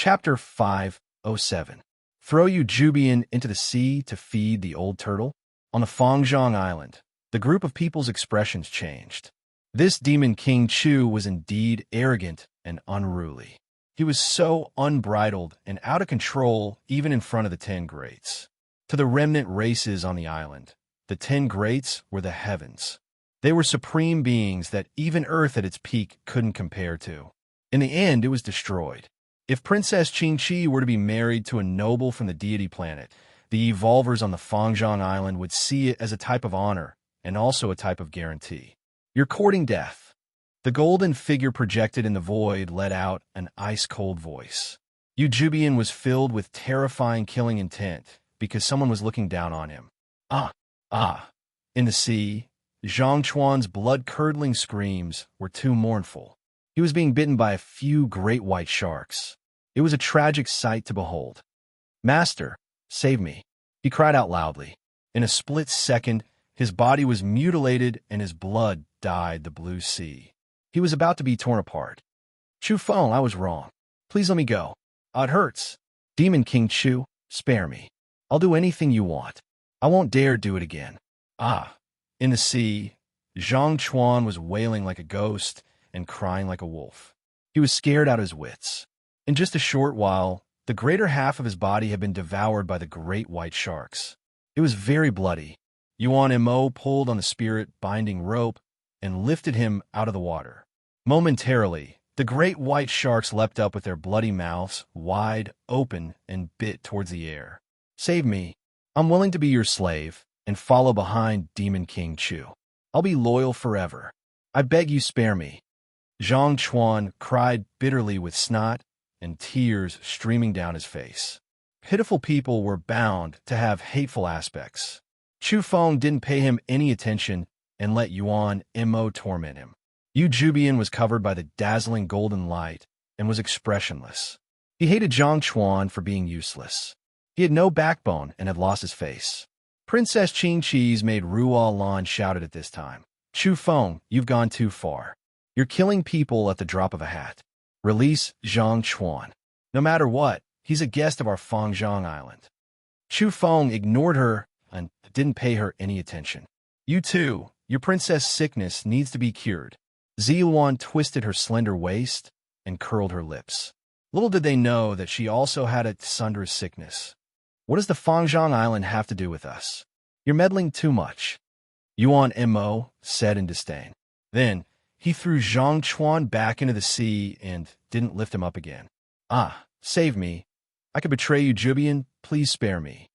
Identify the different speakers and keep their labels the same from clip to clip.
Speaker 1: Chapter 507. Throw Jubian into the sea to feed the old turtle? On the Fangzhong Island, the group of people's expressions changed. This demon King Chu was indeed arrogant and unruly. He was so unbridled and out of control even in front of the 10 greats. To the remnant races on the island, the 10 greats were the heavens. They were supreme beings that even Earth at its peak couldn't compare to. In the end, it was destroyed. If Princess Qingqi were to be married to a noble from the deity planet, the evolvers on the Fangzhong Island would see it as a type of honor and also a type of guarantee. You're courting death. The golden figure projected in the void let out an ice-cold voice. Jubian was filled with terrifying killing intent because someone was looking down on him. In the sea, Zhang Chuan's blood-curdling screams were too mournful. He was being bitten by a few great white sharks. It was a tragic sight to behold. "Master, save me," he cried out loudly. In a split second, his body was mutilated and his blood dyed the blue sea. He was about to be torn apart. "Chu Feng, I was wrong. Please let me go. It hurts. Demon King Chu, spare me. I'll do anything you want. I won't dare do it again." In the sea, Zhang Chuan was wailing like a ghost and crying like a wolf. He was scared out of his wits. In just a short while, the greater half of his body had been devoured by the great white sharks. It was very bloody. Yuan Mo pulled on the spirit-binding rope and lifted him out of the water. Momentarily, the great white sharks leapt up with their bloody mouths wide open and bit towards the air. "Save me. I'm willing to be your slave and follow behind Demon King Chu. I'll be loyal forever. I beg you spare me." Zhang Chuan cried bitterly with snot and tears streaming down his face. Pitiful people were bound to have hateful aspects. Chu Feng didn't pay him any attention and let Yuan Mo torment him. Jubian was covered by the dazzling golden light and was expressionless. He hated Zhang Chuan for being useless. He had no backbone and had lost his face. Princess Qingqi's maid Ruo Lan shouted at this time, "Chu Feng, you've gone too far. You're killing people at the drop of a hat. Release Zhang Chuan. No matter what, he's a guest of our Fangzhong Island." Chu Feng ignored her and didn't pay her any attention. "You too, your princess' sickness needs to be cured." Ziluan twisted her slender waist and curled her lips. Little did they know that she also had a thunderous sickness. "What does the Fangzhong Island have to do with us? You're meddling too much," Yuan Mo said in disdain. Then, he threw Zhang Chuan back into the sea and didn't lift him up again. Save me. I could betray you, Jubian. Please spare me."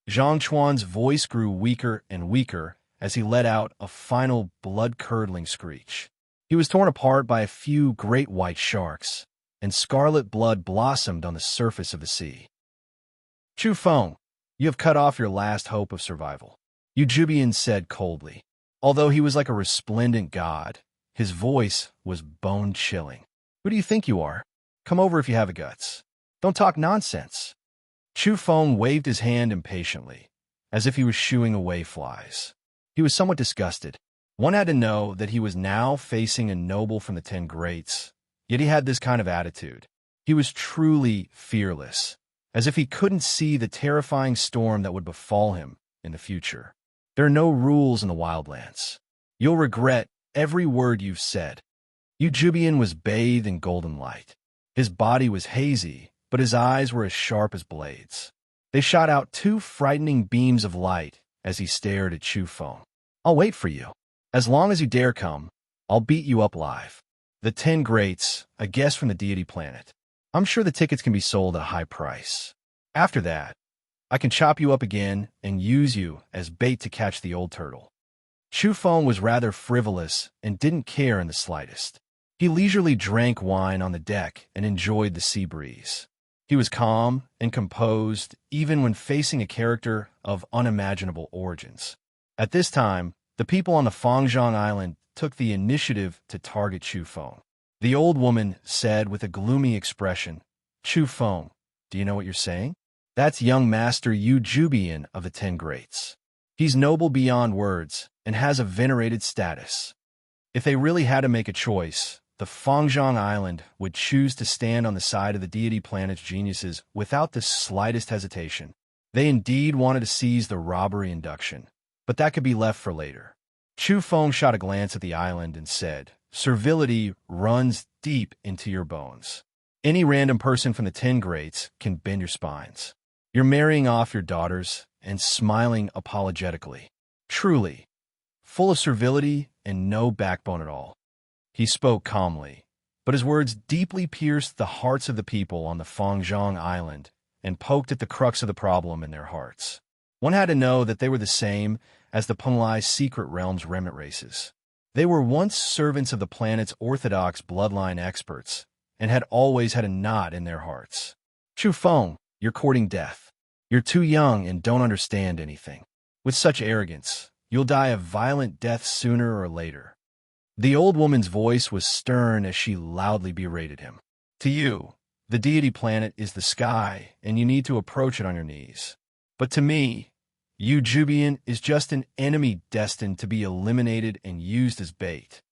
Speaker 1: Zhang Chuan's voice grew weaker and weaker as he let out a final blood-curdling screech. He was torn apart by a few great white sharks, and scarlet blood blossomed on the surface of the sea. "Chu Feng, you have cut off your last hope of survival," Jubian said coldly. Although he was like a resplendent god, his voice was bone-chilling. "Who do you think you are? Come over if you have the guts. Don't talk nonsense." Chu Feng waved his hand impatiently, as if he was shooing away flies. He was somewhat disgusted. One had to know that he was now facing a noble from the 10 greats, yet he had this kind of attitude. He was truly fearless, as if he couldn't see the terrifying storm that would befall him in the future. There are no rules in the wildlands. You'll regret every word you've said. Jubian was bathed in golden light. His body was hazy, but his eyes were as sharp as blades. They shot out 2 frightening beams of light as he stared at Chu Feng. "I'll wait for you. As long as you dare come, I'll beat you up live. The 10 greats, a guest from the deity planet. I'm sure the tickets can be sold at a high price. After that, I can chop you up again and use you as bait to catch the old turtle." Chu Feng was rather frivolous and didn't care in the slightest. He leisurely drank wine on the deck and enjoyed the sea breeze. He was calm and composed even when facing a character of unimaginable origins. At this time, the people on the Fangzhong Island took the initiative to target Chu Feng. The old woman said with a gloomy expression, "Chu Feng, do you know what you're saying? That's young Master Jubian of the 10 greats. He's noble beyond words and has a venerated status. If they really had to make a choice, the Fangzhong Island would choose to stand on the side of the deity planet's geniuses without the slightest hesitation. They indeed wanted to seize the robbery induction, but that could be left for later. Chu Feng shot a glance at the island and said, "Servility runs deep into your bones. Any random person from the 10 Greats can bend your spines. You're marrying off your daughters and smiling apologetically. Truly, full of servility and no backbone at all." He spoke calmly, but his words deeply pierced the hearts of the people on the Fangzhong Island and poked at the crux of the problem in their hearts. One had to know that they were the same as the Penglai secret realm's remnant races. They were once servants of the planet's orthodox bloodline experts and had always had a knot in their hearts. "Chu Feng, you're courting death. You're too young and don't understand anything. With such arrogance, you'll die a violent death sooner or later." The old woman's voice was stern as she loudly berated him. "To you, the deity planet is the sky, and you need to approach it on your knees. But to me, Yu Jubian is just an enemy destined to be eliminated and used as bait.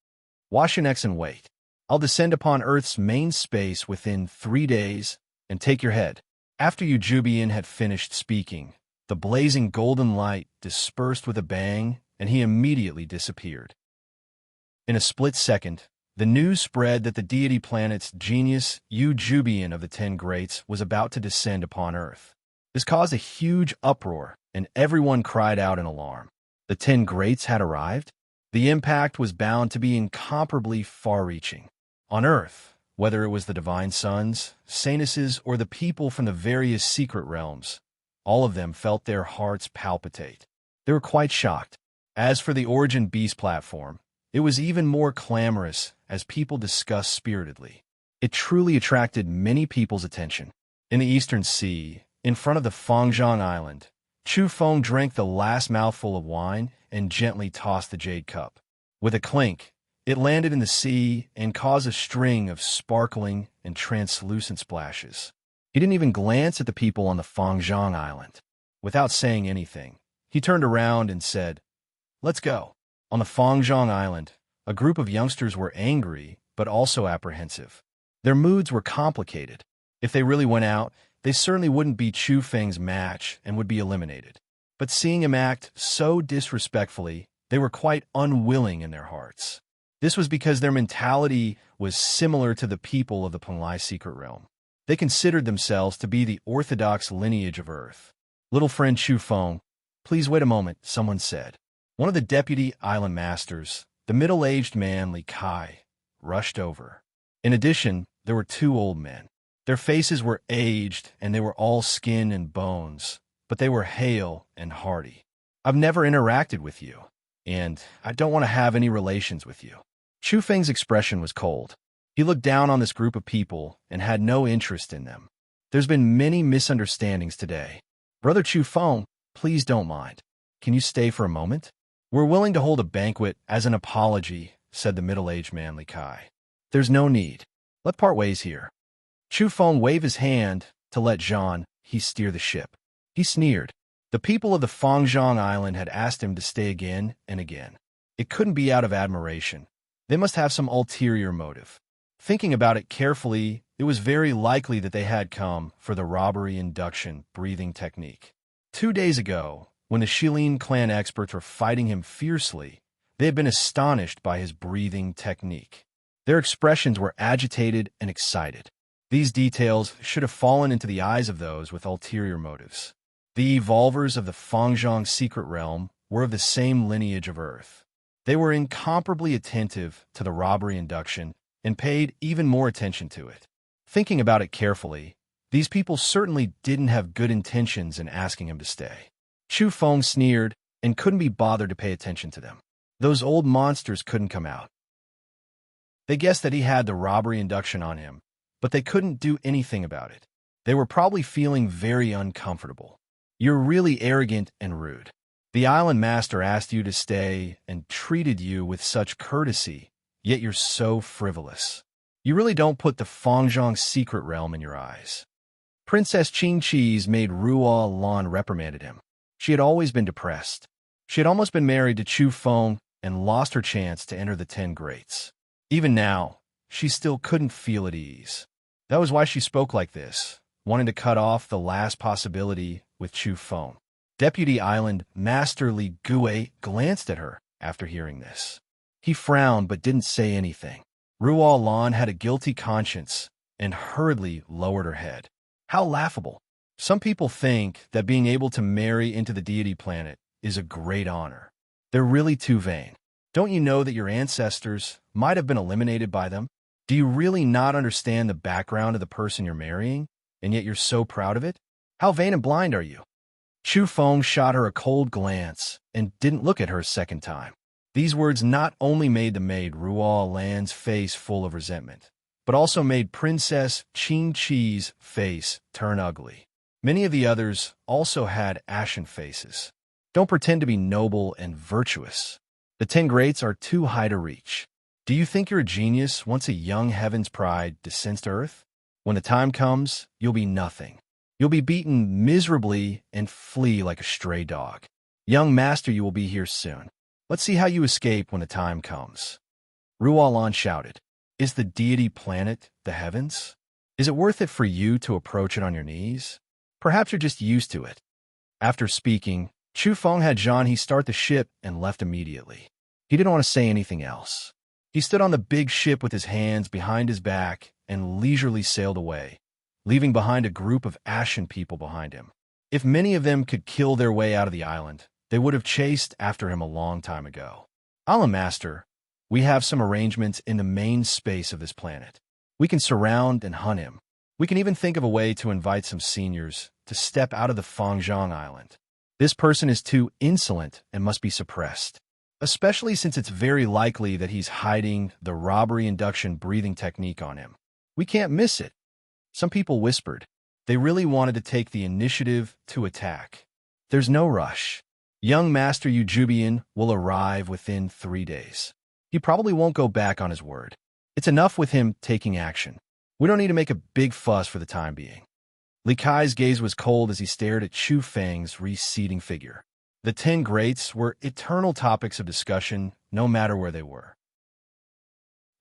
Speaker 1: Wash your necks and wait. I'll descend upon Earth's main space within 3 days and take your head." After Yu Jubian had finished speaking, the blazing golden light dispersed with a bang, and he immediately disappeared. In a split second, the news spread that the deity planet's genius, Yu Jubian of the 10 Greats, was about to descend upon Earth. This caused a huge uproar, and everyone cried out in alarm. The 10 Greats had arrived? The impact was bound to be incomparably far-reaching. On Earth, whether it was the divine sons, saintesses, or the people from the various secret realms, all of them felt their hearts palpitate. They were quite shocked. As for the Origin Beast platform, it was even more clamorous as people discussed spiritedly. It truly attracted many people's attention. In the Eastern Sea, in front of the Fangzhong Island, Chu Feng drank the last mouthful of wine and gently tossed the jade cup. With a clink, it landed in the sea and caused a string of sparkling and translucent splashes. He didn't even glance at the people on the Fangzhong Island. Without saying anything, he turned around and said, "Let's go." On the Fangzhong Island, a group of youngsters were angry, but also apprehensive. Their moods were complicated. If they really went out, they certainly wouldn't be Chu Feng's match and would be eliminated. But seeing him act so disrespectfully, they were quite unwilling in their hearts. This was because their mentality was similar to the people of the Penglai secret realm. They considered themselves to be the orthodox lineage of Earth. "Little friend Chu Feng, please wait a moment," someone said. One of the deputy island masters, the middle-aged man Li Kai, rushed over. In addition, there were 2 old men. Their faces were aged, and they were all skin and bones, but they were hale and hearty. "I've never interacted with you, and I don't want to have any relations with you." Chu Feng's expression was cold. He looked down on this group of people and had no interest in them. "There's been many misunderstandings today. Brother Chu Feng, please don't mind. Can you stay for a moment? We're willing to hold a banquet as an apology," said the middle-aged man Li Kai. "There's no need. Let's part ways here." Chu Feng waved his hand to let he steer the ship. He sneered. The people of the Fangzhong Island had asked him to stay again and again. It couldn't be out of admiration. They must have some ulterior motive. Thinking about it carefully, it was very likely that they had come for the robbery induction breathing technique. 2 days ago, when the Shilin clan experts were fighting him fiercely, they had been astonished by his breathing technique. Their expressions were agitated and excited. These details should have fallen into the eyes of those with ulterior motives. The evolvers of the Fangzhong secret realm were of the same lineage of Earth. They were incomparably attentive to the robbery induction and paid even more attention to it. Thinking about it carefully, these people certainly didn't have good intentions in asking him to stay. Chu Feng sneered and couldn't be bothered to pay attention to them. Those old monsters couldn't come out. They guessed that he had the robbery induction on him, but they couldn't do anything about it. They were probably feeling very uncomfortable. "You're really arrogant and rude. The island master asked you to stay and treated you with such courtesy, yet you're so frivolous. You really don't put the Fangzhong secret realm in your eyes." Princess Qing Chi's maid Ruo Lan reprimanded him. She had always been depressed. She had almost been married to Chu Feng and lost her chance to enter the 10 Greats. Even now, she still couldn't feel at ease. That was why she spoke like this, wanting to cut off the last possibility with Chu Feng. Deputy Island Master Li Gui glanced at her after hearing this. He frowned but didn't say anything. Ruo Lan had a guilty conscience and hurriedly lowered her head. How laughable. Some people think that being able to marry into the deity planet is a great honor. They're really too vain. Don't you know that your ancestors might have been eliminated by them? Do you really not understand the background of the person you're marrying, and yet you're so proud of it? How vain and blind are you? Chu Feng shot her a cold glance and didn't look at her a second time. These words not only made the maid Ruo Lan's face full of resentment, but also made Princess Qing Chi's face turn ugly. Many of the others also had ashen faces. Don't pretend to be noble and virtuous. The 10 greats are too high to reach. Do you think you're a genius once a young heaven's pride descends to earth? When the time comes, you'll be nothing. You'll be beaten miserably and flee like a stray dog. Young master, you will be here soon. Let's see how you escape when the time comes. Ruo Lan shouted. Is the deity planet the heavens? Is it worth it for you to approach it on your knees? Perhaps you're just used to it. After speaking, Chu Feng had Zhang He start the ship and left immediately. He didn't want to say anything else. He stood on the big ship with his hands behind his back and leisurely sailed away, leaving behind a group of ashen people behind him. If many of them could kill their way out of the island, they would have chased after him a long time ago. Island Master, we have some arrangements in the main space of this planet. We can surround and hunt him. We can even think of a way to invite some seniors to step out of the Fangzhong Island. This person is too insolent and must be suppressed, especially since it's very likely that he's hiding the robbery induction breathing technique on him. We can't miss it. Some people whispered. They really wanted to take the initiative to attack. There's no rush. Young Master Yu Jubian will arrive within 3 days. He probably won't go back on his word. It's enough with him taking action. We don't need to make a big fuss for the time being. Li Kai's gaze was cold as he stared at Chu Feng's receding figure. The 10 greats were eternal topics of discussion, no matter where they were.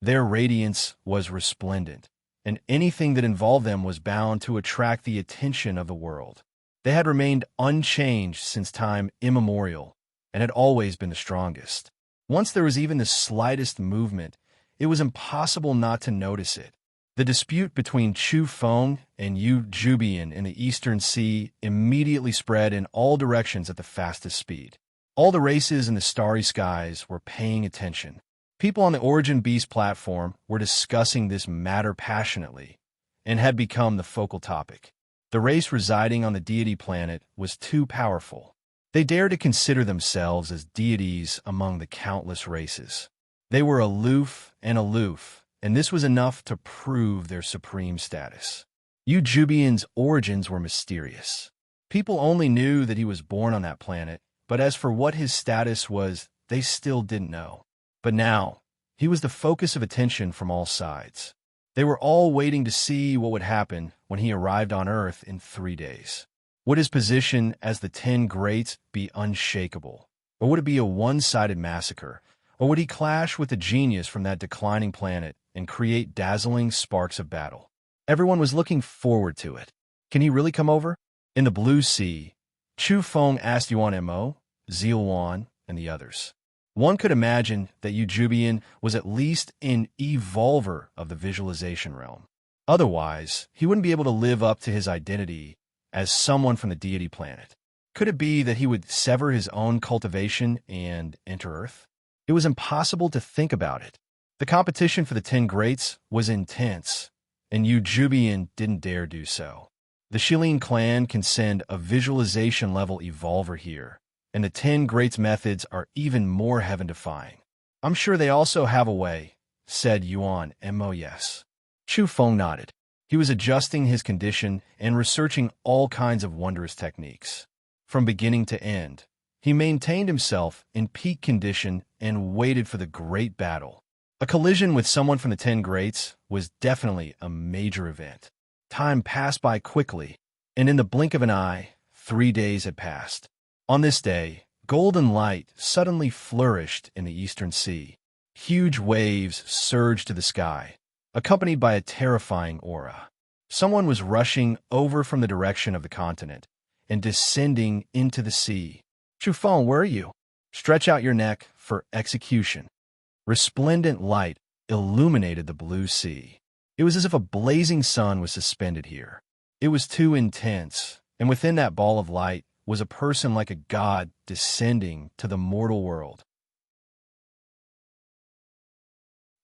Speaker 1: Their radiance was resplendent, and anything that involved them was bound to attract the attention of the world. They had remained unchanged since time immemorial, and had always been the strongest. Once there was even the slightest movement, it was impossible not to notice it. The dispute between Chu Feng and Yu Jubian in the Eastern Sea immediately spread in all directions at the fastest speed. All the races in the starry skies were paying attention. People on the Origin Beast platform were discussing this matter passionately and had become the focal topic. The race residing on the deity planet was too powerful. They dared to consider themselves as deities among the countless races. They were aloof, and this was enough to prove their supreme status. Yu Jubian's origins were mysterious. People only knew that he was born on that planet, but as for what his status was, they still didn't know. But now, he was the focus of attention from all sides. They were all waiting to see what would happen when he arrived on Earth in 3 days. Would his position as the 10 greats be unshakable? Or would it be a one-sided massacre? Or would he clash with the genius from that declining planet and create dazzling sparks of battle? Everyone was looking forward to it. Can he really come over? In the blue sea, Chu Feng asked Yuan Mo, Zilwan, and the others. One could imagine that Yu Jubian was at least an evolver of the visualization realm. Otherwise, he wouldn't be able to live up to his identity as someone from the deity planet. Could it be that he would sever his own cultivation and enter Earth? It was impossible to think about it. The competition for the 10 greats was intense, and Yu Jubian didn't dare do so. The Shilin clan can send a visualization-level evolver here, and the 10 greats' methods are even more heaven-defying. I'm sure they also have a way, said Yuan Mo. Yes. Chu Feng nodded. He was adjusting his condition and researching all kinds of wondrous techniques. From beginning to end, he maintained himself in peak condition and waited for the great battle. A collision with someone from the 10 greats was definitely a major event. Time passed by quickly, and in the blink of an eye, 3 days had passed. On this day, golden light suddenly flourished in the Eastern Sea. Huge waves surged to the sky, accompanied by a terrifying aura. Someone was rushing over from the direction of the continent and descending into the sea. Chufeng, where are you? Stretch out your neck for execution. Resplendent light illuminated the blue sea. It was as if a blazing sun was suspended here. It was too intense, and within that ball of light was a person like a god descending to the mortal world.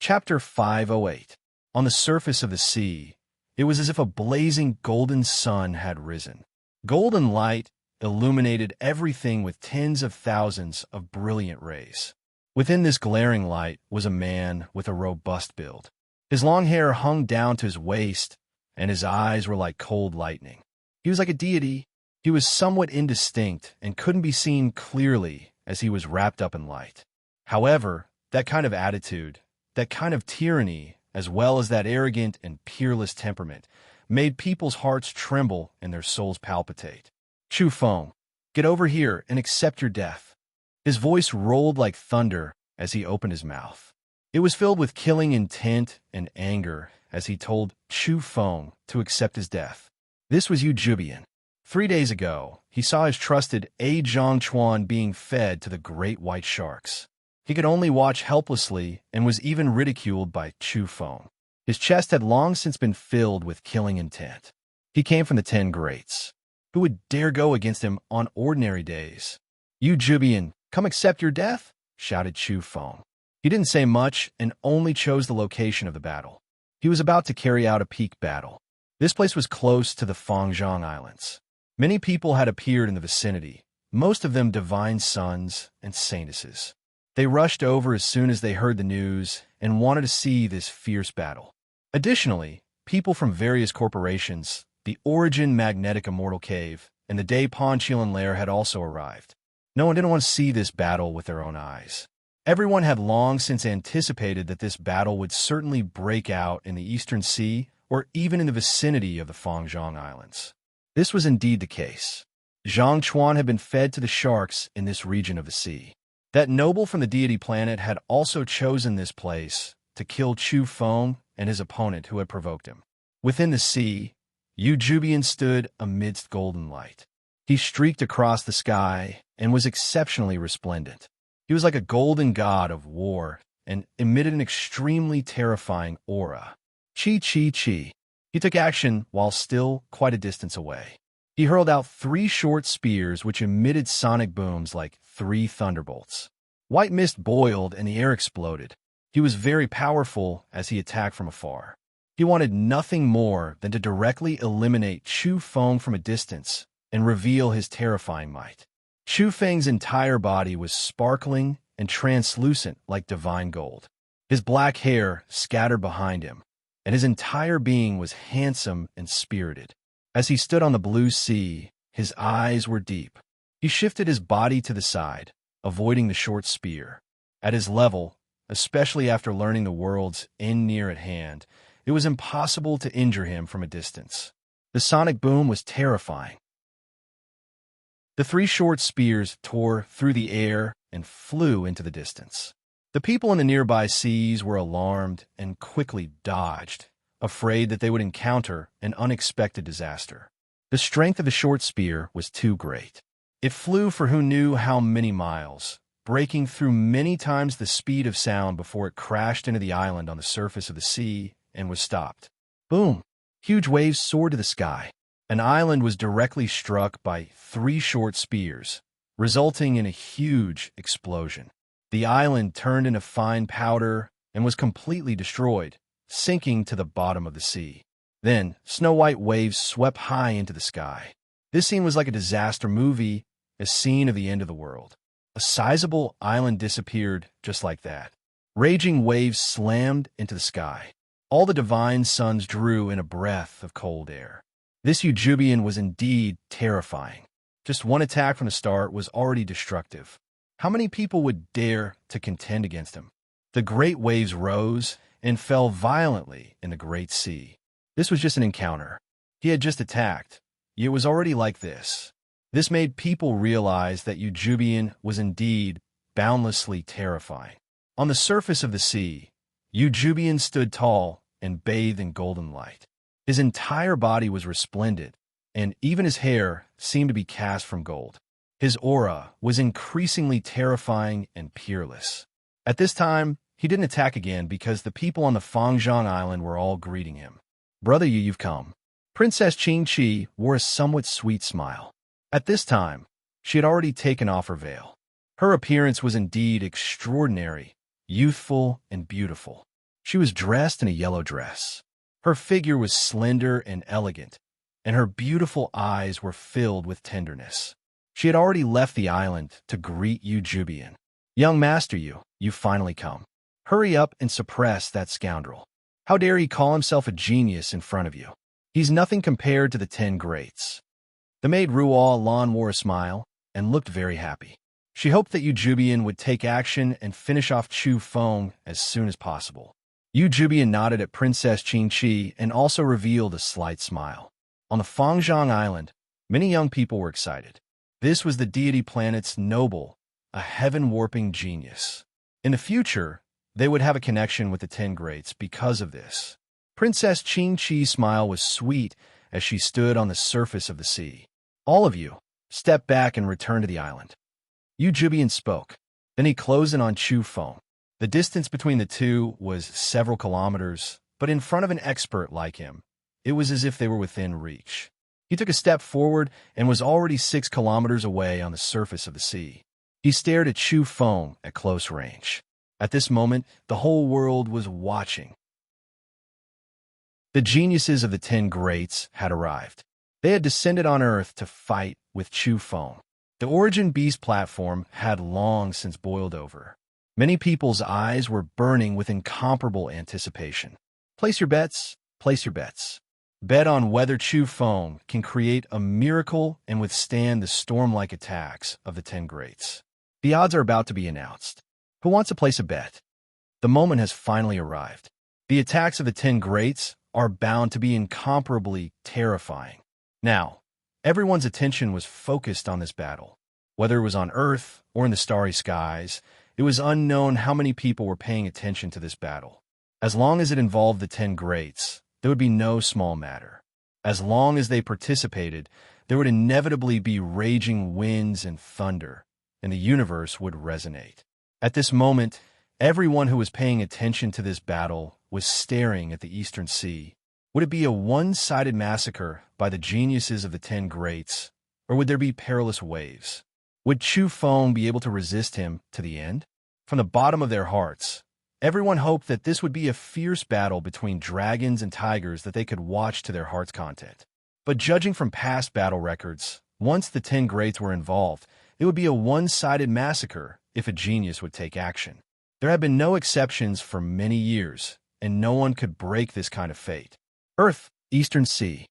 Speaker 1: Chapter 508. On the surface of the sea, it was as if a blazing golden sun had risen. Golden light illuminated everything with tens of thousands of brilliant rays. Within this glaring light was a man with a robust build. His long hair hung down to his waist, and his eyes were like cold lightning. He was like a deity. He was somewhat indistinct and couldn't be seen clearly as he was wrapped up in light. However, that kind of attitude, that kind of tyranny, as well as that arrogant and peerless temperament, made people's hearts tremble and their souls palpitate. Chufeng, get over here and accept your death. His voice rolled like thunder as he opened his mouth. It was filled with killing intent and anger as he told Chufeng to accept his death. This was Yu Jubian. 3 days ago, he saw his trusted A Zhongchuan being fed to the great white sharks. He could only watch helplessly and was even ridiculed by Chufeng. His chest had long since been filled with killing intent. He came from the 10 greats. Who would dare go against him on ordinary days? Yu Jubian, come accept your death, shouted Chufeng. He didn't say much and only chose the location of the battle. He was about to carry out a peak battle. This place was close to the Fangzhong Islands. Many people had appeared in the vicinity, most of them divine sons and saintesses. They rushed over as soon as they heard the news and wanted to see this fierce battle. Additionally, people from various corporations, the Origin Magnetic Immortal Cave, and the Day Ponchilan Lair had also arrived. No one didn't want to see this battle with their own eyes. Everyone had long since anticipated that this battle would certainly break out in the Eastern Sea or even in the vicinity of the Fangzhong Islands. This was indeed the case. Zhongchuan had been fed to the sharks in this region of the sea. That noble from the deity planet had also chosen this place to kill Chufeng and his opponent who had provoked him. Within the sea, Yu Jubian stood amidst golden light. He streaked across the sky and was exceptionally resplendent. He was like a golden god of war and emitted an extremely terrifying aura. Chi, chi, chi. He took action while still quite a distance away. He hurled out 3 short spears which emitted sonic booms like 3 thunderbolts. White mist boiled and the air exploded. He was very powerful as he attacked from afar. He wanted nothing more than to directly eliminate Chufeng from a distance and reveal his terrifying might. Chufeng's entire body was sparkling and translucent like divine gold. His black hair scattered behind him, and his entire being was handsome and spirited. As he stood on the blue sea, his eyes were deep. He shifted his body to the side, avoiding the short spear. At his level, especially after learning the world's end near at hand, it was impossible to injure him from a distance. The sonic boom was terrifying. The 3 short spears tore through the air and flew into the distance. The people in the nearby seas were alarmed and quickly dodged, afraid that they would encounter an unexpected disaster. The strength of the short spear was too great. It flew for who knew how many miles, breaking through many times the speed of sound before it crashed into the island on the surface of the sea and was stopped. Boom! Huge waves soared to the sky. An island was directly struck by 3 short spears, resulting in a huge explosion. The island turned into fine powder and was completely destroyed, sinking to the bottom of the sea. Then, snow-white waves swept high into the sky. This scene was like a disaster movie, a scene of the end of the world. A sizable island disappeared just like that. Raging waves slammed into the sky. All the divine suns drew in a breath of cold air. This Ujubian was indeed terrifying. Just one attack from the start was already destructive. How many people would dare to contend against him? The great waves rose and fell violently in the great sea. This was just an encounter. He had just attacked. It was already like this. This made people realize that Ujubian was indeed boundlessly terrifying. On the surface of the sea, Ujubian stood tall and bathed in golden light. His entire body was resplendent, and even his hair seemed to be cast from gold. His aura was increasingly terrifying and peerless. At this time, he didn't attack again because the people on the Fangzhong Island were all greeting him. "Brother Yu, you've come." Princess Qingqi wore a somewhat sweet smile. At this time, she had already taken off her veil. Her appearance was indeed extraordinary, youthful, and beautiful. She was dressed in a yellow dress. Her figure was slender and elegant, and her beautiful eyes were filled with tenderness. She had already left the island to greet Yu Jubian. "Young master Yu, you've finally come. Hurry up and suppress that scoundrel. How dare he call himself a genius in front of you? He's nothing compared to the 10 greats." The maid Ruo Lan wore a smile and looked very happy. She hoped that Yu Jubian would take action and finish off Chu Feng as soon as possible. Yu Jubian nodded at Princess Qingqi and also revealed a slight smile. On the Fangzhong Island, many young people were excited. This was the deity planet's noble, a heaven-warping genius. In the future, they would have a connection with the 10 greats because of this. Princess Qingqi's smile was sweet as she stood on the surface of the sea. "All of you, step back and return to the island." Yu Jubian spoke. Then he closed in on Chu Feng. The distance between the two was several kilometers, but in front of an expert like him, it was as if they were within reach. He took a step forward and was already 6 kilometers away on the surface of the sea. He stared at Chu Feng at close range. At this moment, the whole world was watching. The geniuses of the 10 greats had arrived. They had descended on Earth to fight with Chu Feng. The Origin Beast platform had long since boiled over. Many people's eyes were burning with incomparable anticipation. Place your bets, place your bets. Bet on whether Chu Feng can create a miracle and withstand the storm-like attacks of the 10 greats. The odds are about to be announced. Who wants to place a bet? The moment has finally arrived. The attacks of the 10 greats are bound to be incomparably terrifying. Now, everyone's attention was focused on this battle. Whether it was on Earth or in the starry skies, it was unknown how many people were paying attention to this battle. As long as it involved the 10 greats, there would be no small matter. As long as they participated, there would inevitably be raging winds and thunder, and the universe would resonate. At this moment, everyone who was paying attention to this battle was staring at the Eastern Sea. Would it be a one-sided massacre by the geniuses of the 10 greats, or would there be perilous waves? Would Chu Feng be able to resist him to the end? From the bottom of their hearts, everyone hoped that this would be a fierce battle between dragons and tigers that they could watch to their heart's content. But judging from past battle records, once the 10 greats were involved, it would be a one-sided massacre if a genius would take action. There have been no exceptions for many years, and no one could break this kind of fate. Earth, Eastern Sea.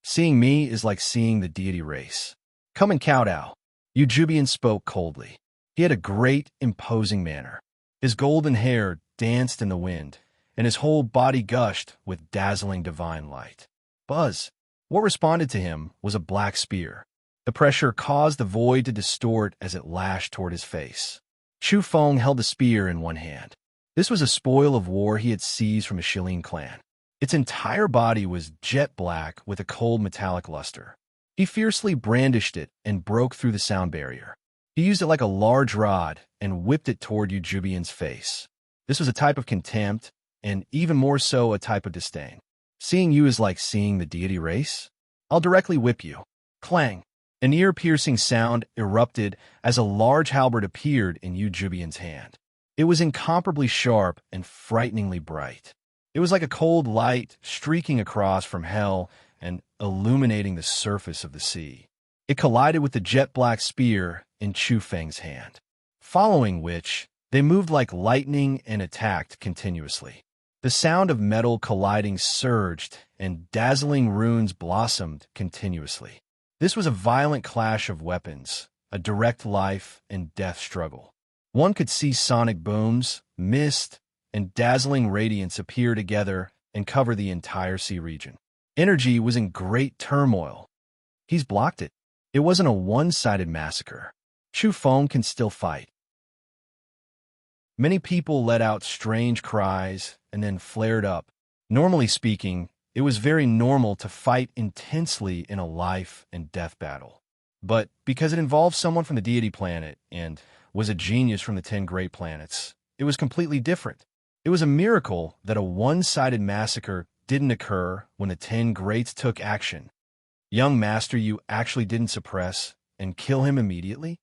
Speaker 1: Seeing me is like seeing the deity race. Come and kowtow. Yu Jubian spoke coldly. He had a great, imposing manner. His golden hair danced in the wind, and his whole body gushed with dazzling divine light. Buzz. What responded to him was a black spear. The pressure caused the void to distort as it lashed toward his face. Chu Feng held the spear in one hand. This was a spoil of war he had seized from a Shilin clan. Its entire body was jet black with a cold metallic luster. He fiercely brandished it and broke through the sound barrier. He used it like a large rod and whipped it toward Yu Jubian's face. This was a type of contempt, and even more so a type of disdain. Seeing you is like seeing the deity race. I'll directly whip you. Clang! An ear-piercing sound erupted as a large halberd appeared in Yu Jubian's hand. It was incomparably sharp and frighteningly bright. It was like a cold light streaking across from hell and illuminating the surface of the sea. It collided with the jet-black spear in Chu Feng's hand, following which they moved like lightning and attacked continuously. The sound of metal colliding surged, and dazzling runes blossomed continuously. This was a violent clash of weapons, a direct life and death struggle. One could see sonic booms, mist, and dazzling radiance appear together and cover the entire sea region. Energy was in great turmoil. He's blocked it. It wasn't a one-sided massacre. Chu Feng can still fight. Many people let out strange cries and then flared up, Normally speaking, it was very normal to fight intensely in a life and death battle. But because it involved someone from the deity planet and was a genius from the 10 great planets, it was completely different. It was a miracle that a one-sided massacre didn't occur when the 10 greats took action. Young Master, you actually didn't suppress and kill him immediately?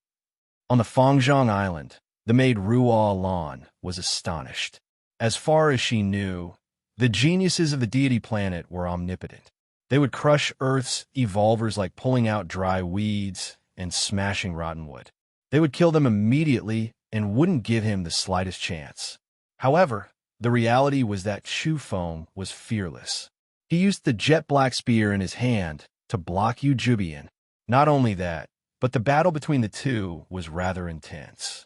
Speaker 1: On the Fangzhong Island, the maid Ruo Lan was astonished. As far as she knew, the geniuses of the deity planet were omnipotent. They would crush Earth's evolvers like pulling out dry weeds and smashing rotten wood. They would kill them immediately and wouldn't give him the slightest chance. However, the reality was that Chu Feng was fearless. He used the jet black spear in his hand to block Yu Jubian. Not only that, but the battle between the two was rather intense.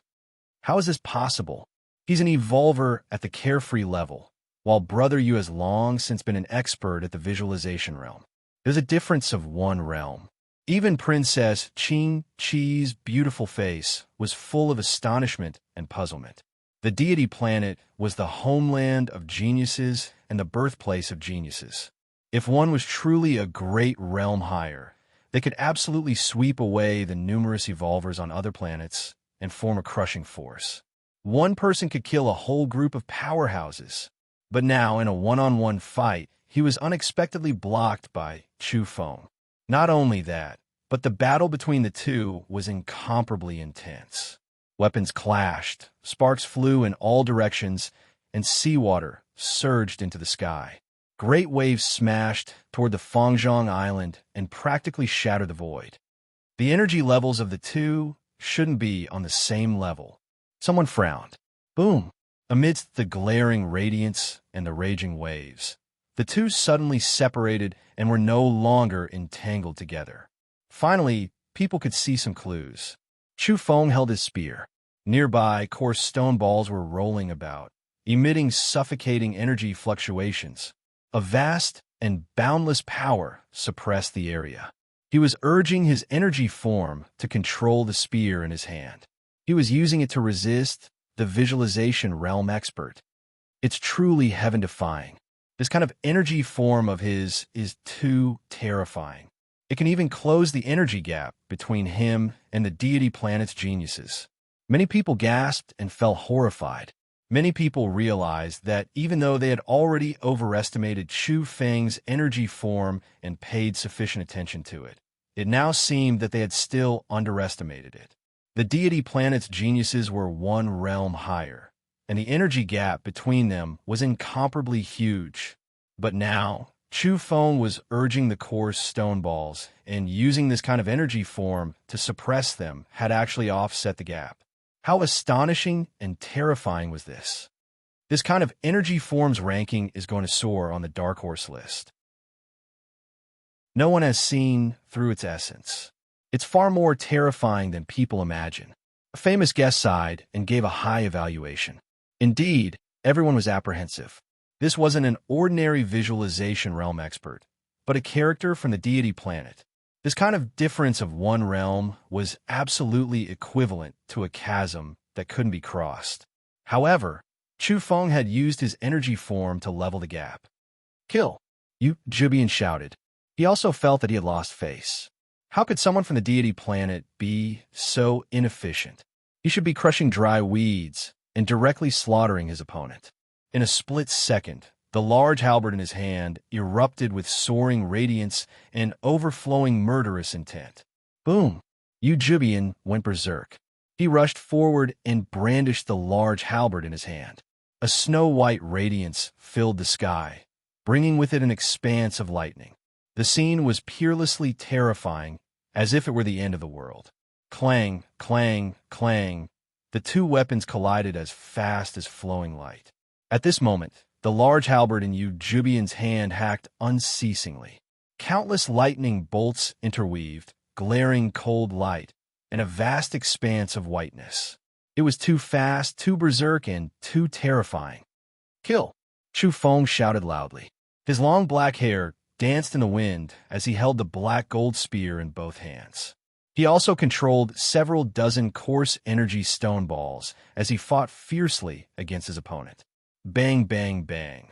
Speaker 1: How is this possible? He's an evolver at the carefree level, while Brother Yu has long since been an expert at the visualization realm. There's a difference of one realm. Even Princess Qing Chi's beautiful face was full of astonishment and puzzlement. The deity planet was the homeland of geniuses and the birthplace of geniuses. If one was truly a great realm higher, they could absolutely sweep away the numerous evolvers on other planets and form a crushing force. One person could kill a whole group of powerhouses. But now, in a one-on-one fight, he was unexpectedly blocked by Chu Feng. Not only that, but the battle between the two was incomparably intense. Weapons clashed, sparks flew in all directions, and seawater surged into the sky. Great waves smashed toward the Fangzhong Island and practically shattered the void. The energy levels of the two shouldn't be on the same level. Someone frowned. Boom! Amidst the glaring radiance and the raging waves, the two suddenly separated and were no longer entangled together. Finally, people could see some clues. Chu Feng held his spear. Nearby, coarse stone balls were rolling about, emitting suffocating energy fluctuations. A vast and boundless power suppressed the area. He was urging his energy form to control the spear in his hand. He was using it to resist the visualization realm expert. It's truly heaven-defying. This kind of energy form of his is too terrifying. It can even close the energy gap between him and the deity planet's geniuses. Many people gasped and felt horrified. Many people realized that even though they had already overestimated Chu Feng's energy form and paid sufficient attention to it, it now seemed that they had still underestimated it. The deity planet's geniuses were one realm higher, and the energy gap between them was incomparably huge. But now, Chu Feng was urging the coarse stone balls, and using this kind of energy form to suppress them had actually offset the gap. How astonishing and terrifying was this? This kind of energy form's ranking is going to soar on the Dark Horse list. No one has seen through its essence. It's far more terrifying than people imagine. A famous guest sighed and gave a high evaluation. Indeed, everyone was apprehensive. This wasn't an ordinary visualization realm expert, but a character from the deity planet. This kind of difference of one realm was absolutely equivalent to a chasm that couldn't be crossed. However, Chu Feng had used his energy form to level the gap. Kill! Yu Jubian shouted. He also felt that he had lost face. How could someone from the deity planet be so inefficient? He should be crushing dry weeds and directly slaughtering his opponent. In a split second, the large halberd in his hand erupted with soaring radiance and overflowing murderous intent. Boom! Yu Jubian went berserk. He rushed forward and brandished the large halberd in his hand. A snow-white radiance filled the sky, bringing with it an expanse of lightning. The scene was peerlessly terrifying, as if it were the end of the world. Clang, clang, clang. The two weapons collided as fast as flowing light. At this moment, the large halberd in Yu Jubian's hand hacked unceasingly. Countless lightning bolts interweaved, glaring cold light, and a vast expanse of whiteness. It was too fast, too berserk, and too terrifying. Kill! Chu Feng shouted loudly. His long black hair danced in the wind as he held the black gold spear in both hands. He also controlled several dozen coarse energy stone balls as he fought fiercely against his opponent. Bang, bang, bang.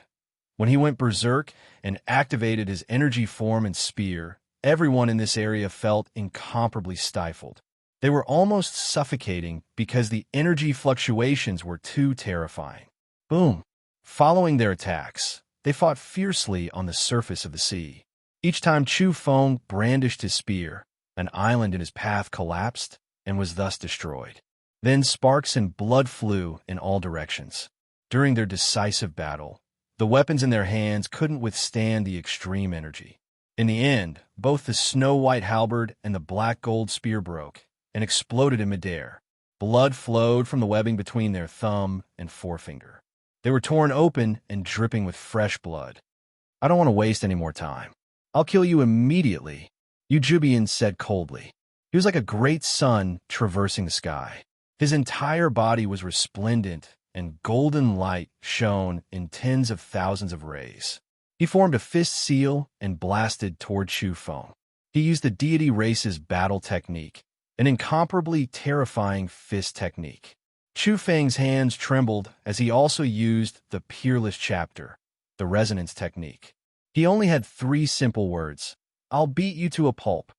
Speaker 1: When he went berserk and activated his energy form and spear, everyone in this area felt incomparably stifled. They were almost suffocating because the energy fluctuations were too terrifying. Boom! Following their attacks, they fought fiercely on the surface of the sea. Each time Chu Feng brandished his spear, an island in his path collapsed and was thus destroyed. Then sparks and blood flew in all directions. During their decisive battle, the weapons in their hands couldn't withstand the extreme energy. In the end, both the snow-white halberd and the black-gold spear broke and exploded in midair. Blood flowed from the webbing between their thumb and forefinger. They were torn open and dripping with fresh blood. "I don't want to waste any more time. I'll kill you immediately," Eujubian said coldly. He was like a great sun traversing the sky. His entire body was resplendent, and golden light shone in tens of thousands of rays. He formed a fist seal and blasted toward Chu Feng. He used the deity race's battle technique, an incomparably terrifying fist technique. Chu Feng's hands trembled as he also used the peerless chapter, the resonance technique. He only had 3 simple words: "I'll beat you to a pulp."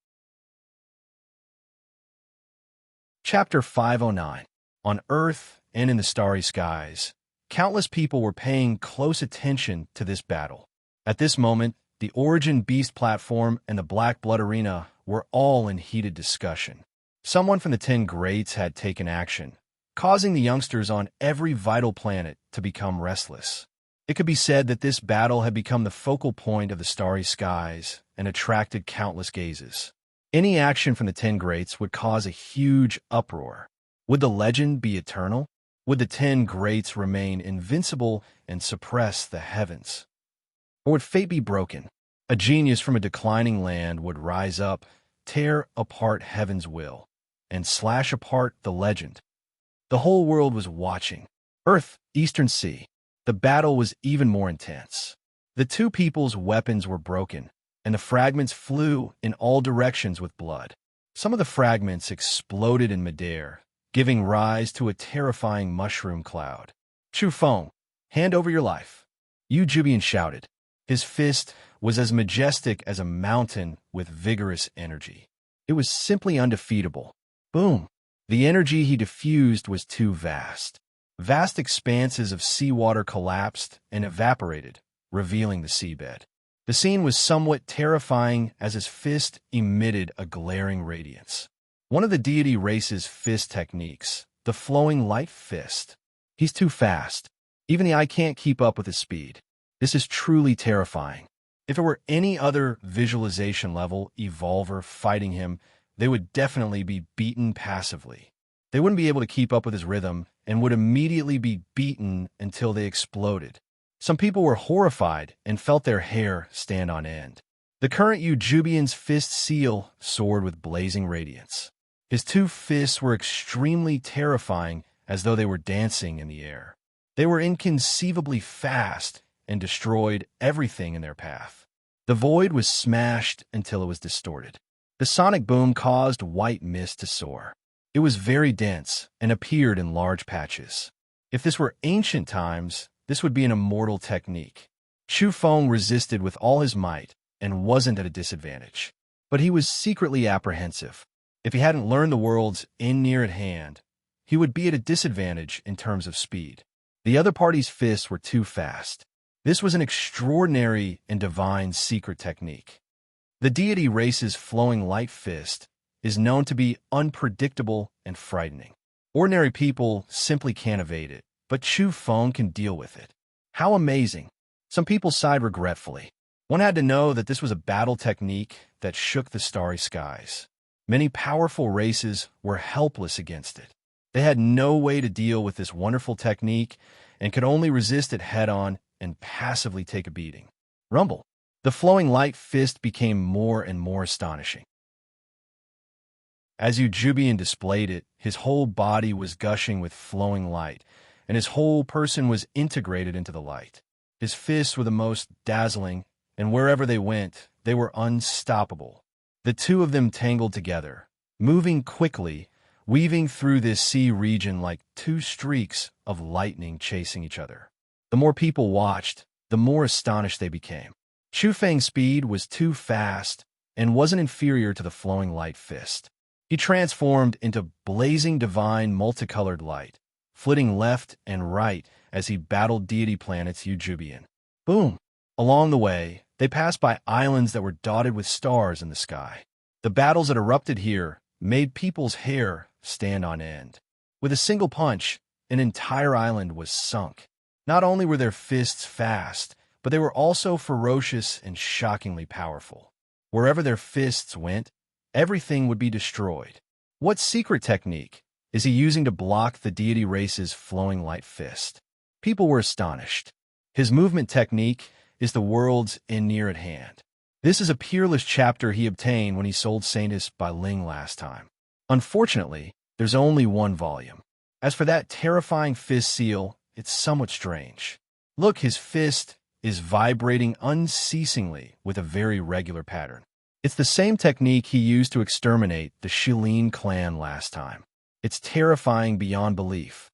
Speaker 1: Chapter 509. On Earth and in the starry skies, countless people were paying close attention to this battle. At this moment, the Origin Beast platform and the Black Blood Arena were all in heated discussion. Someone from the 10 Greats had taken action, causing the youngsters on every vital planet to become restless. It could be said that this battle had become the focal point of the starry skies and attracted countless gazes. Any action from the 10 Greats would cause a huge uproar. Would the legend be eternal? Would the 10 Greats remain invincible and suppress the heavens? Or would fate be broken? A genius from a declining land would rise up, tear apart heaven's will, and slash apart the legend. The whole world was watching. Earth, Eastern Sea. The battle was even more intense. The 2 people's weapons were broken, and the fragments flew in all directions with blood. Some of the fragments exploded in midair, giving rise to a terrifying mushroom cloud. "Chu Feng, hand over your life," Eujubian shouted. His fist was as majestic as a mountain with vigorous energy. It was simply undefeatable. Boom! The energy he diffused was too vast. Vast expanses of seawater collapsed and evaporated, revealing the seabed. The scene was somewhat terrifying as his fist emitted a glaring radiance. One of the deity race's fist techniques, the flowing light fist. He's too fast. Even the eye can't keep up with his speed. This is truly terrifying. If it were any other visualization level evolver fighting him, they would definitely be beaten passively. They wouldn't be able to keep up with his rhythm and would immediately be beaten until they exploded. Some people were horrified and felt their hair stand on end. The current Eujubian's fist seal soared with blazing radiance. His 2 fists were extremely terrifying, as though they were dancing in the air. They were inconceivably fast and destroyed everything in their path. The void was smashed until it was distorted. The sonic boom caused white mist to soar. It was very dense and appeared in large patches. If this were ancient times, this would be an immortal technique. Chu Feng resisted with all his might and wasn't at a disadvantage. But he was secretly apprehensive. If he hadn't learned the worlds in near at hand, he would be at a disadvantage in terms of speed. The other party's fists were too fast. This was an extraordinary and divine secret technique. The deity race's flowing light fist is known to be unpredictable and frightening. Ordinary people simply can't evade it, but Chu Feng can deal with it. How amazing! Some people sighed regretfully. One had to know that this was a battle technique that shook the starry skies. Many powerful races were helpless against it. They had no way to deal with this wonderful technique and could only resist it head-on and passively take a beating. Rumble. The flowing light fist became more and more astonishing. As Eujubian displayed it, his whole body was gushing with flowing light, and his whole person was integrated into the light. His fists were the most dazzling, and wherever they went, they were unstoppable. The 2 of them tangled together, moving quickly, weaving through this sea region like 2 streaks of lightning chasing each other. The more people watched, the more astonished they became. Chu Feng's speed was too fast and wasn't inferior to the flowing light fist. He transformed into blazing divine multicolored light, flitting left and right as he battled deity planets Ujubian. Boom! Along the way, they passed by islands that were dotted with stars in the sky. The battles that erupted here made people's hair stand on end. With a single punch, an entire island was sunk. Not only were their fists fast, but they were also ferocious and shockingly powerful. Wherever their fists went, everything would be destroyed. What secret technique is he using to block the deity race's flowing light fist? People were astonished. His movement technique is the world's near at hand. This is a peerless chapter he obtained when he sold Saintus by Ling last time. Unfortunately, there's only one volume. As for that terrifying fist seal, it's somewhat strange. Look, his fist is vibrating unceasingly with a very regular pattern. It's the same technique he used to exterminate the Shilin clan last time. It's terrifying beyond belief.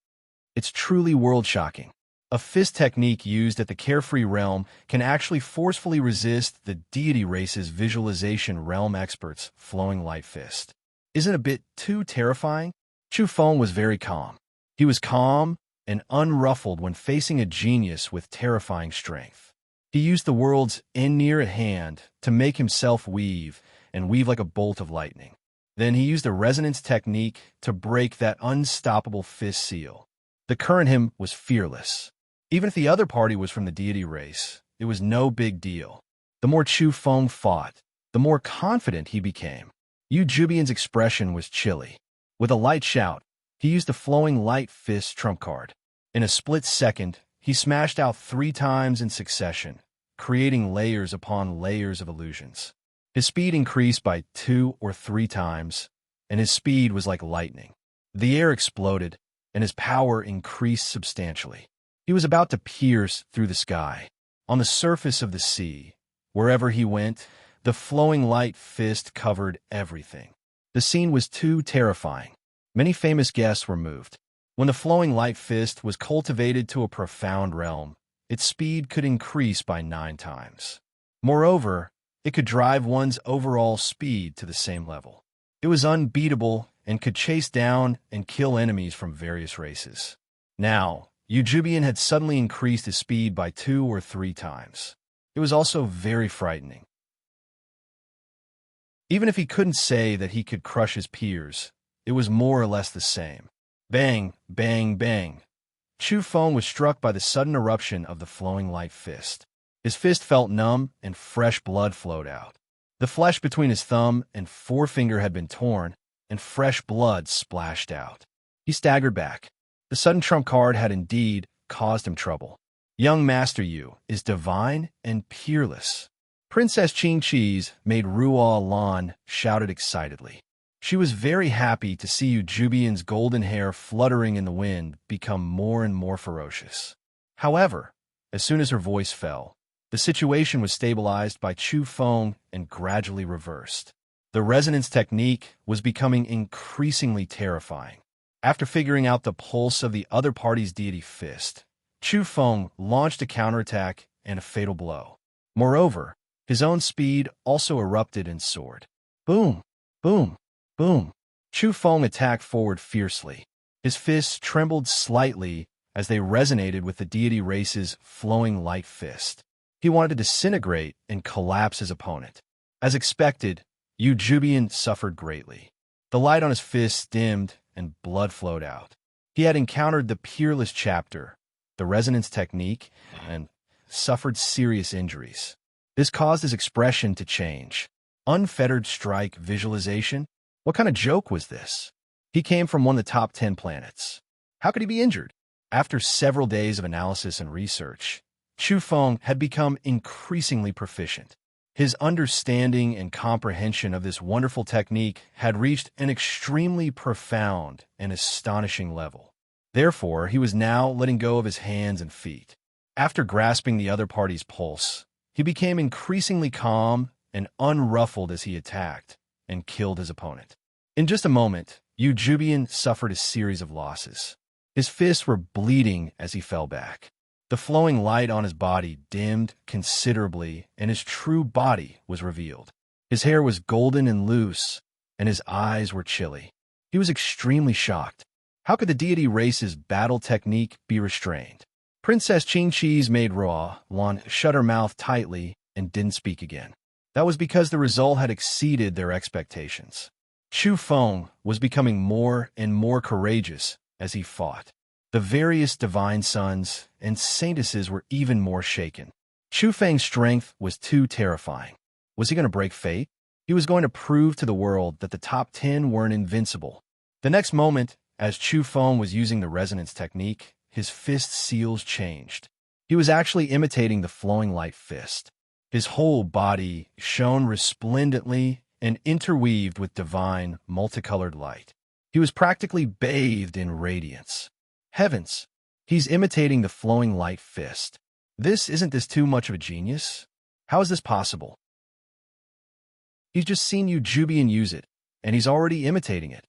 Speaker 1: It's truly world-shocking. A fist technique used at the Carefree Realm can actually forcefully resist the deity race's visualization realm experts' flowing light fist. Isn't it a bit too terrifying? Chu Feng was very calm. He was calm and unruffled when facing a genius with terrifying strength. He used the world's near at hand to make himself weave like a bolt of lightning. Then he used the resonance technique to break that unstoppable fist seal. The current him was fearless. Even if the other party was from the deity race, it was no big deal. The more Chu Feng fought, the more confident he became. Yu Jubian's expression was chilly. With a light shout, he used the flowing light fist trump card. In a split second, he smashed out 3 times in succession, creating layers upon layers of illusions. His speed increased by 2 or 3 times, and his speed was like lightning. The air exploded, and his power increased substantially. He was about to pierce through the sky. On the surface of the sea, wherever he went, the flowing light fist covered everything. The scene was too terrifying. Many famous guests were moved. When the flowing light fist was cultivated to a profound realm, its speed could increase by 9 times. Moreover, it could drive one's overall speed to the same level. It was unbeatable and could chase down and kill enemies from various races. Now, Ujubian had suddenly increased his speed by 2 or 3 times. It was also very frightening. Even if he couldn't say that he could crush his peers, it was more or less the same. Bang, bang, bang. Chu Feng was struck by the sudden eruption of the flowing light fist. His fist felt numb and fresh blood flowed out. The flesh between his thumb and forefinger had been torn, and fresh blood splashed out. He staggered back. The sudden trump card had indeed caused him trouble. Young Master Yu is divine and peerless. Princess Qing Qi's maid Ruo Lan shouted excitedly. She was very happy to see Ujubian's golden hair fluttering in the wind become more and more ferocious. However, as soon as her voice fell, the situation was stabilized by Chu Feng and gradually reversed. The resonance technique was becoming increasingly terrifying. After figuring out the pulse of the other party's deity fist, Chu Feng launched a counterattack and a fatal blow. Moreover, his own speed also erupted and soared. Boom! Boom! Boom! Chu Feng attacked forward fiercely. His fists trembled slightly as they resonated with the deity race's flowing light fist. He wanted to disintegrate and collapse his opponent. As expected, Ujubian suffered greatly. The light on his fists dimmed and blood flowed out. He had encountered the peerless chapter, the resonance technique, and suffered serious injuries. This caused his expression to change. Unfettered strike visualization? What kind of joke was this? He came from one of the top 10 planets. How could he be injured? After several days of analysis and research, Chu Feng had become increasingly proficient. His understanding and comprehension of this wonderful technique had reached an extremely profound and astonishing level. Therefore, he was now letting go of his hands and feet. After grasping the other party's pulse, he became increasingly calm and unruffled as he attacked and killed his opponent. In just a moment, Ujubian suffered a series of losses. His fists were bleeding as he fell back. The flowing light on his body dimmed considerably, and his true body was revealed. His hair was golden and loose, and his eyes were chilly. He was extremely shocked. How could the deity race's battle technique be restrained? Princess Qingqi's maid Lan shut her mouth tightly and didn't speak again. That was because the result had exceeded their expectations. Chu Feng was becoming more and more courageous as he fought. The various divine sons and saintesses were even more shaken. Chu Feng's strength was too terrifying. Was he going to break fate? He was going to prove to the world that the top 10 weren't invincible. The next moment, as Chu Feng was using the resonance technique, his fist seals changed. He was actually imitating the flowing light fist. His whole body shone resplendently and interweaved with divine, multicolored light. He was practically bathed in radiance. Heavens, he's imitating the flowing light fist. Isn't this too much of a genius? How is this possible? He's just seen Yu Jubian use it, and he's already imitating it.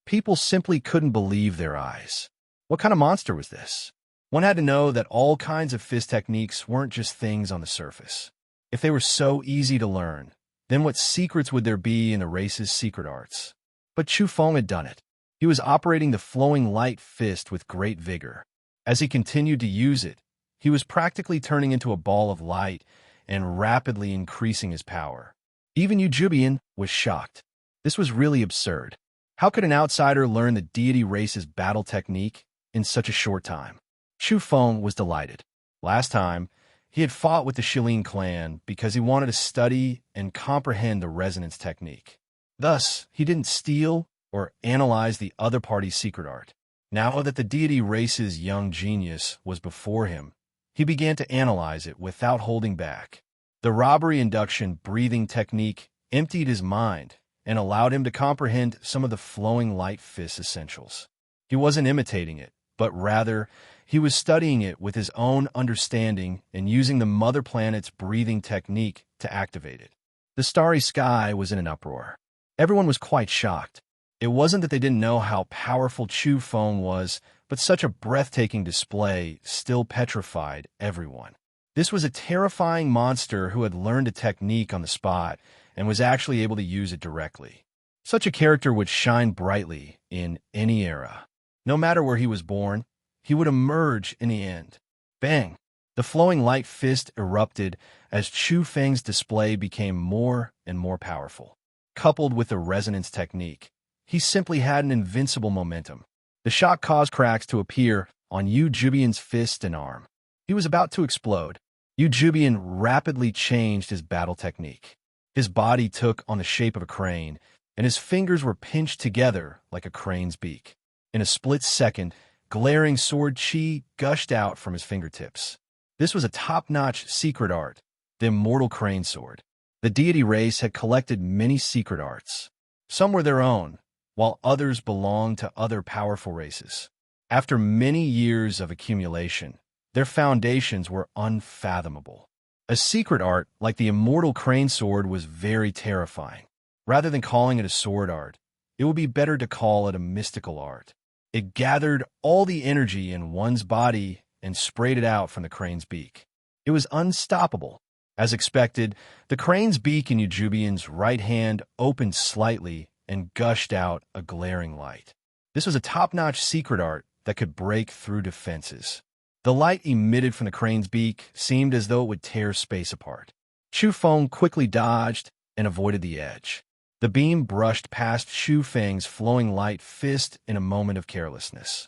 Speaker 1: People simply couldn't believe their eyes. What kind of monster was this? One had to know that all kinds of fist techniques weren't just things on the surface. If they were so easy to learn, then what secrets would there be in the race's secret arts? But Chu Feng had done it. He was operating the flowing light fist with great vigor. As he continued to use it, he was practically turning into a ball of light and rapidly increasing his power. Even Yu Jubian was shocked. This was really absurd. How could an outsider learn the deity race's battle technique in such a short time? Chu Feng was delighted. Last time, he had fought with the Shilin clan because he wanted to study and comprehend the resonance technique. Thus, he didn't steal or analyze the other party's secret art. Now that the deity race's young genius was before him, he began to analyze it without holding back. The robbery induction breathing technique emptied his mind and allowed him to comprehend some of the flowing light fist essentials. He wasn't imitating it, but rather, he was studying it with his own understanding and using the mother planet's breathing technique to activate it. The starry sky was in an uproar. Everyone was quite shocked. It wasn't that they didn't know how powerful Chu Feng was, but such a breathtaking display still petrified everyone. This was a terrifying monster who had learned a technique on the spot and was actually able to use it directly. Such a character would shine brightly in any era. No matter where he was born, he would emerge in the end. Bang! The flowing light fist erupted as Chu Feng's display became more and more powerful. Coupled with the resonance technique, he simply had an invincible momentum. The shock caused cracks to appear on Yu Jubian's fist and arm. He was about to explode. Yu Jubian rapidly changed his battle technique. His body took on the shape of a crane, and his fingers were pinched together like a crane's beak. In a split second, glaring sword chi gushed out from his fingertips. This was a top-notch secret art, the immortal crane sword. The deity race had collected many secret arts. Some were their own, while others belonged to other powerful races. After many years of accumulation, their foundations were unfathomable. A secret art like the immortal crane sword was very terrifying. Rather than calling it a sword art, it would be better to call it a mystical art. It gathered all the energy in one's body and sprayed it out from the crane's beak. It was unstoppable. As expected, the crane's beak in Yu Jubian's right hand opened slightly and gushed out a glaring light. This was a top-notch secret art that could break through defenses. The light emitted from the crane's beak seemed as though it would tear space apart. Chu Feng quickly dodged and avoided the edge. The beam brushed past Chu Feng's flowing light fist in a moment of carelessness.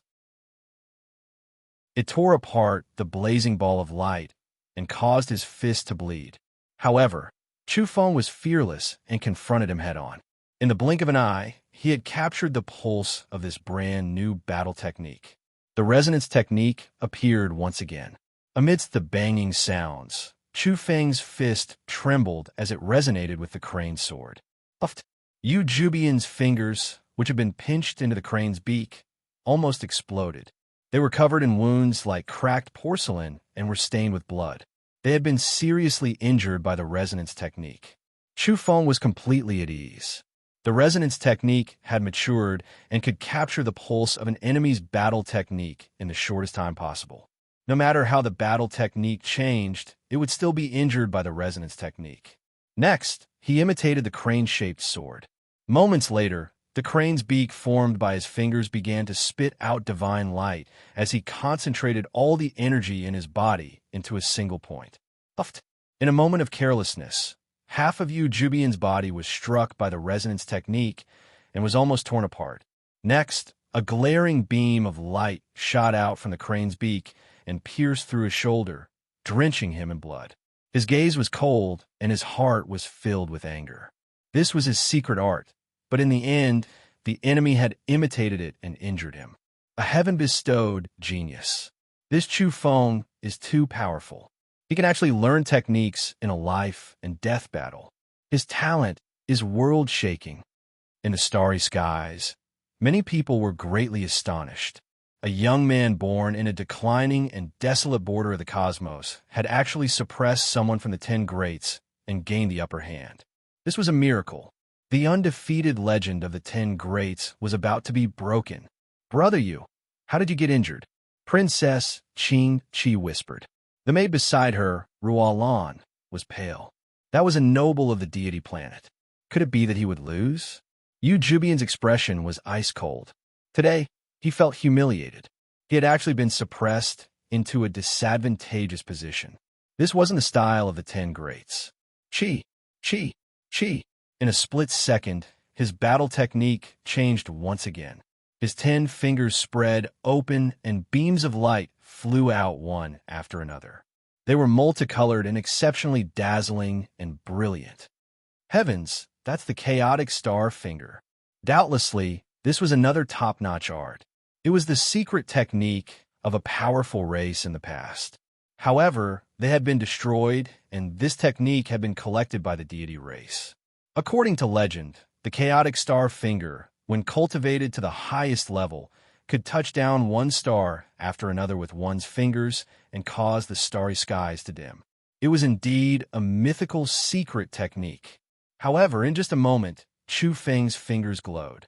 Speaker 1: It tore apart the blazing ball of light and caused his fist to bleed. However, Chu Feng was fearless and confronted him head-on. In the blink of an eye, he had captured the pulse of this brand-new battle technique. The resonance technique appeared once again. Amidst the banging sounds, Chu Feng's fist trembled as it resonated with the crane's sword. Yu Jubian's fingers, which had been pinched into the crane's beak, almost exploded. They were covered in wounds like cracked porcelain and were stained with blood. They had been seriously injured by the resonance technique. Chu Feng was completely at ease. The resonance technique had matured and could capture the pulse of an enemy's battle technique in the shortest time possible. No matter how the battle technique changed, it would still be injured by the resonance technique. Next, he imitated the crane-shaped sword. Moments later, the crane's beak formed by his fingers began to spit out divine light as he concentrated all the energy in his body into a single point. Puffed. In a moment of carelessness, half of Yu Jubian's body was struck by the resonance technique and was almost torn apart. Next, a glaring beam of light shot out from the crane's beak and pierced through his shoulder, drenching him in blood. His gaze was cold, and his heart was filled with anger. This was his secret art, but in the end, the enemy had imitated it and injured him. A heaven-bestowed genius. This Chu Feng is too powerful. He can actually learn techniques in a life and death battle. His talent is world-shaking. In the starry skies, many people were greatly astonished. A young man born in a declining and desolate border of the cosmos had actually suppressed someone from the 10 greats and gained the upper hand. This was a miracle. The undefeated legend of the 10 greats was about to be broken. "Brother Yu, how did you get injured?" Princess Qing Qi whispered. The maid beside her, Ruolan, was pale. That was a noble of the deity planet. Could it be that he would lose? Yu Jubian's expression was ice-cold. Today, he felt humiliated. He had actually been suppressed into a disadvantageous position. This wasn't the style of the 10 greats. Qi, Qi, Qi. In a split second, his battle technique changed once again. His 10 fingers spread open and beams of light flew out one after another. They were multicolored and exceptionally dazzling and brilliant. Heavens, that's the chaotic star finger. Doubtlessly, this was another top-notch art. It was the secret technique of a powerful race in the past. However, they had been destroyed, and this technique had been collected by the deity race. According to legend, the chaotic star finger, when cultivated to the highest level, could touch down one star after another with one's fingers and cause the starry skies to dim. It was indeed a mythical secret technique. However, in just a moment, Chu Feng's fingers glowed.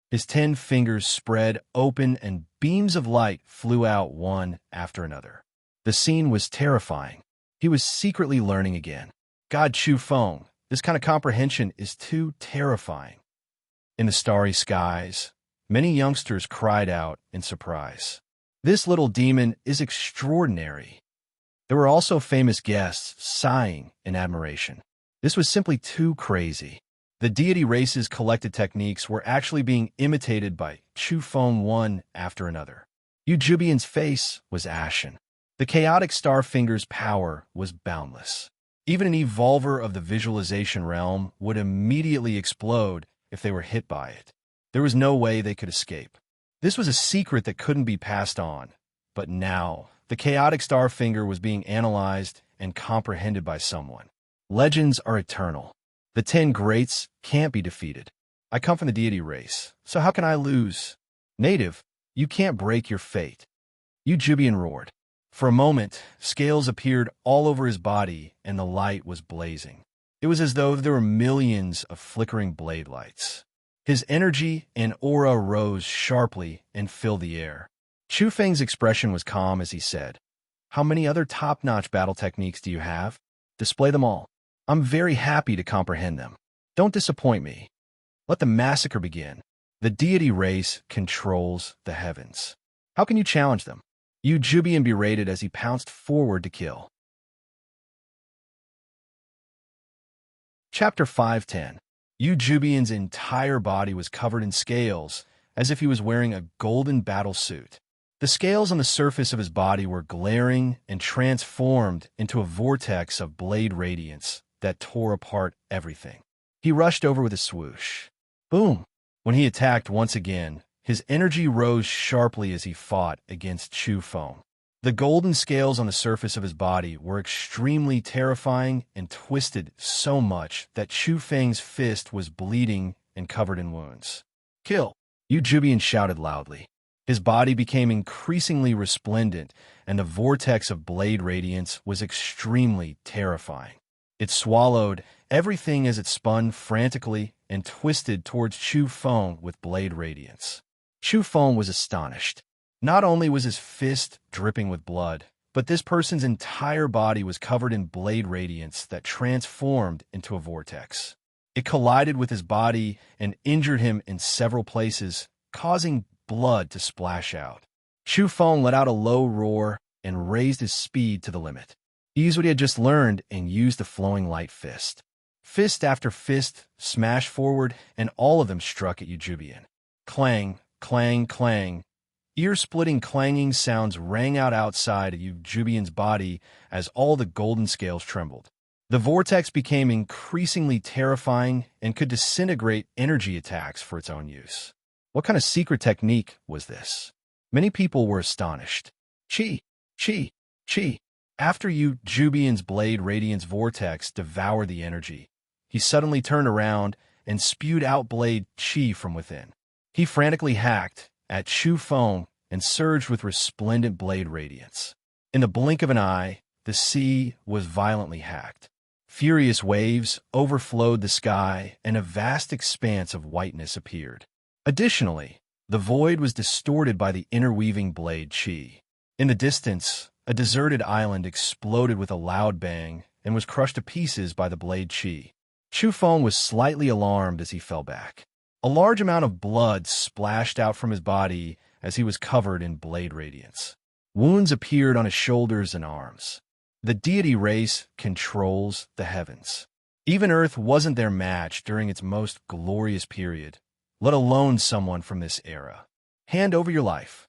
Speaker 1: His 10 fingers spread open and beams of light flew out one after another. The scene was terrifying. He was secretly learning again. God Chu Feng, this kind of comprehension is too terrifying. In the starry skies, many youngsters cried out in surprise. This little demon is extraordinary. There were also famous guests sighing in admiration. This was simply too crazy. The deity race's collected techniques were actually being imitated by Chu Feng one after another. Yu Jubian's face was ashen. The chaotic star finger's power was boundless. Even an evolver of the visualization realm would immediately explode if they were hit by it. There was no way they could escape. This was a secret that couldn't be passed on. But now, the chaotic star finger was being analyzed and comprehended by someone. Legends are eternal. The 10 greats can't be defeated. I come from the deity race, so how can I lose? Native, you can't break your fate. Yu Jubian roared. For a moment, scales appeared all over his body and the light was blazing. It was as though there were millions of flickering blade lights. His energy and aura rose sharply and filled the air. Chu Feng's expression was calm as he said, "How many other top-notch battle techniques do you have? Display them all. I'm very happy to comprehend them. Don't disappoint me. Let the massacre begin. The deity race controls the heavens. How can you challenge them?" Yu Jubian berated as he pounced forward to kill. Chapter 510. Yu Jubian's entire body was covered in scales, as if he was wearing a golden battle suit. The scales on the surface of his body were glaring and transformed into a vortex of blade radiance that tore apart everything. He rushed over with a swoosh. Boom! When he attacked once again, his energy rose sharply as he fought against Chu Feng. The golden scales on the surface of his body were extremely terrifying and twisted so much that Chu Feng's fist was bleeding and covered in wounds. "Kill!" Yu Jubian shouted loudly. His body became increasingly resplendent, and the vortex of blade radiance was extremely terrifying. It swallowed everything as it spun frantically and twisted towards Chu Feng with blade radiance. Chu Feng was astonished. Not only was his fist dripping with blood, but this person's entire body was covered in blade radiance that transformed into a vortex. It collided with his body and injured him in several places, causing blood to splash out. Chu Feng let out a low roar and raised his speed to the limit. He used what he had just learned and used the flowing light fist. Fist after fist smashed forward, and all of them struck at Jubian. Clang, clang, clang. Ear-splitting clanging sounds rang out outside of Jubian's body as all the golden scales trembled. The vortex became increasingly terrifying and could disintegrate energy attacks for its own use. What kind of secret technique was this? Many people were astonished. Chi, chi, chi. After Jubian's blade radiance vortex devoured the energy, he suddenly turned around and spewed out blade chi from within. He frantically hacked at Chu Feng and surged with resplendent blade radiance. In the blink of an eye, the sea was violently hacked. Furious waves overflowed the sky, and a vast expanse of whiteness appeared. Additionally, the void was distorted by the interweaving blade chi. In the distance, a deserted island exploded with a loud bang and was crushed to pieces by the blade chi. Chu Feng was slightly alarmed as he fell back. A large amount of blood splashed out from his body as he was covered in blade radiance. Wounds appeared on his shoulders and arms. The deity race controls the heavens. Even Earth wasn't their match during its most glorious period, let alone someone from this era. Hand over your life.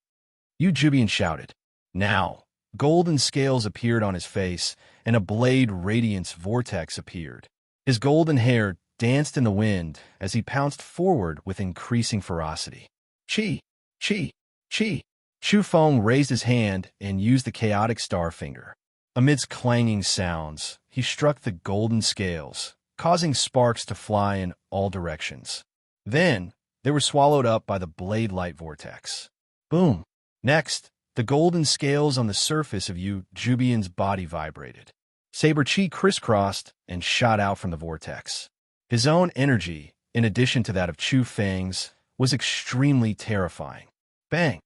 Speaker 1: Jubian shouted. Now, golden scales appeared on his face, and a blade radiance vortex appeared. His golden hair danced in the wind as he pounced forward with increasing ferocity. Chi, chi, chi. Chu Feng raised his hand and used the chaotic star finger. Amidst clanging sounds, he struck the golden scales, causing sparks to fly in all directions. Then, they were swallowed up by the blade light vortex. Boom! Next, the golden scales on the surface of Jubian's body vibrated. Saber chi crisscrossed and shot out from the vortex. His own energy, in addition to that of Chu Feng's, was extremely terrifying. Bang!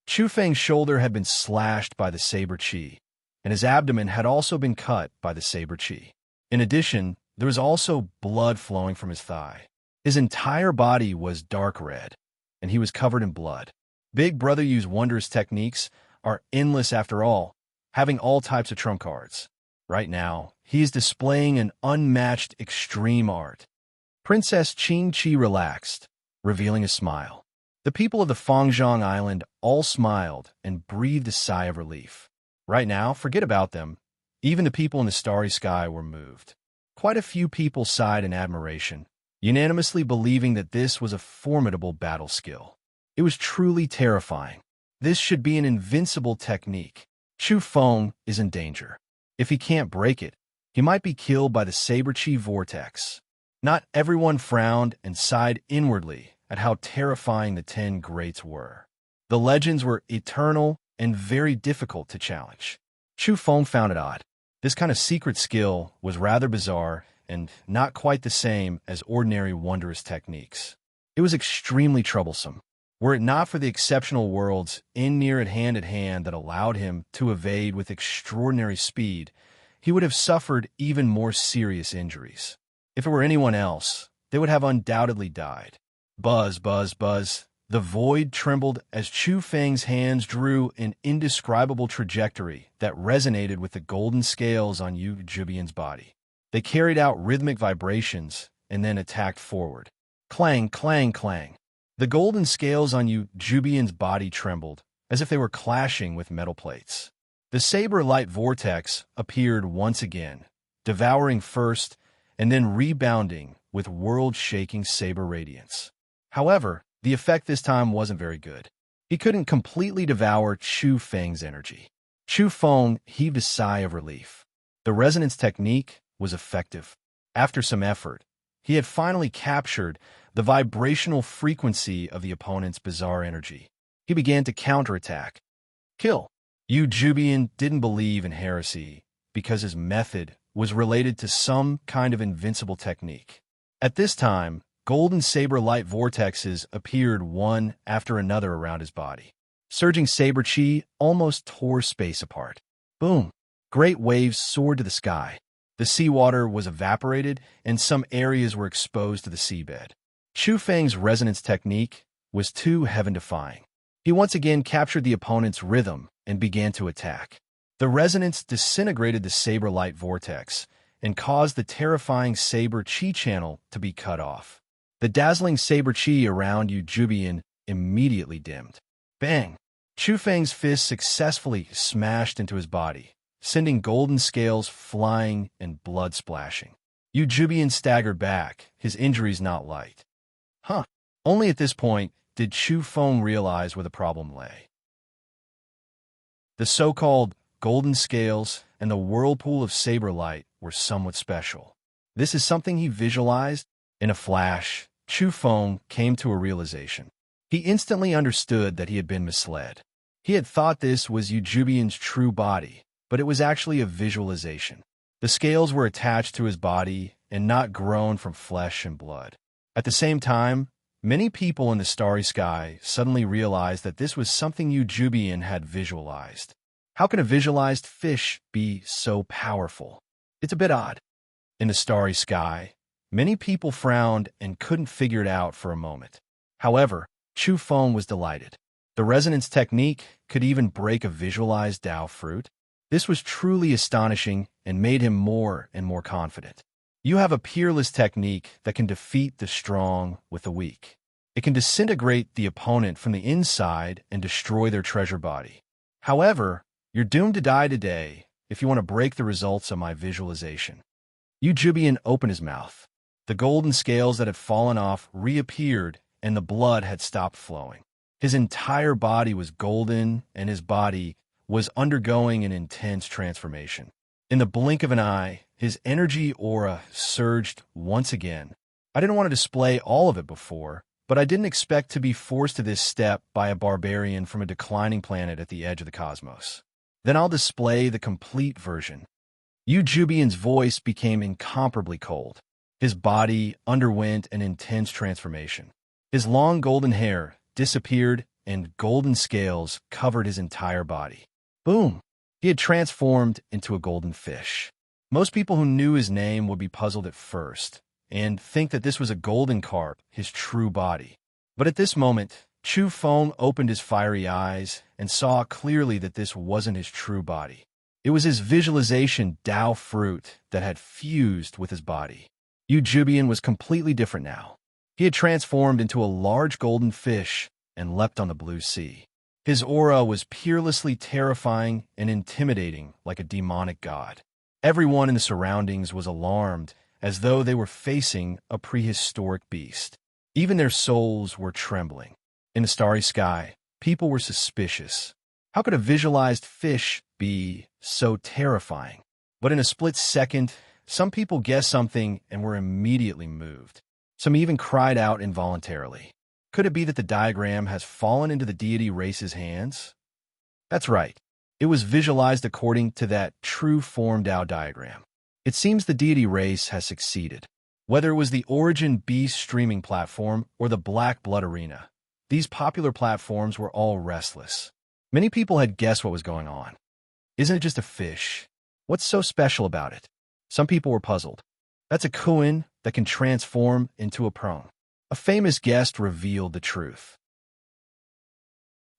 Speaker 1: Chu Feng's shoulder had been slashed by the saber chi, and his abdomen had also been cut by the saber chi. In addition, there was also blood flowing from his thigh. His entire body was dark red, and he was covered in blood. Big Brother Yu's wondrous techniques are endless after all, having all types of trump cards. Right now, he is displaying an unmatched extreme art. Princess Qing Chi relaxed, revealing a smile. The people of the Fangzhong Island all smiled and breathed a sigh of relief. Right now, forget about them. Even the people in the starry sky were moved. Quite a few people sighed in admiration, unanimously believing that this was a formidable battle skill. It was truly terrifying. This should be an invincible technique. Chu Feng is in danger. If he can't break it, he might be killed by the saber chi vortex. Not everyone frowned and sighed inwardly at how terrifying the 10 greats were. The legends were eternal and very difficult to challenge. Chu Feng found it odd. This kind of secret skill was rather bizarre and not quite the same as ordinary wondrous techniques. It was extremely troublesome. Were it not for the exceptional worlds in near at hand that allowed him to evade with extraordinary speed, he would have suffered even more serious injuries. If it were anyone else, they would have undoubtedly died. Buzz, buzz, buzz. The void trembled as Chu Feng's hands drew an indescribable trajectory that resonated with the golden scales on Jubian's body. They carried out rhythmic vibrations and then attacked forward. Clang, clang, clang. The golden scales on Jubian's body trembled, as if they were clashing with metal plates. The saber light vortex appeared once again, devouring first and then rebounding with world-shaking saber radiance. However, the effect this time wasn't very good. He couldn't completely devour Chu Feng's energy. Chu Feng heaved a sigh of relief. The resonance technique was effective. After some effort, he had finally captured the vibrational frequency of the opponent's bizarre energy. He began to counterattack. Kill. Jubian didn't believe in heresy because his method was related to some kind of invincible technique. At this time, golden saber light vortexes appeared one after another around his body. Surging saber chi almost tore space apart. Boom! Great waves soared to the sky. The seawater was evaporated, and some areas were exposed to the seabed. Chu Feng's resonance technique was too heaven-defying. He once again captured the opponent's rhythm and began to attack. The resonance disintegrated the saber light vortex and caused the terrifying saber chi channel to be cut off. The dazzling saber chi around Yu Jubian immediately dimmed. Bang! Chu Feng's fist successfully smashed into his body, sending golden scales flying and blood splashing. Yu Jubian staggered back, his injuries not light. Only at this point did Chu Feng realize where the problem lay. The so-called golden scales and the whirlpool of saber light were somewhat special. This is something he visualized. In a flash, Chu Feng came to a realization. He instantly understood that he had been misled. He had thought this was Yu Jubian's true body, but it was actually a visualization. The scales were attached to his body and not grown from flesh and blood. At the same time, many people in the starry sky suddenly realized that this was something Yu Jubian had visualized. How can a visualized fish be so powerful? It's a bit odd. In the starry sky, many people frowned and couldn't figure it out for a moment. However, Chu Feng was delighted. The resonance technique could even break a visualized Dao fruit. This was truly astonishing and made him more and more confident. You have a peerless technique that can defeat the strong with the weak. It can disintegrate the opponent from the inside and destroy their treasure body. However, you're doomed to die today if you want to break the results of my visualization. Yu Jubian opened his mouth. The golden scales that had fallen off reappeared and the blood had stopped flowing. His entire body was golden and his body was undergoing an intense transformation. In the blink of an eye, his energy aura surged once again. I didn't want to display all of it before, but I didn't expect to be forced to this step by a barbarian from a declining planet at the edge of the cosmos. Then I'll display the complete version. Yu Jubian's voice became incomparably cold. His body underwent an intense transformation. His long golden hair disappeared and golden scales covered his entire body. Boom! He had transformed into a golden fish. Most people who knew his name would be puzzled at first and think that this was a golden carp, his true body. But at this moment, Chu Feng opened his fiery eyes and saw clearly that this wasn't his true body. It was his visualization Dao fruit that had fused with his body. Yu Jubian was completely different now. He had transformed into a large golden fish and leapt on the blue sea. His aura was peerlessly terrifying and intimidating like a demonic god. Everyone in the surroundings was alarmed as though they were facing a prehistoric beast. Even their souls were trembling. In the starry sky, people were suspicious. How could a visualized fish be so terrifying? But in a split second, some people guessed something and were immediately moved. Some even cried out involuntarily. Could it be that the diagram has fallen into the deity race's hands? That's right. It was visualized according to that true form Dao diagram. It seems the deity race has succeeded. Whether it was the Origin Beast streaming platform or the Black Blood Arena, these popular platforms were all restless. Many people had guessed what was going on. Isn't it just a fish? What's so special about it? Some people were puzzled. That's a Kuin that can transform into a prone. A famous guest revealed the truth.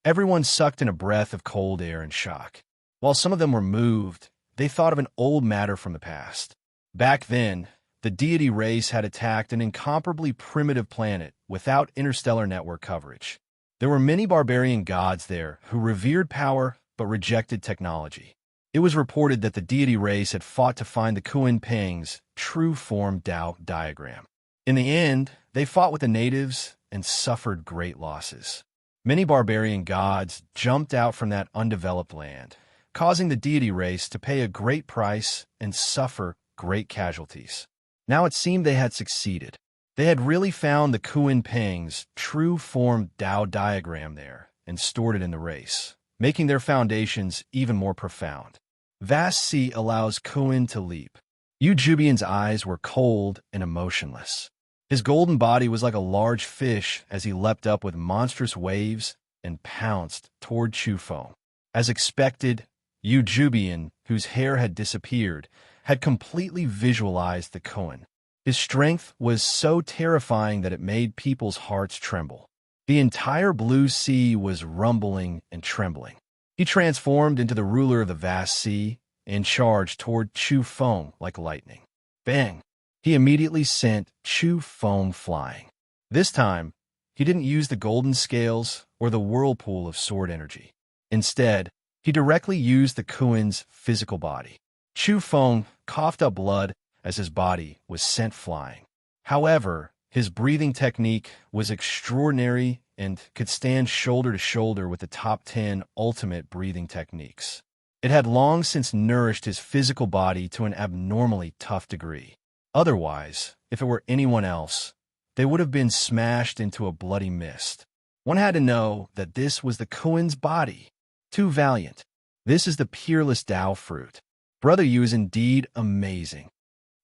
Speaker 1: Everyone sucked in a breath of cold air in shock. While some of them were moved, they thought of an old matter from the past. Back then, the deity race had attacked an incomparably primitive planet without interstellar network coverage. There were many barbarian gods there who revered power but rejected technology. It was reported that the deity race had fought to find the Kuin Peng's true form Dao diagram. In the end, they fought with the natives and suffered great losses. Many barbarian gods jumped out from that undeveloped land, causing the deity race to pay a great price and suffer great casualties. Now it seemed they had succeeded. They had really found the Kuin Peng's true form Dao diagram there and stored it in the race, making their foundations even more profound. Vast sea allows Kuin to leap. Yu Jubian's eyes were cold and emotionless. His golden body was like a large fish as he leapt up with monstrous waves and pounced toward Chufeng. As expected, Yu Jubian, whose hair had disappeared, had completely visualized the koan. His strength was so terrifying that it made people's hearts tremble. The entire blue sea was rumbling and trembling. He transformed into the ruler of the vast sea and charged toward Chufeng like lightning. Bang! He immediately sent Chufeng flying. This time, he didn't use the golden scales or the whirlpool of sword energy. Instead, he directly used the koan's physical body. Chufeng coughed up blood as his body was sent flying. However, his breathing technique was extraordinary and could stand shoulder to shoulder with the top 10 ultimate breathing techniques. It had long since nourished his physical body to an abnormally tough degree. Otherwise, if it were anyone else, they would have been smashed into a bloody mist. One had to know that this was the koan's body. Too valiant. This is the peerless Tao fruit. Brother Yu is indeed amazing.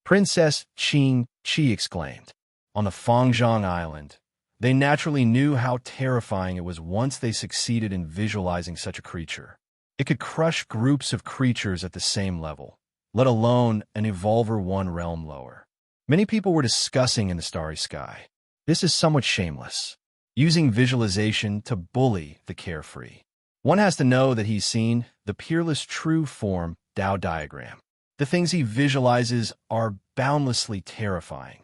Speaker 1: Princess Qing Qi exclaimed. On the Fangzhong Island, they naturally knew how terrifying it was once they succeeded in visualizing such a creature. It could crush groups of creatures at the same level, let alone an evolver one realm lower. Many people were discussing in the starry sky. This is somewhat shameless, using visualization to bully the carefree. One has to know that he's seen the peerless true form Tao diagram. The things he visualizes are boundlessly terrifying.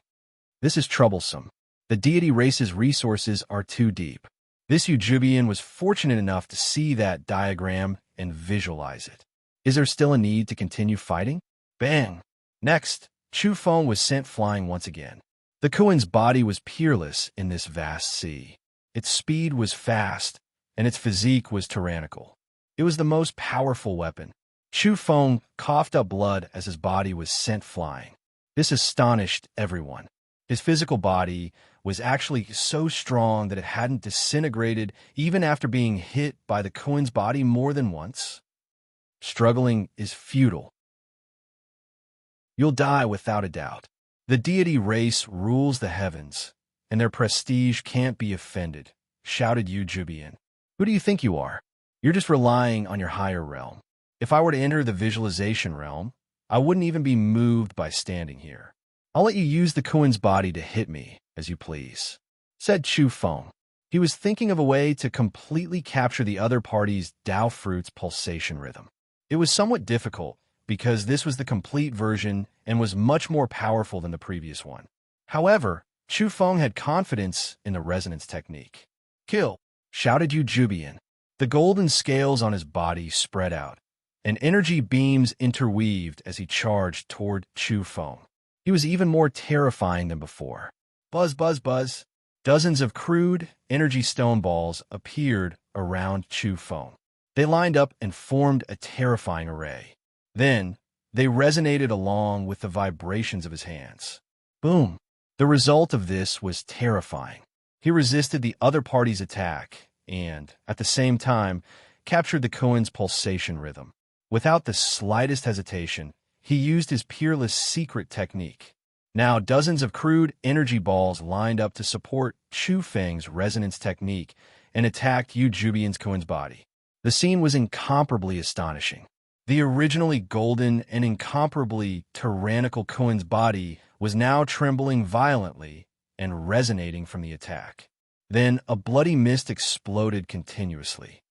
Speaker 1: This is troublesome. The deity race's resources are too deep. This Ujubian was fortunate enough to see that diagram and visualize it. Is there still a need to continue fighting? Bang! Next, Chufeng was sent flying once again. The koan's body was peerless in this vast sea. Its speed was fast, and its physique was tyrannical. It was the most powerful weapon. Chufeng coughed up blood as his body was sent flying. This astonished everyone. His physical body was actually so strong that it hadn't disintegrated even after being hit by the koan's body more than once. Struggling is futile. You'll die without a doubt. The deity race rules the heavens, and their prestige can't be offended, shouted Yu Jubian. Who do you think you are? You're just relying on your higher realm. If I were to enter the visualization realm, I wouldn't even be moved by standing here. I'll let you use the koan's body to hit me, as you please, said Chufeng. He was thinking of a way to completely capture the other party's Tao fruit's pulsation rhythm. It was somewhat difficult, because this was the complete version and was much more powerful than the previous one. However, Chufeng had confidence in the resonance technique. Kill! Shouted Yu Jubian. The golden scales on his body spread out, and energy beams interweaved as he charged toward Chufeng. He was even more terrifying than before. Buzz, buzz, buzz. Dozens of crude, energy stone balls appeared around Chufeng. They lined up and formed a terrifying array. Then, they resonated along with the vibrations of his hands. Boom! The result of this was terrifying. He resisted the other party's attack and, at the same time, captured the koan's pulsation rhythm. Without the slightest hesitation, he used his peerless secret technique. Now, dozens of crude energy balls lined up to support Chufeng's resonance technique and attacked Yu Jubian's koan's body. The scene was incomparably astonishing. The originally golden and incomparably tyrannical koan's body was now trembling violently and resonating from the attack. Then a bloody mist exploded continuously.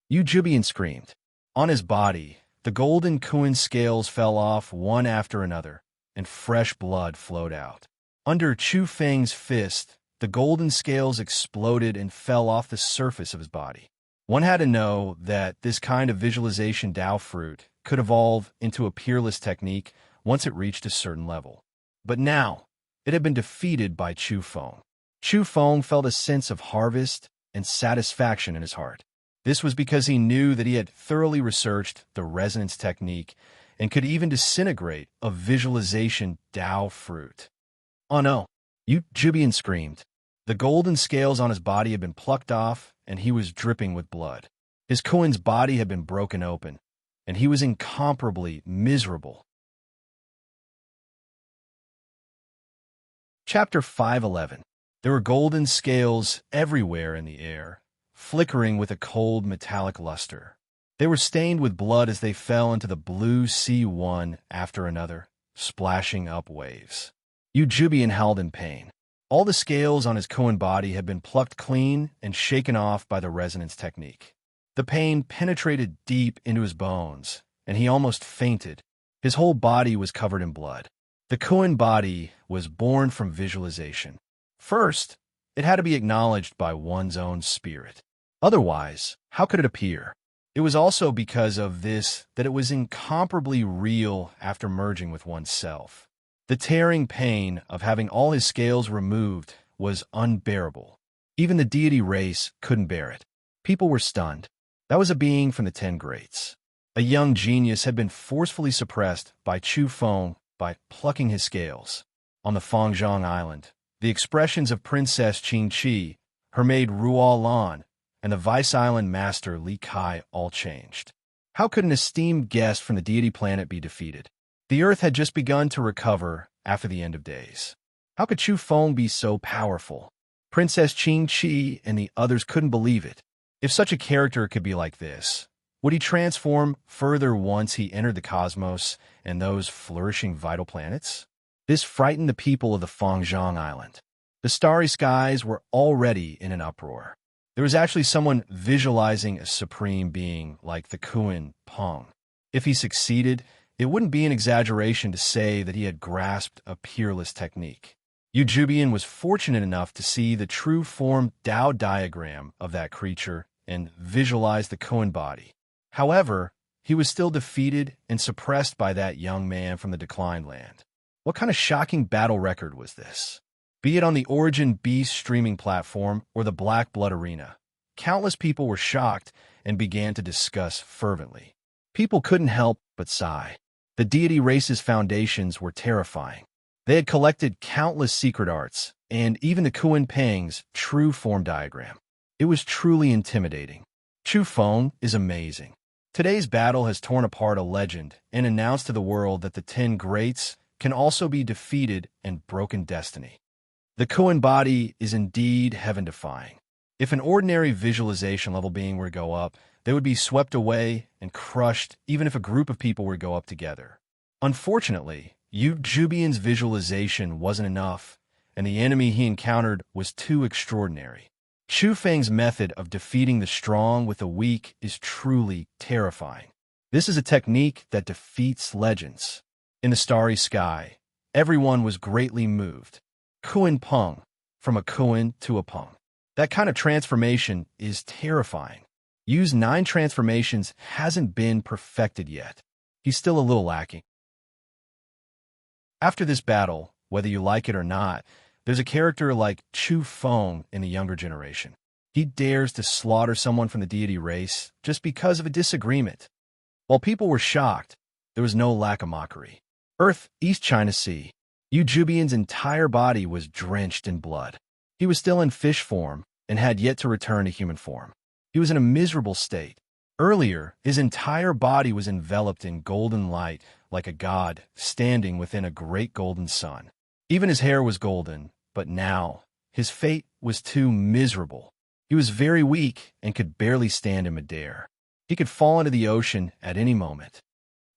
Speaker 1: Yu Jubian screamed. On his body, the golden koan scales fell off one after another, and fresh blood flowed out. Under Chufeng's fist, the golden scales exploded and fell off the surface of his body. One had to know that this kind of visualization Tao fruit could evolve into a peerless technique once it reached a certain level. But now, it had been defeated by Chufeng. Chufeng felt a sense of harvest and satisfaction in his heart. This was because he knew that he had thoroughly researched the resonance technique and could even disintegrate a visualization Tao fruit. Oh no, Yu Jubian screamed. The golden scales on his body had been plucked off, and he was dripping with blood. His koan's body had been broken open, and he was incomparably miserable. Chapter 511. There were golden scales everywhere in the air, flickering with a cold metallic luster. They were stained with blood as they fell into the blue sea one after another, splashing up waves. Jubian howled in pain. All the scales on his Koan body had been plucked clean and shaken off by the resonance technique. The pain penetrated deep into his bones, and he almost fainted. His whole body was covered in blood. The Koan body was born from visualization. First, it had to be acknowledged by one's own spirit. Otherwise, how could it appear? It was also because of this that it was incomparably real after merging with oneself. The tearing pain of having all his scales removed was unbearable. Even the deity race couldn't bear it. People were stunned. That was a being from the 10 Greats. A young genius had been forcefully suppressed by Chu Feng by plucking his scales. On the Fangzhong Island, the expressions of Princess Qing Qi, her maid Ruo Lan, and the Vice Island master Li Kai all changed. How could an esteemed guest from the deity planet be defeated? The earth had just begun to recover after the end of days. How could Chu Feng be so powerful? Princess Qing Qi and the others couldn't believe it. If such a character could be like this, would he transform further once he entered the cosmos and those flourishing vital planets? This frightened the people of the Fangzhong Island. The starry skies were already in an uproar. There was actually someone visualizing a supreme being like the Kuan Peng. If he succeeded, it wouldn't be an exaggeration to say that he had grasped a peerless technique. Jubian was fortunate enough to see the true form Tao diagram of that creature and visualize the Koan body. However, he was still defeated and suppressed by that young man from the declined land. What kind of shocking battle record was this? Be it on the Origin Beast streaming platform or the Black Blood Arena, countless people were shocked and began to discuss fervently. People couldn't help but sigh. The deity race's foundations were terrifying. They had collected countless secret arts, and even the Kuan Peng's true form diagram. It was truly intimidating. Chu Feng is amazing. Today's battle has torn apart a legend and announced to the world that the 10 Greats can also be defeated and broken destiny. The Koan body is indeed heaven-defying. If an ordinary visualization level being were to go up, they would be swept away and crushed even if a group of people were to go up together. Unfortunately, Jubian's visualization wasn't enough, and the enemy he encountered was too extraordinary. Chu Feng's method of defeating the strong with the weak is truly terrifying. This is a technique that defeats legends. In the starry sky, everyone was greatly moved. Kuan Peng, from a Kuan to a Peng. That kind of transformation is terrifying. Yu's 9 transformations hasn't been perfected yet. He's still a little lacking. After this battle, whether you like it or not, there's a character like Chu Feng in the younger generation. He dares to slaughter someone from the deity race just because of a disagreement. While people were shocked, there was no lack of mockery. Earth, East China Sea. Jubian's entire body was drenched in blood. He was still in fish form and had yet to return to human form. He was in a miserable state. Earlier, his entire body was enveloped in golden light like a god standing within a great golden sun. Even his hair was golden, but now his fate was too miserable. He was very weak and could barely stand in midair. He could fall into the ocean at any moment.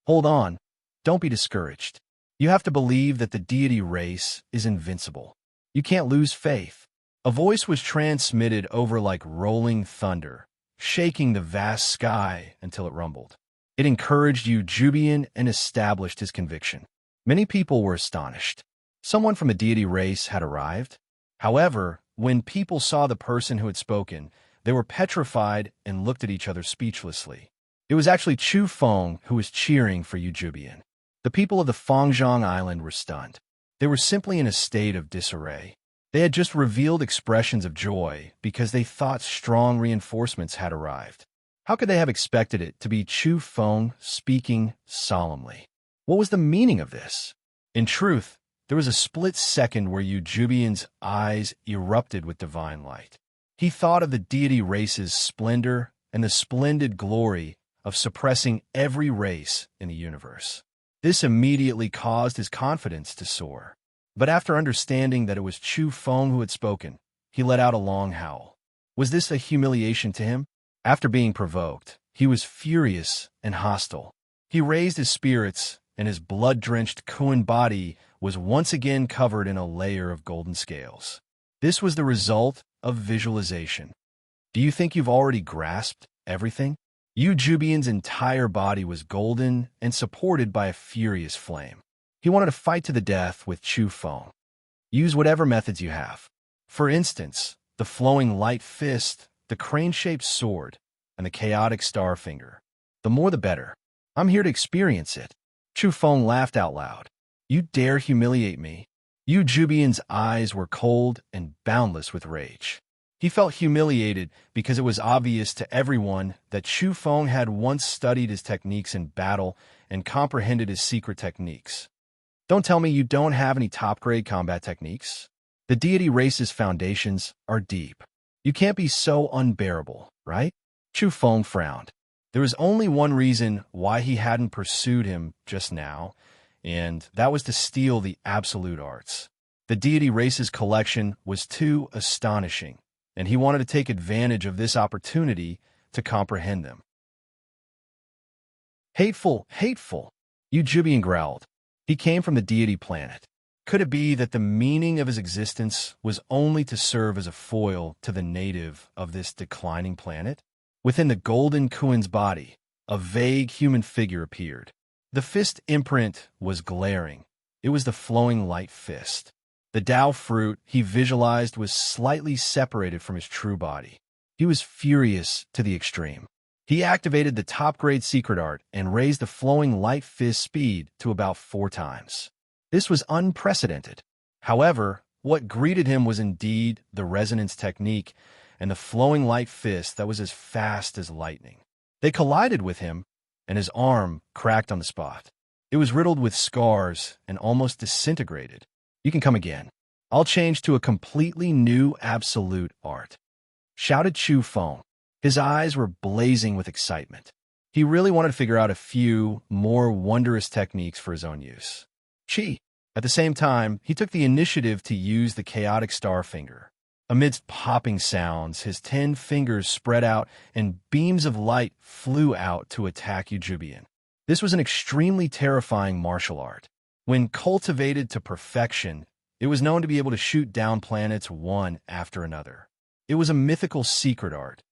Speaker 1: Hold on. Don't be discouraged. You have to believe that the deity race is invincible. You can't lose faith. A voice was transmitted over like rolling thunder, shaking the vast sky until it rumbled. It encouraged Jubian and established his conviction. Many people were astonished. Someone from a deity race had arrived. However, when people saw the person who had spoken, they were petrified and looked at each other speechlessly. It was actually Chu Feng who was cheering for Jubian. The people of the Fangzhong Island were stunned. They were simply in a state of disarray. They had just revealed expressions of joy because they thought strong reinforcements had arrived. How could they have expected it to be Chu Feng speaking solemnly? What was the meaning of this? In truth, there was a split second where Jubian's eyes erupted with divine light. He thought of the deity race's splendor and the splendid glory of suppressing every race in the universe. This immediately caused his confidence to soar. But after understanding that it was Chu Feng who had spoken, he let out a long howl. Was this a humiliation to him? After being provoked, he was furious and hostile. He raised his spirits, and his blood-drenched Kuan body was once again covered in a layer of golden scales. This was the result of visualization. Do you think you've already grasped everything? Yu Jubian's entire body was golden and supported by a furious flame. He wanted to fight to the death with Chu Feng. Use whatever methods you have. For instance, the flowing light fist, the crane-shaped sword, and the chaotic star finger. The more the better. I'm here to experience it. Chu Feng laughed out loud. You dare humiliate me? Yu Jubian's eyes were cold and boundless with rage. He felt humiliated because it was obvious to everyone that Chu Feng had once studied his techniques in battle and comprehended his secret techniques. Don't tell me you don't have any top-grade combat techniques. The deity race's foundations are deep. You can't be so unbearable, right? Chu Feng frowned. There was only one reason why he hadn't pursued him just now, and that was to steal the absolute arts. The deity race's collection was too astonishing, and he wanted to take advantage of this opportunity to comprehend them. Hateful, hateful, Yu Jubian growled. He came from the deity planet. Could it be that the meaning of his existence was only to serve as a foil to the native of this declining planet? Within the golden Kuan's body, a vague human figure appeared. The fist imprint was glaring. It was the flowing light fist. The Tao fruit he visualized was slightly separated from his true body. He was furious to the extreme. He activated the top-grade secret art and raised the flowing light fist speed to about 4 times. This was unprecedented. However, what greeted him was indeed the resonance technique and the flowing light fist that was as fast as lightning. They collided with him, and his arm cracked on the spot. It was riddled with scars and almost disintegrated. You can come again. I'll change to a completely new absolute art, shouted Chu Feng. His eyes were blazing with excitement. He really wanted to figure out a few more wondrous techniques for his own use. At the same time, he took the initiative to use the chaotic star finger. Amidst popping sounds, his 10 fingers spread out and beams of light flew out to attack Yu Jubian. This was an extremely terrifying martial art. When cultivated to perfection, it was known to be able to shoot down planets one after another. It was a mythical secret art.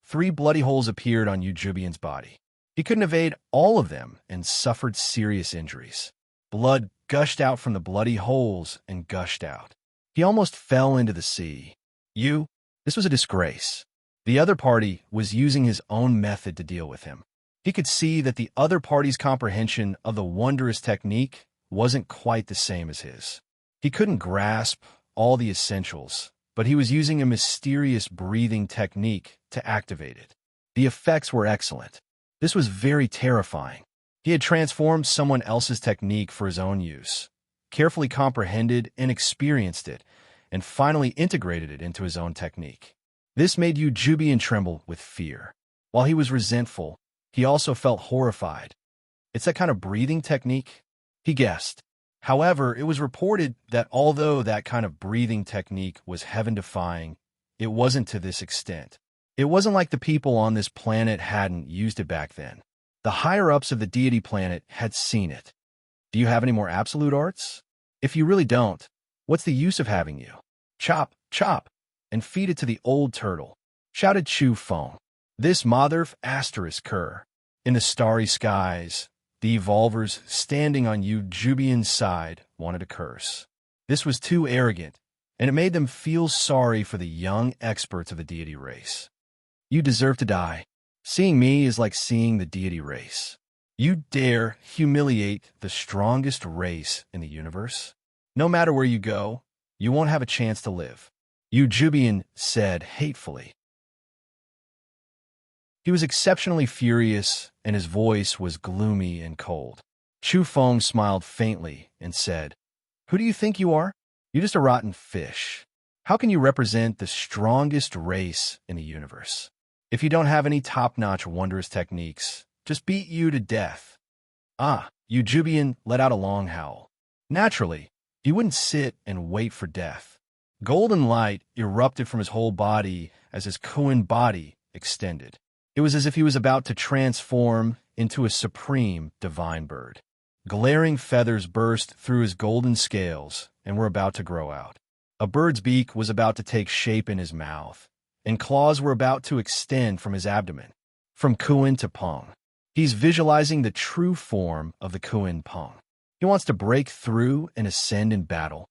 Speaker 1: 3 bloody holes appeared on Yu Jubian's body. He couldn't evade all of them and suffered serious injuries. Blood gushed out from the bloody holes and gushed out. He almost fell into the sea. This was a disgrace. The other party was using his own method to deal with him. He could see that the other party's comprehension of the wondrous technique wasn't quite the same as his. He couldn't grasp all the essentials, but he was using a mysterious breathing technique to activate it. The effects were excellent. This was very terrifying. He had transformed someone else's technique for his own use, carefully comprehended and experienced it, and finally integrated it into his own technique. This made Yu Jubian tremble with fear. While he was resentful, he also felt horrified. It's that kind of breathing technique? He guessed. However, it was reported that although that kind of breathing technique was heaven-defying, it wasn't to this extent. It wasn't like the people on this planet hadn't used it back then. The higher-ups of the deity planet had seen it. Do you have any more absolute arts? If you really don't, what's the use of having you? Chop, chop, and feed it to the old turtle, shouted Chu Feng. This mother asterisk cur. In the starry skies, the evolvers standing on Yu Jubian's side wanted to curse. This was too arrogant, and it made them feel sorry for the young experts of the deity race. You deserve to die. Seeing me is like seeing the deity race. You dare humiliate the strongest race in the universe? No matter where you go, you won't have a chance to live, Yu Jubian said hatefully. He was exceptionally furious, and his voice was gloomy and cold. Chu Feng smiled faintly and said, "Who do you think you are? You're just a rotten fish. How can you represent the strongest race in the universe? If you don't have any top-notch wondrous techniques, just beat you to death." Yu Jubian let out a long howl. Naturally, he wouldn't sit and wait for death. Golden light erupted from his whole body as his Kuan body extended. It was as if he was about to transform into a supreme divine bird. Glaring feathers burst through his golden scales and were about to grow out. A bird's beak was about to take shape in his mouth, and claws were about to extend from his abdomen. From Kuan to Peng, he's visualizing the true form of the Kuan Peng. He wants to break through and ascend in battle.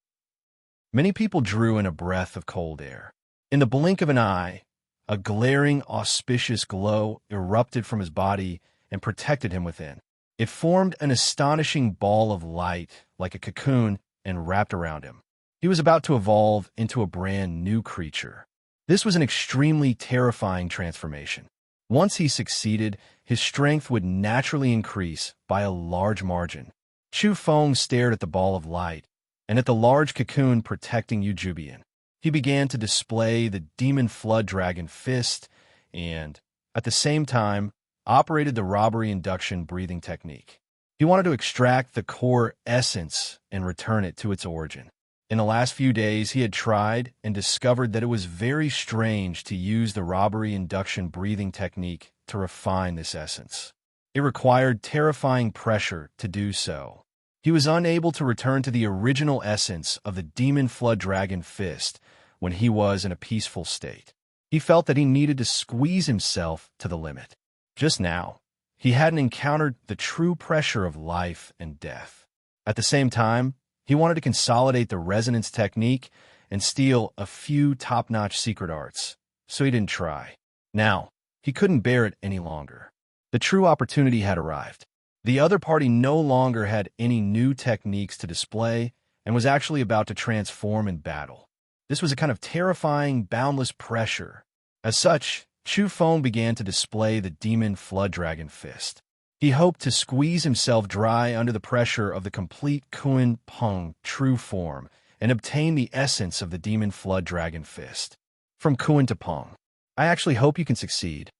Speaker 1: Many people drew in a breath of cold air. In the blink of an eye, a glaring, auspicious glow erupted from his body and protected him within. It formed an astonishing ball of light like a cocoon and wrapped around him. He was about to evolve into a brand new creature. This was an extremely terrifying transformation. Once he succeeded, his strength would naturally increase by a large margin. Chu Feng stared at the ball of light and at the large cocoon protecting Yu Jubian. He began to display the demon flood dragon fist and, at the same time, operated the robbery induction breathing technique. He wanted to extract the core essence and return it to its origin. In the last few days, he had tried and discovered that it was very strange to use the robbery induction breathing technique to refine this essence. It required terrifying pressure to do so. He was unable to return to the original essence of the demon flood dragon fist when he was in a peaceful state. He felt that he needed to squeeze himself to the limit. Just now, he hadn't encountered the true pressure of life and death. At the same time, he wanted to consolidate the resonance technique and steal a few top-notch secret arts, so he didn't try. Now, he couldn't bear it any longer. The true opportunity had arrived. The other party no longer had any new techniques to display and was actually about to transform in battle. This was a kind of terrifying, boundless pressure. As such, Chu Feng began to display the demon flood dragon fist. He hoped to squeeze himself dry under the pressure of the complete Kuan Peng true form and obtain the essence of the demon flood dragon fist. From Kuan to Peng, I actually hope you can succeed,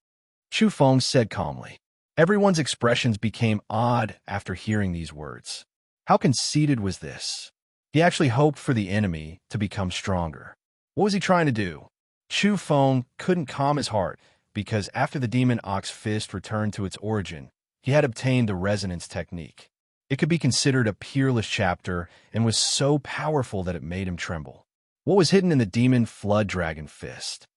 Speaker 1: Chu Feng said calmly. Everyone's expressions became odd after hearing these words. How conceited was this? He actually hoped for the enemy to become stronger. What was he trying to do? Chu Feng couldn't calm his heart because after the demon ox fist returned to its origin, he had obtained the resonance technique. It could be considered a peerless chapter and was so powerful that it made him tremble. What was hidden in the demon flood dragon fist?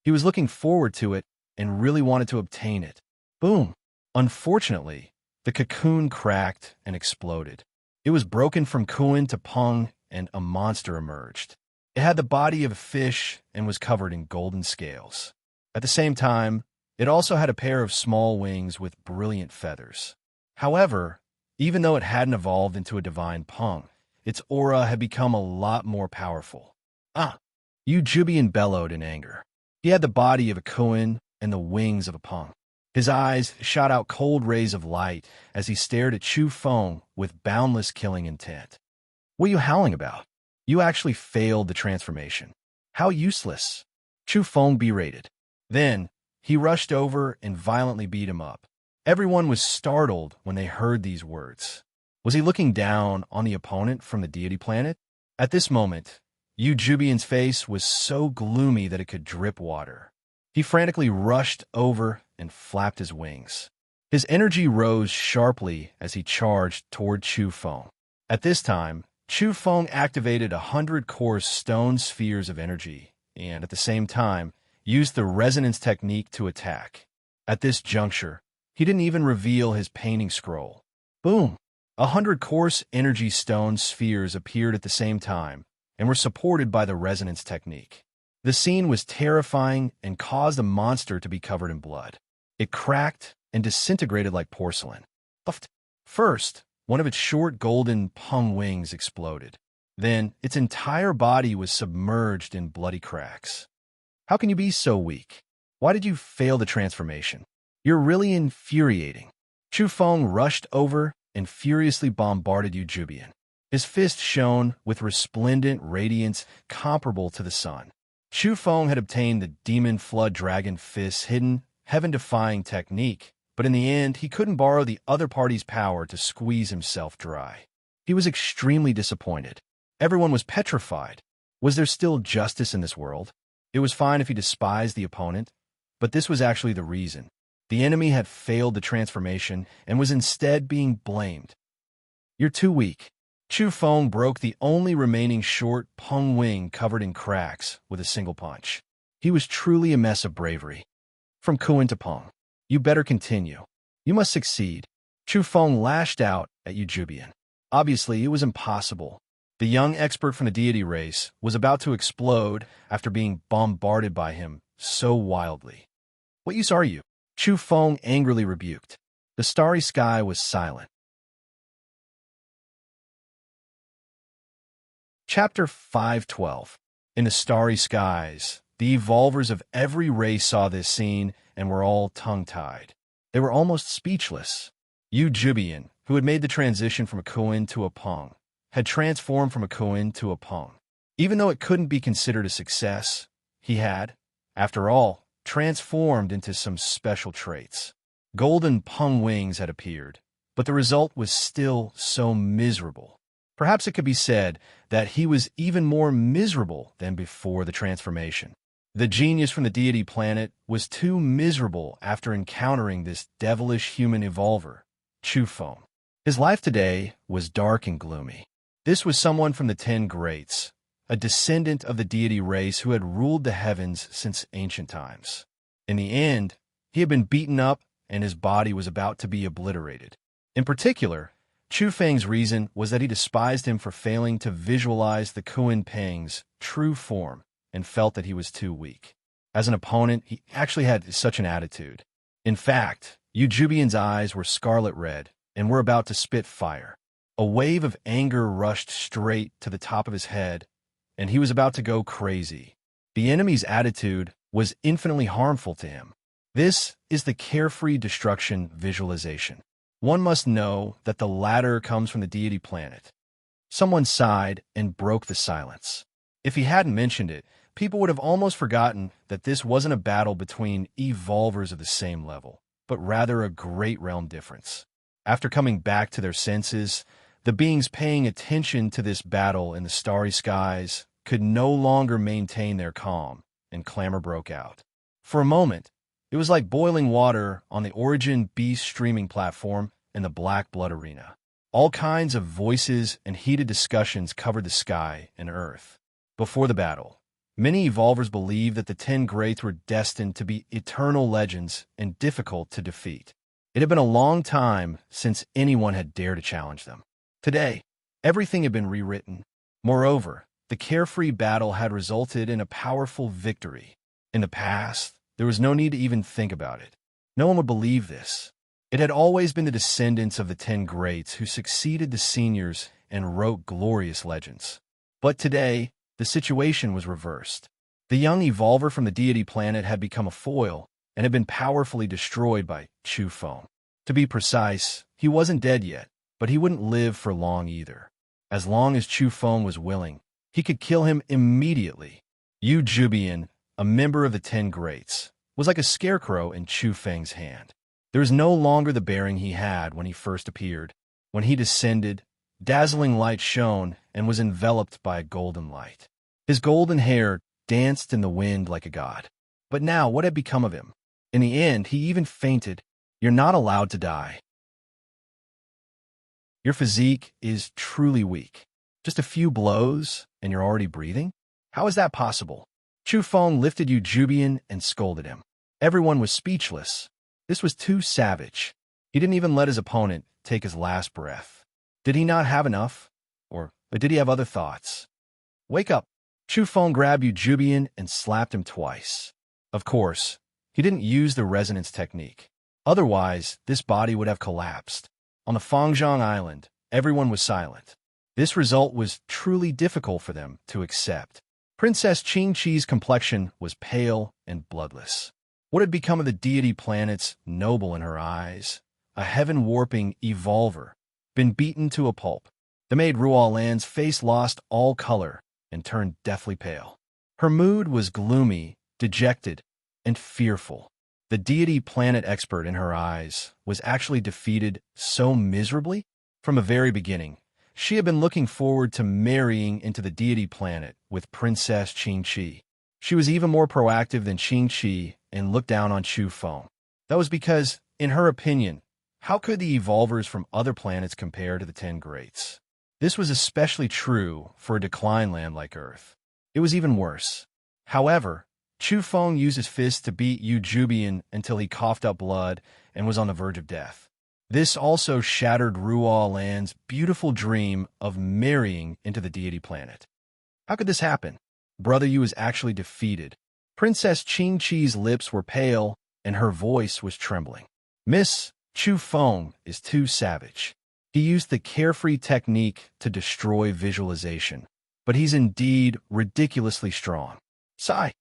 Speaker 1: He was looking forward to it and really wanted to obtain it. Boom! Unfortunately, the cocoon cracked and exploded. It was broken from Kuan to Peng and a monster emerged. It had the body of a fish and was covered in golden scales. At the same time, it also had a pair of small wings with brilliant feathers. However, even though it hadn't evolved into a divine Peng, its aura had become a lot more powerful. Yu Jubian bellowed in anger. He had the body of a Kuan and the wings of a Peng. His eyes shot out cold rays of light as he stared at Chu Feng with boundless killing intent. What are you howling about? You actually failed the transformation. How useless! Chu Feng berated. Then, he rushed over and violently beat him up. Everyone was startled when they heard these words. Was he looking down on the opponent from the deity planet? At this moment, Yu Jubian's face was so gloomy that it could drip water. He frantically rushed over and flapped his wings. His energy rose sharply as he charged toward Chu Feng. At this time, Chu Feng activated 100 core stone spheres of energy and, at the same time, used the resonance technique to attack. At this juncture, he didn't even reveal his painting scroll. Boom! 100 coarse energy stone spheres appeared at the same time and were supported by the resonance technique. The scene was terrifying and caused the monster to be covered in blood. It cracked and disintegrated like porcelain. First, one of its short golden Peng wings exploded. Then, its entire body was submerged in bloody cracks. How can you be so weak? Why did you fail the transformation? You're really infuriating. Chu Feng rushed over and furiously bombarded Yu Jubian. His fist shone with resplendent radiance comparable to the sun. Chu Feng had obtained the demon flood dragon fist's hidden, heaven-defying technique, but in the end, he couldn't borrow the other party's power to squeeze himself dry. He was extremely disappointed. Everyone was petrified. Was there still justice in this world? It was fine if he despised the opponent, but this was actually the reason. The enemy had failed the transformation and was instead being blamed. "You're too weak." Chu Feng broke the only remaining short Peng wing covered in cracks with a single punch. He was truly a mess of bravery. "From Kuan to Peng. You better continue. You must succeed." Chu Feng lashed out at Yu Jubian. Obviously, it was impossible. The young expert from the deity race was about to explode after being bombarded by him so wildly. "What use are you?" Chu Feng angrily rebuked. The starry sky was silent. Chapter 512. In the starry skies, the evolvers of every race saw this scene and were all tongue-tied. They were almost speechless. Yu Jubian, who had made the transition from a Kuan to a Peng, had transformed from a Kuan to a Peng. Even though it couldn't be considered a success, he had, after all, transformed into some special traits. Golden Peng wings had appeared, but the result was still so miserable. Perhaps it could be said that he was even more miserable than before the transformation. The genius from the deity planet was too miserable after encountering this devilish human evolver, Chu Feng. His life today was dark and gloomy. This was someone from the 10 Greats, a descendant of the deity race who had ruled the heavens since ancient times. In the end, he had been beaten up and his body was about to be obliterated. In particular, Chu Feng's reason was that he despised him for failing to visualize the Kuan Peng's true form and felt that he was too weak. As an opponent, he actually had such an attitude. In fact, Yu Jubian's eyes were scarlet red and were about to spit fire. A wave of anger rushed straight to the top of his head, and he was about to go crazy. The enemy's attitude was infinitely harmful to him. This is the carefree destruction visualization. One must know that the latter comes from the deity planet. Someone sighed and broke the silence. If he hadn't mentioned it, people would have almost forgotten that this wasn't a battle between evolvers of the same level, but rather a great realm difference. After coming back to their senses, the beings paying attention to this battle in the starry skies could no longer maintain their calm, and clamor broke out. For a moment, it was like boiling water on the Origin Beast streaming platform in the Black Blood Arena. All kinds of voices and heated discussions covered the sky and earth. Before the battle, many evolvers believed that the 10 Greats were destined to be eternal legends and difficult to defeat. It had been a long time since anyone had dared to challenge them. Today, everything had been rewritten. Moreover, the carefree battle had resulted in a powerful victory. In the past, there was no need to even think about it. No one would believe this. It had always been the descendants of the 10 Greats who succeeded the seniors and wrote glorious legends. But today, the situation was reversed. The young evolver from the deity planet had become a foil and had been powerfully destroyed by Chu Feng. To be precise, he wasn't dead yet, but he wouldn't live for long either. As long as Chu Feng was willing, he could kill him immediately. Yu Jubian, a member of the 10 Greats, was like a scarecrow in Chu Feng's hand. There was no longer the bearing he had when he first appeared. When he descended, dazzling light shone and was enveloped by a golden light. His golden hair danced in the wind like a god. But now, what had become of him? In the end, he even fainted. "You're not allowed to die. Your physique is truly weak. Just a few blows, and you're already breathing? How is that possible?" Chu Feng lifted Yu Jubian and scolded him. Everyone was speechless. This was too savage. He didn't even let his opponent take his last breath. Did he not have enough? Or did he have other thoughts? "Wake up!" Chu Feng grabbed Yu Jubian and slapped him twice. Of course, he didn't use the resonance technique. Otherwise, this body would have collapsed. On the Fangzhong Island, everyone was silent. This result was truly difficult for them to accept. Princess Qing-Chi's complexion was pale and bloodless. What had become of the deity planet's noble in her eyes? A heaven-warping evolver, been beaten to a pulp. The maid Ruolan's face lost all color and turned deathly pale. Her mood was gloomy, dejected, and fearful. The deity planet expert in her eyes was actually defeated so miserably from the very beginning. She had been looking forward to marrying into the deity planet with Princess Qingqi. She was even more proactive than Qingqi and looked down on Chu Feng. That was because, in her opinion, how could the evolvers from other planets compare to the 10 greats? This was especially true for a decline land like Earth. It was even worse. However, Chu Feng used his fist to beat Yu Jubian until he coughed up blood and was on the verge of death. This also shattered Ruo Land's beautiful dream of marrying into the deity planet. How could this happen? Brother Yu was actually defeated. Princess Qingqi's lips were pale and her voice was trembling. Miss Chu Feng is too savage. He used the carefree technique to destroy visualization, but he's indeed ridiculously strong. Sigh.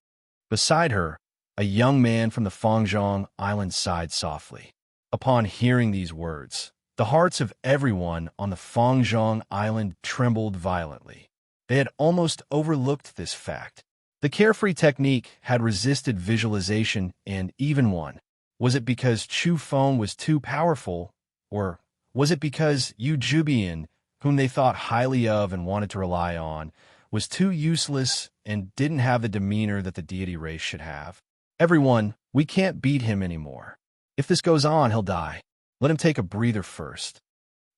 Speaker 1: Beside her, a young man from the Fangzhong Island sighed softly. Upon hearing these words, the hearts of everyone on the Fangzhong Island trembled violently. They had almost overlooked this fact. The carefree technique had resisted visualization and even won. Was it because Chu Feng was too powerful, or was it because Yu Jubian, whom they thought highly of and wanted to rely on, was too useless and didn't have the demeanor that the deity race should have? Everyone, we can't beat him anymore. If this goes on, he'll die. Let him take a breather first.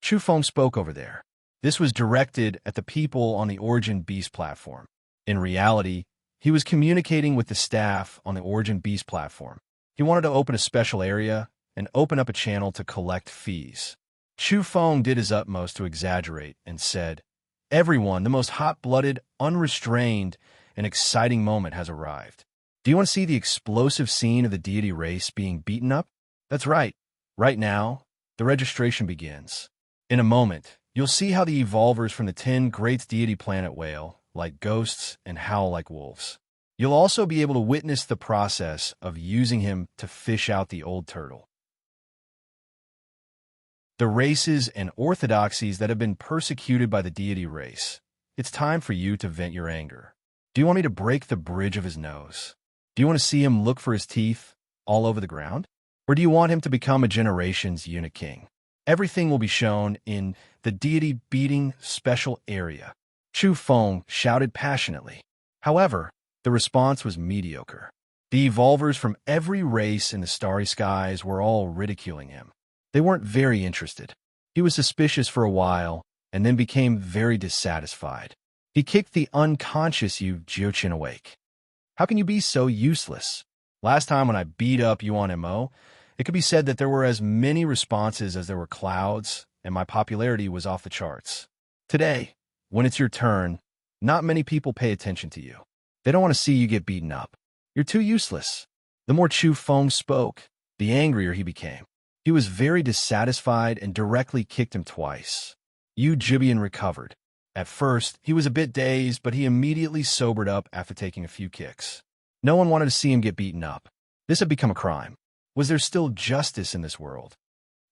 Speaker 1: Chu Feng spoke over there. This was directed at the people on the Origin Beast platform. In reality, he was communicating with the staff on the Origin Beast platform. He wanted to open a special area and open up a channel to collect fees. Chu Feng did his utmost to exaggerate and said, "Everyone, the most hot-blooded, unrestrained, and exciting moment has arrived. Do you want to see the explosive scene of the deity race being beaten up? That's right. Right now, the registration begins. In a moment, you'll see how the evolvers from the 10 greats deity planet wail like ghosts and howl like wolves. You'll also be able to witness the process of using him to fish out the old turtle. The races and orthodoxies that have been persecuted by the deity race. It's time for you to vent your anger. Do you want me to break the bridge of his nose? Do you want to see him look for his teeth all over the ground? Or do you want him to become a generation's eunuch king? Everything will be shown in the deity beating special area." Chu Feng shouted passionately. However, the response was mediocre. The evolvers from every race in the starry skies were all ridiculing him. They weren't very interested. He was suspicious for a while, and then became very dissatisfied. He kicked the unconscious Yu Jiuqin awake. "How can you be so useless? Last time when I beat up Yuan Mo, it could be said that there were as many responses as there were clouds, and my popularity was off the charts. Today, when it's your turn, not many people pay attention to you. They don't want to see you get beaten up. You're too useless." The more Chu Feng spoke, the angrier he became. He was very dissatisfied and directly kicked him twice. Yu Jibian recovered. At first, he was a bit dazed, but he immediately sobered up after taking a few kicks. No one wanted to see him get beaten up. This had become a crime. Was there still justice in this world?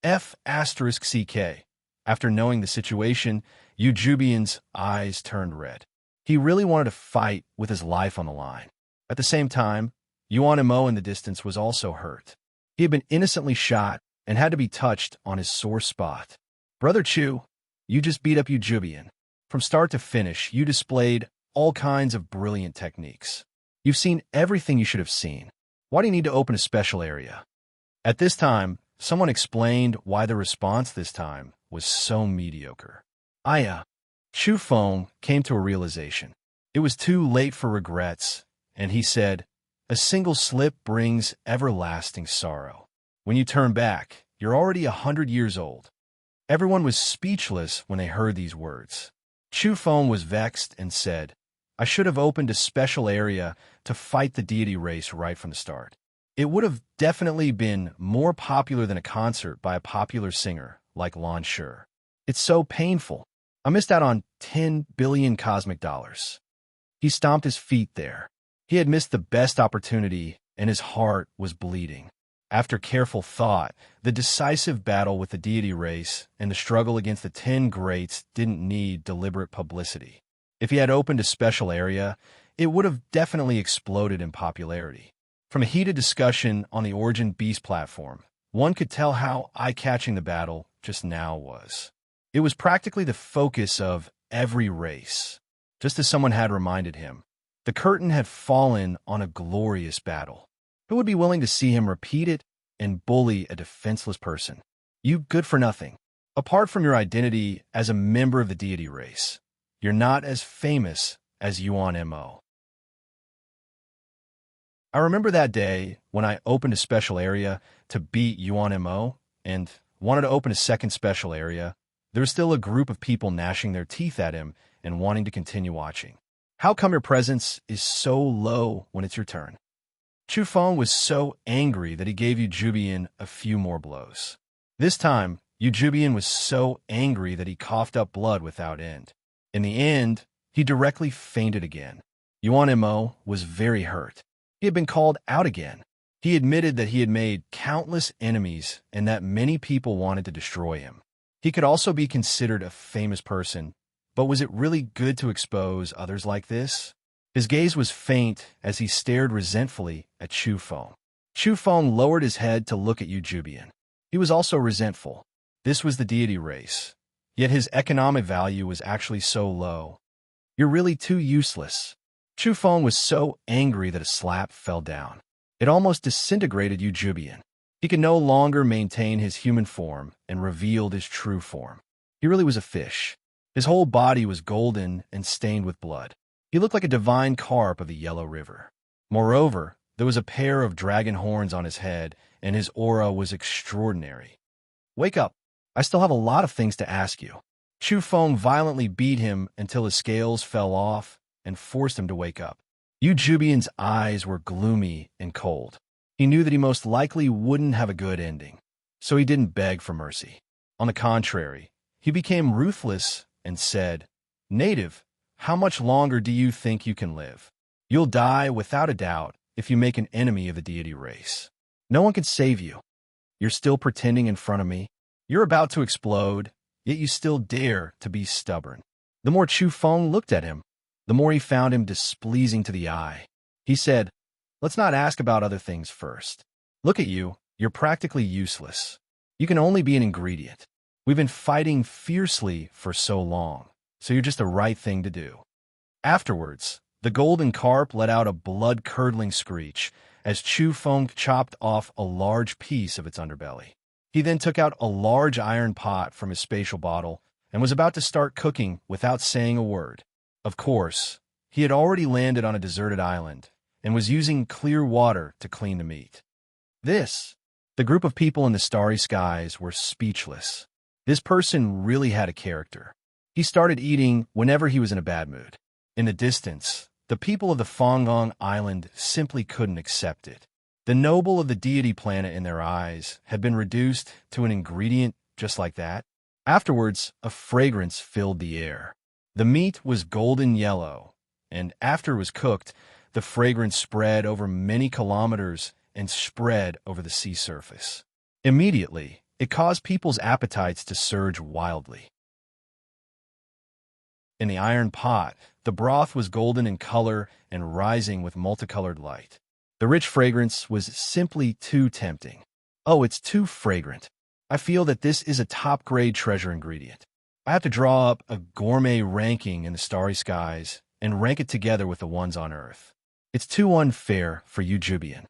Speaker 1: F***CK. After knowing the situation, Yu Jubian's eyes turned red. He really wanted to fight with his life on the line. At the same time, Yuan Mo in the distance was also hurt. He had been innocently shot and had to be touched on his sore spot. "Brother Chu, you just beat up Yu Jubian. From start to finish, you displayed all kinds of brilliant techniques. You've seen everything you should have seen. Why do you need to open a special area?" At this time, someone explained why the response this time was so mediocre. Chu Feng came to a realization. It was too late for regrets, and he said, "A single slip brings everlasting sorrow. When you turn back, you're already 100 years old." Everyone was speechless when they heard these words. Chu Feng was vexed and said, "I should have opened a special area to fight the deity race right from the start. It would have definitely been more popular than a concert by a popular singer like Lan Shi. It's so painful. I missed out on 10 billion cosmic dollars." He stomped his feet there. He had missed the best opportunity, and his heart was bleeding. After careful thought, the decisive battle with the deity race and the struggle against the 10 greats didn't need deliberate publicity. If he had opened a special area, it would have definitely exploded in popularity. From a heated discussion on the Origin Beast platform, one could tell how eye-catching the battle just now was. It was practically the focus of every race. Just as someone had reminded him, the curtain had fallen on a glorious battle. Who would be willing to see him repeat it and bully a defenseless person? You good for nothing. Apart from your identity as a member of the deity race, you're not as famous as Yuan Mo. I remember that day when I opened a special area to beat Yuan Mo and wanted to open a second special area. There was still a group of people gnashing their teeth at him and wanting to continue watching. How come your presence is so low when it's your turn? Chu Feng was so angry that he gave Yu Jubian a few more blows. This time, Yu Jubian was so angry that he coughed up blood without end. In the end, he directly fainted again. Yuan Mo was very hurt. He had been called out again. He admitted that he had made countless enemies and that many people wanted to destroy him. He could also be considered a famous person, but was it really good to expose others like this? His gaze was faint as he stared resentfully at Chu Feng. Chu Feng lowered his head to look at Yu Jubian. He was also resentful. This was the deity race, yet his economic value was actually so low. You're really too useless. Chu Feng was so angry that a slap fell down. It almost disintegrated Yu Jubian. He could no longer maintain his human form and revealed his true form. He really was a fish. His whole body was golden and stained with blood. He looked like a divine carp of the Yellow River. Moreover, there was a pair of dragon horns on his head, and his aura was extraordinary. Wake up. I still have a lot of things to ask you. Chu Feng violently beat him until his scales fell off and forced him to wake up. Yu Jubian's eyes were gloomy and cold. He knew that he most likely wouldn't have a good ending, so he didn't beg for mercy. On the contrary, he became ruthless and said, "Native, how much longer do you think you can live? You'll die without a doubt if you make an enemy of the deity race. No one can save you. You're still pretending in front of me. You're about to explode, yet you still dare to be stubborn." The more Chu Feng looked at him, the more he found him displeasing to the eye. He said, "Let's not ask about other things first. Look at you, you're practically useless. You can only be an ingredient. We've been fighting fiercely for so long, so you're just the right thing to do." Afterwards, the golden carp let out a blood-curdling screech as Chu Feng chopped off a large piece of its underbelly. He then took out a large iron pot from his spatial bottle and was about to start cooking without saying a word. Of course, he had already landed on a deserted island and was using clear water to clean the meat. The group of people in the starry skies were speechless. This person really had a character. He started eating whenever he was in a bad mood. In the distance, the people of the Fangong Island simply couldn't accept it. The noble of the deity planet in their eyes had been reduced to an ingredient just like that. Afterwards, a fragrance filled the air. The meat was golden yellow, and after it was cooked, the fragrance spread over many kilometers and spread over the sea surface. Immediately, it caused people's appetites to surge wildly. In the iron pot, the broth was golden in color and rising with multicolored light. The rich fragrance was simply too tempting. Oh, it's too fragrant. I feel that this is a top-grade treasure ingredient. I have to draw up a gourmet ranking in the starry skies and rank it together with the ones on Earth. It's too unfair for Yu Jubian.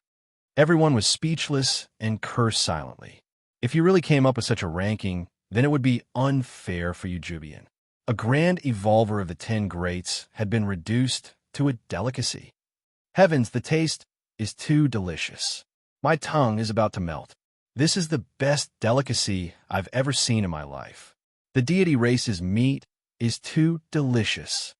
Speaker 1: Everyone was speechless and cursed silently. If you really came up with such a ranking, then it would be unfair for Yu Jubian. A grand evolver of the 10 greats had been reduced to a delicacy. Heavens, the taste is too delicious. My tongue is about to melt. This is the best delicacy I've ever seen in my life. The deity race's meat is too delicious.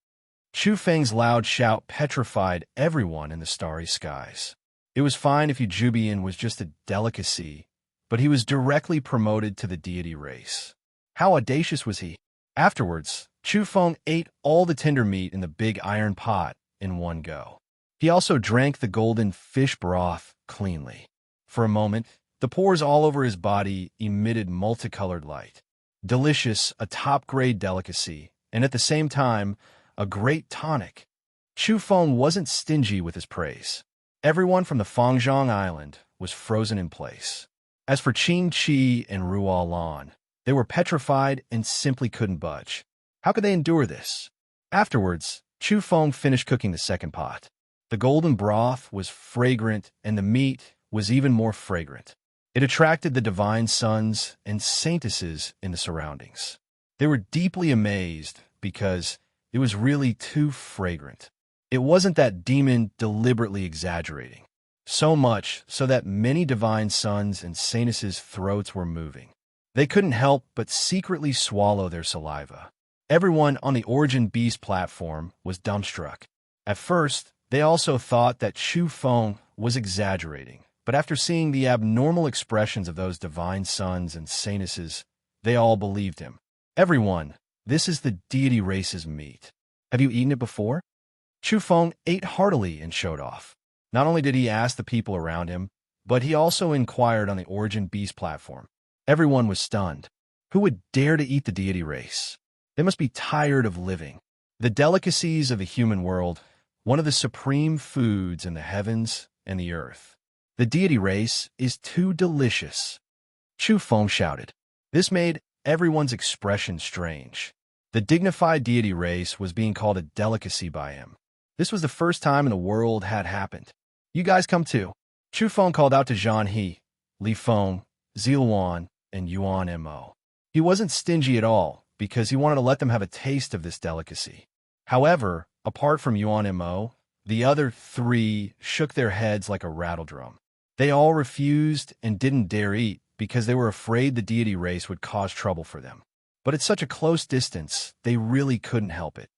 Speaker 1: Chu Feng's loud shout petrified everyone in the starry skies. It was fine if Yu Jubian was just a delicacy, but he was directly promoted to the deity race. How audacious was he? Afterwards, Chu Feng ate all the tender meat in the big iron pot in one go. He also drank the golden fish broth cleanly. For a moment, the pores all over his body emitted multicolored light. Delicious, a top-grade delicacy, and at the same time, a great tonic. Chu Feng wasn't stingy with his praise. Everyone from the Fangzhong Island was frozen in place. As for Qing Qi and Ruo Lan, they were petrified and simply couldn't budge. How could they endure this? Afterwards, Chu Feng finished cooking the second pot. The golden broth was fragrant, and the meat was even more fragrant. It attracted the divine sons and saintesses in the surroundings. They were deeply amazed because it was really too fragrant. It wasn't that demon deliberately exaggerating, so much so that many divine sons and saintesses' throats were moving. They couldn't help but secretly swallow their saliva. Everyone on the Origin Beast platform was dumbstruck. At first, they also thought that Chu Feng was exaggerating, but after seeing the abnormal expressions of those divine sons and saintesses, they all believed him. Everyone, this is the deity race's meat. Have you eaten it before? Chu Feng ate heartily and showed off. Not only did he ask the people around him, but he also inquired on the Origin Beast platform. Everyone was stunned. Who would dare to eat the deity race? They must be tired of living. The delicacies of the human world, one of the supreme foods in the heavens and the earth. The deity race is too delicious. Chu Feng shouted. This made everyone's expression strange. The dignified deity race was being called a delicacy by him. This was the first time in the world had happened. You guys come too. Chu Feng called out to Zhang He, Li Feng, Ziluan, and Yuan Mo. He wasn't stingy at all because he wanted to let them have a taste of this delicacy. However, apart from Yuan Mo, the other three shook their heads like a rattledrum. They all refused and didn't dare eat because they were afraid the deity race would cause trouble for them. But at such a close distance, they really couldn't help it.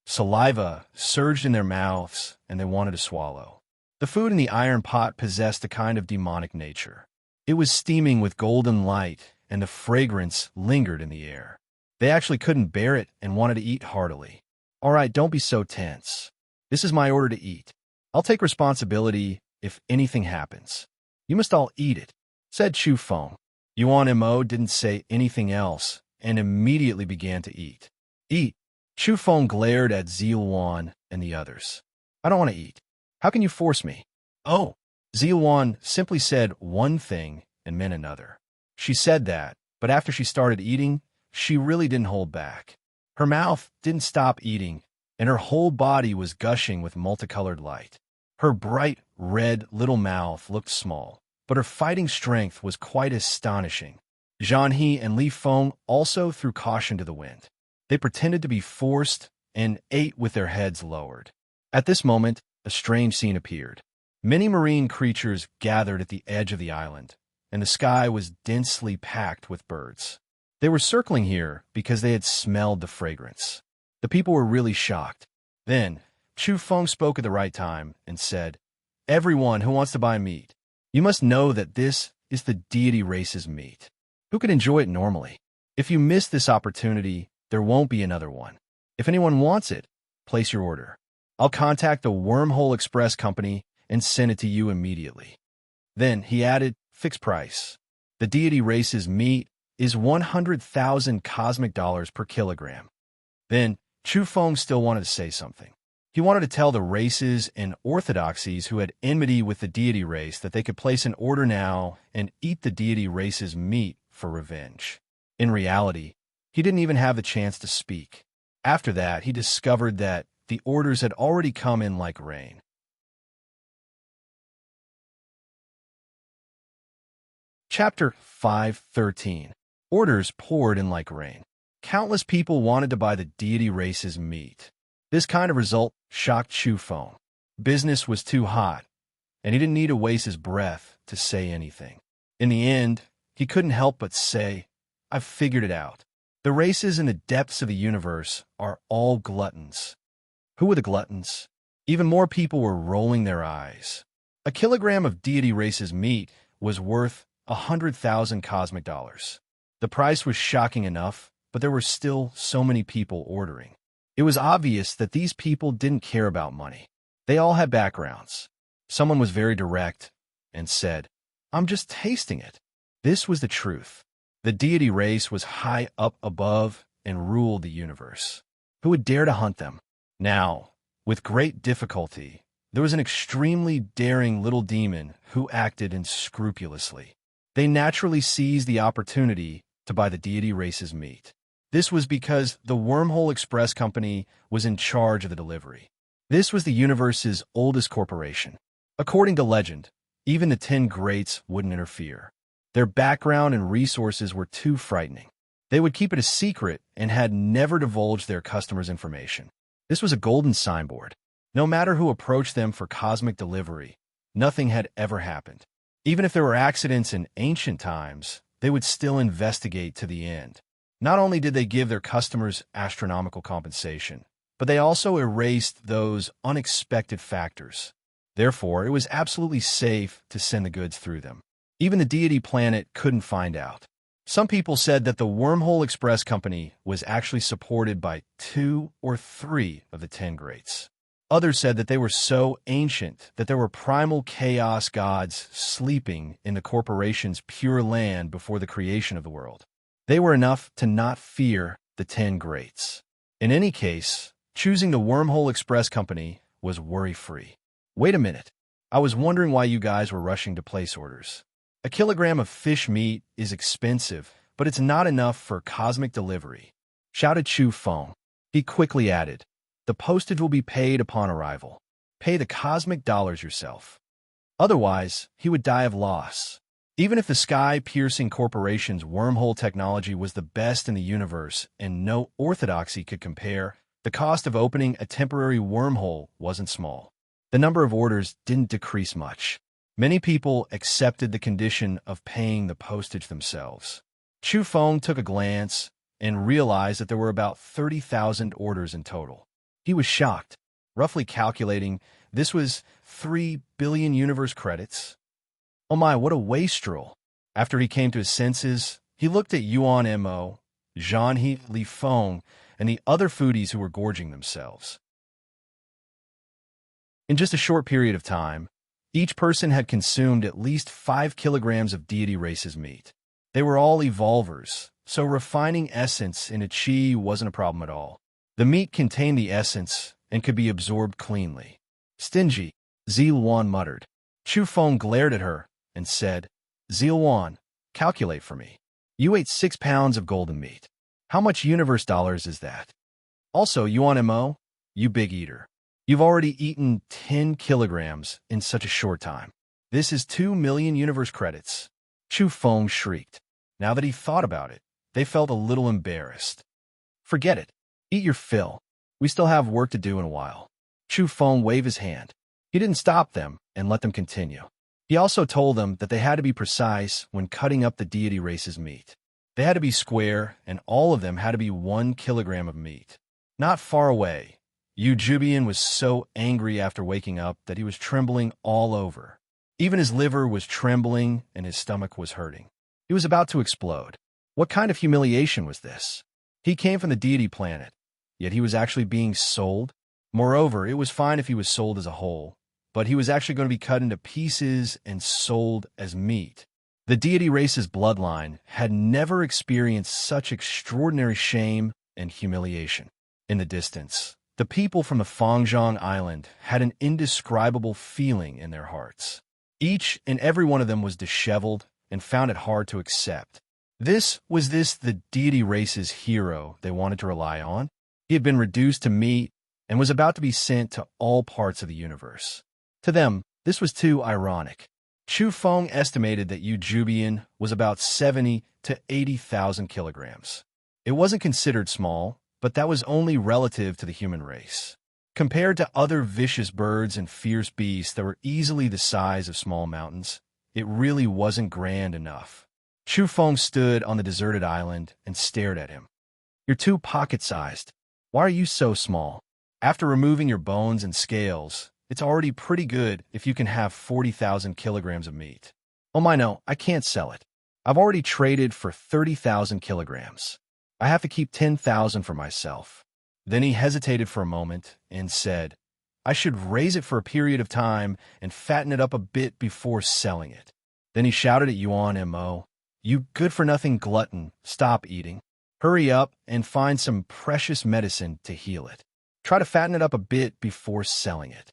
Speaker 1: Saliva surged in their mouths, and they wanted to swallow. The food in the iron pot possessed a kind of demonic nature. It was steaming with golden light, and the fragrance lingered in the air. They actually couldn't bear it and wanted to eat heartily. All right, don't be so tense. This is my order to eat. I'll take responsibility if anything happens. You must all eat it, said Chu Feng. Yuan Mo didn't say anything else and immediately began to eat. Eat. Chu Feng glared at Ziluan and the others. I don't want to eat. How can you force me? Oh. Ziluan simply said one thing and meant another. She said that, but after she started eating, she really didn't hold back. Her mouth didn't stop eating, and her whole body was gushing with multicolored light. Her bright, red little mouth looked small, but her fighting strength was quite astonishing. Zhang He and Li Feng also threw caution to the wind. They pretended to be forced and ate with their heads lowered. At this moment, a strange scene appeared. Many marine creatures gathered at the edge of the island, and the sky was densely packed with birds. They were circling here because they had smelled the fragrance. The people were really shocked. Then, Chu Feng spoke at the right time and said, Everyone who wants to buy meat, you must know that this is the deity race's meat. Who could enjoy it normally? If you miss this opportunity, there won't be another one. If anyone wants it, place your order. I'll contact the Wormhole Express company and send it to you immediately. Then he added, fixed price. The deity race's meat is 100,000 cosmic dollars per kilogram. Then Chu Feng still wanted to say something. He wanted to tell the races and orthodoxies who had enmity with the deity race that they could place an order now and eat the deity race's meat for revenge. In reality, he didn't even have the chance to speak. After that, he discovered that the orders had already come in like rain. Chapter 5:13. Orders poured in like rain. Countless people wanted to buy the deity race's meat. This kind of result shocked Chu Feng. Business was too hot, and he didn't need to waste his breath to say anything. In the end, he couldn't help but say, I've figured it out. The races in the depths of the universe are all gluttons. Who were the gluttons? Even more people were rolling their eyes. A kilogram of deity race's meat was worth 100,000 cosmic dollars. The price was shocking enough, but there were still so many people ordering. It was obvious that these people didn't care about money. They all had backgrounds. Someone was very direct and said, I'm just tasting it. This was the truth. The deity race was high up above and ruled the universe. Who would dare to hunt them? Now, with great difficulty, There was an extremely daring little demon who acted unscrupulously. They naturally seized the opportunity to buy the deity race's meat. This was because the Wormhole Express Company was in charge of the delivery. This was the universe's oldest corporation. According to legend, even the 10 greats wouldn't interfere. Their background and resources were too frightening. They would keep it a secret and had never divulged their customers' information. This was a golden signboard. No matter who approached them for cosmic delivery, nothing had ever happened. Even if there were accidents in ancient times, they would still investigate to the end. Not only did they give their customers astronomical compensation, but they also erased those unexpected factors. Therefore, it was absolutely safe to send the goods through them. Even the deity planet couldn't find out. Some people said that the Wormhole Express Company was actually supported by 2 or 3 of the 10 greats. Others said that they were so ancient that there were primal chaos gods sleeping in the corporation's pure land before the creation of the world. They were enough to not fear the 10 greats. In any case, choosing the Wormhole Express Company was worry-free. Wait a minute. I was wondering why you guys were rushing to place orders. A kilogram of fish meat is expensive, but it's not enough for cosmic delivery, shouted Chu Feng. He quickly added, the postage will be paid upon arrival. Pay the cosmic dollars yourself. Otherwise, he would die of loss. Even if the sky-piercing corporation's wormhole technology was the best in the universe and no orthodoxy could compare, the cost of opening a temporary wormhole wasn't small. The number of orders didn't decrease much. Many people accepted the condition of paying the postage themselves. Chu Feng took a glance and realized that there were about 30,000 orders in total. He was shocked. Roughly calculating, this was 3 billion universe credits. Oh my, what a wastrel. After he came to his senses, he looked at Yuan Mo, Zhanhe Li Feng, and the other foodies who were gorging themselves. In just a short period of time, each person had consumed at least 5 kilograms of deity race's meat. They were all evolvers, so refining essence in a chi wasn't a problem at all. The meat contained the essence and could be absorbed cleanly. Stingy, Zilwan muttered. Chu Feng glared at her and said, Zilwan, calculate for me. You ate 6 pounds of golden meat. How much universe dollars is that? Also, Yuan Mo, you big eater. You've already eaten 10 kilograms in such a short time. This is 2 million universe credits. Chu Feng shrieked. Now that he thought about it, they felt a little embarrassed. Forget it. Eat your fill. We still have work to do in a while. Chu Feng waved his hand. He didn't stop them and let them continue. He also told them that they had to be precise when cutting up the deity race's meat. They had to be square, and all of them had to be 1 kilogram of meat. Not far away, Yu Jubian was so angry after waking up that he was trembling all over. Even his liver was trembling and his stomach was hurting. He was about to explode. What kind of humiliation was this? He came from the deity planet, yet he was actually being sold. Moreover, it was fine if he was sold as a whole, but he was actually going to be cut into pieces and sold as meat. The deity race's bloodline had never experienced such extraordinary shame and humiliation. In the distance, the people from the Fangzhong Island had an indescribable feeling in their hearts. Each and every one of them was disheveled and found it hard to accept. Was this the deity race's hero they wanted to rely on? He had been reduced to meat and was about to be sent to all parts of the universe. To them, this was too ironic. Chu Feng estimated that Yu Jubian was about 70 to 80,000 kilograms. It wasn't considered small, but that was only relative to the human race. Compared to other vicious birds and fierce beasts that were easily the size of small mountains, it really wasn't grand enough. Chu Feng stood on the deserted island and stared at him. You're too pocket-sized. Why are you so small? After removing your bones and scales, it's already pretty good if you can have 40,000 kilograms of meat. Oh my no, I can't sell it. I've already traded for 30,000 kilograms. I have to keep 10,000 for myself. Then he hesitated for a moment and said, I should raise it for a period of time and fatten it up a bit before selling it. Then he shouted at Yuan Mo, you good-for-nothing glutton, stop eating. Hurry up and find some precious medicine to heal it. Try to fatten it up a bit before selling it.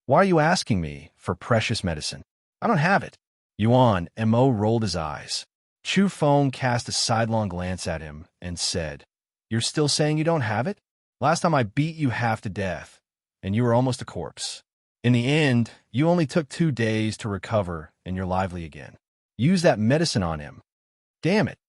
Speaker 1: Why are you asking me for precious medicine? I don't have it. Yuan Mo rolled his eyes. Chu Feng cast a sidelong glance at him and said, "You're still saying you don't have it? Last time I beat you half to death, and you were almost a corpse. In the end, you only took 2 days to recover, and you're lively again. Use that medicine on him. Damn it."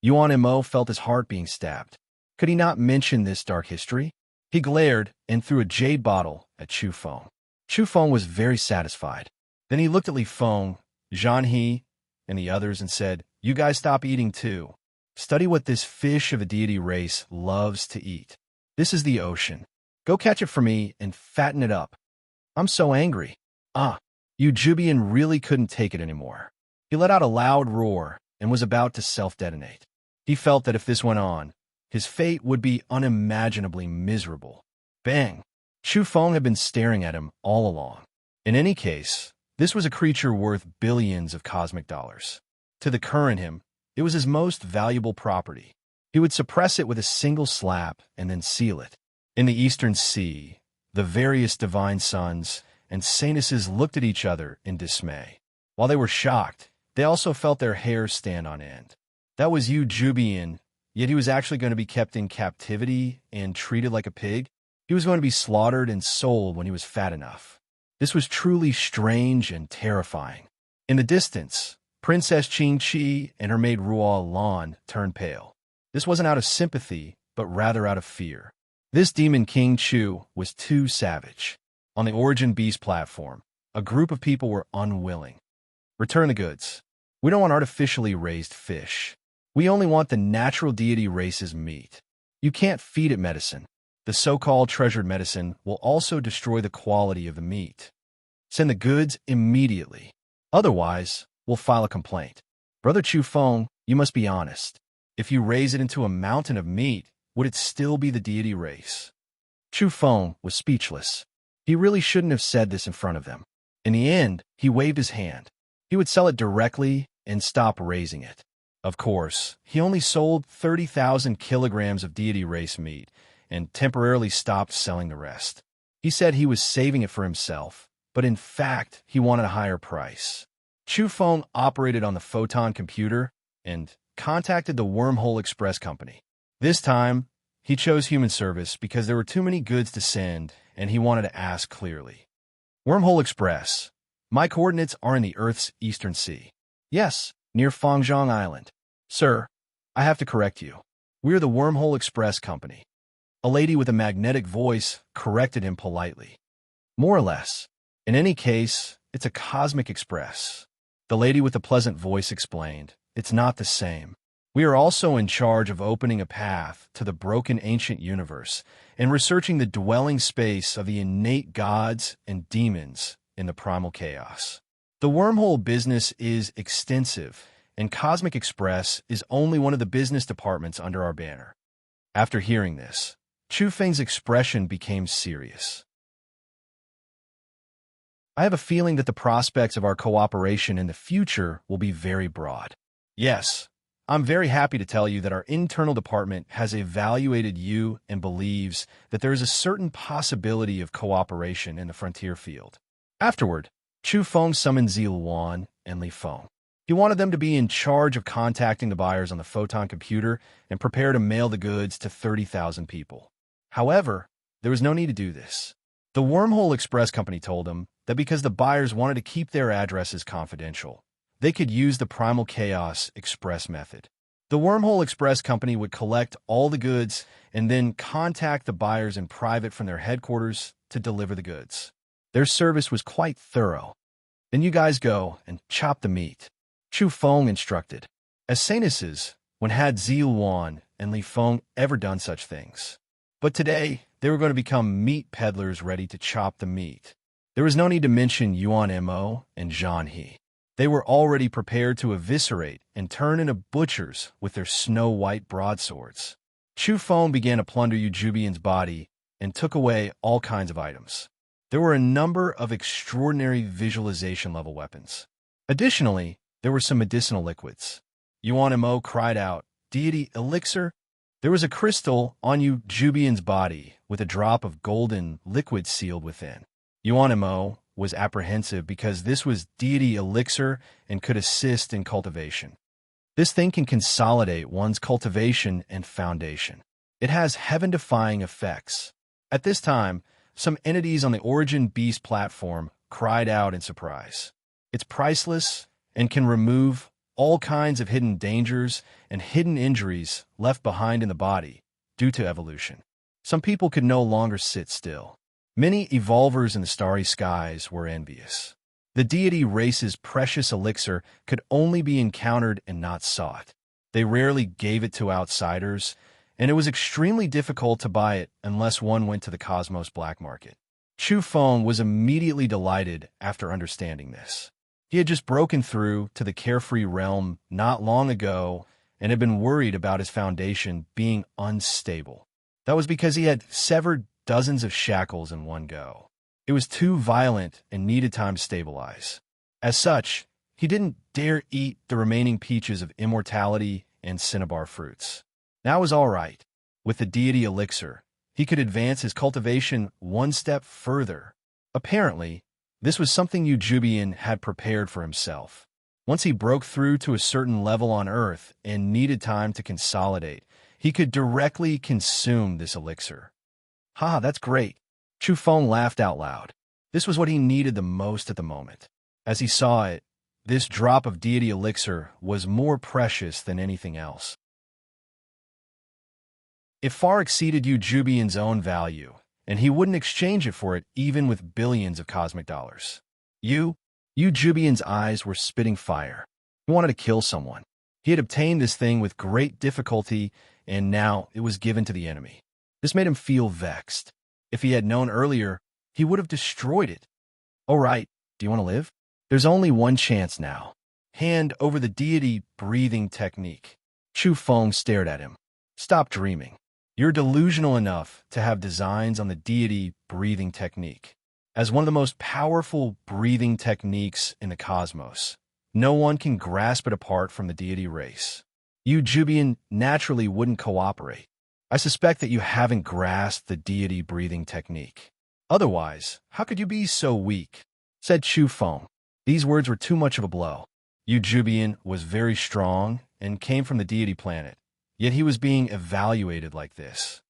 Speaker 1: Yuan Mo felt his heart being stabbed. Could he not mention this dark history? He glared and threw a jade bottle at Chu Feng. Chu Feng was very satisfied. Then he looked at Li Feng, Zhan He, and the others and said, "You guys stop eating too. Study what this fish of a deity race loves to eat. This is the ocean. Go catch it for me and fatten it up. I'm so angry." Yu Jubian really couldn't take it anymore. He let out a loud roar and was about to self-detonate. He felt that if this went on, his fate would be unimaginably miserable. Bang! Chu Feng had been staring at him all along. In any case, this was a creature worth billions of cosmic dollars. To the current him, it was his most valuable property. He would suppress it with a single slap and then seal it. In the Eastern Sea, the various divine sons and saintesses looked at each other in dismay. While they were shocked, they also felt their hair stand on end. That was Yu Jubian, yet he was actually going to be kept in captivity and treated like a pig. He was going to be slaughtered and sold when he was fat enough. This was truly strange and terrifying. In the distance, Princess Qing Qi and her maid Ruo Lan turned pale. This wasn't out of sympathy, but rather out of fear. This demon King Chu was too savage. On the Origin Beast platform, a group of people were unwilling. "Return the goods. We don't want artificially raised fish. We only want the natural deity race's meat. You can't feed it medicine. The so-called treasured medicine will also destroy the quality of the meat. Send the goods immediately. Otherwise, we'll file a complaint." "Brother Chu Feng, you must be honest. If you raise it into a mountain of meat, would it still be the deity race?" Chu Feng was speechless. He really shouldn't have said this in front of them. In the end, he waved his hand. He would sell it directly and stop raising it. Of course, he only sold 30,000 kilograms of deity race meat and temporarily stopped selling the rest. He said he was saving it for himself, but in fact, he wanted a higher price. Chu Feng operated on the Photon computer and contacted the Wormhole Express company. This time, he chose human service because there were too many goods to send and he wanted to ask clearly. "Wormhole Express, my coordinates are in the Earth's Eastern Sea." "Yes, near Fangzhong Island." "Sir, I have to correct you. We're the Wormhole Express company." A lady with a magnetic voice corrected him politely. "More or less. In any case, it's a cosmic express." The lady with the pleasant voice explained, "It's not the same. We are also in charge of opening a path to the broken ancient universe and researching the dwelling space of the innate gods and demons in the primal chaos. The wormhole business is extensive, and Cosmic Express is only one of the business departments under our banner." After hearing this, Chu Feng's expression became serious. "I have a feeling that the prospects of our cooperation in the future will be very broad. Yes, I'm very happy to tell you that our internal department has evaluated you and believes that there is a certain possibility of cooperation in the frontier field." Afterward, Chu Feng summoned Ziluan and Li Feng. He wanted them to be in charge of contacting the buyers on the Photon computer and prepare to mail the goods to 30,000 people. However, there was no need to do this. The Wormhole Express company told him that because the buyers wanted to keep their addresses confidential, they could use the Primal Chaos Express method. The Wormhole Express company would collect all the goods and then contact the buyers in private from their headquarters to deliver the goods. Their service was quite thorough. "Then you guys go and chop the meat," Chu Feng instructed. As saintesses, when had Ziluan and Li Feng ever done such things? But today, they were going to become meat peddlers ready to chop the meat. There was no need to mention Yuan Mo and Zhan He. They were already prepared to eviscerate and turn into butchers with their snow-white broadswords. Chu Feng began to plunder Yu Jubian's body and took away all kinds of items. There were a number of extraordinary visualization-level weapons. Additionally, there were some medicinal liquids. Yuan Mo cried out, "Deity elixir?" There was a crystal on Yu Jubian's body with a drop of golden liquid sealed within. Yuan Mo was apprehensive because this was deity elixir and could assist in cultivation. This thing can consolidate one's cultivation and foundation. It has heaven-defying effects. At this time, some entities on the Origin Beast platform cried out in surprise. It's priceless and can remove all kinds of hidden dangers and hidden injuries left behind in the body due to evolution. Some people could no longer sit still. Many evolvers in the starry skies were envious. The deity race's precious elixir could only be encountered and not sought. They rarely gave it to outsiders, and it was extremely difficult to buy it unless one went to the Cosmos black market. Chu Feng was immediately delighted after understanding this. He had just broken through to the carefree realm not long ago and had been worried about his foundation being unstable. That was because he had severed dozens of shackles in one go. It was too violent and needed time to stabilize. As such, he didn't dare eat the remaining peaches of immortality and cinnabar fruits. Now was all right. With the deity elixir, he could advance his cultivation one step further. Apparently, this was something Yu Jubian had prepared for himself. Once he broke through to a certain level on Earth and needed time to consolidate, he could directly consume this elixir. "Ha, that's great." Chu Feng laughed out loud. This was what he needed the most at the moment. As he saw it, this drop of deity elixir was more precious than anything else. It far exceeded Yu Jubian's own value, and he wouldn't exchange it for it even with billions of cosmic dollars. Yu Jubian's eyes were spitting fire. He wanted to kill someone. He had obtained this thing with great difficulty, and now it was given to the enemy. This made him feel vexed. If he had known earlier, he would have destroyed it. "All right, do you want to live? There's only one chance now. Hand over the deity breathing technique." Chu Feng stared at him. "Stop dreaming. You're delusional enough to have designs on the deity breathing technique. As one of the most powerful breathing techniques in the cosmos, no one can grasp it apart from the deity race. Yu Jubian naturally wouldn't cooperate. I suspect that you haven't grasped the deity breathing technique. Otherwise, how could you be so weak?" said Chu Feng. These words were too much of a blow. Yu Jubian was very strong and came from the deity planet, yet he was being evaluated like this.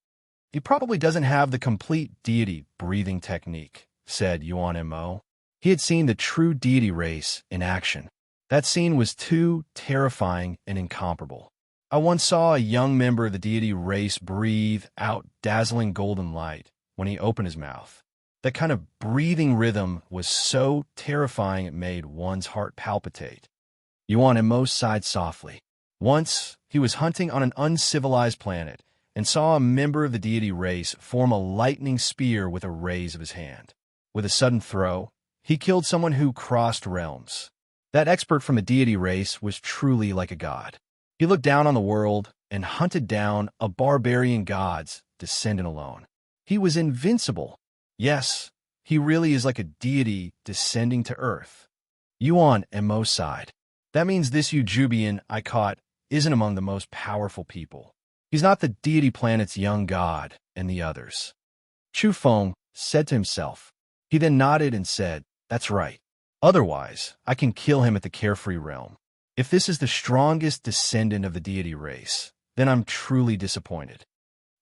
Speaker 1: "He probably doesn't have the complete deity breathing technique," said Yuan Mo. He had seen the true deity race in action. That scene was too terrifying and incomparable. "I once saw a young member of the deity race breathe out dazzling golden light when he opened his mouth. That kind of breathing rhythm was so terrifying it made one's heart palpitate." Yuan Mo sighed softly. Once, he was hunting on an uncivilized planet and saw a member of the deity race form a lightning spear with a raise of his hand. With a sudden throw, he killed someone who crossed realms. That expert from the deity race was truly like a god. He looked down on the world and hunted down a barbarian god's descendant alone. He was invincible. Yes, he really is like a deity descending to Earth. Yuan Mo sighed. That means this Yu Jubian I caught isn't among the most powerful people. He's not the deity planet's young god and the others. Chu Feng said to himself. He then nodded and said, "That's right. Otherwise, I can kill him at the carefree realm. If this is the strongest descendant of the deity race, then I'm truly disappointed."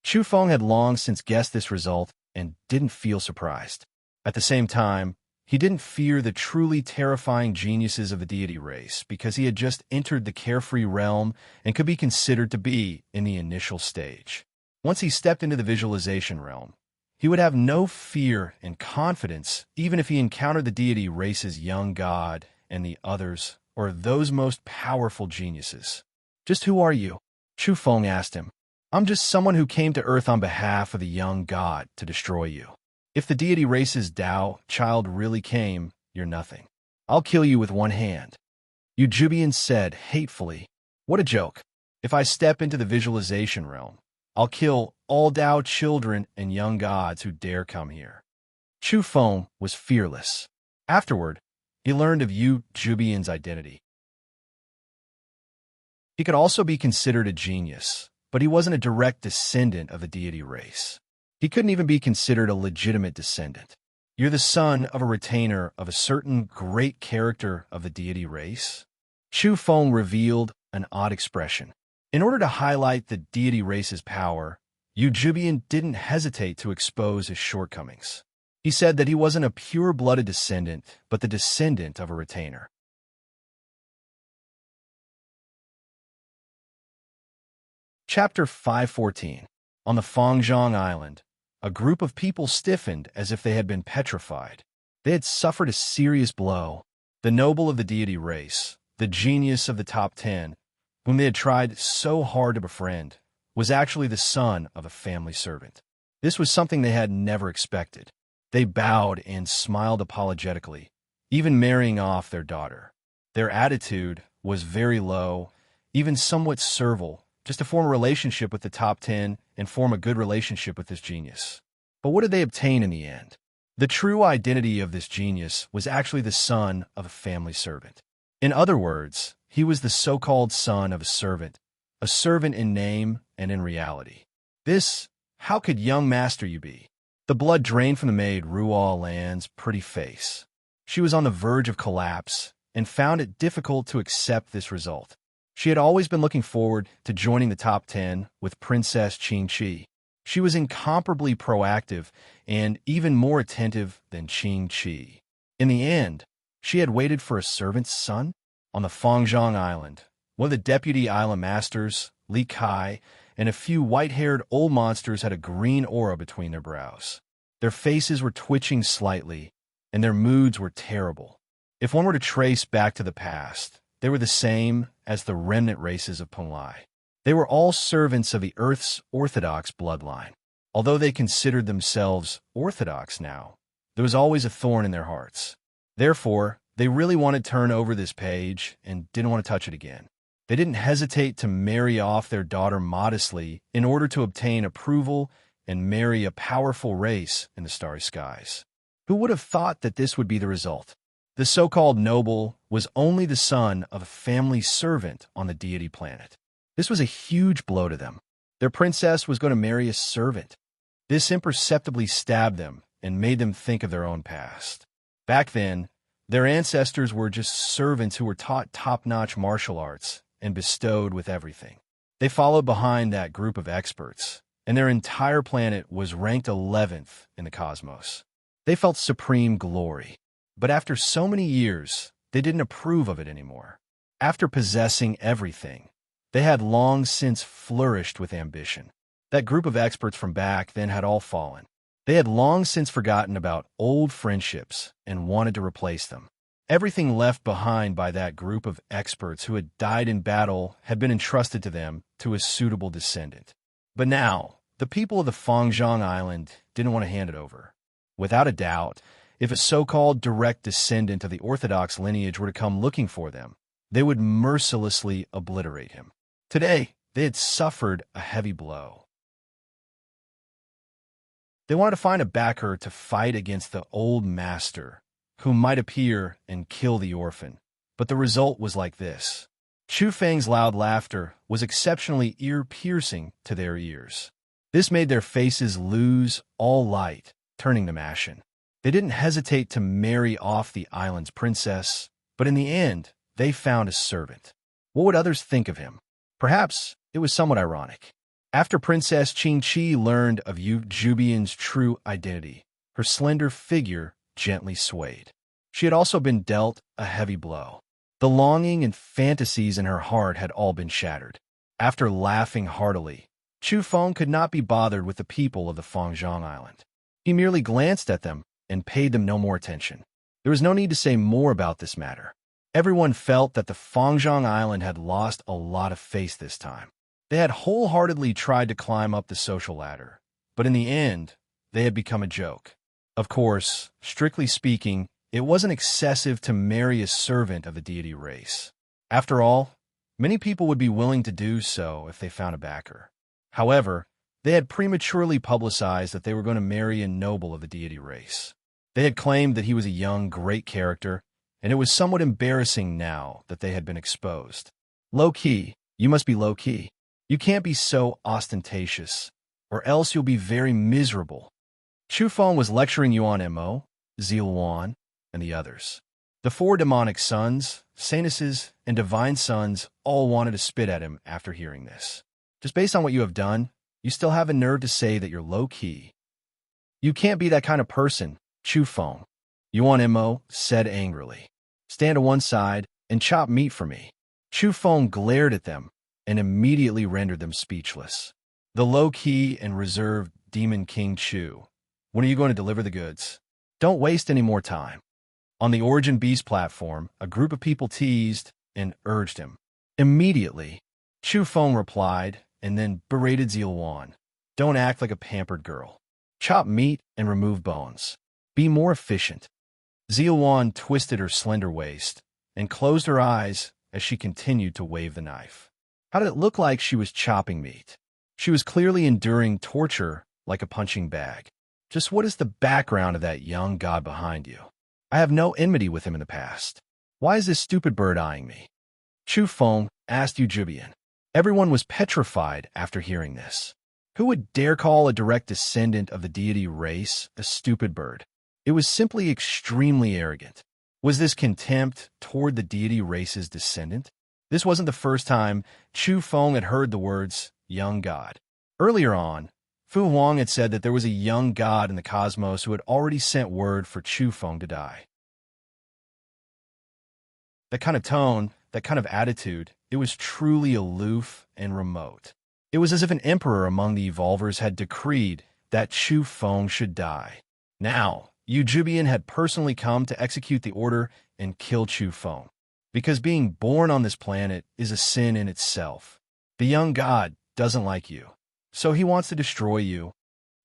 Speaker 1: Chu Feng had long since guessed this result and didn't feel surprised. At the same time, he didn't fear the truly terrifying geniuses of the deity race because he had just entered the carefree realm and could be considered to be in the initial stage. Once he stepped into the visualization realm, he would have no fear and confidence even if he encountered the deity race's young god and the others, or those most powerful geniuses. "Just who are you?" Chu Feng asked him. "I'm just someone who came to Earth on behalf of the young god to destroy you. If the deity race's Tao child really came, you're nothing. I'll kill you with one hand." Yu Jubian said hatefully, "What a joke. If I step into the visualization realm, I'll kill all Tao children and young gods who dare come here." Chu Feng was fearless. Afterward, he learned of Yu Jubian's identity. He could also be considered a genius, but he wasn't a direct descendant of the deity race. He couldn't even be considered a legitimate descendant. You're the son of a retainer of a certain great character of the deity race? Chu Feng revealed an odd expression. In order to highlight the deity race's power, Yu Jubian didn't hesitate to expose his shortcomings. He said that he wasn't a pure-blooded descendant, but the descendant of a retainer. Chapter 514. On the Fangzhong Island, a group of people stiffened as if they had been petrified. They had suffered a serious blow. The noble of the deity race, the genius of the top 10, whom they had tried so hard to befriend, was actually the son of a family servant. This was something they had never expected. They bowed and smiled apologetically, even marrying off their daughter. Their attitude was very low, even somewhat servile, just to form a relationship with the top 10 and form a good relationship with this genius. But what did they obtain in the end? The true identity of this genius was actually the son of a family servant. In other words, he was the so-called son of a servant in name and in reality. This, how could young master you be? The blood drained from the maid Ruo Lan's pretty face. She was on the verge of collapse and found it difficult to accept this result. She had always been looking forward to joining the top 10 with Princess Qingqi. She was incomparably proactive and even more attentive than Qingqi. In the end, she had waited for a servant's son? On the Fangzhong Island, one of the deputy island masters, Li Kai, and a few white-haired old monsters had a green aura between their brows. Their faces were twitching slightly, and their moods were terrible. If one were to trace back to the past, they were the same as the remnant races of Penglai. They were all servants of the Earth's orthodox bloodline. Although they considered themselves orthodox now, there was always a thorn in their hearts. Therefore, they really wanted to turn over this page and didn't want to touch it again. They didn't hesitate to marry off their daughter modestly in order to obtain approval and marry a powerful race in the starry skies. Who would have thought that this would be the result? The so-called noble was only the son of a family servant on the deity planet. This was a huge blow to them. Their princess was going to marry a servant. This imperceptibly stabbed them and made them think of their own past. Back then, their ancestors were just servants who were taught top-notch martial arts and bestowed with everything. They followed behind that group of experts, and their entire planet was ranked 11th in the cosmos. They felt supreme glory. But after so many years, they didn't approve of it anymore. After possessing everything, they had long since flourished with ambition. That group of experts from back then had all fallen. They had long since forgotten about old friendships and wanted to replace them. Everything left behind by that group of experts who had died in battle had been entrusted to them to a suitable descendant. But now, the people of the Fangzhong Island didn't want to hand it over. Without a doubt, if a so-called direct descendant of the orthodox lineage were to come looking for them, they would mercilessly obliterate him. Today, they had suffered a heavy blow. They wanted to find a backer to fight against the old master, who might appear and kill the orphan. But the result was like this. Chu Feng's loud laughter was exceptionally ear-piercing to their ears. This made their faces lose all light, turning them ashen. They didn't hesitate to marry off the island's princess, but in the end, they found a servant. What would others think of him? Perhaps it was somewhat ironic. After Princess Qingqi learned of Yu Jubian's true identity, her slender figure gently swayed. She had also been dealt a heavy blow. The longing and fantasies in her heart had all been shattered. After laughing heartily, Chu Feng could not be bothered with the people of the Fangzhong Island. He merely glanced at them and paid them no more attention. There was no need to say more about this matter. Everyone felt that the Fangzhong Island had lost a lot of face this time. They had wholeheartedly tried to climb up the social ladder, but in the end, they had become a joke. Of course, strictly speaking, it wasn't excessive to marry a servant of the deity race. After all, many people would be willing to do so if they found a backer. However, they had prematurely publicized that they were going to marry a noble of the deity race. They had claimed that he was a young, great character, and it was somewhat embarrassing now that they had been exposed. Low-key, you must be low-key. You can't be so ostentatious, or else you'll be very miserable. Chu Feng was lecturing you on Mo, Zilwan, and the others. The four demonic sons, Sanuses, and divine sons all wanted to spit at him after hearing this. Just based on what you have done, you still have a nerve to say that you're low-key. You can't be that kind of person, Chu Feng. Yuan Mo said angrily. Stand to one side and chop meat for me. Chu Feng glared at them and immediately rendered them speechless. The low-key and reserved Demon King Chu. When are you going to deliver the goods? Don't waste any more time. On the Origin Beast platform, a group of people teased and urged him. Immediately, Chu Feng replied and then berated Zilwan. Don't act like a pampered girl. Chop meat and remove bones. Be more efficient. Zilwan twisted her slender waist and closed her eyes as she continued to wave the knife. How did it look like she was chopping meat? She was clearly enduring torture like a punching bag. Just what is the background of that young god behind you? I have no enmity with him in the past. Why is this stupid bird eyeing me? Chu Feng asked Yujubian. Everyone was petrified after hearing this. Who would dare call a direct descendant of the deity race a stupid bird? It was simply extremely arrogant. Was this contempt toward the deity race's descendant? This wasn't the first time Chu Feng had heard the words, young god. Earlier on, Fu Huang had said that there was a young god in the cosmos who had already sent word for Chu Feng to die. That kind of tone, that kind of attitude, it was truly aloof and remote. It was as if an emperor among the evolvers had decreed that Chu Feng should die. Now, Yujubian had personally come to execute the order and kill Chu Feng, because being born on this planet is a sin in itself. The young god doesn't like you, so he wants to destroy you,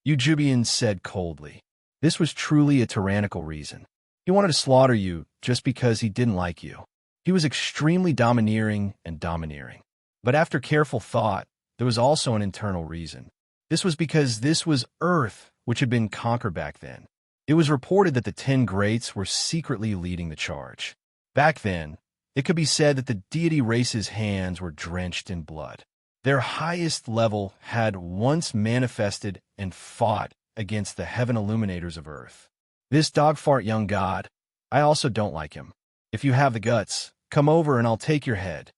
Speaker 1: Yujubian said coldly. This was truly a tyrannical reason. He wanted to slaughter you just because he didn't like you. He was extremely domineering and domineering. But after careful thought, there was also an internal reason. This was because this was Earth, which had been conquered back then. It was reported that the 10 Greats were secretly leading the charge. Back then, it could be said that the deity race's hands were drenched in blood. Their highest level had once manifested and fought against the heaven illuminators of Earth. This dogfart young god, I also don't like him. If you have the guts, come over and I'll take your head.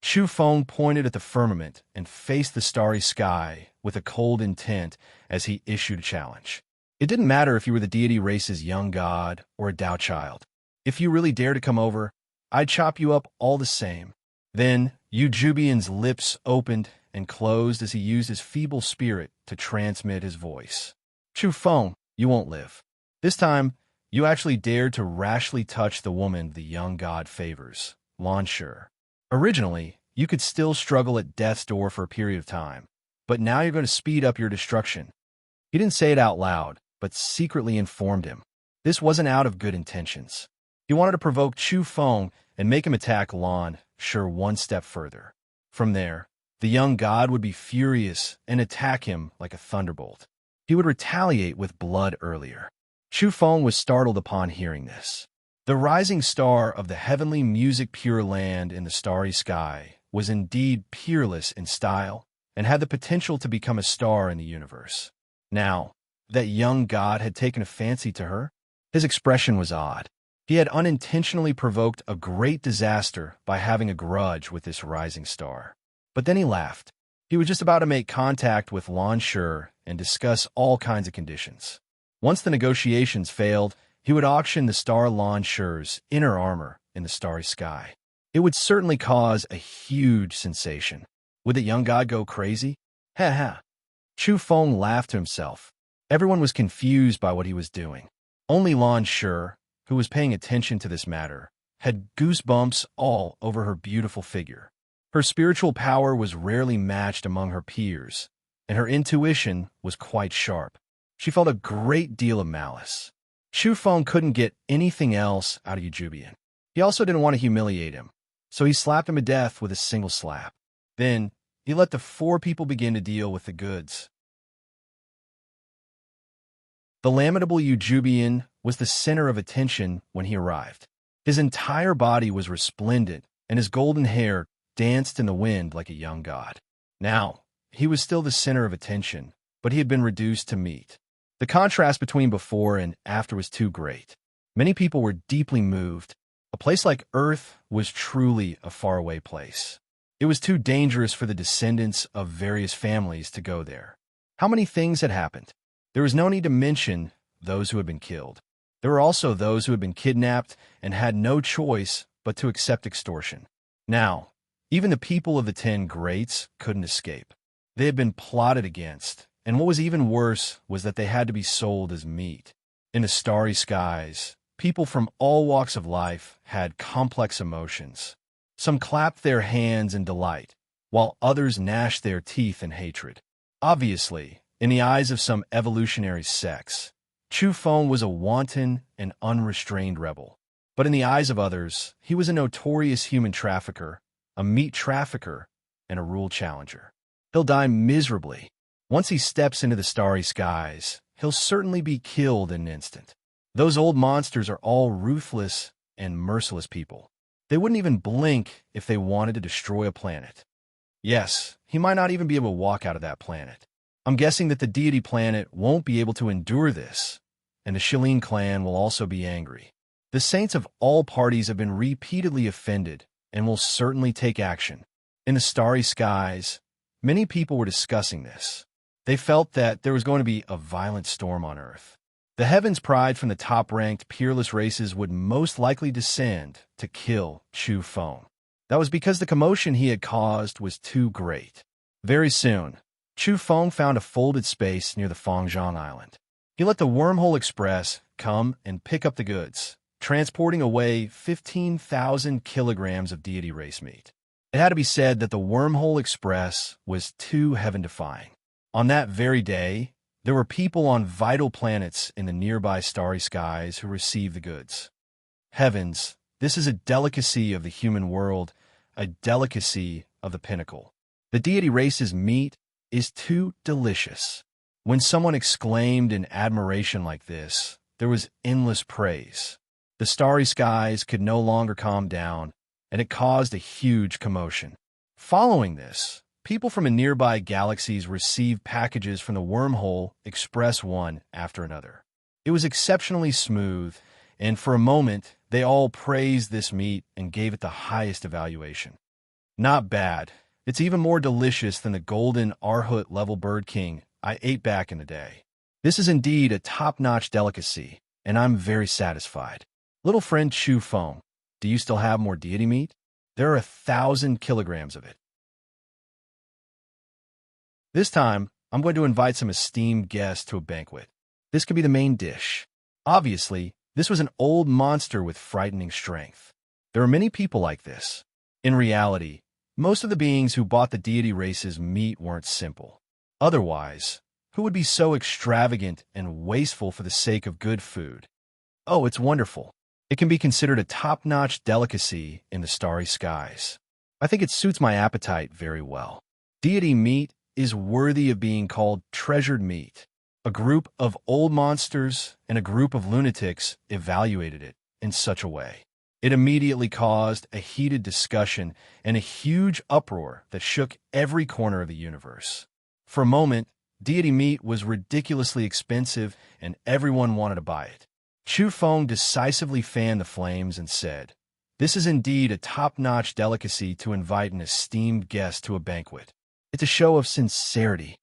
Speaker 1: Chu Feng pointed at the firmament and faced the starry sky with a cold intent as he issued a challenge. It didn't matter if you were the deity race's young god or a Tao child. If you really dare to come over, I'd chop you up all the same. Then Yujubian's lips opened and closed as he used his feeble spirit to transmit his voice. Chu Feng, you won't live. This time, you actually dared to rashly touch the woman the young god favors, Lan Shi. Originally, you could still struggle at death's door for a period of time, but now you're going to speed up your destruction. He didn't say it out loud, but secretly informed him. This wasn't out of good intentions. He wanted to provoke Chu Feng and make him attack Lan Shi one step further. From there, the young god would be furious and attack him like a thunderbolt. He would retaliate with blood earlier. Chu Feng was startled upon hearing this. The rising star of the heavenly music-pure land in the starry sky was indeed peerless in style and had the potential to become a star in the universe. Now, that young god had taken a fancy to her. His expression was odd. He had unintentionally provoked a great disaster by having a grudge with this rising star. But then he laughed. He was just about to make contact with Lan Shi and discuss all kinds of conditions. Once the negotiations failed, he would auction the star Lan Shi's inner armor in the starry sky. It would certainly cause a huge sensation. Would the young god go crazy? Ha ha. Chu Feng laughed to himself. Everyone was confused by what he was doing. Only Lan Shi, who was paying attention to this matter, had goosebumps all over her beautiful figure. Her spiritual power was rarely matched among her peers, and her intuition was quite sharp. She felt a great deal of malice. Chu Feng couldn't get anything else out of Yujubian. He also didn't want to humiliate him, so he slapped him to death with a single slap. Then, he let the 4 people begin to deal with the goods. The lamentable Yujubian was the center of attention when he arrived. His entire body was resplendent, and his golden hair danced in the wind like a young god. Now, he was still the center of attention, but he had been reduced to meat. The contrast between before and after was too great. Many people were deeply moved. A place like Earth was truly a faraway place. It was too dangerous for the descendants of various families to go there. How many things had happened? There was no need to mention those who had been killed. There were also those who had been kidnapped and had no choice but to accept extortion. Now, even the people of the 10 Greats couldn't escape. They had been plotted against, and what was even worse was that they had to be sold as meat. In the starry skies, people from all walks of life had complex emotions. Some clapped their hands in delight, while others gnashed their teeth in hatred. Obviously, in the eyes of some evolutionary sects, Chu Feng was a wanton and unrestrained rebel. But in the eyes of others, he was a notorious human trafficker, a meat trafficker, and a rule challenger. He'll die miserably. Once he steps into the starry skies, he'll certainly be killed in an instant. Those old monsters are all ruthless and merciless people. They wouldn't even blink if they wanted to destroy a planet. Yes, he might not even be able to walk out of that planet. I'm guessing that the deity planet won't be able to endure this, and the Shilin clan will also be angry. The saints of all parties have been repeatedly offended and will certainly take action. In the starry skies, many people were discussing this. They felt that there was going to be a violent storm on Earth. The heavens pride from the top-ranked, peerless races would most likely descend to kill Chu Feng. That was because the commotion he had caused was too great. Very soon, Chu Feng found a folded space near the Fangzhong Island. He let the Wormhole Express come and pick up the goods, transporting away 15,000 kilograms of deity race meat. It had to be said that the Wormhole Express was too heaven-defying. On that very day, there were people on vital planets in the nearby starry skies who received the goods. Heavens, this is a delicacy of the human world, a delicacy of the pinnacle. The deity race's meat is too delicious. When someone exclaimed in admiration like this, there was endless praise. The starry skies could no longer calm down, and it caused a huge commotion. Following this, people from nearby galaxies received packages from the Wormhole Express one after another. It was exceptionally smooth, and for a moment, they all praised this meat and gave it the highest evaluation. Not bad. It's even more delicious than the golden Arhut-level Bird King I ate back in the day. This is indeed a top-notch delicacy, and I'm very satisfied. Little friend Chu Feng, do you still have more deity meat? There are 1,000 kilograms of it. This time, I'm going to invite some esteemed guests to a banquet. This could be the main dish. Obviously, this was an old monster with frightening strength. There are many people like this. In reality, most of the beings who bought the deity race's meat weren't simple. Otherwise, who would be so extravagant and wasteful for the sake of good food? Oh, it's wonderful. It can be considered a top-notch delicacy in the starry skies. I think it suits my appetite very well. Deity meat is worthy of being called treasured meat. A group of old monsters and a group of lunatics evaluated it in such a way. It immediately caused a heated discussion and a huge uproar that shook every corner of the universe. For a moment, deity meat was ridiculously expensive and everyone wanted to buy it. Chu Feng decisively fanned the flames and said, "This is indeed a top-notch delicacy to invite an esteemed guest to a banquet. It's a show of sincerity.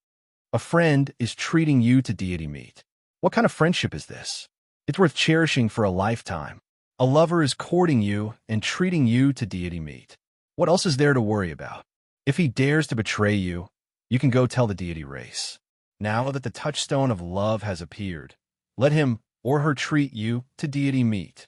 Speaker 1: A friend is treating you to deity meat. What kind of friendship is this? It's worth cherishing for a lifetime. A lover is courting you and treating you to deity meat. What else is there to worry about? If he dares to betray you, you can go tell the deity race. Now that the touchstone of love has appeared, let him or her treat you to deity meat."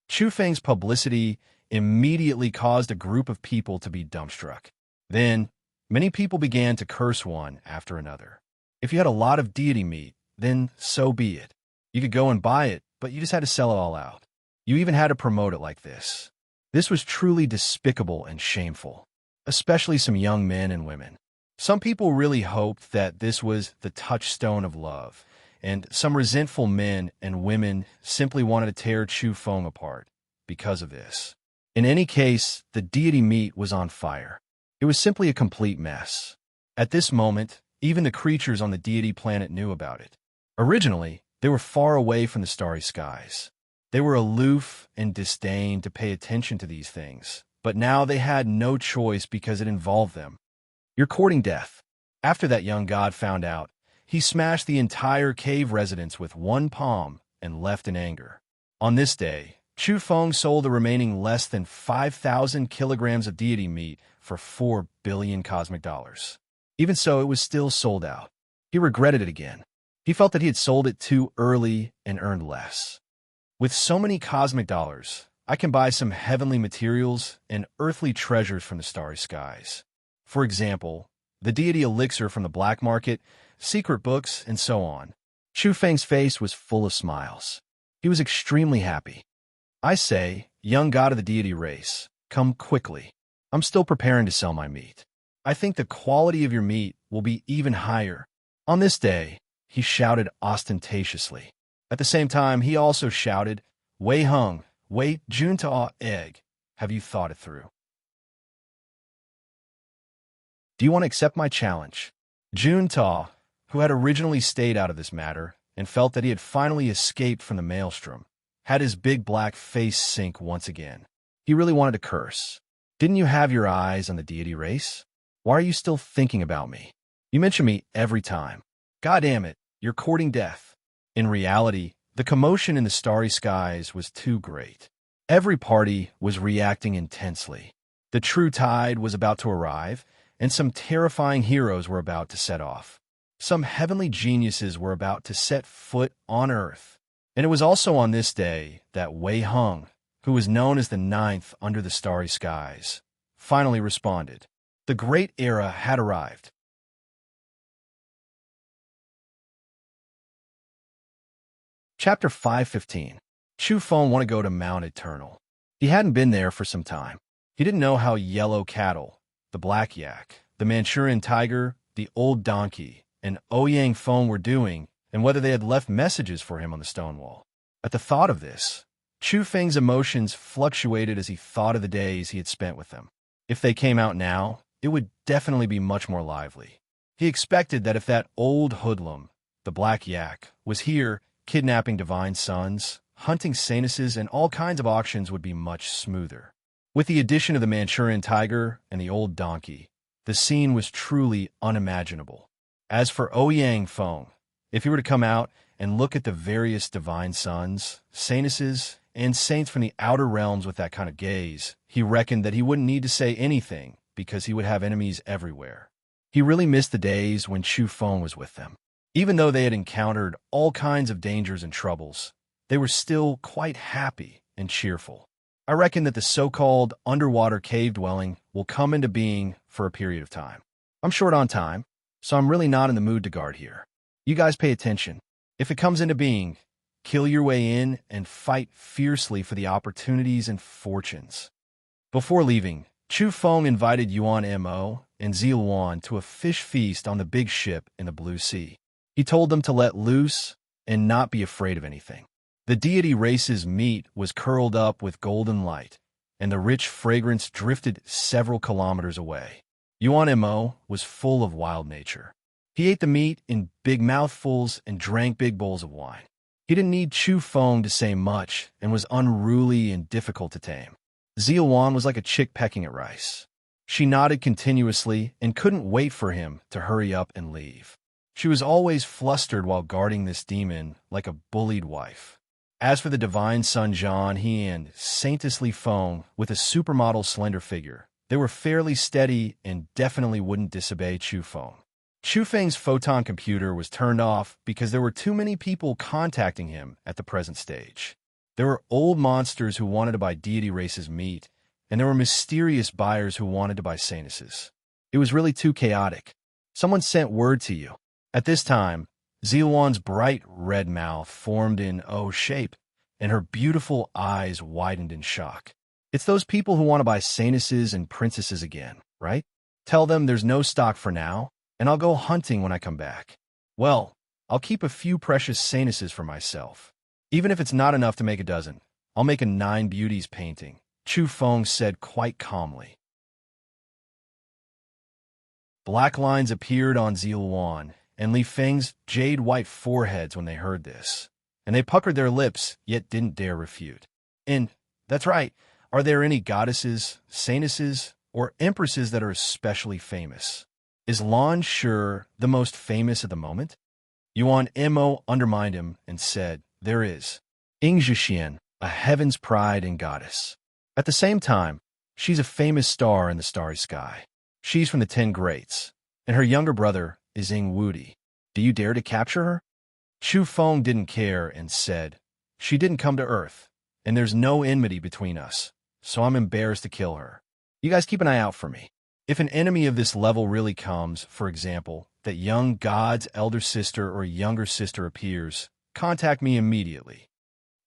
Speaker 1: Chu Feng's publicity immediately caused a group of people to be dumbstruck. Then, many people began to curse one after another. If you had a lot of deity meat, then so be it. You could go and buy it, but you just had to sell it all out. You even had to promote it like this. This was truly despicable and shameful, especially some young men and women. Some people really hoped that this was the touchstone of love, and some resentful men and women simply wanted to tear Chu Feng apart because of this. In any case, the deity meat was on fire. It was simply a complete mess. At this moment, even the creatures on the deity planet knew about it. Originally, they were far away from the starry skies. They were aloof and disdained to pay attention to these things, but now they had no choice because it involved them. You're courting death. After that young god found out, he smashed the entire cave residence with one palm and left in anger. On this day, Chu Feng sold the remaining less than 5,000 kilograms of deity meat for 4 billion cosmic dollars. Even so, it was still sold out. He regretted it again. He felt that he had sold it too early and earned less. With so many cosmic dollars, I can buy some heavenly materials and earthly treasures from the starry skies. For example, the deity elixir from the black market, secret books, and so on. Chu Feng's face was full of smiles. He was extremely happy. I say, young god of the deity race, come quickly. I'm still preparing to sell my meat. I think the quality of your meat will be even higher. On this day, he shouted ostentatiously. At the same time, he also shouted, Wei Hung, Wei Junta Egg, have you thought it through? Do you want to accept my challenge? Junta, who had originally stayed out of this matter and felt that he had finally escaped from the maelstrom, had his big black face sink once again. He really wanted to curse. Didn't you have your eyes on the deity race? Why are you still thinking about me? You mention me every time. God damn it, you're courting death. In reality, the commotion in the starry skies was too great. Every party was reacting intensely. The true tide was about to arrive, and some terrifying heroes were about to set off. Some heavenly geniuses were about to set foot on Earth. And it was also on this day that Wei Hung, who was known as the Ninth under the starry skies, finally responded. The great era had arrived. Chapter 515. Chu Feng wanted to go to Mount Eternal. He hadn't been there for some time. He didn't know how yellow cattle, the black yak, the Manchurian tiger, the old donkey, and Ouyang Feng were doing, and whether they had left messages for him on the stone wall. At the thought of this, Chu Feng's emotions fluctuated as he thought of the days he had spent with them. If they came out now, it would definitely be much more lively. He expected that if that old hoodlum, the black yak, was here, kidnapping divine sons, hunting sanuses, and all kinds of auctions would be much smoother. With the addition of the Manchurian tiger and the old donkey, the scene was truly unimaginable. As for Ouyang Feng, if he were to come out and look at the various divine sons, sanuses, and saints from the outer realms with that kind of gaze, he reckoned that he wouldn't need to say anything because he would have enemies everywhere. He really missed the days when Chu Feng was with them. Even though they had encountered all kinds of dangers and troubles, they were still quite happy and cheerful. I reckon that the so-called underwater cave dwelling will come into being for a period of time. I'm short on time, so I'm really not in the mood to guard here. You guys pay attention. If it comes into being, kill your way in and fight fiercely for the opportunities and fortunes. Before leaving, Chu Feng invited Yuan Mo and Ziluan to a fish feast on the big ship in the Blue Sea. He told them to let loose and not be afraid of anything. The deity race's meat was curled up with golden light, and the rich fragrance drifted several kilometers away. Yuan Mo was full of wild nature. He ate the meat in big mouthfuls and drank big bowls of wine. He didn't need Chu Feng to say much and was unruly and difficult to tame. Ziluan was like a chick pecking at rice. She nodded continuously and couldn't wait for him to hurry up and leave. She was always flustered while guarding this demon like a bullied wife. As for the divine son Zhan, he and Saintess Li Feng, with a supermodel slender figure, they were fairly steady and definitely wouldn't disobey Chu Feng. Chu Feng's photon computer was turned off because there were too many people contacting him at the present stage. There were old monsters who wanted to buy deity race's meat, and there were mysterious buyers who wanted to buy sanuses. It was really too chaotic. Someone sent word to you. At this time, Ziluan's bright red mouth formed in O shape, and her beautiful eyes widened in shock. It's those people who want to buy sanuses and princesses again, right? Tell them there's no stock for now, and I'll go hunting when I come back. Well, I'll keep a few precious sanuses for myself. Even if it's not enough to make a dozen, I'll make a 9 beauties painting, Chu Feng said quite calmly. Black lines appeared on Zilwan and Li Feng's jade-white foreheads when they heard this, and they puckered their lips, yet didn't dare refute. And, that's right, are there any goddesses, saintesses, or empresses that are especially famous? Is Lan Shi the most famous at the moment? Yuan Mo undermined him and said, there is. Ying Zhixian, a heaven's pride and goddess. At the same time, she's a famous star in the starry sky. She's from the 10 Greats, and her younger brother is Ying Wudi. Do you dare to capture her? Chu Feng didn't care and said, she didn't come to Earth, and there's no enmity between us, so I'm embarrassed to kill her. You guys keep an eye out for me. If an enemy of this level really comes, for example, that young god's elder sister or younger sister appears, contact me immediately.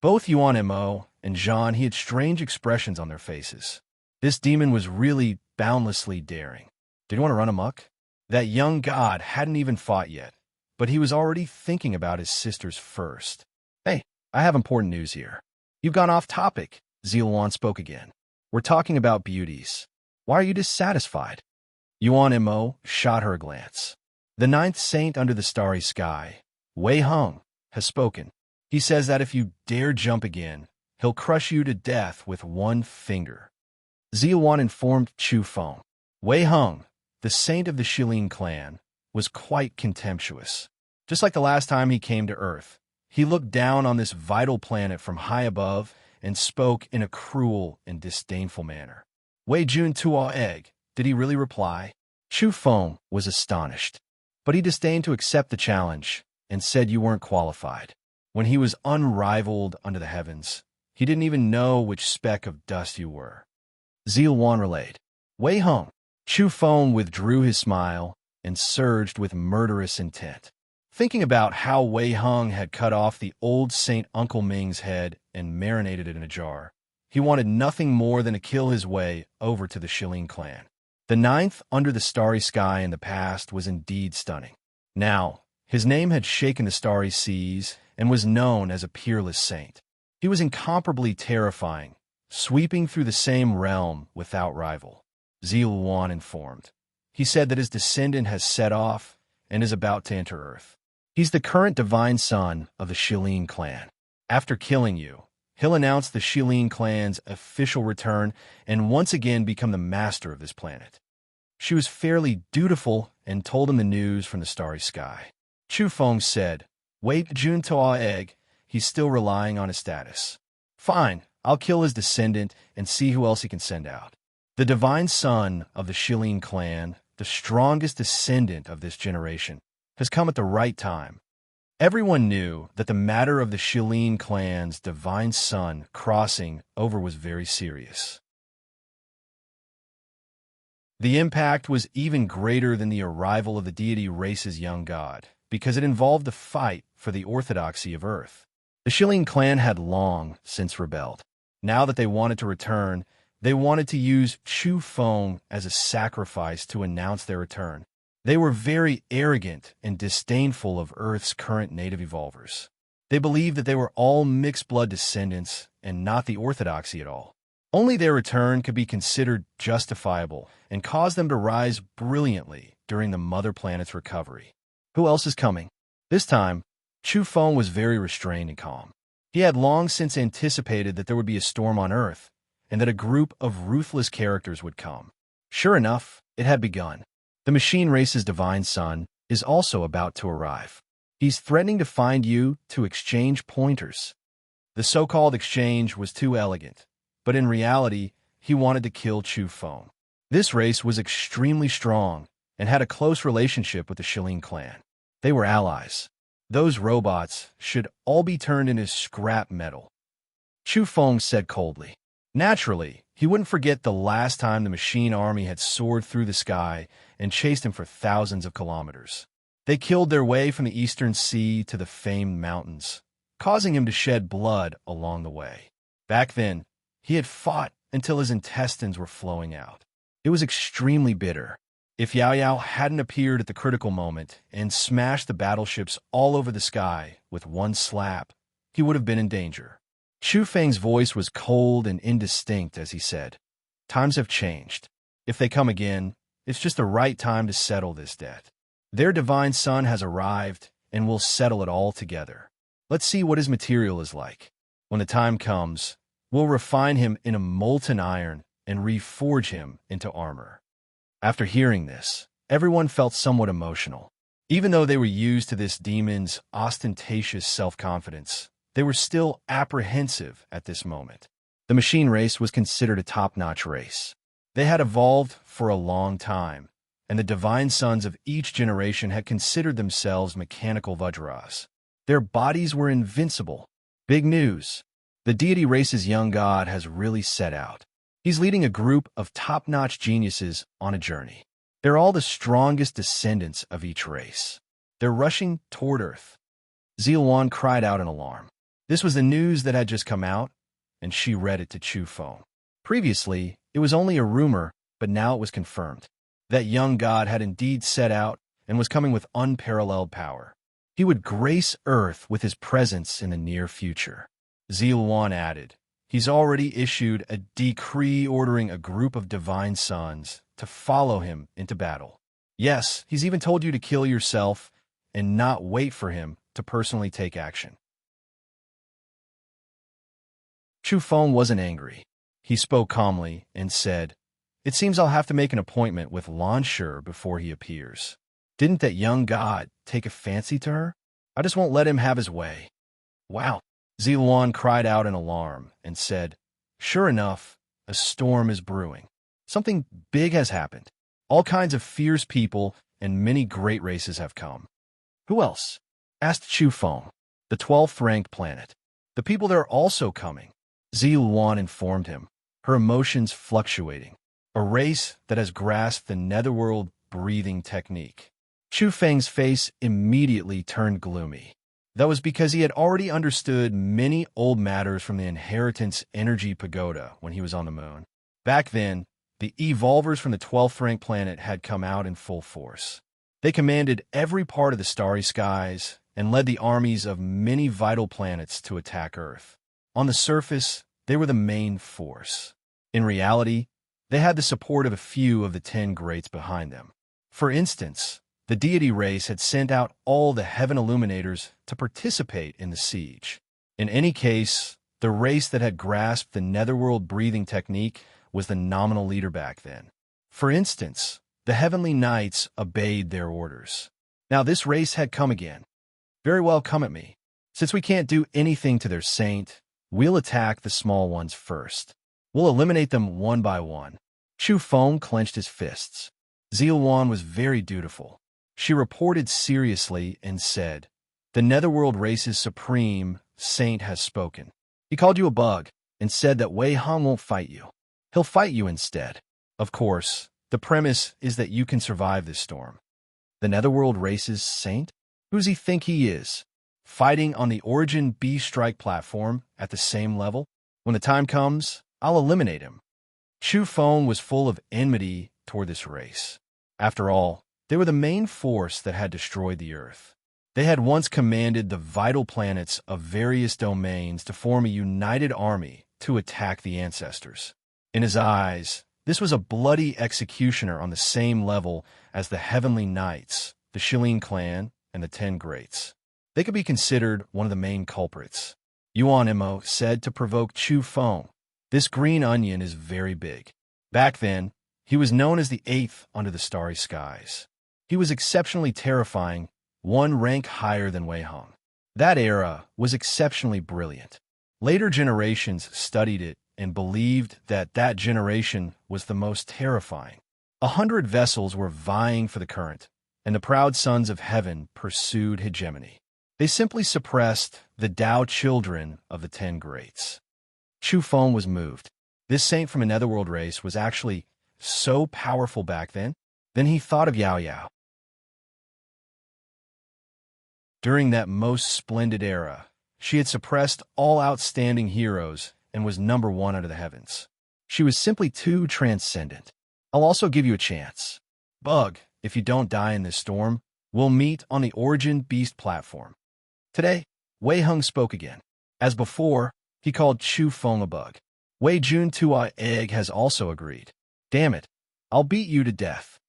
Speaker 1: Both Yuan Mo and Zhan had strange expressions on their faces. This demon was really boundlessly daring. Did he want to run amok? That young god hadn't even fought yet, but he was already thinking about his sisters first. Hey, I have important news here. You've gone off topic, Zilwan spoke again. We're talking about beauties. Why are you dissatisfied? Yuan Mo shot her a glance. The 9th saint under the starry sky, Wei Heng, has spoken. He says that if you dare jump again, he'll crush you to death with one finger. Zilwan informed Chu Feng. Wei Heng, the saint of the Shilin clan, was quite contemptuous. Just like the last time he came to Earth, he looked down on this vital planet from high above and spoke in a cruel and disdainful manner. Wei Jun Tua Egg, did he really reply? Chu Feng was astonished, but he disdained to accept the challenge and said you weren't qualified. When he was unrivaled under the heavens, he didn't even know which speck of dust you were. Zilwan relayed. Wei Heng. Chu Feng withdrew his smile and surged with murderous intent. Thinking about how Wei Heng had cut off the old Saint Uncle Ming's head and marinated it in a jar, he wanted nothing more than to kill his way over to the Shilin clan. The 9th under the starry sky in the past was indeed stunning. Now, his name had shaken the starry seas and was known as a peerless saint. He was incomparably terrifying, sweeping through the same realm without rival. Zilwan informed. He said that his descendant has set off and is about to enter Earth. He's the current divine son of the Shilin clan. After killing you, he'll announce the Shilin clan's official return and once again become the master of this planet. She was fairly dutiful and told him the news from the starry sky. Chu Feng said, wait Jun Toa Egg, he's still relying on his status. Fine, I'll kill his descendant and see who else he can send out. The divine son of the Shilin clan, the strongest descendant of this generation, has come at the right time. Everyone knew that the matter of the Shilin clan's divine son crossing over was very serious. The impact was even greater than the arrival of the deity race's young god, because it involved the fight for the orthodoxy of Earth. The Shilin clan had long since rebelled. Now that they wanted to return, they wanted to use Chu Feng as a sacrifice to announce their return. They were very arrogant and disdainful of Earth's current native evolvers. They believed that they were all mixed-blood descendants and not the orthodoxy at all. Only their return could be considered justifiable and cause them to rise brilliantly during the Mother Planet's recovery. Who else is coming? This time, Chu Feng was very restrained and calm. He had long since anticipated that there would be a storm on Earth and that a group of ruthless characters would come. Sure enough, it had begun. The machine race's divine son is also about to arrive. He's threatening to find you to exchange pointers. The so-called exchange was too elegant, but in reality, he wanted to kill Chu Feng. This race was extremely strong and had a close relationship with the Shilin clan. They were allies. Those robots should all be turned into scrap metal. Chu Feng said coldly. Naturally, he wouldn't forget the last time the machine army had soared through the sky and chased him for thousands of kilometers. They killed their way from the eastern sea to the famed mountains, causing him to shed blood along the way. Back then, he had fought until his intestines were flowing out. It was extremely bitter. If Yao Yao hadn't appeared at the critical moment and smashed the battleships all over the sky with one slap, he would have been in danger. Chu Feng's voice was cold and indistinct as he said, times have changed. If they come again, It's just the right time to settle this debt. Their divine son has arrived, and we'll settle it all together. Let's see what his material is like. When the time comes, we'll refine him in a molten iron and reforge him into armor." After hearing this, everyone felt somewhat emotional. Even though they were used to this demon's ostentatious self-confidence, they were still apprehensive at this moment. The machine race was considered a top-notch race. They had evolved for a long time, and the divine sons of each generation had considered themselves mechanical Vajras. Their bodies were invincible. Big news! The deity race's young god has really set out. He's leading a group of top-notch geniuses on a journey. They're all the strongest descendants of each race. They're rushing toward Earth. Zilwan cried out in alarm. This was the news that had just come out, and she read it to Chu Feng. Previously, it was only a rumor, but now it was confirmed. That young god had indeed set out and was coming with unparalleled power. He would grace Earth with his presence in the near future. Zilwan added, "He's already issued a decree ordering a group of divine sons to follow him into battle. Yes, he's even told you to kill yourself and not wait for him to personally take action." Chu Feng wasn't angry. He spoke calmly and said, "It seems I'll have to make an appointment with Lan Shi before he appears. Didn't that young god take a fancy to her? I just won't let him have his way." "Wow!" Zilwan cried out in alarm and said, "Sure enough, a storm is brewing. Something big has happened. All kinds of fierce people and many great races have come." "Who else?" asked Chu Feng. "The 12th-ranked planet. The people there are also coming," Zilwan informed him, her emotions fluctuating. "A race that has grasped the netherworld breathing technique." Chu Feng's face immediately turned gloomy. That was because he had already understood many old matters from the Inheritance Energy Pagoda when he was on the moon. Back then, the evolvers from the 12th-ranked planet had come out in full force. They commanded every part of the starry skies and led the armies of many vital planets to attack Earth. On the surface, they were the main force. In reality, they had the support of a few of the 10 greats behind them. For instance, the deity race had sent out all the heaven illuminators to participate in the siege. In any case, the race that had grasped the netherworld breathing technique was the nominal leader back then. For instance, the heavenly knights obeyed their orders. Now this race had come again. "Very well, come at me. Since we can't do anything to their saint, we'll attack the small ones first. We'll eliminate them one by one." Chu Feng clenched his fists. Zilwan was very dutiful. She reported seriously and said, "The netherworld race's supreme saint has spoken. He called you a bug and said that Wei Hong won't fight you. He'll fight you instead. Of course, the premise is that you can survive this storm." "The netherworld race's saint? Who does he think he is? Fighting on the Origin B-Strike platform at the same level? When the time comes, I'll eliminate him." Chu Feng was full of enmity toward this race. After all, they were the main force that had destroyed the Earth. They had once commanded the vital planets of various domains to form a united army to attack the ancestors. In his eyes, this was a bloody executioner on the same level as the Heavenly Knights, the Shilin clan, and the 10 Greats. They could be considered one of the main culprits. Yuan Imo said to provoke Chu Feng, "This green onion is very big." Back then, he was known as the 8th under the starry skies. He was exceptionally terrifying, one rank higher than Wei Hong. That era was exceptionally brilliant. Later generations studied it and believed that that generation was the most terrifying. 100 vessels were vying for the current, and the proud sons of heaven pursued hegemony. They simply suppressed the Tao children of the 10 Greats. Chu Feng was moved. This saint from a netherworld race was actually so powerful back then. Then he thought of Yao Yao. During that most splendid era, she had suppressed all outstanding heroes and was number 1 under the heavens. She was simply too transcendent. "I'll also give you a chance. Bug, if you don't die in this storm, we'll meet on the Origin Beast platform." Today, Wei Hong spoke again. As before, he called Chu Feng a bug. Wei Jun Tua Egg has also agreed. "Damn it, I'll beat you to death."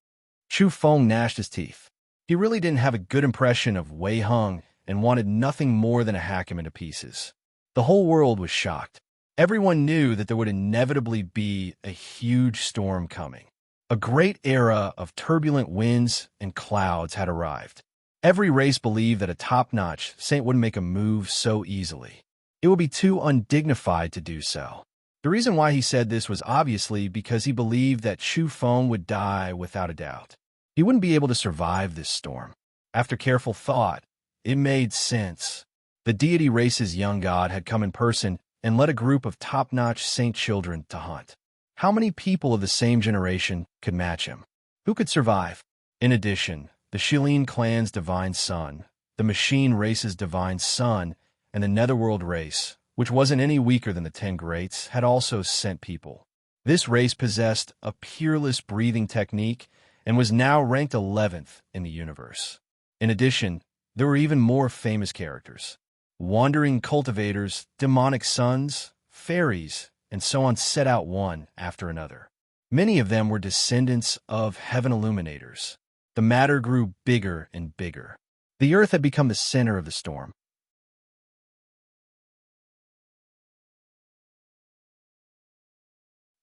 Speaker 1: Chu Feng gnashed his teeth. He really didn't have a good impression of Wei Hung and wanted nothing more than to hack him into pieces. The whole world was shocked. Everyone knew that there would inevitably be a huge storm coming. A great era of turbulent winds and clouds had arrived. Every race believed that a top-notch saint wouldn't make a move so easily. It would be too undignified to do so. The reason why he said this was obviously because he believed that Chu Feng would die without a doubt. He wouldn't be able to survive this storm. After careful thought, it made sense. The deity race's young god had come in person and led a group of top-notch saint children to hunt. How many people of the same generation could match him? Who could survive? In addition, the Shilin clan's divine son, the machine race's divine son, and the netherworld race, which wasn't any weaker than the 10 greats, had also sent people. This race possessed a peerless breathing technique and was now ranked 11th in the universe. In addition, there were even more famous characters. Wandering cultivators, demonic sons, fairies, and so on set out one after another. Many of them were descendants of heaven illuminators. The matter grew bigger and bigger. The earth had become the center of the storm.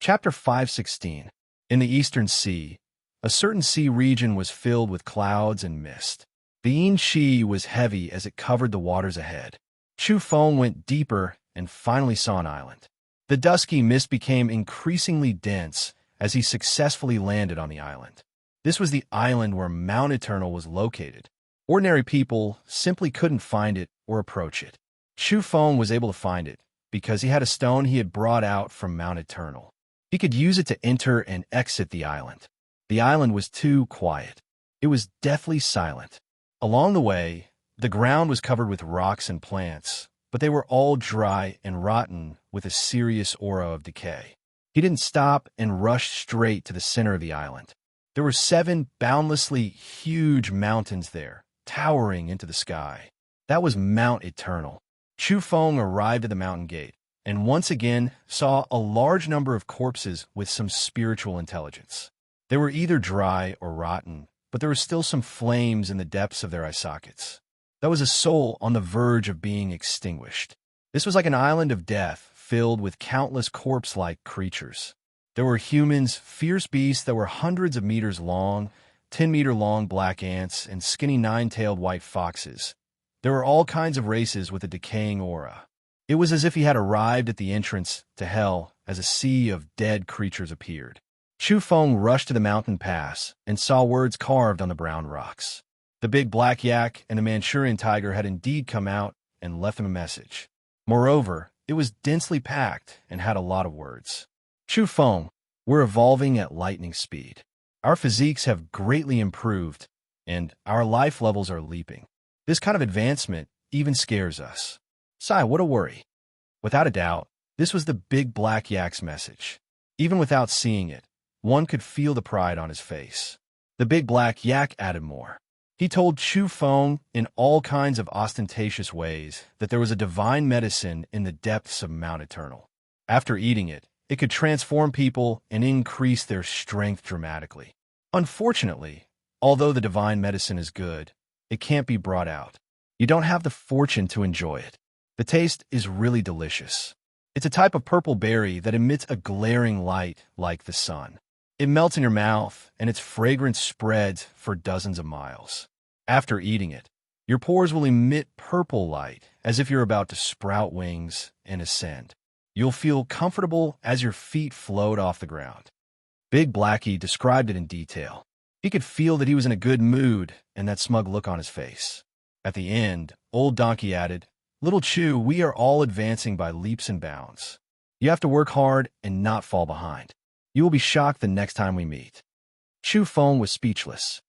Speaker 1: Chapter 5:16. In the eastern sea, a certain sea region was filled with clouds and mist. The yin qi was heavy as it covered the waters ahead. Chu Feng went deeper and finally saw an island. The dusky mist became increasingly dense as he successfully landed on the island. This was the island where Mount Eternal was located. Ordinary people simply couldn't find it or approach it. Chu Feng was able to find it because he had a stone he had brought out from Mount Eternal. He could use it to enter and exit the island. The island was too quiet. It was deathly silent. Along the way, the ground was covered with rocks and plants, but they were all dry and rotten with a serious aura of decay. He didn't stop and rushed straight to the center of the island. There were 7 boundlessly huge mountains there, towering into the sky. That was Mount Eternal. Chu Feng arrived at the mountain gate and once again saw a large number of corpses with some spiritual intelligence. They were either dry or rotten, but there were still some flames in the depths of their eye sockets. That was a soul on the verge of being extinguished. This was like an island of death filled with countless corpse-like creatures. There were humans, fierce beasts that were hundreds of meters long, 10-meter-long black ants, and skinny 9-tailed white foxes. There were all kinds of races with a decaying aura. It was as if he had arrived at the entrance to hell as a sea of dead creatures appeared. Chu Feng rushed to the mountain pass and saw words carved on the brown rocks. The big black yak and the Manchurian tiger had indeed come out and left him a message. Moreover, it was densely packed and had a lot of words. Chu Feng, we're evolving at lightning speed. Our physiques have greatly improved, and our life levels are leaping. This kind of advancement even scares us. Sigh, what a worry. Without a doubt, this was the big black yak's message. Even without seeing it, one could feel the pride on his face. The big black yak added more. He told Chu Feng in all kinds of ostentatious ways that there was a divine medicine in the depths of Mount Eternal. After eating it, it could transform people and increase their strength dramatically. Unfortunately, although the divine medicine is good, it can't be brought out. You don't have the fortune to enjoy it. The taste is really delicious. It's a type of purple berry that emits a glaring light like the sun. It melts in your mouth, and its fragrance spreads for dozens of miles. After eating it, your pores will emit purple light as if you're about to sprout wings and ascend. You'll feel comfortable as your feet float off the ground. Big Blackie described it in detail. He could feel that he was in a good mood and that smug look on his face. At the end, Old Donkey added, "Little Chu, we are all advancing by leaps and bounds. You have to work hard and not fall behind. You will be shocked the next time we meet." Chu Feng was speechless.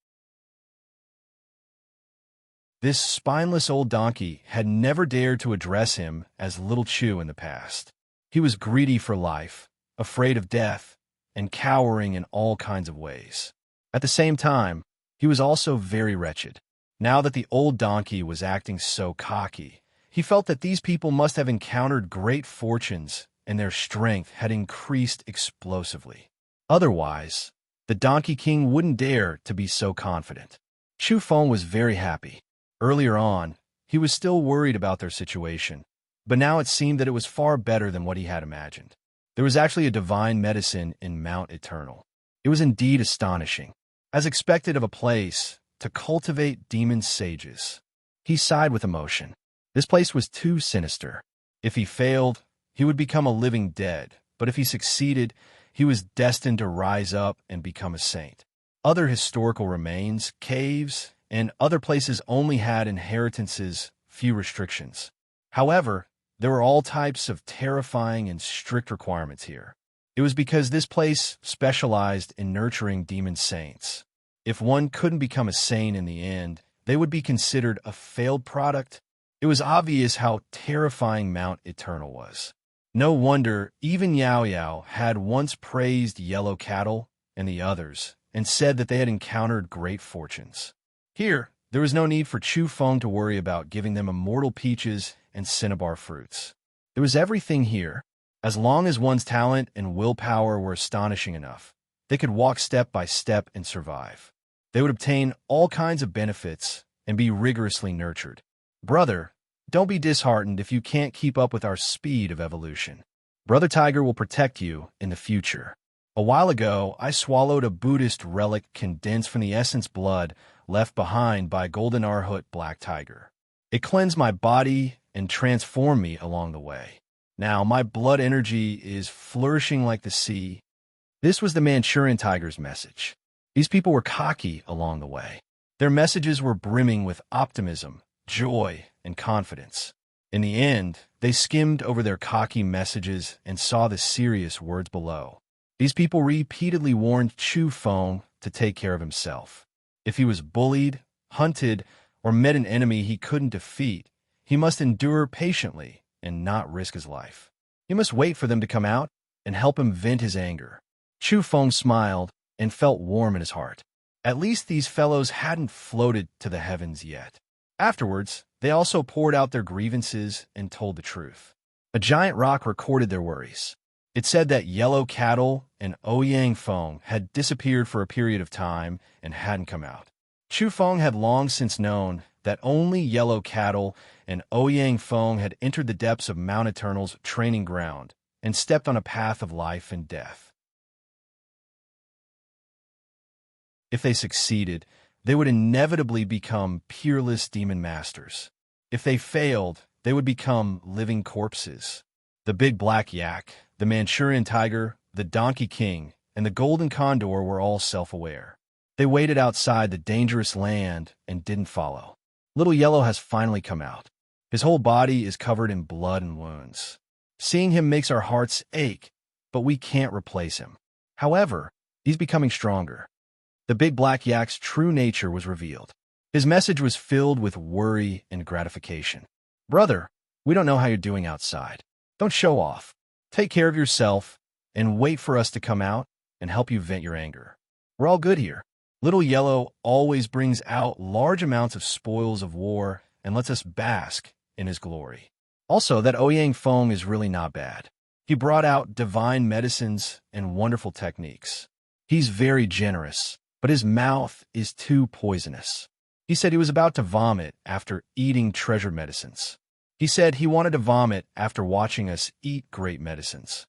Speaker 1: This spineless old donkey had never dared to address him as Little Chu in the past. He was greedy for life, afraid of death, and cowering in all kinds of ways. At the same time, he was also very wretched. Now that the old donkey was acting so cocky, he felt that these people must have encountered great fortunes and their strength had increased explosively. Otherwise, The Donkey King wouldn't dare to be so confident. Chu Feng was very happy. Earlier on, he was still worried about their situation, but now it seemed that it was far better than what he had imagined. There was actually a divine medicine in Mount Eternal. It was indeed astonishing, as expected of a place to cultivate demon sages. He sighed with emotion. This place was too sinister. If he failed, he would become a living dead, but if he succeeded, he was destined to rise up and become a saint. Other historical remains, caves, and other places only had inheritances, few restrictions. However, there were all types of terrifying and strict requirements here. It was because this place specialized in nurturing demon saints. If one couldn't become a saint in the end, they would be considered a failed product. It was obvious how terrifying Mount Eternal was. No wonder even Yao Yao had once praised Yellow Cattle and the others, and said that they had encountered great fortunes. Here, there was no need for Chu Feng to worry about giving them immortal peaches and cinnabar fruits. There was everything here. As long as one's talent and willpower were astonishing enough, they could walk step by step and survive. They would obtain all kinds of benefits and be rigorously nurtured. Brother, don't be disheartened if you can't keep up with our speed of evolution. Brother Tiger will protect you in the future. A while ago, I swallowed a Buddhist relic condensed from the essence blood left behind by Golden Arhut Black Tiger. It cleansed my body and transformed me along the way. Now, my blood energy is flourishing like the sea. This was the Manchurian Tiger's message. These people were cocky along the way. Their messages were brimming with optimism, joy, and confidence. In the end, they skimmed over their cocky messages and saw the serious words below. These people repeatedly warned Chu Feng to take care of himself. If he was bullied, hunted, or met an enemy he couldn't defeat, he must endure patiently and not risk his life. He must wait for them to come out and help him vent his anger. Chu Feng smiled and felt warm in his heart. At least these fellows hadn't floated to the heavens yet. Afterwards, they also poured out their grievances and told the truth. A giant rock recorded their worries. It said that Yellow Cattle and Ouyang Feng had disappeared for a period of time and hadn't come out. Chu Feng had long since known that only Yellow Cattle and Ouyang Feng had entered the depths of Mount Eternal's training ground and stepped on a path of life and death. If they succeeded, they would inevitably become peerless demon masters. If they failed, they would become living corpses. The Big Black Yak, the Manchurian Tiger, the Donkey King, and the Golden Condor were all self-aware. They waited outside the dangerous land and didn't follow. Little Yellow has finally come out. His whole body is covered in blood and wounds. Seeing him makes our hearts ache, but we can't replace him. However, he's becoming stronger. The Big Black Yak's true nature was revealed. His message was filled with worry and gratification. Brother, we don't know how you're doing outside. Don't show off. Take care of yourself and wait for us to come out and help you vent your anger. We're all good here. Little Yellow always brings out large amounts of spoils of war and lets us bask in his glory. Also, that Ouyang Feng is really not bad. He brought out divine medicines and wonderful techniques. He's very generous, but his mouth is too poisonous. He said he was about to vomit after eating treasured medicines. He said he wanted to vomit after watching us eat great medicines.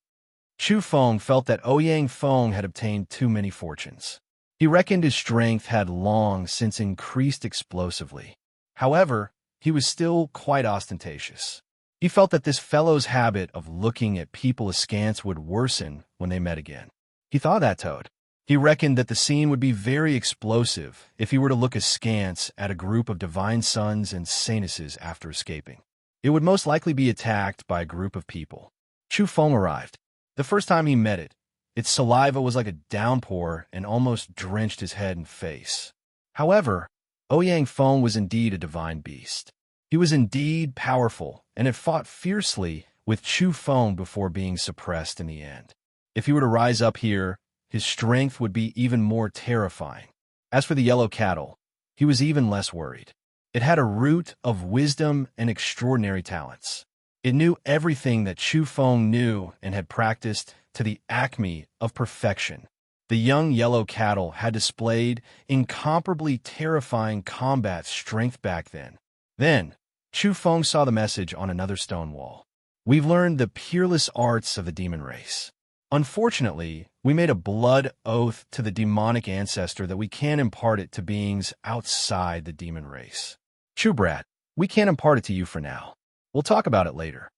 Speaker 1: Chu Feng felt that Ouyang Feng had obtained too many fortunes. He reckoned his strength had long since increased explosively. However, he was still quite ostentatious. He felt that this fellow's habit of looking at people askance would worsen when they met again. He thought that, Toad. He reckoned that the scene would be very explosive if he were to look askance at a group of divine sons and saintesses after escaping. It would most likely be attacked by a group of people. Chu Feng arrived. The first time he met it, its saliva was like a downpour and almost drenched his head and face. However, Ouyang Feng was indeed a divine beast. He was indeed powerful and had fought fiercely with Chu Feng before being suppressed in the end. If he were to rise up here, his strength would be even more terrifying. As for the Yellow Cattle, he was even less worried. It had a root of wisdom and extraordinary talents. It knew everything that Chu Feng knew and had practiced to the acme of perfection. The young yellow cattle had displayed incomparably terrifying combat strength back then. Then, Chu Feng saw the message on another stone wall. We've learned the peerless arts of the demon race. Unfortunately, we made a blood oath to the demonic ancestor that we can't impart it to beings outside the demon race. Chu Brat, we can't impart it to you for now. We'll talk about it later.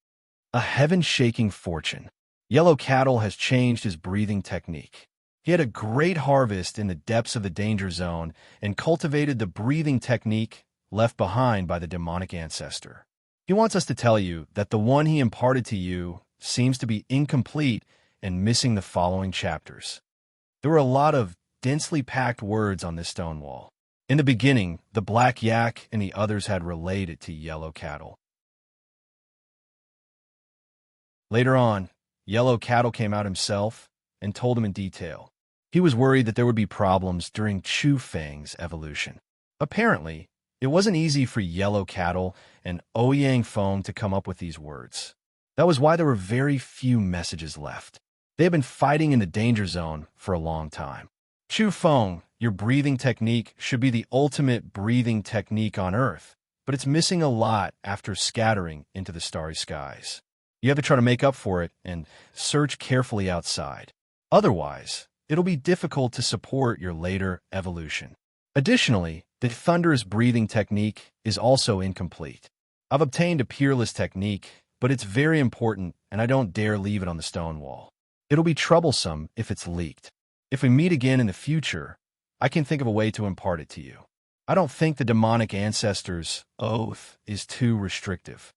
Speaker 1: A heaven-shaking fortune. Yellow Cattle has changed his breathing technique. He had a great harvest in the depths of the danger zone and cultivated the breathing technique left behind by the demonic ancestor. He wants us to tell you that the one he imparted to you seems to be incomplete and missing the following chapters. There were a lot of densely packed words on this stone wall. In the beginning, the black yak and the others had relayed it to Yellow Cattle. Later on, Yellow Cattle came out himself and told him in detail. He was worried that there would be problems during Chu Feng's evolution. Apparently, it wasn't easy for Yellow Cattle and Ouyang Feng to come up with these words. That was why there were very few messages left. They had been fighting in the danger zone for a long time. Chu Feng, your breathing technique should be the ultimate breathing technique on Earth, but it's missing a lot after scattering into the starry skies. You have to try to make up for it and search carefully outside. Otherwise, it'll be difficult to support your later evolution. Additionally, the thunderous breathing technique is also incomplete. I've obtained a peerless technique, but it's very important and I don't dare leave it on the stone wall. It'll be troublesome if it's leaked. If we meet again in the future, I can think of a way to impart it to you. I don't think the demonic ancestor's oath is too restrictive.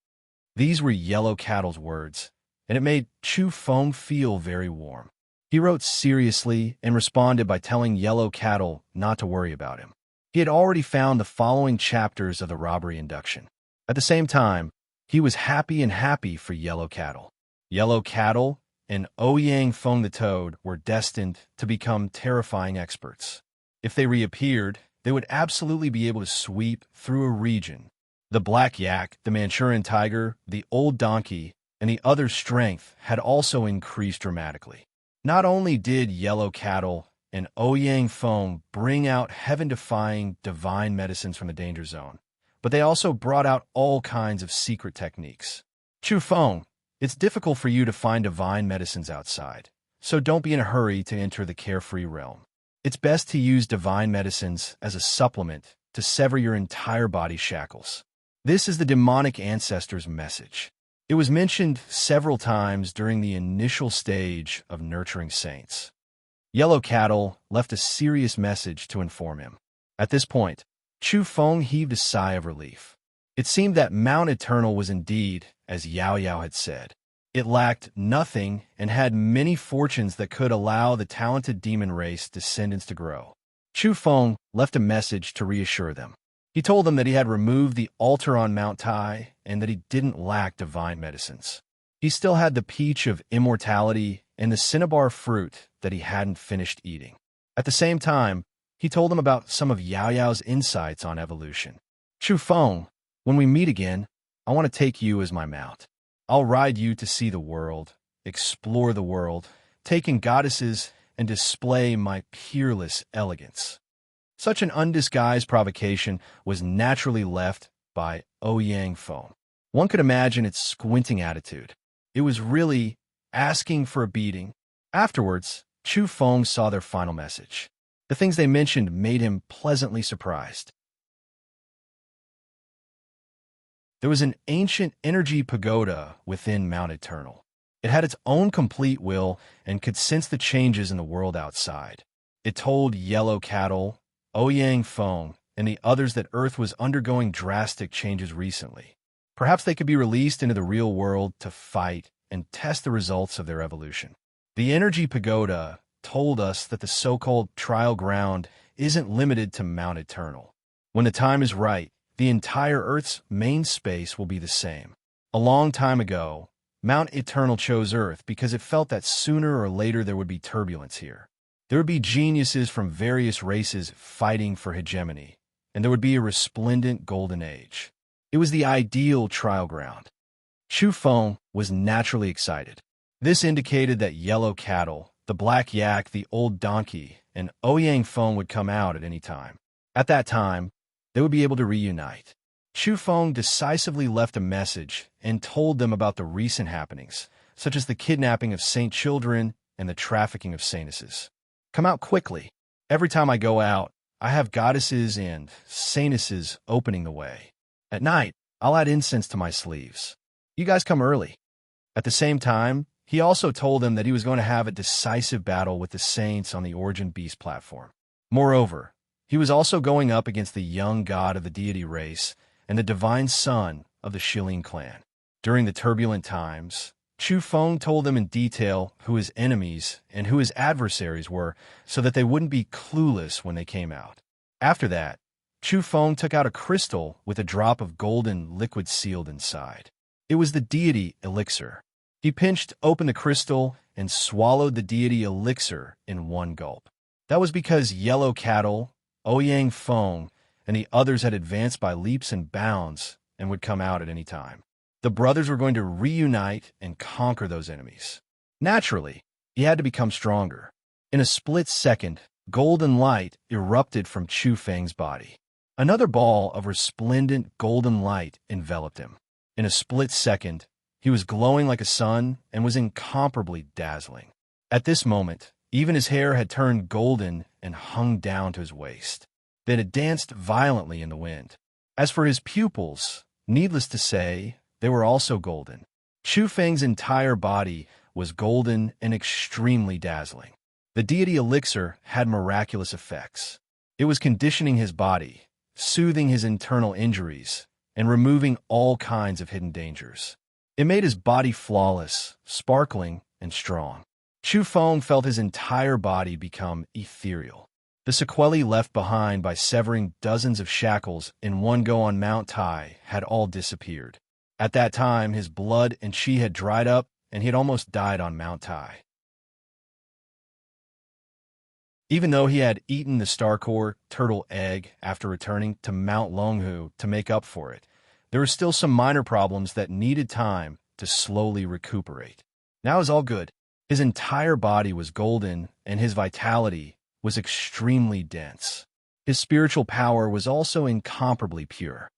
Speaker 1: These were Yellow Cattle's words, and it made Chu Feng feel very warm. He wrote seriously and responded by telling Yellow Cattle not to worry about him. He had already found the following chapters of the robbery induction. At the same time, he was happy for Yellow Cattle. Yellow Cattle and Ouyang Feng the Toad were destined to become terrifying experts. If they reappeared, they would absolutely be able to sweep through a region. The black yak, the Manchurian tiger, the old donkey, and the other strength had also increased dramatically. Not only did Yellow Cattle and Ouyang Feng bring out heaven-defying divine medicines from the danger zone, but they also brought out all kinds of secret techniques. Chu Feng, it's difficult for you to find divine medicines outside, so don't be in a hurry to enter the carefree realm. It's best to use divine medicines as a supplement to sever your entire body's shackles. This is the demonic ancestor's message. It was mentioned several times during the initial stage of nurturing saints. Yellow Cattle left a serious message to inform him. At this point, Chu Feng heaved a sigh of relief. It seemed that Mount Eternal was indeed, as Yao Yao had said. It lacked nothing and had many fortunes that could allow the talented demon race descendants to grow. Chu Feng left a message to reassure them. He told them that he had removed the altar on Mount Tai and that he didn't lack divine medicines. He still had the peach of immortality and the cinnabar fruit that he hadn't finished eating. At the same time, he told them about some of Yao Yao's insights on evolution. Chu Feng, when we meet again, I want to take you as my mount. I'll ride you to see the world, explore the world, take in goddesses, and display my peerless elegance. Such an undisguised provocation was naturally left by Ouyang Feng. One could imagine its squinting attitude. It was really asking for a beating. Afterwards, Chu Feng saw their final message. The things they mentioned made him pleasantly surprised. There was an ancient energy pagoda within Mount Eternal. It had its own complete will and could sense the changes in the world outside. It told Yellow Cattle, Ouyang Feng, and the others that Earth was undergoing drastic changes recently. Perhaps they could be released into the real world to fight and test the results of their evolution. The energy pagoda told us that the so-called trial ground isn't limited to Mount Eternal. When the time is right, the entire Earth's main space will be the same. A long time ago, Mount Eternal chose Earth because it felt that sooner or later there would be turbulence here. There would be geniuses from various races fighting for hegemony, and there would be a resplendent golden age. It was the ideal trial ground. Chu Feng was naturally excited. This indicated that Yellow Cattle, the black yak, the old donkey, and Ouyang Feng would come out at any time. At that time, they would be able to reunite. Chu Feng decisively left a message and told them about the recent happenings, such as the kidnapping of saint children and the trafficking of saintesses. Come out quickly. Every time I go out, I have goddesses and saintesses opening the way. At night, I'll add incense to my sleeves. You guys come early. At the same time, he also told them that he was going to have a decisive battle with the saints on the Origin Beast platform. Moreover, he was also going up against the young god of the deity race and the divine son of the Shilin clan. During the turbulent times, Chu Feng told them in detail who his enemies and who his adversaries were so that they wouldn't be clueless when they came out. After that, Chu Feng took out a crystal with a drop of golden liquid sealed inside. It was the deity elixir. He pinched open the crystal and swallowed the deity elixir in one gulp. That was because Yellow Cattle, Ouyang Feng, and the others had advanced by leaps and bounds and would come out at any time. The brothers were going to reunite and conquer those enemies. Naturally, he had to become stronger. In a split second, golden light erupted from Chu Feng's body. Another ball of resplendent golden light enveloped him. In a split second, he was glowing like a sun and was incomparably dazzling. At this moment, even his hair had turned golden and hung down to his waist. Then it danced violently in the wind. As for his pupils, needless to say, they were also golden. Chu Feng's entire body was golden and extremely dazzling. The deity elixir had miraculous effects. It was conditioning his body, soothing his internal injuries, and removing all kinds of hidden dangers. It made his body flawless, sparkling, and strong. Chu Feng felt his entire body become ethereal. The sequelae left behind by severing dozens of shackles in one go on Mount Tai had all disappeared. At that time, his blood and chi had dried up, and he had almost died on Mount Tai. Even though he had eaten the Starcore turtle egg after returning to Mount Longhu to make up for it, there were still some minor problems that needed time to slowly recuperate. Now it was all good. His entire body was golden, and his vitality was extremely dense. His spiritual power was also incomparably pure.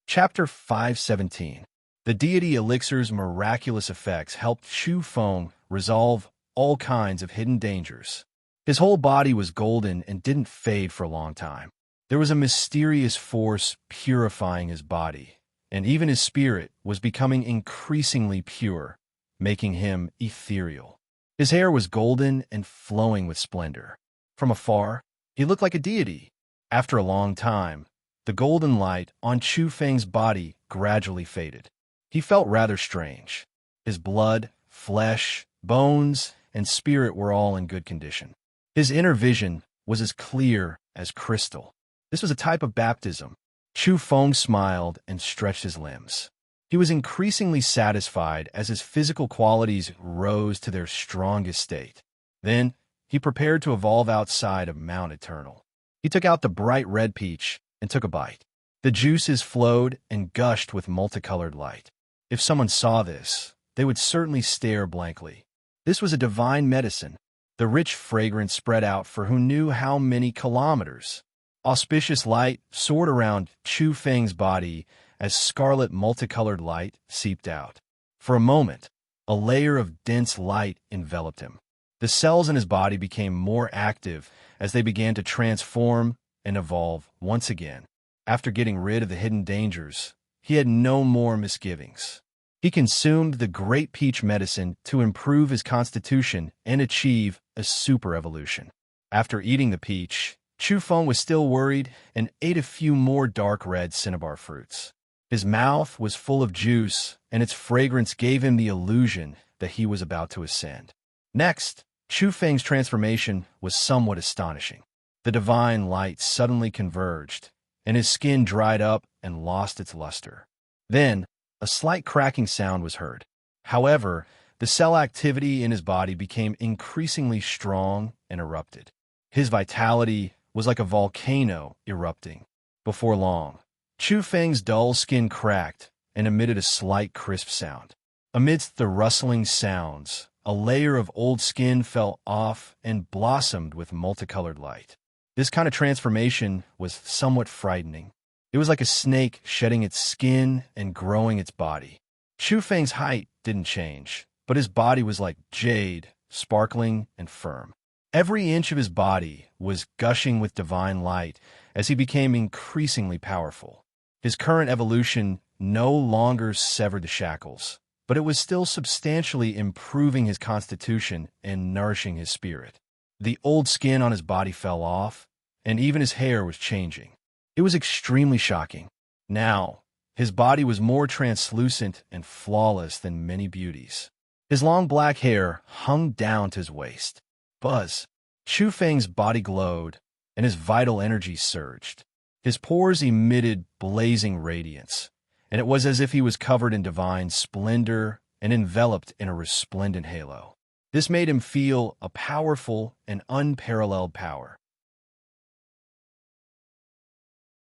Speaker 1: Chapter 517. The deity elixir's miraculous effects helped Chu Feng resolve all kinds of hidden dangers. His whole body was golden and didn't fade for a long time. There was a mysterious force purifying his body, and even his spirit was becoming increasingly pure, making him ethereal. His hair was golden and flowing with splendor. From afar, he looked like a deity. After a long time, the golden light on Chu Feng's body gradually faded. He felt rather strange. His blood, flesh, bones, and spirit were all in good condition. His inner vision was as clear as crystal. This was a type of baptism. Chu Feng smiled and stretched his limbs. He was increasingly satisfied as his physical qualities rose to their strongest state. Then, he prepared to evolve outside of Mount Eternal. He took out the bright red peach and took a bite. The juices flowed and gushed with multicolored light. If someone saw this, they would certainly stare blankly. This was a divine medicine. The rich fragrance spread out for who knew how many kilometers. Auspicious light soared around Chu Feng's body as scarlet multicolored light seeped out. For a moment, a layer of dense light enveloped him. The cells in his body became more active as they began to transform and evolve once again. After getting rid of the hidden dangers, he had no more misgivings. He consumed the great peach medicine to improve his constitution and achieve a super evolution. After eating the peach, Chu Feng was still worried and ate a few more dark red cinnabar fruits. His mouth was full of juice, and its fragrance gave him the illusion that he was about to ascend. Next, Chu Feng's transformation was somewhat astonishing. The divine light suddenly converged, and his skin dried up and lost its luster. Then, a slight cracking sound was heard. However, the cell activity in his body became increasingly strong and erupted. His vitality was like a volcano erupting. Before long, Chu Feng's dull skin cracked, and emitted a slight crisp sound. Amidst the rustling sounds, a layer of old skin fell off and blossomed with multicolored light. This kind of transformation was somewhat frightening. It was like a snake shedding its skin and growing its body. Chu Feng's height didn't change, but his body was like jade, sparkling and firm. Every inch of his body was gushing with divine light as he became increasingly powerful. His current evolution no longer severed the shackles, but it was still substantially improving his constitution and nourishing his spirit. The old skin on his body fell off, and even his hair was changing. It was extremely shocking. Now, his body was more translucent and flawless than many beauties. His long black hair hung down to his waist. Buzz. Chu Feng's body glowed, and his vital energy surged. His pores emitted blazing radiance, and it was as if he was covered in divine splendor and enveloped in a resplendent halo. This made him feel a powerful and unparalleled power.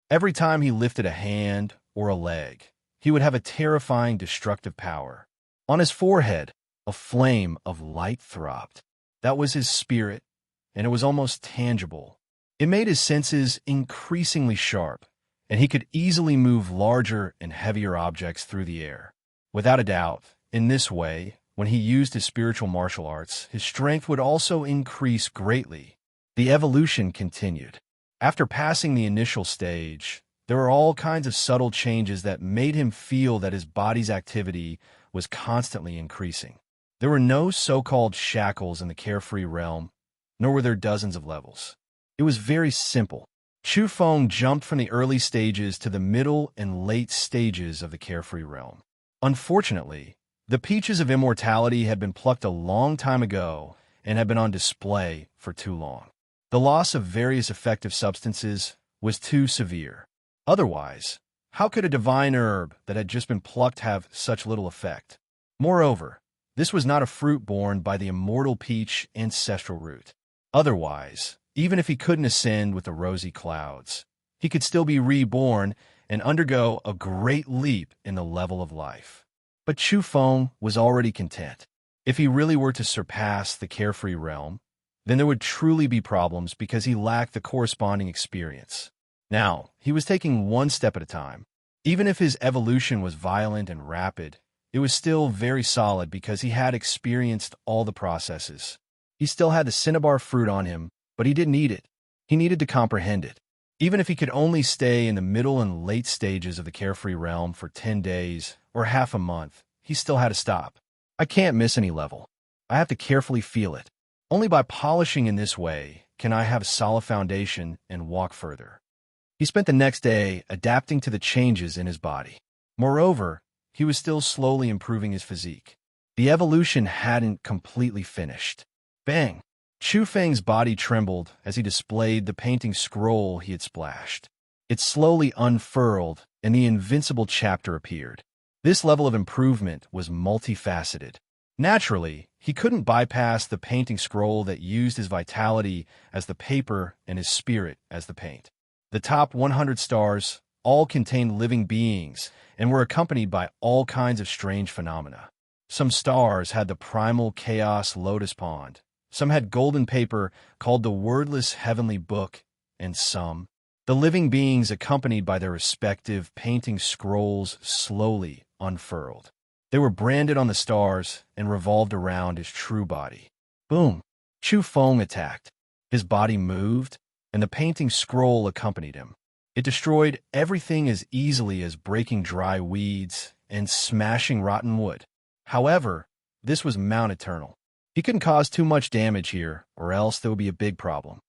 Speaker 1: Every time he lifted a hand or a leg, he would have a terrifying destructive power. On his forehead, a flame of light throbbed. That was his spirit, and it was almost tangible. It made his senses increasingly sharp, and he could easily move larger and heavier objects through the air. Without a doubt, in this way, when he used his spiritual martial arts, his strength would also increase greatly. The evolution continued. After passing the initial stage, there were all kinds of subtle changes that made him feel that his body's activity was constantly increasing. There were no so-called shackles in the carefree realm, nor were there dozens of levels. It was very simple. Chu Feng jumped from the early stages to the middle and late stages of the carefree realm. Unfortunately, the peaches of immortality had been plucked a long time ago and had been on display for too long. The loss of various effective substances was too severe. Otherwise, how could a divine herb that had just been plucked have such little effect? Moreover, this was not a fruit borne by the immortal peach ancestral root. Otherwise, even if he couldn't ascend with the rosy clouds, he could still be reborn and undergo a great leap in the level of life. But Chu Feng was already content. If he really were to surpass the carefree realm, then there would truly be problems because he lacked the corresponding experience. Now, he was taking one step at a time. Even if his evolution was violent and rapid, it was still very solid because he had experienced all the processes. He still had the cinnabar fruit on him, but he didn't eat it. He needed to comprehend it. Even if he could only stay in the middle and late stages of the carefree realm for 10 days or half a month, he still had to stop. I can't miss any level. I have to carefully feel it. Only by polishing in this way can I have a solid foundation and walk further. He spent the next day adapting to the changes in his body. Moreover, he was still slowly improving his physique. The evolution hadn't completely finished. Bang! Chu Feng's body trembled as he displayed the painting scroll he had splashed. It slowly unfurled, and the invincible chapter appeared. This level of improvement was multifaceted. Naturally, he couldn't bypass the painting scroll that used his vitality as the paper and his spirit as the paint. The top 100 stars all contained living beings and were accompanied by all kinds of strange phenomena. Some stars had the primal chaos lotus pond, some had golden paper called the wordless heavenly book, and some, the living beings accompanied by their respective painting scrolls slowly unfurled. They were branded on the stars and revolved around his true body. Boom! Chu Feng attacked. His body moved, and the painting scroll accompanied him. It destroyed everything as easily as breaking dry weeds and smashing rotten wood. However, this was Mount Eternal. He couldn't cause too much damage here, or else there would be a big problem.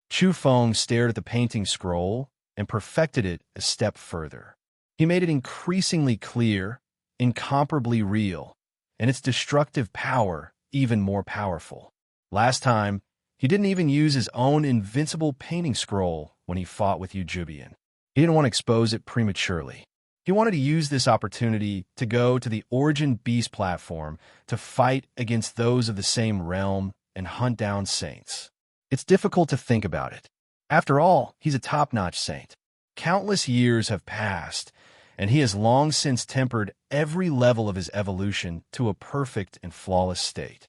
Speaker 1: Chu Feng stared at the painting scroll and perfected it a step further. He made it increasingly clear, incomparably real, and its destructive power even more powerful. Last time, he didn't even use his own invincible painting scroll when he fought with Jubian. He didn't want to expose it prematurely. He wanted to use this opportunity to go to the Origin Beast platform to fight against those of the same realm and hunt down saints. It's difficult to think about it. After all, he's a top-notch saint. Countless years have passed, and he has long since tempered every level of his evolution to a perfect and flawless state.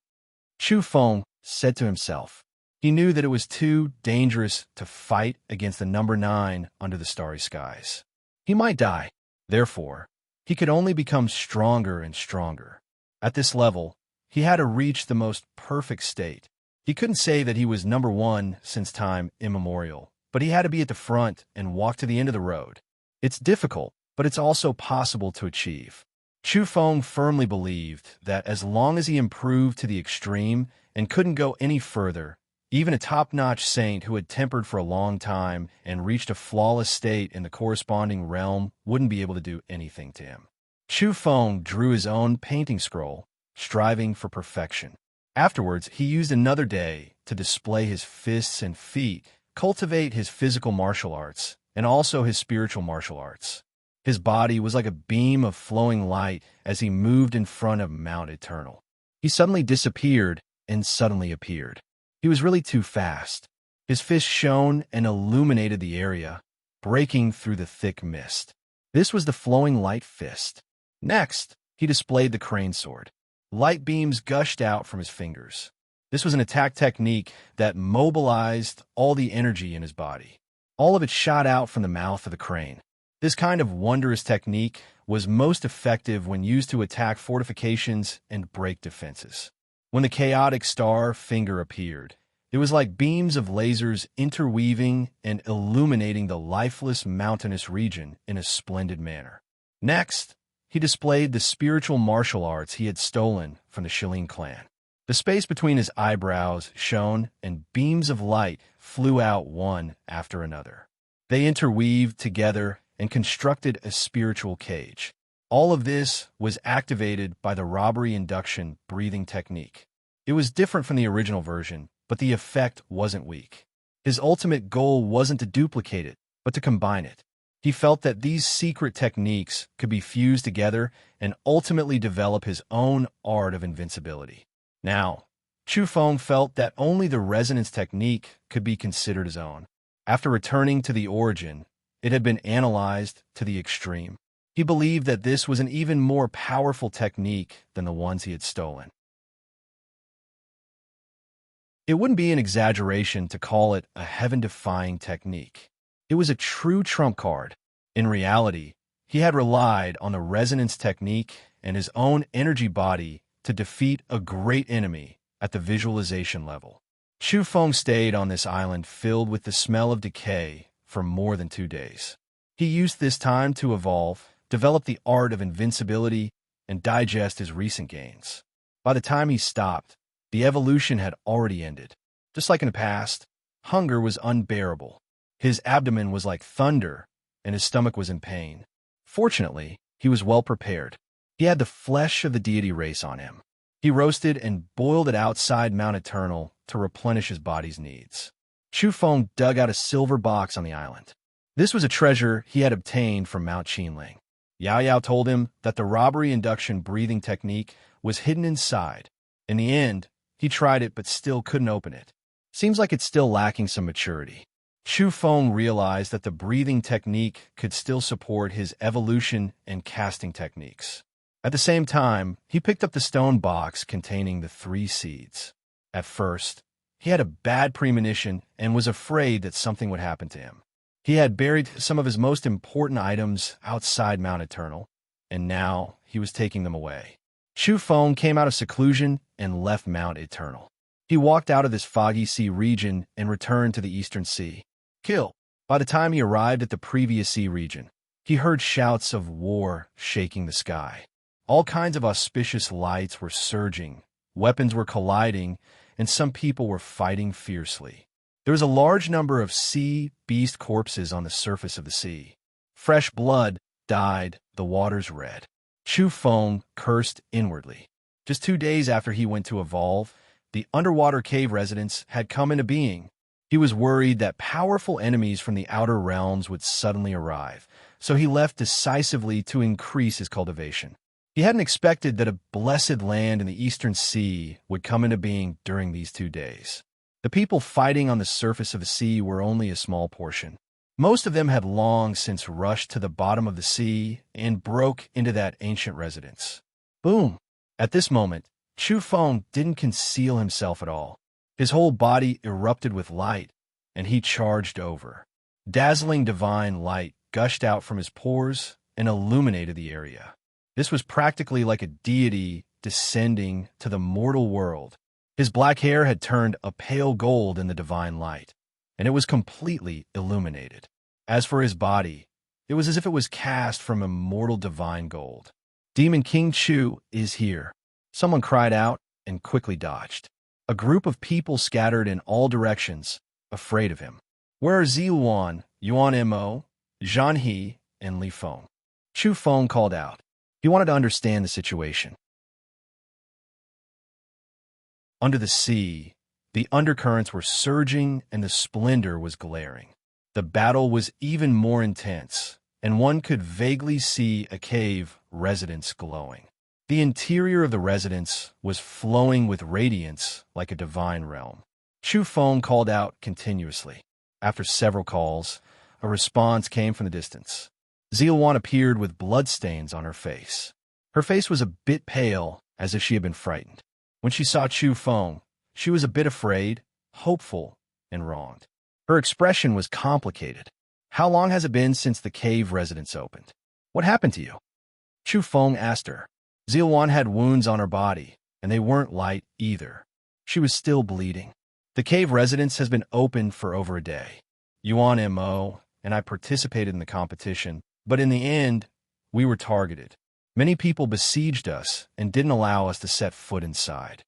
Speaker 1: Chu Feng said to himself. He knew that it was too dangerous to fight against the number 9 under the starry skies. He might die. Therefore, he could only become stronger and stronger. At this level, he had to reach the most perfect state. He couldn't say that he was number 1 since time immemorial, but he had to be at the front and walk to the end of the road. It's difficult, but it's also possible to achieve. Chu Feng firmly believed that as long as he improved to the extreme and couldn't go any further, even a top-notch saint who had tempered for a long time and reached a flawless state in the corresponding realm wouldn't be able to do anything to him. Chu Feng drew his own painting scroll, striving for perfection. Afterwards, he used another day to display his fists and feet, cultivate his physical martial arts, and also his spiritual martial arts. His body was like a beam of flowing light as he moved in front of Mount Eternal. He suddenly disappeared and suddenly appeared. He was really too fast. His fist shone and illuminated the area, breaking through the thick mist. This was the flowing light fist. Next, he displayed the crane sword. Light beams gushed out from his fingers. This was an attack technique that mobilized all the energy in his body. All of it shot out from the mouth of the crane. This kind of wondrous technique was most effective when used to attack fortifications and break defenses. When the chaotic star finger appeared, it was like beams of lasers interweaving and illuminating the lifeless mountainous region in a splendid manner. Next, he displayed the spiritual martial arts he had stolen from the Shilin clan. The space between his eyebrows shone, and beams of light flew out one after another. They interweaved together and constructed a spiritual cage. All of this was activated by the robbery induction breathing technique. It was different from the original version, but the effect wasn't weak. His ultimate goal wasn't to duplicate it, but to combine it. He felt that these secret techniques could be fused together and ultimately develop his own art of invincibility. Now, Chu Feng felt that only the resonance technique could be considered his own. After returning to the origin, it had been analyzed to the extreme. He believed that this was an even more powerful technique than the ones he had stolen. It wouldn't be an exaggeration to call it a heaven-defying technique. It was a true trump card. In reality, he had relied on the resonance technique and his own energy body to defeat a great enemy at the visualization level. Chu Feng stayed on this island filled with the smell of decay for more than 2 days. He used this time to evolve, develop the art of invincibility, and digest his recent gains. By the time he stopped, the evolution had already ended. Just like in the past, hunger was unbearable. His abdomen was like thunder, and his stomach was in pain. Fortunately, he was well prepared. He had the flesh of the deity race on him. He roasted and boiled it outside Mount Eternal to replenish his body's needs. Chu Feng dug out a silver box on the island. This was a treasure he had obtained from Mount Qinling. Yao Yao told him that the robbery induction breathing technique was hidden inside. In the end, he tried it but still couldn't open it. Seems like it's still lacking some maturity. Chu Feng realized that the breathing technique could still support his evolution and casting techniques. At the same time, he picked up the stone box containing the 3 seeds. At first, he had a bad premonition and was afraid that something would happen to him. He had buried some of his most important items outside Mount Eternal, and now he was taking them away. Chu Feng came out of seclusion and left Mount Eternal. He walked out of this foggy sea region and returned to the eastern sea. Kill. By the time he arrived at the previous sea region, he heard shouts of war shaking the sky. All kinds of auspicious lights were surging, weapons were colliding, and some people were fighting fiercely. There was a large number of sea beast corpses on the surface of the sea. Fresh blood dyed the waters red. Chu Feng cursed inwardly. Just 2 days after he went to evolve, the underwater cave residents had come into being. He was worried that powerful enemies from the outer realms would suddenly arrive, so he left decisively to increase his cultivation. He hadn't expected that a blessed land in the eastern sea would come into being during these 2 days. The people fighting on the surface of the sea were only a small portion. Most of them had long since rushed to the bottom of the sea and broke into that ancient residence. Boom! At this moment, Chu Feng didn't conceal himself at all. His whole body erupted with light, and he charged over. Dazzling divine light gushed out from his pores and illuminated the area. This was practically like a deity descending to the mortal world. His black hair had turned a pale gold in the divine light, and it was completely illuminated. As for his body, it was as if it was cast from immortal divine gold. Demon King Chu is here. Someone cried out and quickly dodged. A group of people scattered in all directions, afraid of him. Where are Ziluan, Yuan Mo, Zhan He, and Li Feng? Chu Feng called out. He wanted to understand the situation. Under the sea, the undercurrents were surging and the splendor was glaring. The battle was even more intense, and one could vaguely see a cave residence glowing. The interior of the residence was flowing with radiance like a divine realm. Chu Feng called out continuously. After several calls, a response came from the distance. Ziluan appeared with bloodstains on her face. Her face was a bit pale, as if she had been frightened. When she saw Chu Feng, she was a bit afraid, hopeful, and wronged. Her expression was complicated. How long has it been since the cave residence opened? What happened to you? Chu Feng asked her. Ziluan had wounds on her body, and they weren't light either. She was still bleeding. The cave residence has been open for over a day. Yuan Mo and I participated in the competition, but in the end, we were targeted. Many people besieged us and didn't allow us to set foot inside.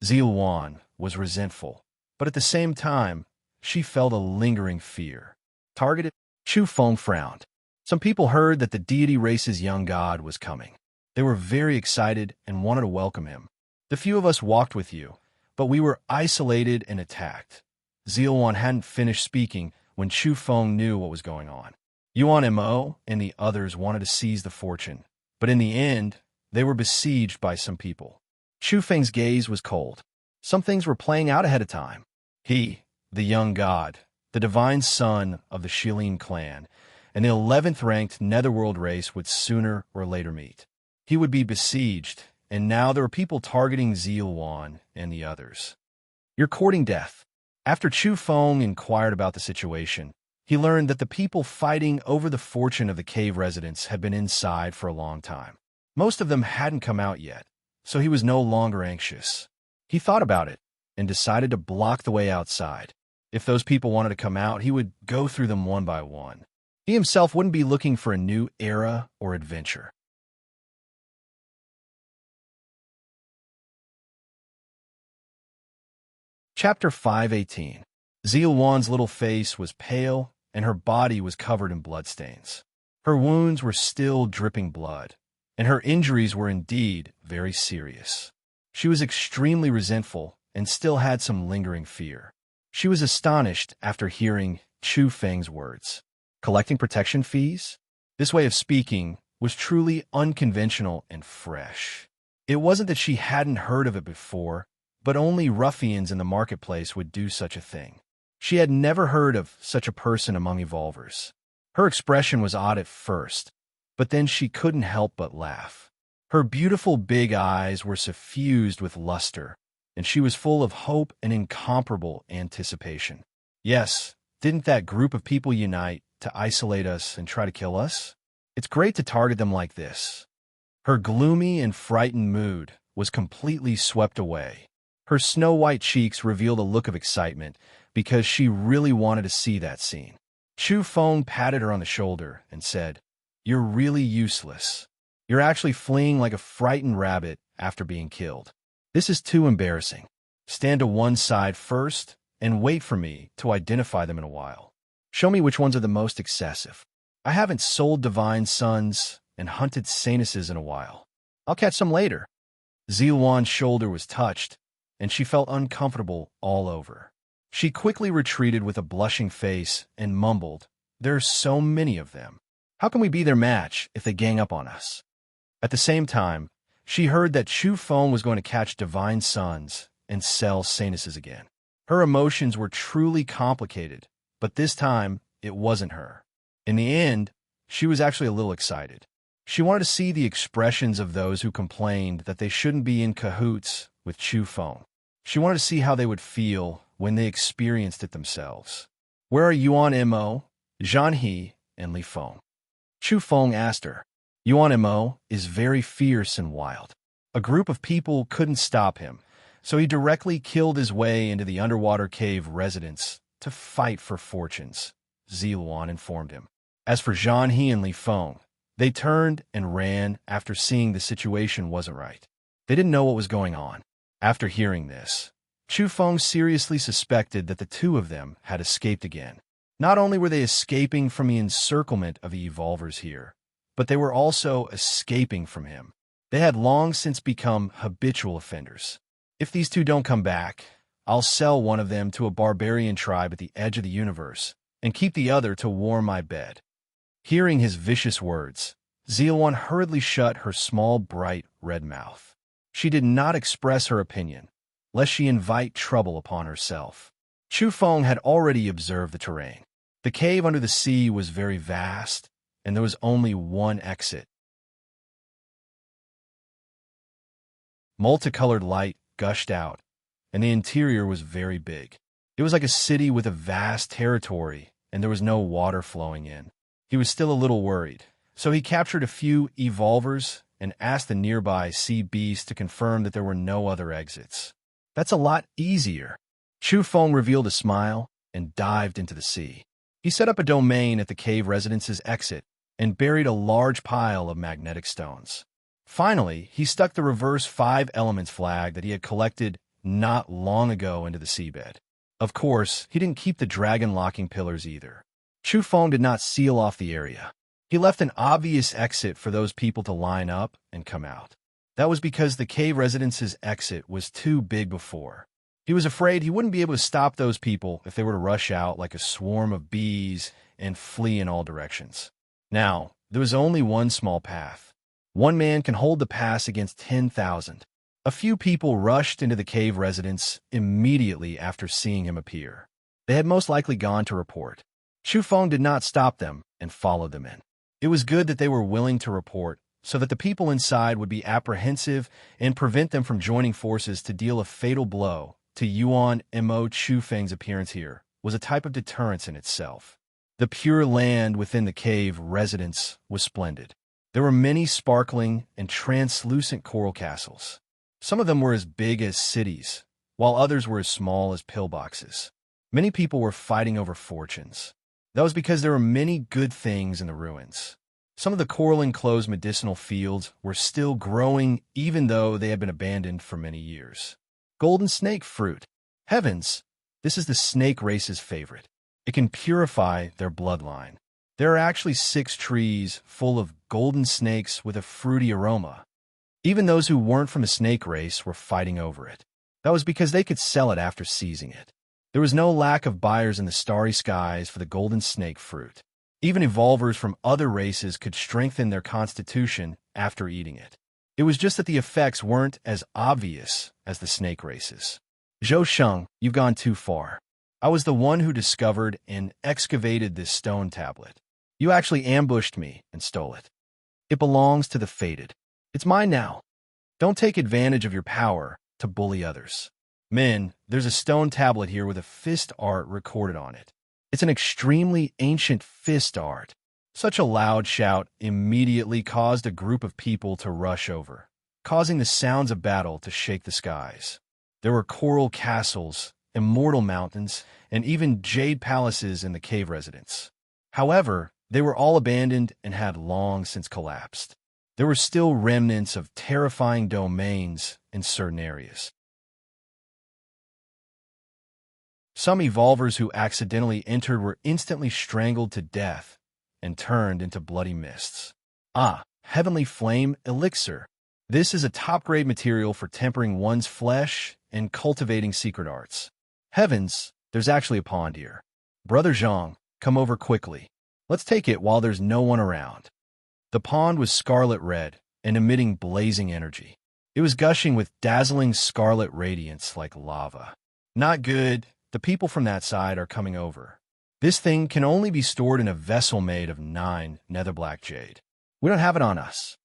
Speaker 1: Ziluan was resentful, but at the same time, she felt a lingering fear. Targeted? Chu Feng frowned. Some people heard that the deity race's young god was coming. They were very excited and wanted to welcome him. The few of us walked with you, but we were isolated and attacked. Ziluan hadn't finished speaking when Chu Feng knew what was going on. Yuan Mo and the others wanted to seize the fortune, but in the end, they were besieged by some people. Chu Feng's gaze was cold. Some things were playing out ahead of time. He, the young god, the divine son of the Shilin clan, and the 11th ranked netherworld race would sooner or later meet. He would be besieged, and now there were people targeting Ziluan and the others. You're courting death. After Chu Feng inquired about the situation, he learned that the people fighting over the fortune of the cave residents had been inside for a long time. Most of them hadn't come out yet, so he was no longer anxious. He thought about it and decided to block the way outside. If those people wanted to come out, he would go through them one by one. He himself wouldn't be looking for a new era or adventure. Chapter 518. Ziluan's little face was pale, and her body was covered in bloodstains. Her wounds were still dripping blood, and her injuries were indeed very serious. She was extremely resentful and still had some lingering fear. She was astonished after hearing Chu Feng's words. Collecting protection fees? This way of speaking was truly unconventional and fresh. It wasn't that she hadn't heard of it before, but only ruffians in the marketplace would do such a thing. She had never heard of such a person among evolvers. Her expression was odd at first, but then she couldn't help but laugh. Her beautiful big eyes were suffused with luster, and she was full of hope and incomparable anticipation. Yes, didn't that group of people unite to isolate us and try to kill us? It's great to target them like this. Her gloomy and frightened mood was completely swept away. Her snow-white cheeks revealed a look of excitement because she really wanted to see that scene. Chu Feng patted her on the shoulder and said, "You're really useless. You're actually fleeing like a frightened rabbit after being killed. This is too embarrassing. Stand to one side first and wait for me to identify them in a while. Show me which ones are the most excessive. I haven't sold divine sons and hunted saintesses in a while. I'll catch some later." Ziluan's shoulder was touched, and she felt uncomfortable all over. She quickly retreated with a blushing face and mumbled, "There are so many of them. How can we be their match if they gang up on us?" At the same time, she heard that Chu Feng was going to catch divine sons and sell saintesses again. Her emotions were truly complicated, but this time it wasn't her. In the end, she was actually a little excited. She wanted to see the expressions of those who complained that they shouldn't be in cahoots with Chu Feng. She wanted to see how they would feel when they experienced it themselves. "Where are Yuan Mo, Zhan He, and Li Feng?" Chu Feng asked her. Yuan Mo is very fierce and wild. A group of people couldn't stop him, so he directly killed his way into the underwater cave residence to fight for fortunes, Ziluan informed him. As for Zhan He and Li Feng, they turned and ran after seeing the situation wasn't right. They didn't know what was going on. After hearing this, Chu Feng seriously suspected that the two of them had escaped again. Not only were they escaping from the encirclement of the Evolvers here, but they were also escaping from him. They had long since become habitual offenders. If these two don't come back, I'll sell one of them to a barbarian tribe at the edge of the universe and keep the other to warm my bed. Hearing his vicious words, Ziluan hurriedly shut her small, bright, red mouth. She did not express her opinion, lest she invite trouble upon herself. Chu Feng had already observed the terrain. The cave under the sea was very vast, and there was only one exit. Multicolored light gushed out, and the interior was very big. It was like a city with a vast territory, and there was no water flowing in. He was still a little worried, so he captured a few evolvers and asked the nearby sea beast to confirm that there were no other exits. That's a lot easier. Chu Feng revealed a smile and dived into the sea. He set up a domain at the cave residence's exit and buried a large pile of magnetic stones. Finally, he stuck the reverse 5 elements flag that he had collected not long ago into the seabed. Of course, he didn't keep the dragon locking pillars either. Chu Feng did not seal off the area. He left an obvious exit for those people to line up and come out. That was because the cave residence's exit was too big before. He was afraid he wouldn't be able to stop those people if they were to rush out like a swarm of bees and flee in all directions. Now, there was only one small path. One man can hold the pass against 10,000. A few people rushed into the cave residence immediately after seeing him appear. They had most likely gone to report. Chu Feng did not stop them and followed them in. It was good that they were willing to report, so that the people inside would be apprehensive and prevent them from joining forces to deal a fatal blow to Yuan Mo. Chu Feng's appearance here was a type of deterrence in itself. The pure land within the cave residence was splendid. There were many sparkling and translucent coral castles. Some of them were as big as cities, while others were as small as pillboxes. Many people were fighting over fortunes. That was because there were many good things in the ruins. Some of the coral-enclosed medicinal fields were still growing even though they had been abandoned for many years. Golden snake fruit. Heavens, this is the snake race's favorite. It can purify their bloodline. There are actually 6 trees full of golden snakes with a fruity aroma. Even those who weren't from the snake race were fighting over it. That was because they could sell it after seizing it. There was no lack of buyers in the starry skies for the golden snake fruit. Even evolvers from other races could strengthen their constitution after eating it. It was just that the effects weren't as obvious as the snake races. Zhou Sheng, you've gone too far. I was the one who discovered and excavated this stone tablet. You actually ambushed me and stole it. It belongs to the fated. It's mine now. Don't take advantage of your power to bully others. Men, there's a stone tablet here with a fist art recorded on it. It's an extremely ancient fist art. Such a loud shout immediately caused a group of people to rush over, causing the sounds of battle to shake the skies. There were coral castles, immortal mountains, and even jade palaces in the cave residence. However, they were all abandoned and had long since collapsed. There were still remnants of terrifying domains in certain areas. Some evolvers who accidentally entered were instantly strangled to death and turned into bloody mists. Heavenly Flame Elixir. This is a top-grade material for tempering one's flesh and cultivating secret arts. Heavens, there's actually a pond here. Brother Zhang, come over quickly. Let's take it while there's no one around. The pond was scarlet red and emitting blazing energy. It was gushing with dazzling scarlet radiance like lava. Not good. The people from that side are coming over. This thing can only be stored in a vessel made of 9 nether black jade. We don't have it on us.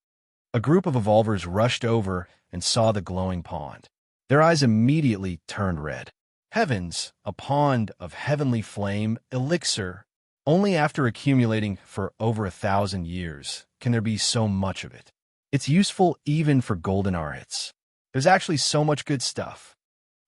Speaker 1: A group of evolvers rushed over and saw the glowing pond. Their eyes immediately turned red. Heavens, a pond of heavenly flame elixir. Only after accumulating for over 1,000 years can there be so much of it. It's useful even for golden arhats. There's actually so much good stuff.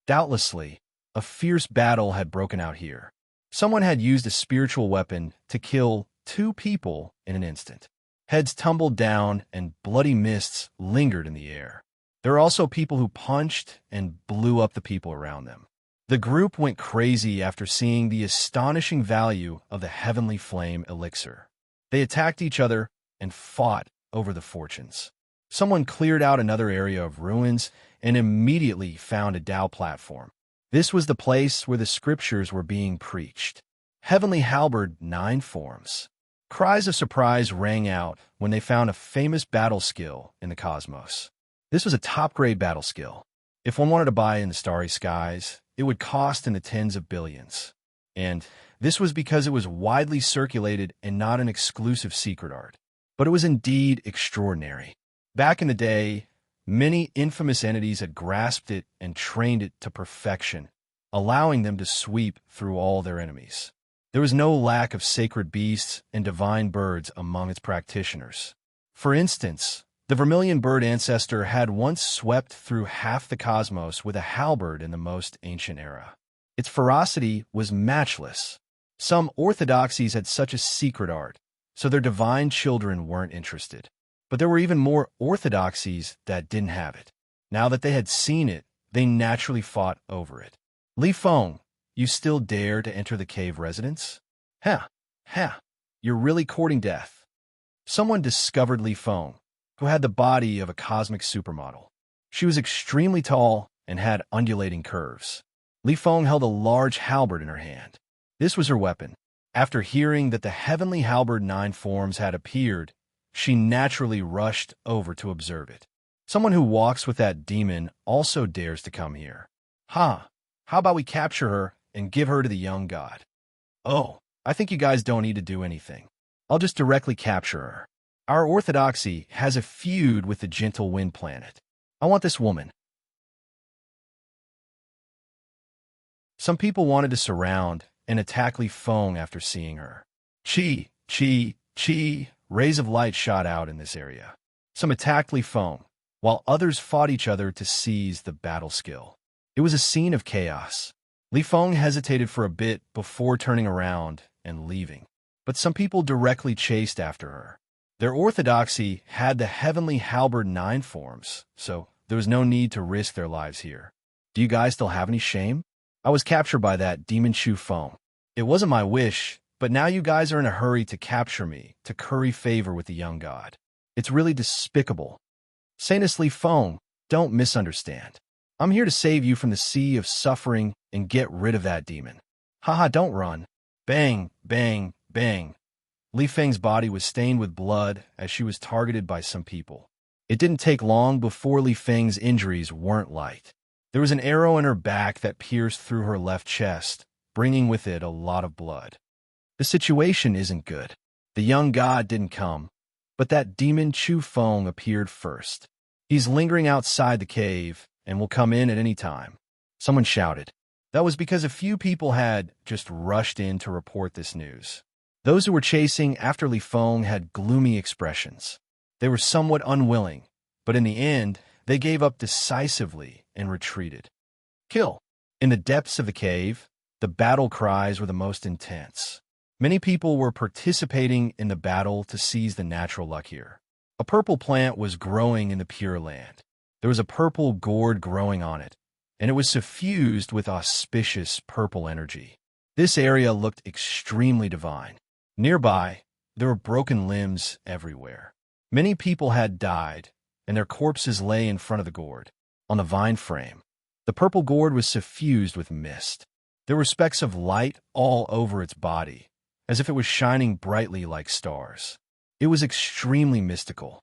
Speaker 1: Doubtlessly, a fierce battle had broken out here. Someone had used a spiritual weapon to kill 2 people in an instant. Heads tumbled down and bloody mists lingered in the air. There were also people who punched and blew up the people around them. The group went crazy after seeing the astonishing value of the heavenly flame elixir. They attacked each other and fought over the fortunes. Someone cleared out another area of ruins and immediately found a Tao platform. This was the place where the scriptures were being preached. Heavenly Halberd 9 forms. Cries of surprise rang out when they found a famous battle skill in the cosmos. This was a top-grade battle skill. If one wanted to buy it in the starry skies, it would cost in the tens of billions. And this was because it was widely circulated and not an exclusive secret art. But it was indeed extraordinary. Back in the day, many infamous entities had grasped it and trained it to perfection, allowing them to sweep through all their enemies. There was no lack of sacred beasts and divine birds among its practitioners. For instance, the vermilion bird ancestor had once swept through half the cosmos with a halberd in the most ancient era. Its ferocity was matchless. Some orthodoxies had such a secret art, so their divine children weren't interested. But there were even more orthodoxies that didn't have it. Now that they had seen it, they naturally fought over it. Li Feng, you still dare to enter the cave residence? You're really courting death. Someone discovered Li Feng, who had the body of a cosmic supermodel. She was extremely tall and had undulating curves. Li Feng held a large halberd in her hand. This was her weapon. After hearing that the heavenly halberd 9 forms had appeared, she naturally rushed over to observe it. Someone who walks with that demon also dares to come here. How about we capture her and give her to the young god? Oh, I think you guys don't need to do anything. I'll just directly capture her. Our orthodoxy has a feud with the gentle wind planet. I want this woman. Some people wanted to surround and attack Li Feng after seeing her. Chi. Rays of light shot out in this area. Some attacked Li Feng, while others fought each other to seize the battle skill. It was a scene of chaos. Li Feng hesitated for a bit before turning around and leaving, but some people directly chased after her. Their orthodoxy had the heavenly halberd 9 forms, so there was no need to risk their lives here. Do you guys still have any shame? I was captured by that demon Chu Feng. It wasn't my wish, but now you guys are in a hurry to capture me, to curry favor with the young god. It's really despicable. Saintess Li Feng, don't misunderstand. I'm here to save you from the sea of suffering and get rid of that demon. Don't run. Bang, bang, bang. Li Feng's body was stained with blood as she was targeted by some people. It didn't take long before Li Feng's injuries weren't light. There was an arrow in her back that pierced through her left chest, bringing with it a lot of blood. The situation isn't good. The young god didn't come, but that demon Chu Feng appeared first. He's lingering outside the cave and will come in at any time. Someone shouted. That was because a few people had just rushed in to report this news. Those who were chasing after Li Feng had gloomy expressions. They were somewhat unwilling, but in the end, they gave up decisively and retreated. Kill. In the depths of the cave, the battle cries were the most intense. Many people were participating in the battle to seize the natural luck here. A purple plant was growing in the Pure Land. There was a purple gourd growing on it, and it was suffused with auspicious purple energy. This area looked extremely divine. Nearby, there were broken limbs everywhere. Many people had died, and their corpses lay in front of the gourd. On the vine frame, the purple gourd was suffused with mist. There were specks of light all over its body, as if it was shining brightly like stars. It was extremely mystical.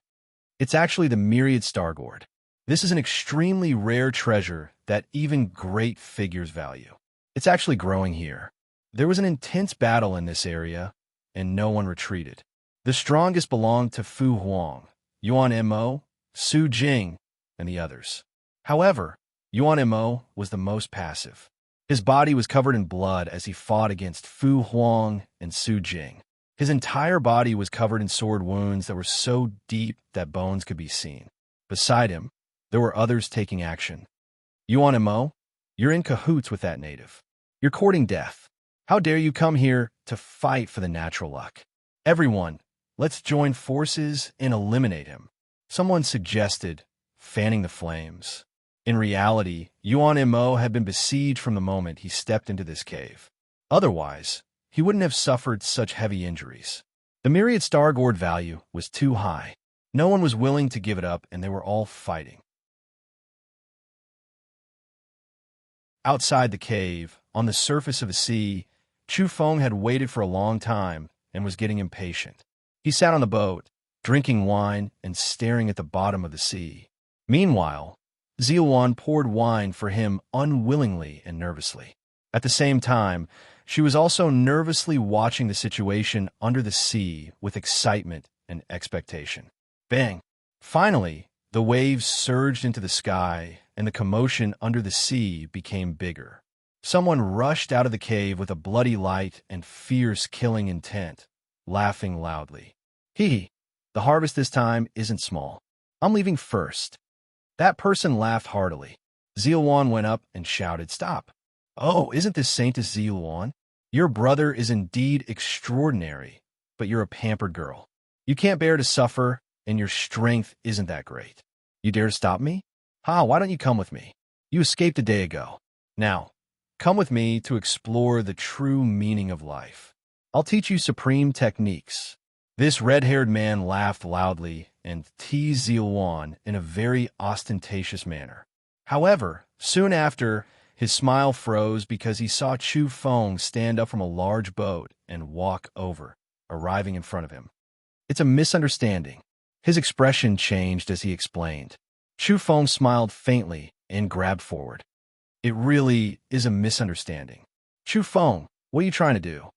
Speaker 1: It's actually the myriad star gourd. This is an extremely rare treasure that even great figures value. It's actually growing here. There was an intense battle in this area, and no one retreated. The strongest belonged to Fu Huang, Yuan Mo, Su Jing, and the others. However, Yuan Mo was the most passive. His body was covered in blood as he fought against Fu Huang and Su Jing. His entire body was covered in sword wounds that were so deep that bones could be seen. Beside him, there were others taking action. Yuan Mo, you're in cahoots with that native. You're courting death. How dare you come here to fight for the natural luck? Everyone, let's join forces and eliminate him. Someone suggested, fanning the flames. In reality, Yuan Mo had been besieged from the moment he stepped into this cave. Otherwise, he wouldn't have suffered such heavy injuries. The myriad star gourd value was too high. No one was willing to give it up, and they were all fighting. Outside the cave, on the surface of the sea, Chu Feng had waited for a long time and was getting impatient. He sat on the boat, drinking wine and staring at the bottom of the sea. Meanwhile, Ziluan poured wine for him unwillingly and nervously. At the same time, she was also nervously watching the situation under the sea with excitement and expectation. Bang! Finally, the waves surged into the sky, and the commotion under the sea became bigger. Someone rushed out of the cave with a bloody light and fierce killing intent, laughing loudly. The harvest this time isn't small. I'm leaving first. That person laughed heartily. Ziluan went up and shouted, "Stop! Oh, isn't this Saintess Ziluan? Your brother is indeed extraordinary, but you're a pampered girl. You can't bear to suffer, and your strength isn't that great. You dare to stop me? Why don't you come with me? You escaped a day ago. Now, come with me to explore the true meaning of life. I'll teach you supreme techniques." This red-haired man laughed loudly and teased Ziluan in a very ostentatious manner. However, soon after, his smile froze because he saw Chu Feng stand up from a large boat and walk over, arriving in front of him. "It's a misunderstanding." His expression changed as he explained. Chu Feng smiled faintly and grabbed forward. "It really is a misunderstanding. Chu Feng, what are you trying to do?"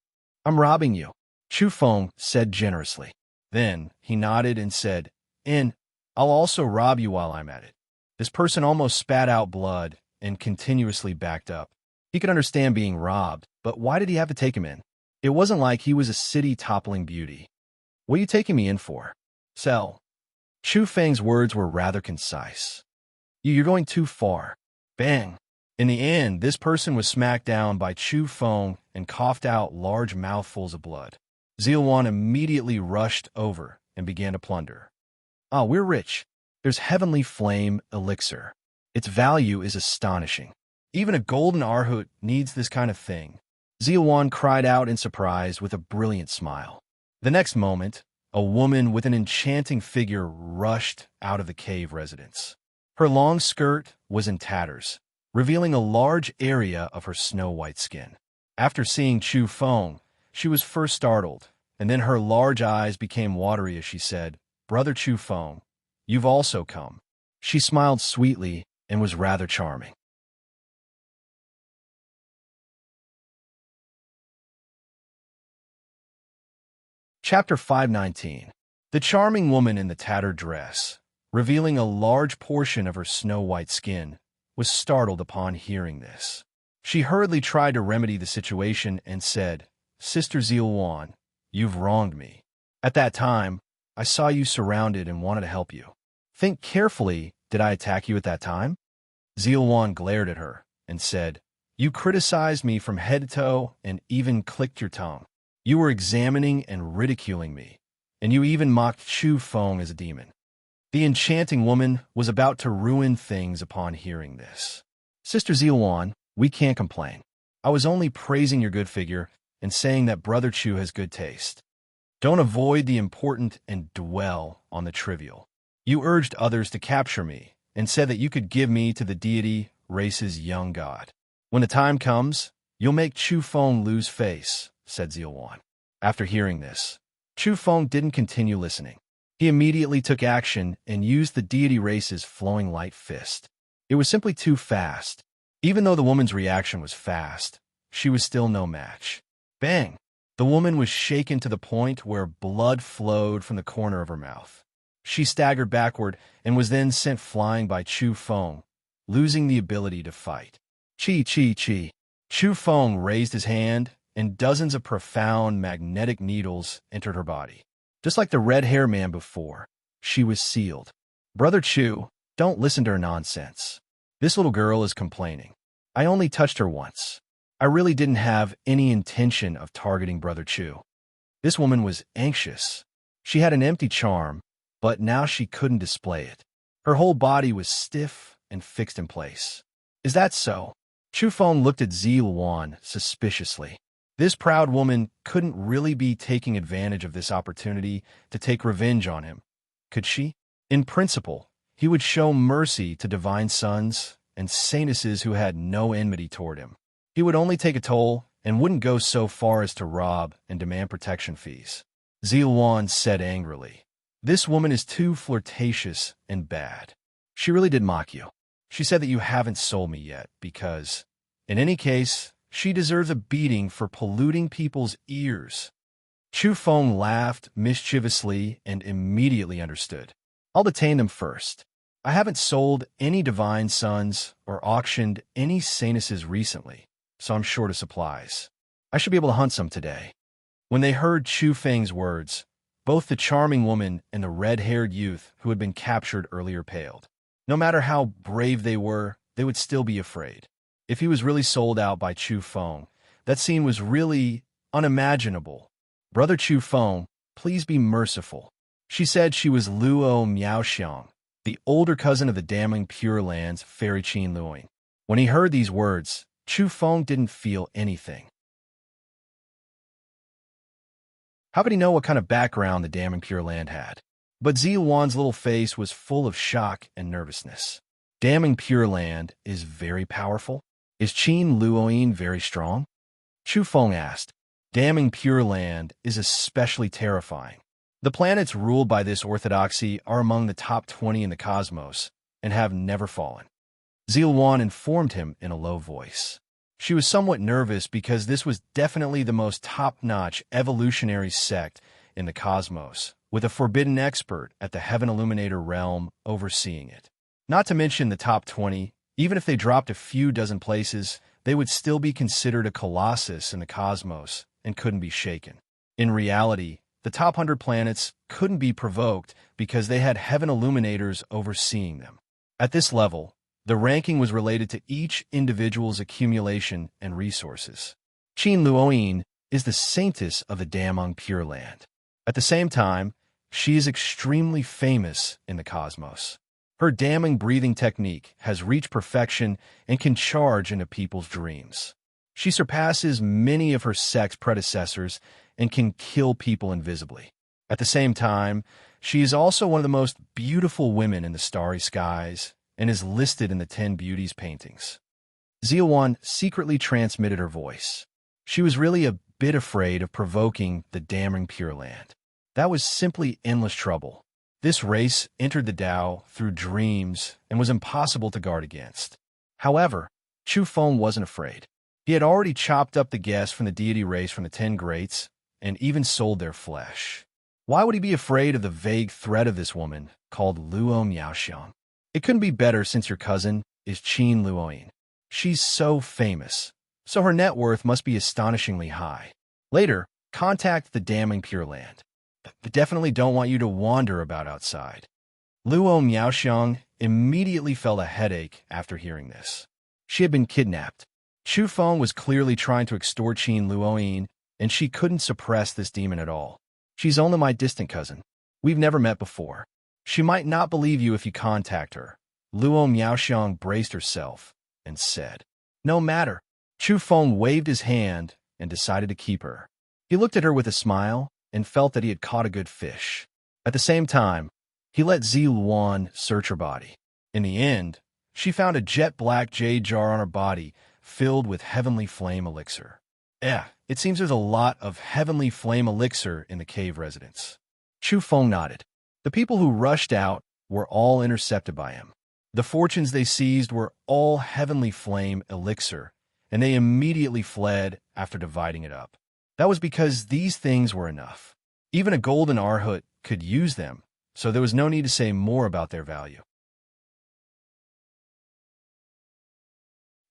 Speaker 1: "I'm robbing you," Chu Feng said generously. Then he nodded and said, "And I'll also rob you while I'm at it." This person almost spat out blood and continuously backed up. He could understand being robbed, but why did he have to take him in? It wasn't like he was a city-toppling beauty. "What are you taking me in for?" "Sell." Chu Feng's words were rather concise. "You're going too far." Bang! In the end, this person was smacked down by Chu Feng and coughed out large mouthfuls of blood. Ziluan immediately rushed over and began to plunder. We're rich. There's heavenly flame elixir. Its value is astonishing. Even a golden arhut needs this kind of thing." Ziluan cried out in surprise with a brilliant smile. The next moment, a woman with an enchanting figure rushed out of the cave residence. Her long skirt was in tatters, revealing a large area of her snow-white skin. After seeing Chu Feng, she was first startled, and then her large eyes became watery as she said, "Brother Chu Feng, you've also come." She smiled sweetly and was rather charming. Chapter 519. The charming woman in the tattered dress, revealing a large portion of her snow-white skin, was startled upon hearing this. She hurriedly tried to remedy the situation and said, "Sister Ziluan, you've wronged me. At that time, I saw you surrounded and wanted to help you. Think carefully, did I attack you at that time?" Ziluan glared at her and said, "You criticized me from head to toe and even clicked your tongue. You were examining and ridiculing me, and you even mocked Chu Feng as a demon." The enchanting woman was about to ruin things upon hearing this. "Sister Ziluan, we can't complain. I was only praising your good figure and saying that Brother Chu has good taste. Don't avoid the important and dwell on the trivial. You urged others to capture me and said that you could give me to the deity race's young god. When the time comes, you'll make Chu Feng lose face," said Ziluan. After hearing this, Chu Feng didn't continue listening. He immediately took action and used the deity race's flowing light fist. It was simply too fast. Even though the woman's reaction was fast, she was still no match. Bang! The woman was shaken to the point where blood flowed from the corner of her mouth. She staggered backward and was then sent flying by Chu Feng, losing the ability to fight. Chi, chi, chi. Chu Feng raised his hand, and dozens of profound magnetic needles entered her body. Just like the red-haired man before, she was sealed. Brother Chu, don't listen to her nonsense. This little girl is complaining. I only touched her once. I really didn't have any intention of targeting Brother Chu. This woman was anxious. She had an empty charm, but now she couldn't display it. Her whole body was stiff and fixed in place. Is that so? Chu Feng looked at Zi Luan suspiciously. This proud woman couldn't really be taking advantage of this opportunity to take revenge on him, could she? In principle, he would show mercy to divine sons and saintesses who had no enmity toward him. He would only take a toll and wouldn't go so far as to rob and demand protection fees. Zi Luan said angrily, "This woman is too flirtatious and bad. She really did mock you. She said that you haven't sold me yet because, in any case, she deserves a beating for polluting people's ears." Chu Feng laughed mischievously and immediately understood. "I'll detain them first. I haven't sold any divine sons or auctioned any saintesses recently, so I'm short of supplies. I should be able to hunt some today." When they heard Chu Feng's words, both the charming woman and the red-haired youth who had been captured earlier paled. No matter how brave they were, they would still be afraid. If he was really sold out by Chu Feng, that scene was really unimaginable. "Brother Chu Feng, please be merciful." She said she was Luo Miaoxiang, the older cousin of the damning Pure Land's fairy Qin Luoying. When he heard these words, Chu Feng didn't feel anything. How could he know what kind of background the damning Pure Land had? But Zi Luan's little face was full of shock and nervousness. Damning Pure Land is very powerful? Is Qin Luoying very strong? Chu Feng asked. Damning Pure Land is especially terrifying. The planets ruled by this orthodoxy are among the top 20 in the cosmos and have never fallen. Zi Luan informed him in a low voice. She was somewhat nervous because this was definitely the most top-notch evolutionary sect in the cosmos, with a forbidden expert at the Heaven Illuminator realm overseeing it. Not to mention the top 20, even if they dropped a few dozen places, they would still be considered a colossus in the cosmos and couldn't be shaken. In reality, the top 100 planets couldn't be provoked because they had Heaven Illuminators overseeing them. At this level, the ranking was related to each individual's accumulation and resources. Qin Luoying is the saintess of the Damning Pure Land. At the same time, she is extremely famous in the cosmos. Her damning breathing technique has reached perfection and can charge into people's dreams. She surpasses many of her sect's predecessors and can kill people invisibly. At the same time, she is also one of the most beautiful women in the starry skies and is listed in the 10 Beauties paintings. Zi Luan secretly transmitted her voice. She was really a bit afraid of provoking the Damning Pure Land. That was simply endless trouble. This race entered the Tao through dreams and was impossible to guard against. However, Chu Feng wasn't afraid. He had already chopped up the guests from the deity race from the 10 Greats and even sold their flesh. Why would he be afraid of the vague threat of this woman called Luo Miaoxiang? It couldn't be better since your cousin is Qin Luoying. She's so famous, so her net worth must be astonishingly high. Later, contact the Damning Pure Land. They definitely don't want you to wander about outside. Luo Miaoxiang immediately felt a headache after hearing this. She had been kidnapped. Chu Feng was clearly trying to extort Qin Luoying, and she couldn't suppress this demon at all. She's only my distant cousin. We've never met before. She might not believe you if you contact her. Luo Miaoxiang braced herself and said, "No matter." Chu Feng waved his hand and decided to keep her. He looked at her with a smile and felt that he had caught a good fish. At the same time, he let Zi Luan search her body. In the end, she found a jet-black jade jar on her body filled with heavenly flame elixir. It seems there's a lot of heavenly flame elixir in the cave residence. Chu Feng nodded. The people who rushed out were all intercepted by him. The fortunes they seized were all heavenly flame elixir, and they immediately fled after dividing it up. That was because these things were enough. Even a golden arhut could use them, so there was no need to say more about their value.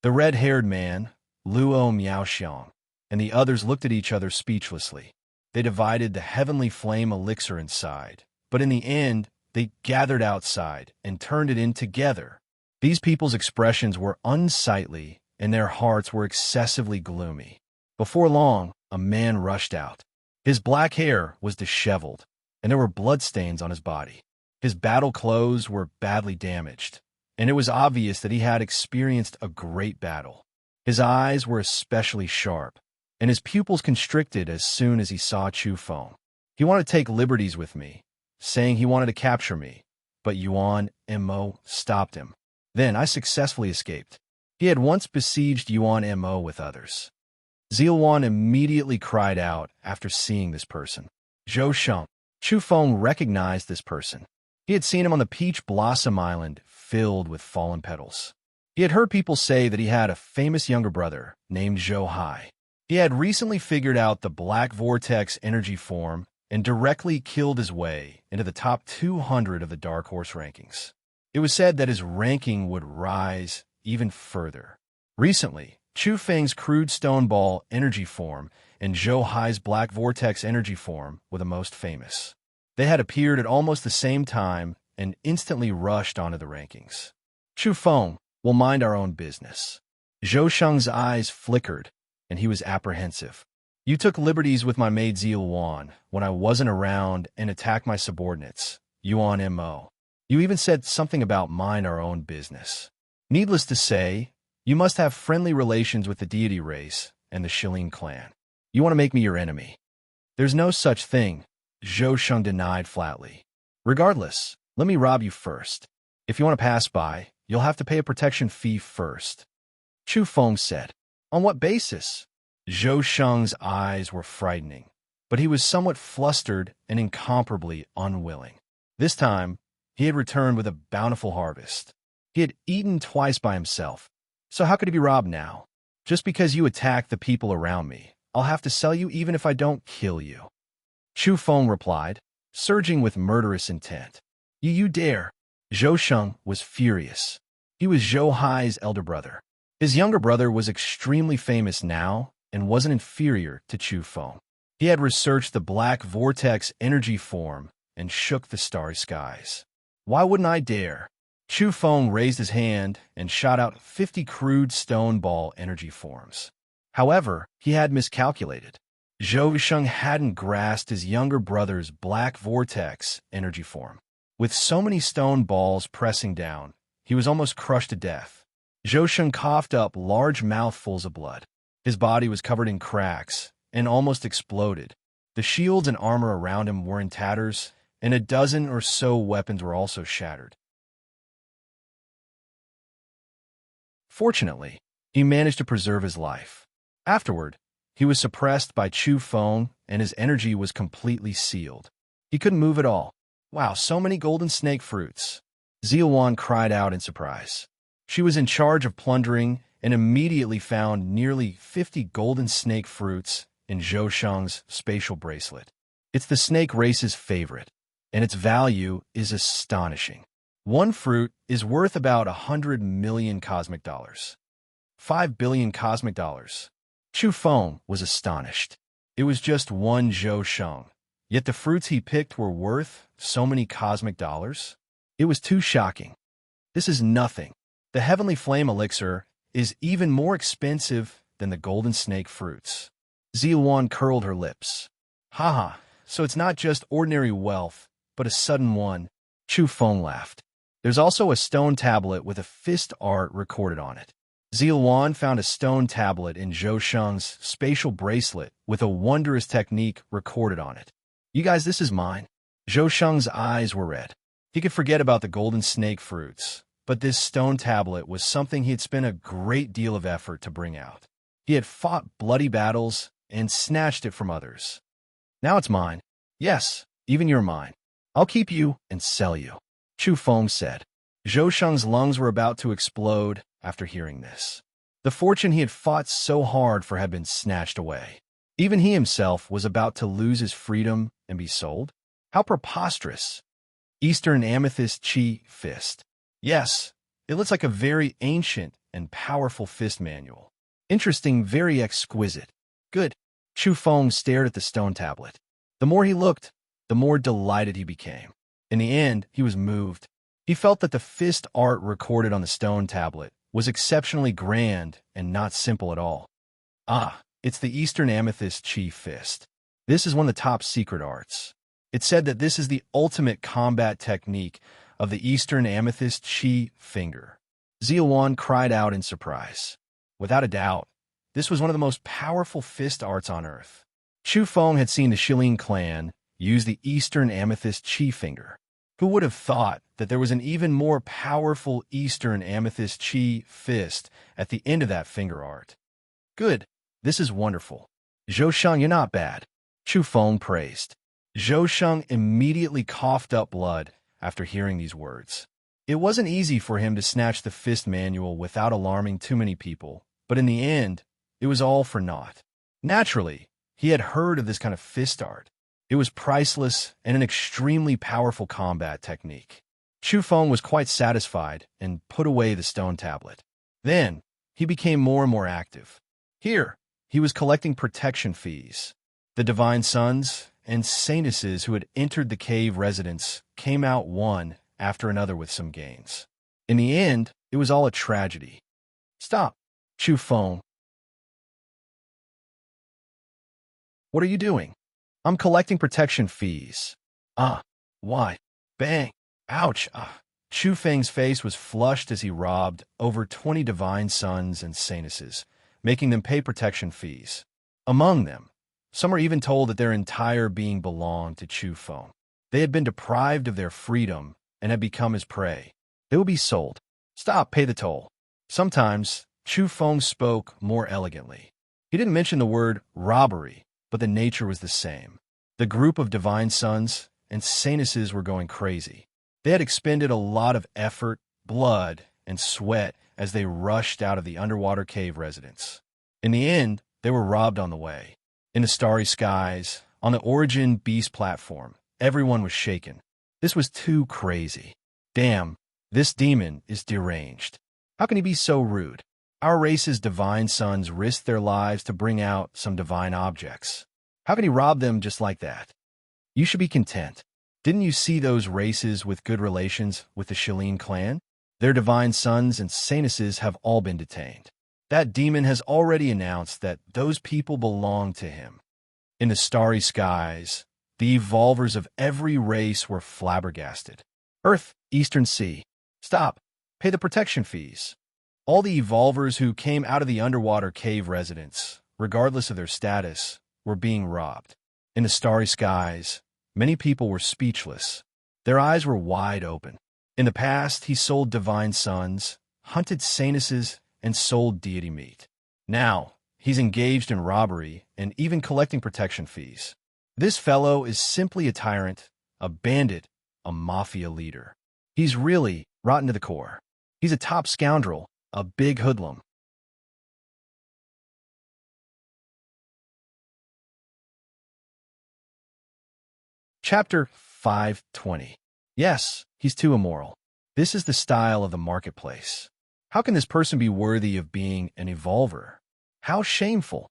Speaker 1: The red-haired man, Luo Miaoxiang, and the others looked at each other speechlessly. They divided the heavenly flame elixir inside, but in the end, they gathered outside and turned it in together. These people's expressions were unsightly, and their hearts were excessively gloomy. Before long, a man rushed out. His black hair was disheveled, and there were bloodstains on his body. His battle clothes were badly damaged, and it was obvious that he had experienced a great battle. His eyes were especially sharp, and his pupils constricted as soon as he saw Chu Feng. He wanted to take liberties with me, saying he wanted to capture me, but Yuan Mo stopped him. Then I successfully escaped. He had once besieged Yuan Mo with others. Zilwan immediately cried out after seeing this person. Zhou Sheng. Chu Feng recognized this person. He had seen him on the Peach Blossom Island filled with fallen petals. He had heard people say that he had a famous younger brother named Zhou Hai. He had recently figured out the Black Vortex energy form and directly killed his way into the top 200 of the Dark Horse rankings. It was said that his ranking would rise even further. Recently, Chu Feng's crude stone ball energy form and Zhou Hai's Black Vortex energy form were the most famous. They had appeared at almost the same time and instantly rushed onto the rankings. Chu Feng, we'll mind our own business. Zhou Sheng's eyes flickered, and he was apprehensive. You took liberties with my maid Zilwan when I wasn't around and attacked my subordinates, Yuan Mo. You even said something about mind our own business. Needless to say, you must have friendly relations with the deity race and the Shilin clan. You want to make me your enemy. There's no such thing, Zhou Sheng denied flatly. Regardless, let me rob you first. If you want to pass by, you'll have to pay a protection fee first. Chu Feng said. On what basis? Zhou Sheng's eyes were frightening, but he was somewhat flustered and incomparably unwilling. This time, he had returned with a bountiful harvest. He had eaten twice by himself, so how could he be robbed now? Just because you attacked the people around me, I'll have to sell you even if I don't kill you. Chu Feng replied, surging with murderous intent. You dare! Zhou Sheng was furious. He was Zhou Hai's elder brother. His younger brother was extremely famous now and wasn't inferior to Chu Feng. He had researched the Black Vortex energy form and shook the starry skies. Why wouldn't I dare? Chu Feng raised his hand and shot out 50 crude stone ball energy forms. However, he had miscalculated. Zhou Sheng hadn't grasped his younger brother's Black Vortex energy form. With so many stone balls pressing down, he was almost crushed to death. Zhou Sheng coughed up large mouthfuls of blood. His body was covered in cracks and almost exploded. The shields and armor around him were in tatters, and a dozen or so weapons were also shattered. Fortunately, he managed to preserve his life. Afterward, he was suppressed by Chu Feng, and his energy was completely sealed. He couldn't move at all. Wow, so many golden snake fruits! Zilwan cried out in surprise. She was in charge of plundering and immediately found nearly 50 golden snake fruits in Zhou Sheng's spatial bracelet. It's the snake race's favorite, and its value is astonishing. One fruit is worth about 100 million cosmic dollars. 5 billion cosmic dollars. Chu Feng was astonished. It was just one Zhou Sheng, yet the fruits he picked were worth so many cosmic dollars. It was too shocking. This is nothing. The heavenly flame elixir is even more expensive than the golden snake fruits. Zilwan curled her lips. Haha, so it's not just ordinary wealth, but a sudden one. Chu Feng laughed. There's also a stone tablet with a fist art recorded on it. Zilwan found a stone tablet in Zhou Sheng's spatial bracelet with a wondrous technique recorded on it. You guys, this is mine. Zhou Sheng's eyes were red. He could forget about the golden snake fruits, but this stone tablet was something he had spent a great deal of effort to bring out. He had fought bloody battles and snatched it from others. Now it's mine. Yes, even you're mine. I'll keep you and sell you, Chu Feng said. Zhou Sheng's lungs were about to explode after hearing this. The fortune he had fought so hard for had been snatched away. Even he himself was about to lose his freedom and be sold? How preposterous! Eastern Amethyst Chi Fist. Yes, it looks like a very ancient and powerful fist manual. Interesting, very exquisite. Good. Chu Feng stared at the stone tablet. The more he looked, the more delighted he became. In the end, he was moved. He felt that the fist art recorded on the stone tablet was exceptionally grand and not simple at all. Ah, it's the Eastern Amethyst Chi Fist. This is one of the top secret arts. It said that this is the ultimate combat technique of the Eastern Amethyst Chi Finger. Ziawan cried out in surprise. Without a doubt, this was one of the most powerful fist arts on Earth. Chu Feng had seen the Shilin clan use the Eastern Amethyst Chi Finger. Who would have thought that there was an even more powerful Eastern Amethyst Chi Fist at the end of that finger art? Good. This is wonderful. Zhou Sheng, you're not bad. Chu Feng praised. Zhou Sheng immediately coughed up blood after hearing these words. It wasn't easy for him to snatch the fist manual without alarming too many people, but in the end, it was all for naught. Naturally, he had heard of this kind of fist art. It was priceless and an extremely powerful combat technique. Chu Feng was quite satisfied and put away the stone tablet. Then, he became more and more active. Here, he was collecting protection fees. The divine sons and saintesses who had entered the cave residence came out one after another with some gains. In the end, it was all a tragedy. Stop, Chu Feng. What are you doing? I'm collecting protection fees. Ah, why? Bang! Ouch! Chu Feng's face was flushed as he robbed over 20 divine sons and saintesses, making them pay protection fees. Among them, some were even told that their entire being belonged to Chu Feng. They had been deprived of their freedom and had become his prey. They would be sold. Stop, pay the toll. Sometimes, Chu Feng spoke more elegantly. He didn't mention the word robbery, but the nature was the same. The group of divine sons and saintesses were going crazy. They had expended a lot of effort, blood, and sweat as they rushed out of the underwater cave residence. In the end, they were robbed on the way. In the starry skies, on the Origin Beast platform, everyone was shaken. This was too crazy. Damn, this demon is deranged. How can he be so rude? Our race's divine sons risked their lives to bring out some divine objects. How can he rob them just like that? You should be content. Didn't you see those races with good relations with the Shilin clan? Their divine sons and saintesses have all been detained. That demon has already announced that those people belong to him. In the starry skies, the evolvers of every race were flabbergasted. Earth, Eastern Sea. Stop. Pay the protection fees. All the evolvers who came out of the underwater cave residence, regardless of their status, were being robbed. In the starry skies, many people were speechless. Their eyes were wide open. In the past, he sold divine sons, hunted saintesses, and sold deity meat. Now, he's engaged in robbery and even collecting protection fees. This fellow is simply a tyrant, a bandit, a mafia leader. He's really rotten to the core. He's a top scoundrel, a big hoodlum. Chapter 520. Yes, he's too immoral. This is the style of the marketplace. How can this person be worthy of being an evolver? How shameful.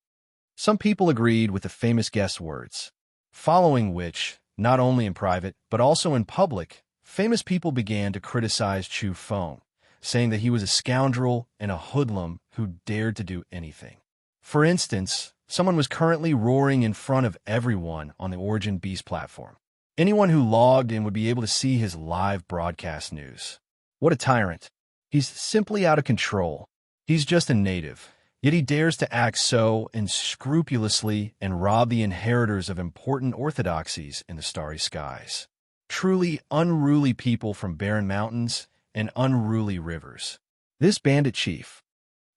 Speaker 1: Some people agreed with the famous guest's words, following which, not only in private, but also in public, famous people began to criticize Chu Feng, saying that he was a scoundrel and a hoodlum who dared to do anything. For instance, someone was currently roaring in front of everyone on the Origin Beast platform. Anyone who logged in would be able to see his live broadcast news. What a tyrant. He's simply out of control. He's just a native, yet he dares to act so unscrupulously and rob the inheritors of important orthodoxies in the starry skies. Truly unruly people from barren mountains and unruly rivers. This bandit chief.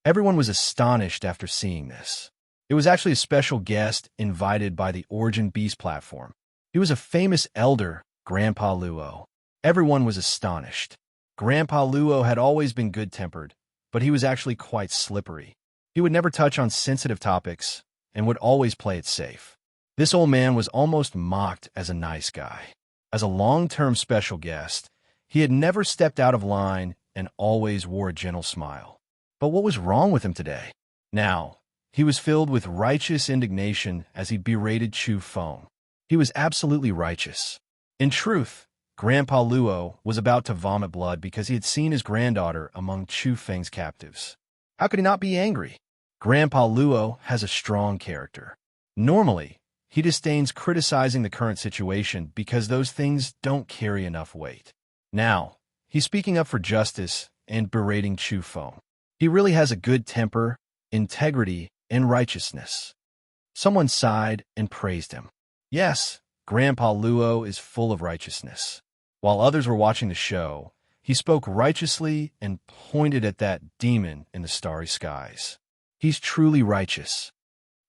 Speaker 1: Everyone was astonished after seeing this. It was actually a special guest invited by the Origin Beast platform. He was a famous elder, Grandpa Luo. Everyone was astonished. Grandpa Luo had always been good-tempered, but he was actually quite slippery. He would never touch on sensitive topics, and would always play it safe. This old man was almost mocked as a nice guy. As a long-term special guest, he had never stepped out of line and always wore a gentle smile. But what was wrong with him today? Now, he was filled with righteous indignation as he berated Chu Feng. He was absolutely righteous. In truth, Grandpa Luo was about to vomit blood because he had seen his granddaughter among Chu Feng's captives. How could he not be angry? Grandpa Luo has a strong character. Normally, he disdains criticizing the current situation because those things don't carry enough weight. Now, he's speaking up for justice and berating Chu Feng. He really has a good temper, integrity, and righteousness. Someone sighed and praised him. Yes, Grandpa Luo is full of righteousness. While others were watching the show, he spoke righteously and pointed at that demon in the starry skies. He's truly righteous.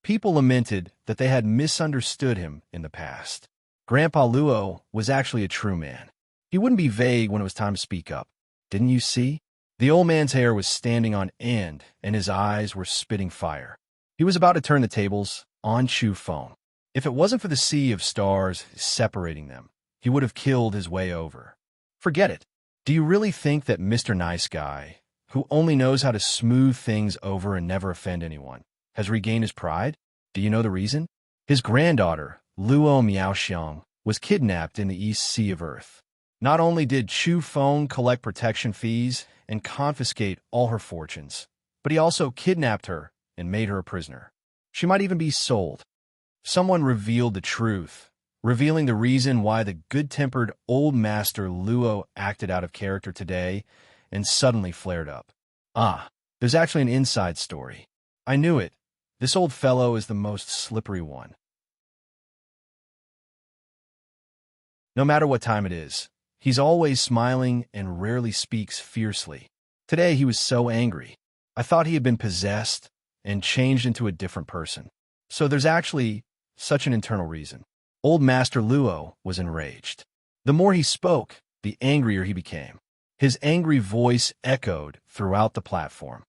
Speaker 1: People lamented that they had misunderstood him in the past. Grandpa Luo was actually a true man. He wouldn't be vague when it was time to speak up. Didn't you see? The old man's hair was standing on end, and his eyes were spitting fire. He was about to turn the tables on Chu Feng. If it wasn't for the sea of stars separating them, he would have killed his way over. Forget it. Do you really think that Mr. Nice Guy, who only knows how to smooth things over and never offend anyone, has regained his pride? Do you know the reason? His granddaughter, Luo Miaoxiang, was kidnapped in the East Sea of Earth. Not only did Chu Feng collect protection fees and confiscate all her fortunes, but he also kidnapped her and made her a prisoner. She might even be sold. Someone revealed the truth, revealing the reason why the good-tempered old master Luo acted out of character today and suddenly flared up. Ah, there's actually an inside story. I knew it. This old fellow is the most slippery one. No matter what time it is, he's always smiling and rarely speaks fiercely. Today he was so angry. I thought he had been possessed and changed into a different person. So there's actually such an internal reason. Old Master Luo was enraged. The more he spoke, the angrier he became. His angry voice echoed throughout the platform.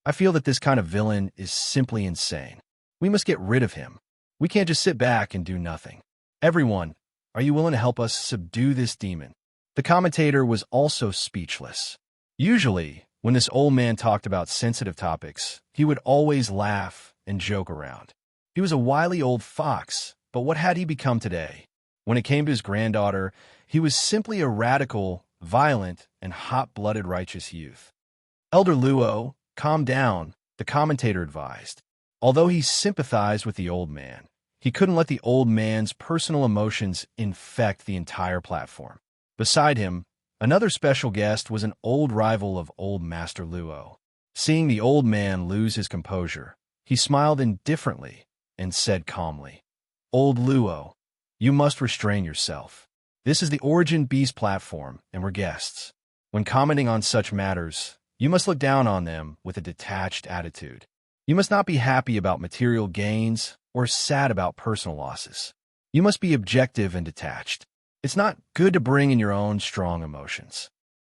Speaker 1: I feel that this kind of villain is simply insane. We must get rid of him. We can't just sit back and do nothing. Everyone, are you willing to help us subdue this demon? The commentator was also speechless. Usually, when this old man talked about sensitive topics, he would always laugh and joke around. He was a wily old fox, but what had he become today? When it came to his granddaughter, he was simply a radical, violent, and hot-blooded righteous youth. Elder Luo, calm down, the commentator advised. Although he sympathized with the old man, he couldn't let the old man's personal emotions infect the entire platform. Beside him, another special guest was an old rival of old Master Luo. Seeing the old man lose his composure, he smiled indifferently and said calmly, "Old Luo, you must restrain yourself. This is the Origin Beast platform, and we're guests. When commenting on such matters, you must look down on them with a detached attitude. You must not be happy about material gains or sad about personal losses. You must be objective and detached. It's not good to bring in your own strong emotions."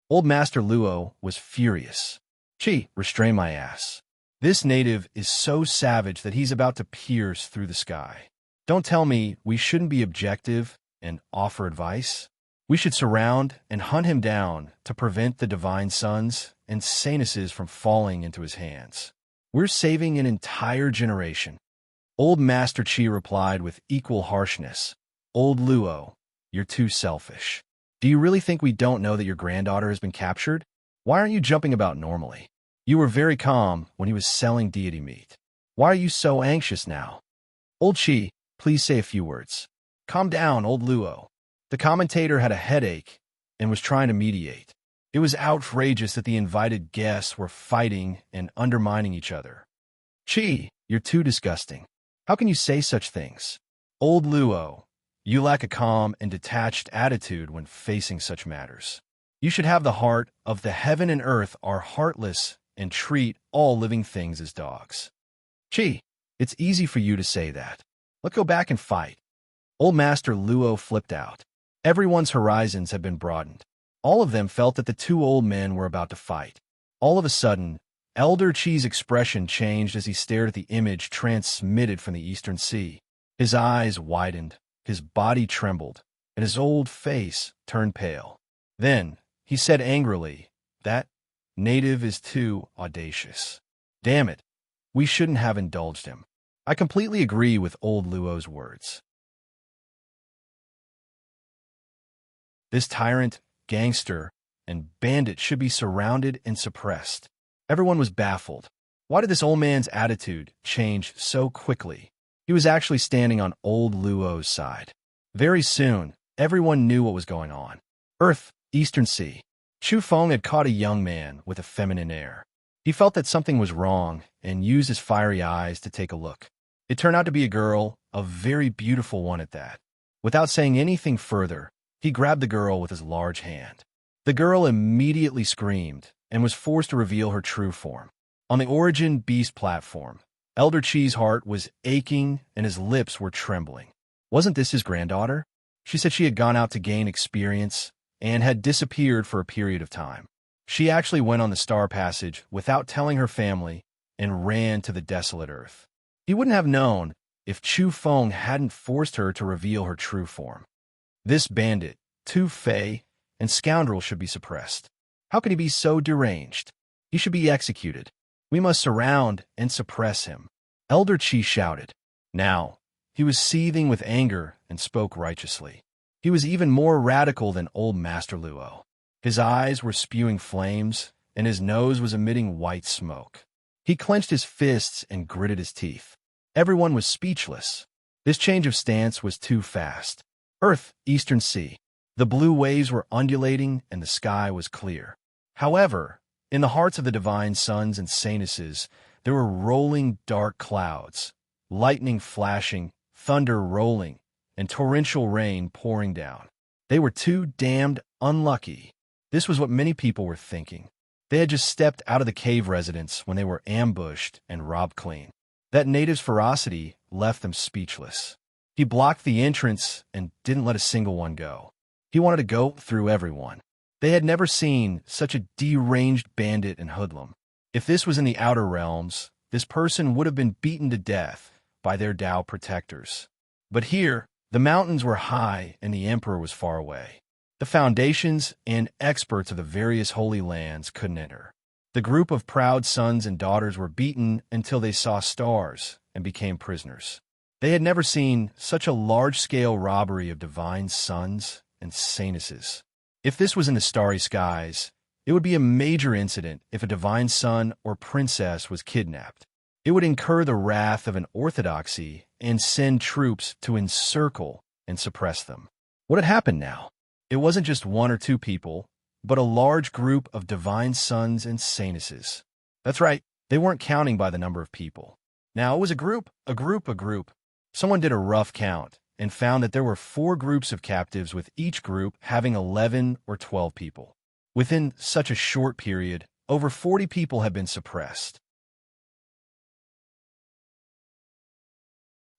Speaker 1: Old Master Luo was furious. "Chi, restrain my ass. This native is so savage that he's about to pierce through the sky. Don't tell me we shouldn't be objective and offer advice. We should surround and hunt him down to prevent the divine sons and saintesses from falling into his hands. We're saving an entire generation." Old Master Chi replied with equal harshness, "Old Luo, you're too selfish. Do you really think we don't know that your granddaughter has been captured? Why aren't you jumping about normally? You were very calm when he was selling deity meat. Why are you so anxious now? Old Chi, please say a few words." "Calm down, old Luo." The commentator had a headache and was trying to mediate. It was outrageous that the invited guests were fighting and undermining each other. "Chi, you're too disgusting. How can you say such things? Old Luo, you lack a calm and detached attitude when facing such matters. You should have the heart of the heaven and earth are heartless and treat all living things as dogs." "Chi, it's easy for you to say that. Let's go back and fight." Old Master Luo flipped out. Everyone's horizons had been broadened. All of them felt that the two old men were about to fight. All of a sudden, Elder Chi's expression changed as he stared at the image transmitted from the Eastern Sea. His eyes widened, his body trembled, and his old face turned pale. Then, he said angrily, "That native is too audacious. Damn it, we shouldn't have indulged him." I completely agree with old Luo's words. This tyrant, gangster, and bandit should be surrounded and suppressed. Everyone was baffled. Why did this old man's attitude change so quickly? He was actually standing on old Luo's side. Very soon, everyone knew what was going on. Earth, Eastern Sea. Chu Feng had caught a young man with a feminine air. He felt that something was wrong and used his fiery eyes to take a look. It turned out to be a girl, a very beautiful one at that. Without saying anything further, he grabbed the girl with his large hand. The girl immediately screamed and was forced to reveal her true form. On the Origin Beast platform, Elder Chi's heart was aching and his lips were trembling. Wasn't this his granddaughter? She said she had gone out to gain experience and had disappeared for a period of time. She actually went on the Star Passage without telling her family and ran to the desolate Earth. He wouldn't have known if Chu Feng hadn't forced her to reveal her true form. This bandit, Tu Fei, and scoundrel should be suppressed. How can he be so deranged? He should be executed. We must surround and suppress him. Elder Chi shouted. Now, he was seething with anger and spoke righteously. He was even more radical than old Master Luo. His eyes were spewing flames, and his nose was emitting white smoke. He clenched his fists and gritted his teeth. Everyone was speechless. This change of stance was too fast. Earth, Eastern Sea. The blue waves were undulating and the sky was clear. However, in the hearts of the divine sons and saintesses, there were rolling dark clouds, lightning flashing, thunder rolling, and torrential rain pouring down. They were too damned unlucky. This was what many people were thinking. They had just stepped out of the cave residence when they were ambushed and robbed clean. That native's ferocity left them speechless. He blocked the entrance and didn't let a single one go. He wanted to go through everyone. They had never seen such a deranged bandit and hoodlum. If this was in the outer realms, this person would have been beaten to death by their Tao protectors. But here, the mountains were high and the emperor was far away. The foundations and experts of the various holy lands couldn't enter. The group of proud sons and daughters were beaten until they saw stars and became prisoners. They had never seen such a large-scale robbery of divine sons and saintesses. If this was in the starry skies, it would be a major incident if a divine son or princess was kidnapped. It would incur the wrath of an orthodoxy and send troops to encircle and suppress them. What had happened now? It wasn't just one or two people, but a large group of divine sons and saintesses. That's right, they weren't counting by the number of people. Now, it was a group. Someone did a rough count and found that there were 4 groups of captives, with each group having 11 or 12 people. Within such a short period, over 40 people had been suppressed.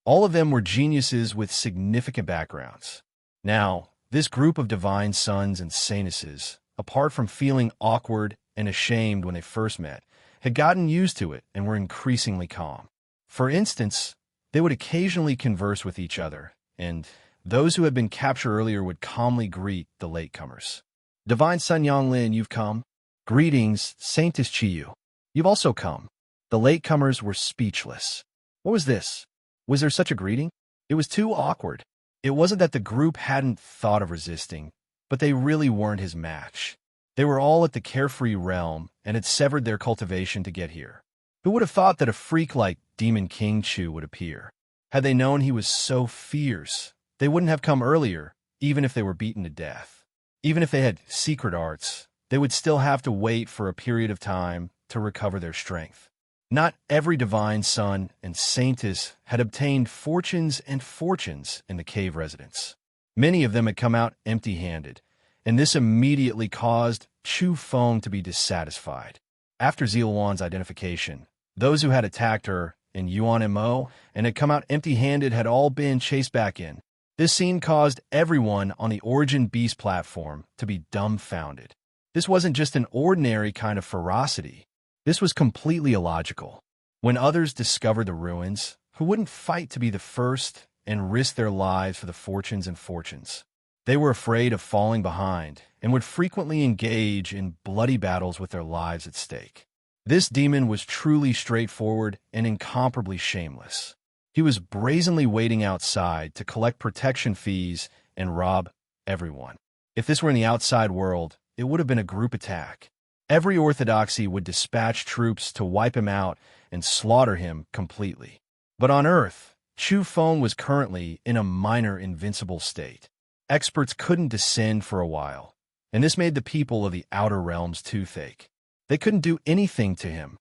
Speaker 1: All of them were geniuses with significant backgrounds. Now, this group of divine sons and saintesses, apart from feeling awkward and ashamed when they first met, had gotten used to it and were increasingly calm. For instance, they would occasionally converse with each other, and those who had been captured earlier would calmly greet the latecomers. Divine Sun Yonglin, you've come. Greetings, Saintess Chiyu. You've also come. The latecomers were speechless. What was this? Was there such a greeting? It was too awkward. It wasn't that the group hadn't thought of resisting, but they really weren't his match. They were all at the carefree realm and had severed their cultivation to get here. Who would have thought that a freak like Demon King Chu would appear? Had they known he was so fierce, they wouldn't have come earlier, even if they were beaten to death. Even if they had secret arts, they would still have to wait for a period of time to recover their strength. Not every divine son and saintess had obtained fortunes and fortunes in the cave residence. Many of them had come out empty-handed, and this immediately caused Chu Feng to be dissatisfied. After Ziluan's identification, those who had attacked her in Yuan Mo and had come out empty-handed had all been chased back in. This scene caused everyone on the Origin Beast platform to be dumbfounded. This wasn't just an ordinary kind of ferocity. This was completely illogical. When others discovered the ruins, who wouldn't fight to be the first and risk their lives for the fortunes and fortunes? They were afraid of falling behind and would frequently engage in bloody battles with their lives at stake. This demon was truly straightforward and incomparably shameless. He was brazenly waiting outside to collect protection fees and rob everyone. If this were in the outside world, it would have been a group attack. Every orthodoxy would dispatch troops to wipe him out and slaughter him completely. But on Earth, Chu Feng was currently in a minor invincible state. Experts couldn't descend for a while, and this made the people of the outer realms toothache. They couldn't do anything to him.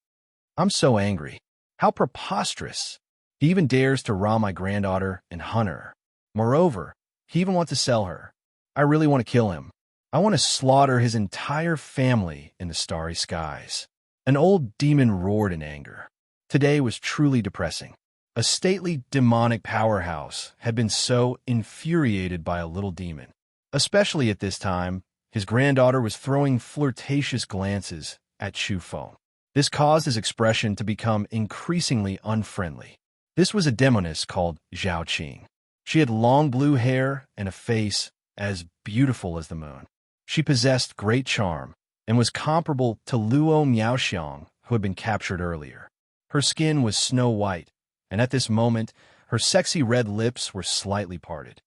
Speaker 1: I'm so angry. How preposterous. He even dares to rob my granddaughter and hunt her. Moreover, he even wants to sell her. I really want to kill him. I want to slaughter his entire family in the starry skies. An old demon roared in anger. Today was truly depressing. A stately demonic powerhouse had been so infuriated by a little demon. Especially at this time, his granddaughter was throwing flirtatious glances at Chu Feng. This caused his expression to become increasingly unfriendly. This was a demoness called Zhao Qing. She had long blue hair and a face as beautiful as the moon. She possessed great charm and was comparable to Luo Miaoxiang, who had been captured earlier. Her skin was snow white, and at this moment, her sexy red lips were slightly parted.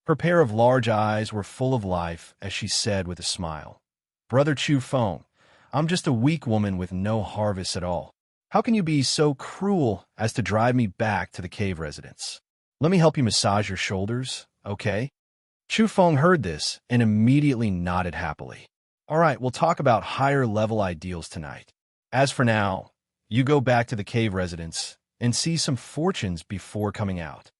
Speaker 1: Her pair of large eyes were full of life as she said with a smile, "Brother Chu Feng, I'm just a weak woman with no harvest at all. How can you be so cruel as to drive me back to the cave residence? Let me help you massage your shoulders, okay?" Chu Feng heard this and immediately nodded happily. "All right, we'll talk about higher-level ideals tonight. As for now, you go back to the cave residence and see some fortunes before coming out."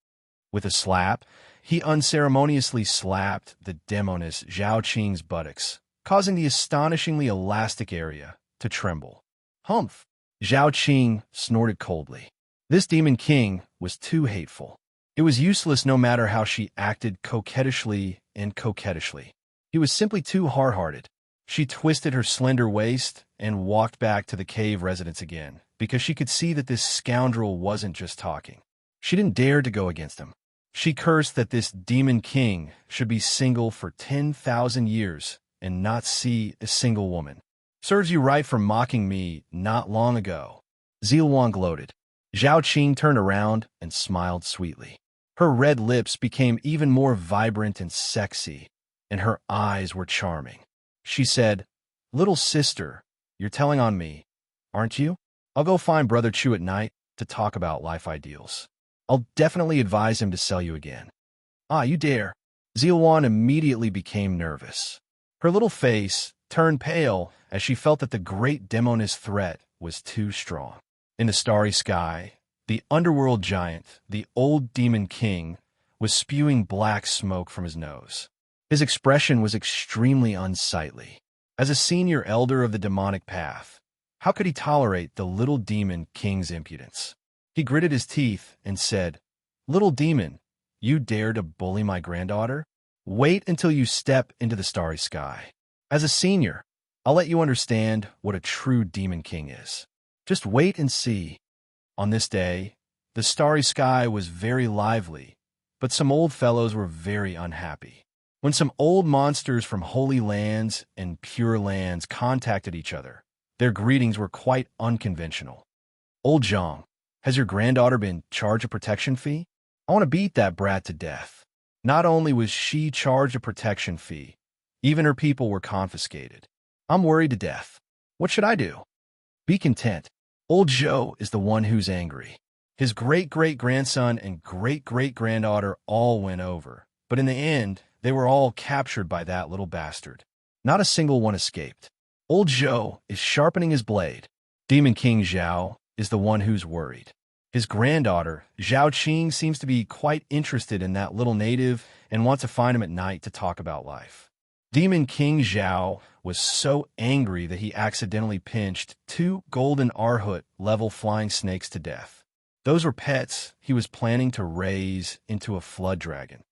Speaker 1: With a slap, he unceremoniously slapped the demoness Zhao Qing's buttocks, causing the astonishingly elastic area to tremble. "Humph!" Zhao Qing snorted coldly. This demon king was too hateful. It was useless no matter how she acted coquettishly and coquettishly. He was simply too hard-hearted. She twisted her slender waist and walked back to the cave residence again, because she could see that this scoundrel wasn't just talking. She didn't dare to go against him. She cursed that this demon king should be single for 10,000 years and not see a single woman. "Serves you right for mocking me not long ago." Zilwan gloated. Zhao Qing turned around and smiled sweetly. Her red lips became even more vibrant and sexy, and her eyes were charming. She said, "Little sister, you're telling on me, aren't you? I'll go find Brother Chu at night to talk about life ideals. I'll definitely advise him to sell you again." "Ah, you dare." Zilwan immediately became nervous. Her little face turned pale as she felt that the great demoness threat was too strong. In the starry sky, the underworld giant, the old demon king, was spewing black smoke from his nose. His expression was extremely unsightly. As a senior elder of the demonic path, how could he tolerate the little demon king's impudence? He gritted his teeth and said, "Little demon, you dare to bully my granddaughter? Wait until you step into the starry sky. As a senior, I'll let you understand what a true demon king is. Just wait and see." On this day, the starry sky was very lively, but some old fellows were very unhappy. When some old monsters from holy lands and pure lands contacted each other, their greetings were quite unconventional. "Old Zhang, has your granddaughter been charged a protection fee? I want to beat that brat to death." Not only was she charged a protection fee, even her people were confiscated. "I'm worried to death. What should I do?" "Be content. Old Zhou is the one who's angry. His great-great-grandson and great-great-granddaughter all went over, but in the end, they were all captured by that little bastard. Not a single one escaped. Old Zhou is sharpening his blade. Demon King Zhao is the one who's worried. His granddaughter, Zhao Qing, seems to be quite interested in that little native and wants to find him at night to talk about life." Demon King Zhao was so angry that he accidentally pinched 2 golden Arhut-level flying snakes to death. Those were pets he was planning to raise into a flood dragon.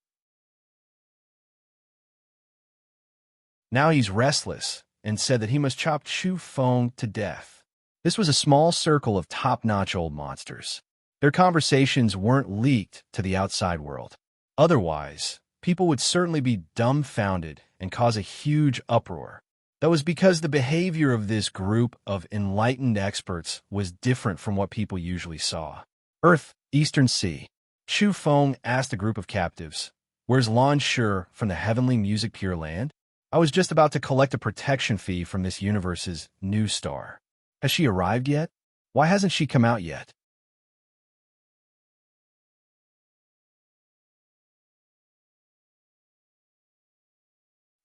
Speaker 1: Now he's restless and said that he must chop Chu Feng to death. This was a small circle of top-notch old monsters. Their conversations weren't leaked to the outside world. Otherwise, people would certainly be dumbfounded and cause a huge uproar. That was because the behavior of this group of enlightened experts was different from what people usually saw. Earth, Eastern Sea. Chu Feng asked a group of captives, "Where's Lan Shi from the heavenly music Pure Land? I was just about to collect a protection fee from this universe's new star. Has she arrived yet? Why hasn't she come out yet?"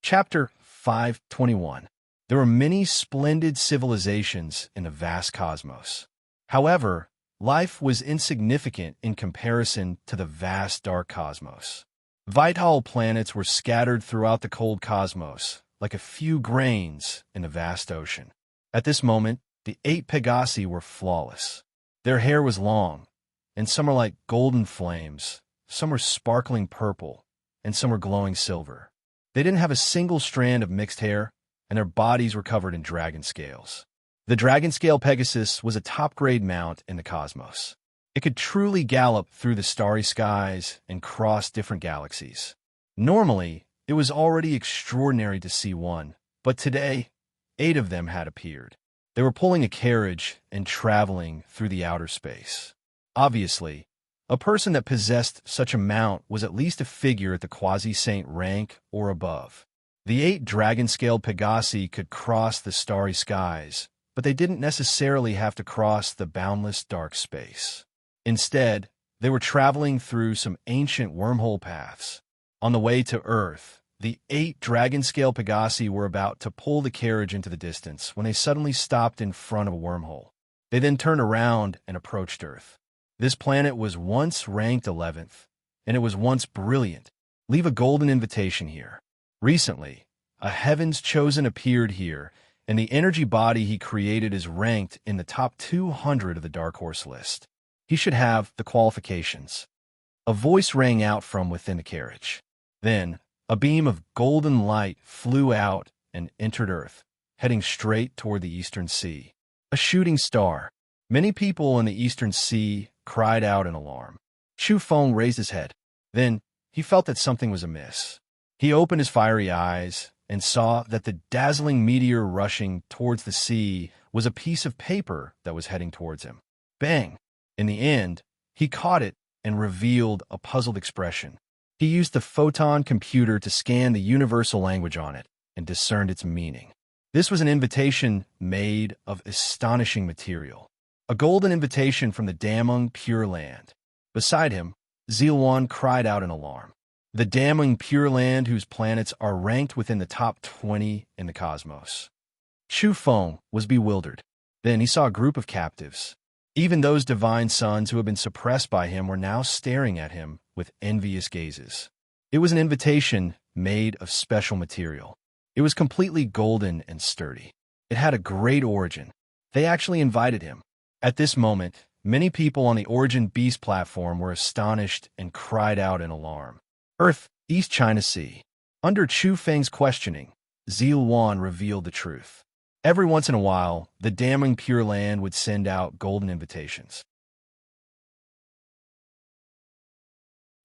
Speaker 1: Chapter 521. There were many splendid civilizations in the vast cosmos. However, life was insignificant in comparison to the vast dark cosmos. Vital planets were scattered throughout the cold cosmos, like a few grains in the vast ocean. At this moment, the 8 Pegasi were flawless. Their hair was long, and some were like golden flames, some were sparkling purple, and some were glowing silver. They didn't have a single strand of mixed hair, and their bodies were covered in dragon scales. The dragon scale Pegasus was a top-grade mount in the cosmos. It could truly gallop through the starry skies and cross different galaxies. Normally, it was already extraordinary to see one, but today, 8 of them had appeared. They were pulling a carriage and traveling through the outer space. Obviously, a person that possessed such a mount was at least a figure at the quasi-saint rank or above. The 8 dragon-scaled Pegasi could cross the starry skies, but they didn't necessarily have to cross the boundless dark space. Instead, they were traveling through some ancient wormhole paths. On the way to Earth, the 8 dragon-scale Pegasi were about to pull the carriage into the distance when they suddenly stopped in front of a wormhole. They then turned around and approached Earth. This planet was once ranked 11th, and it was once brilliant. Leave a golden invitation here. Recently, a Heaven's Chosen appeared here, and the energy body he created is ranked in the top 200 of the Dark Horse list. He should have the qualifications. A voice rang out from within the carriage. Then, a beam of golden light flew out and entered Earth, heading straight toward the Eastern Sea. A shooting star. Many people in the Eastern Sea cried out in alarm. Chu Feng raised his head. Then, he felt that something was amiss. He opened his fiery eyes and saw that the dazzling meteor rushing towards the sea was a piece of paper that was heading towards him. Bang! In the end, he caught it and revealed a puzzled expression. He used the photon computer to scan the universal language on it and discerned its meaning. This was an invitation made of astonishing material. A golden invitation from the damning Pure Land. Beside him, Zilwan cried out in alarm. The damning Pure Land, whose planets are ranked within the top 20 in the cosmos. Chu Feng was bewildered. Then he saw a group of captives. Even those divine sons who had been suppressed by him were now staring at him with envious gazes. It was an invitation made of special material. It was completely golden and sturdy. It had a great origin. They actually invited him. At this moment, many people on the Origin Beast platform were astonished and cried out in alarm. Earth, East China Sea. Under Chu Feng's questioning, Zilwan revealed the truth. Every once in a while, the damning Pure Land would send out golden invitations.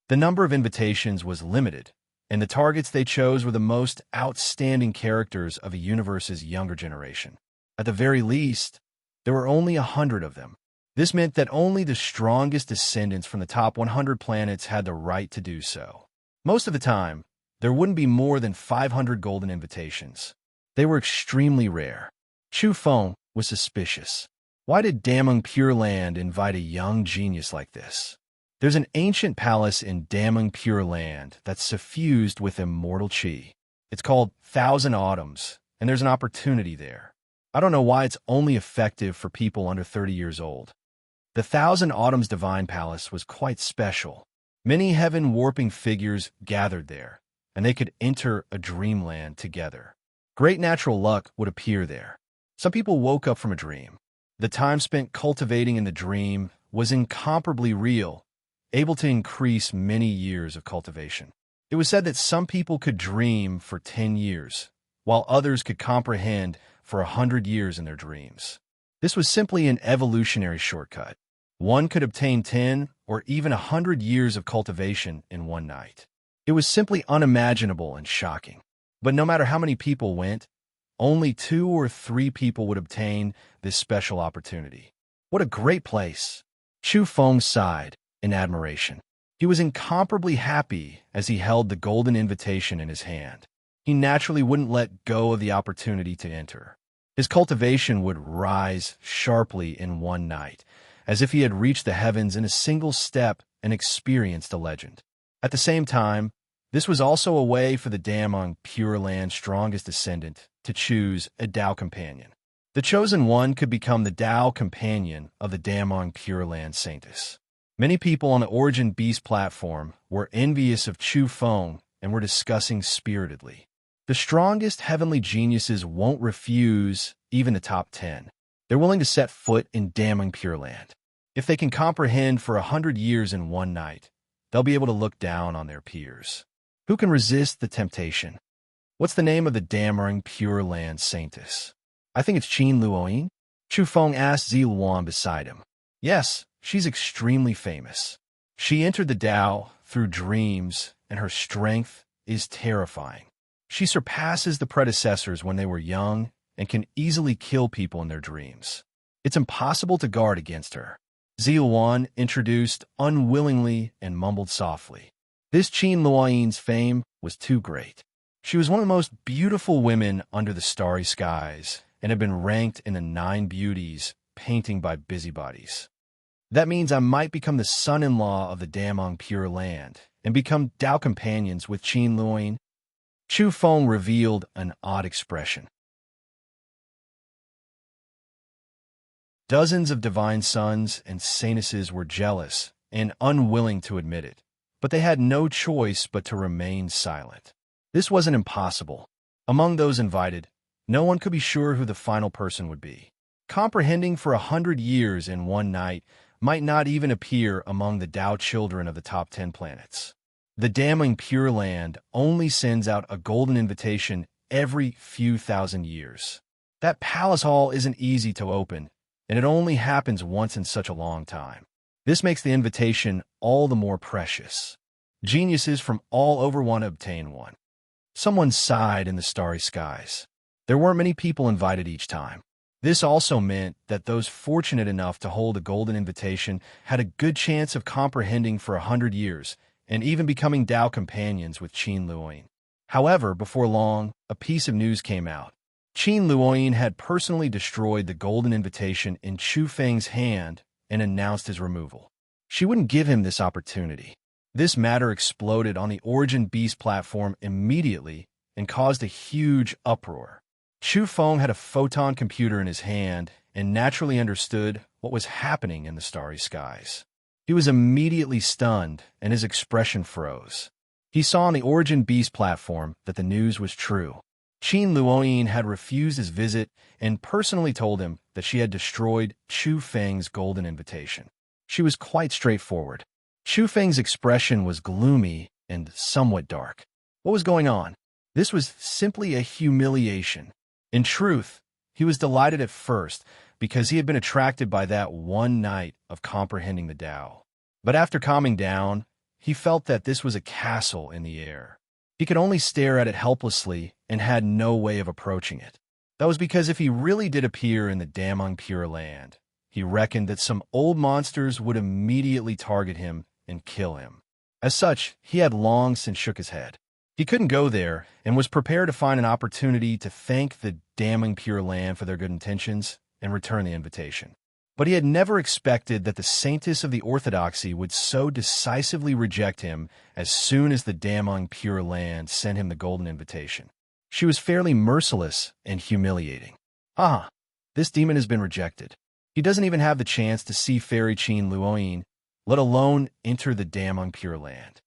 Speaker 1: The number of invitations was limited, and the targets they chose were the most outstanding characters of a universe's younger generation. At the very least, there were only 100 of them. This meant that only the strongest descendants from the top 100 planets had the right to do so. Most of the time, there wouldn't be more than 500 golden invitations. They were extremely rare. Chu Feng was suspicious. Why did Damung Pure Land invite a young genius like this? There's an ancient palace in Damung Pure Land that's suffused with immortal chi. It's called Thousand Autumns, and there's an opportunity there. I don't know why it's only effective for people under 30 years old. The Thousand Autumns Divine Palace was quite special. Many heaven-warping figures gathered there, and they could enter a dreamland together. Great natural luck would appear there. Some people woke up from a dream. The time spent cultivating in the dream was incomparably real, able to increase many years of cultivation. It was said that some people could dream for 10 years, while others could comprehend for 100 years in their dreams. This was simply an evolutionary shortcut. One could obtain 10 or even 100 years of cultivation in one night. It was simply unimaginable and shocking. But no matter how many people went, only 2 or 3 people would obtain this special opportunity. What a great place! Chu Feng sighed in admiration. He was incomparably happy as he held the golden invitation in his hand. He naturally wouldn't let go of the opportunity to enter. His cultivation would rise sharply in one night, as if he had reached the heavens in a single step and experienced a legend. At the same time, this was also a way for the Damong Pure Land's strongest descendant to choose a Tao companion. The chosen one could become the Tao companion of the Damong Pure Land Saintess. Many people on the Origin Beast platform were envious of Chu Feng and were discussing spiritedly. The strongest heavenly geniuses won't refuse even the top 10. They're willing to set foot in Damong Pure Land. If they can comprehend for 100 years in one night, they'll be able to look down on their peers. Who can resist the temptation? What's the name of the Damong Pure Land Saintess? I think it's Qin Luoyin. Chu Feng asked Zi Luan beside him. Yes, she's extremely famous. She entered the Tao through dreams, and her strength is terrifying. She surpasses the predecessors when they were young and can easily kill people in their dreams. It's impossible to guard against her. Zi Luan introduced unwillingly and mumbled softly. This Qin Luoyin's fame was too great. She was one of the most beautiful women under the starry skies and had been ranked in the 9 beauties painting by busybodies. That means I might become the son-in-law of the Damong Pure Land and become Tao companions with Qin Luoyin. Chu Feng revealed an odd expression. Dozens of divine sons and saintesses were jealous and unwilling to admit it, but they had no choice but to remain silent. This wasn't impossible. Among those invited, no one could be sure who the final person would be. Comprehending for 100 years in one night might not even appear among the Tao children of the top 10 planets. The Damong Pure Land only sends out a golden invitation every few thousand years. That palace hall isn't easy to open, and it only happens once in such a long time. This makes the invitation all the more precious. Geniuses from all over want to obtain one. Someone sighed in the starry skies. There weren't many people invited each time. This also meant that those fortunate enough to hold a golden invitation had a good chance of comprehending for 100 years and even becoming Tao companions with Qin Luoyin. However, before long, a piece of news came out. Qin Luoyin had personally destroyed the golden invitation in Chu Feng's hand and announced his removal. She wouldn't give him this opportunity. This matter exploded on the Origin Beast platform immediately and caused a huge uproar. Chu Feng had a photon computer in his hand and naturally understood what was happening in the starry skies. He was immediately stunned, and his expression froze. He saw on the Origin Beast platform that the news was true. Qin Luoyin had refused his visit and personally told him that she had destroyed Chu Feng's golden invitation. She was quite straightforward. Chu Feng's expression was gloomy and somewhat dark. What was going on? This was simply a humiliation. In truth, he was delighted at first because he had been attracted by that one night of comprehending the Tao. But after calming down, he felt that this was a castle in the air. He could only stare at it helplessly and had no way of approaching it. That was because if he really did appear in the Damong Pure Land, he reckoned that some old monsters would immediately target him and kill him. As such, he had long since shook his head. He couldn't go there and was prepared to find an opportunity to thank the Damong Pure Land for their good intentions and return the invitation. But he had never expected that the Saintess of the Orthodoxy would so decisively reject him as soon as the Damong Pure Land sent him the golden invitation. She was fairly merciless and humiliating. This demon has been rejected. He doesn't even have the chance to see Fairy Qin Luoyin, let alone enter the Damong Pure Land.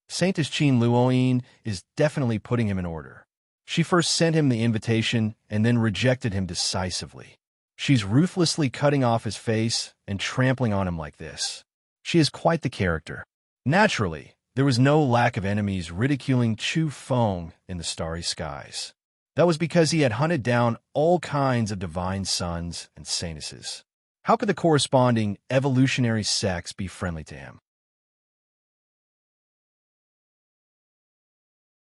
Speaker 1: Saintess Qin Luoyin is definitely putting him in order. She first sent him the invitation and then rejected him decisively. She's ruthlessly cutting off his face and trampling on him like this. She is quite the character. Naturally, there was no lack of enemies ridiculing Chu Feng in the starry skies. That was because he had hunted down all kinds of divine sons and saintesses. How could the corresponding evolutionary sex be friendly to him?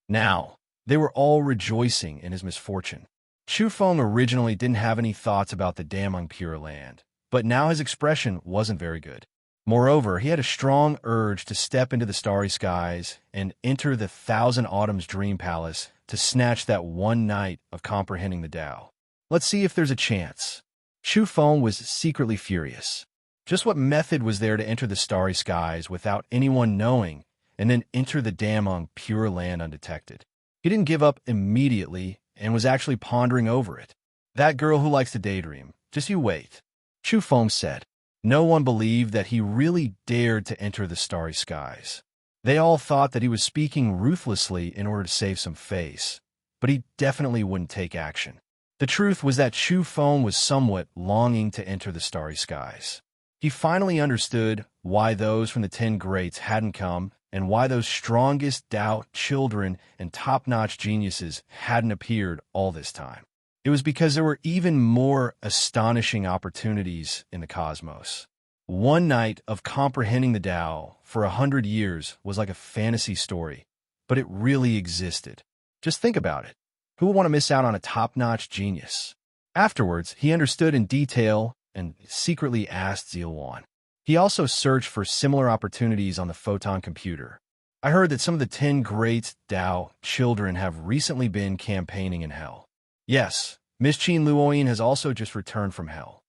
Speaker 1: Now, they were all rejoicing in his misfortune. Chu Feng originally didn't have any thoughts about the damning Pure Land, but now his expression wasn't very good. Moreover, he had a strong urge to step into the starry skies and enter the Thousand Autumns Dream Palace to snatch that one night of comprehending the Tao. Let's see if there's a chance. Chu Feng was secretly furious. Just what method was there to enter the starry skies without anyone knowing and then enter the damning Pure Land undetected? He didn't give up immediately and was actually pondering over it. That girl who likes to daydream, just you wait. Chu Feng said. No one believed that he really dared to enter the starry skies. They all thought that he was speaking ruthlessly in order to save some face, but he definitely wouldn't take action. The truth was that Chu Feng was somewhat longing to enter the starry skies. He finally understood why those from the 10 greats hadn't come and why those strongest Tao children and top-notch geniuses hadn't appeared all this time. It was because there were even more astonishing opportunities in the cosmos. One night of comprehending the Tao for 100 years was like a fantasy story, but it really existed. Just think about it. Who would want to miss out on a top-notch genius? Afterwards, he understood in detail and secretly asked Zilwan. He also searched for similar opportunities on the photon computer. I heard that some of the 10 great Tao children have recently been campaigning in hell. Yes, Miss Qin Luoyin has also just returned from hell.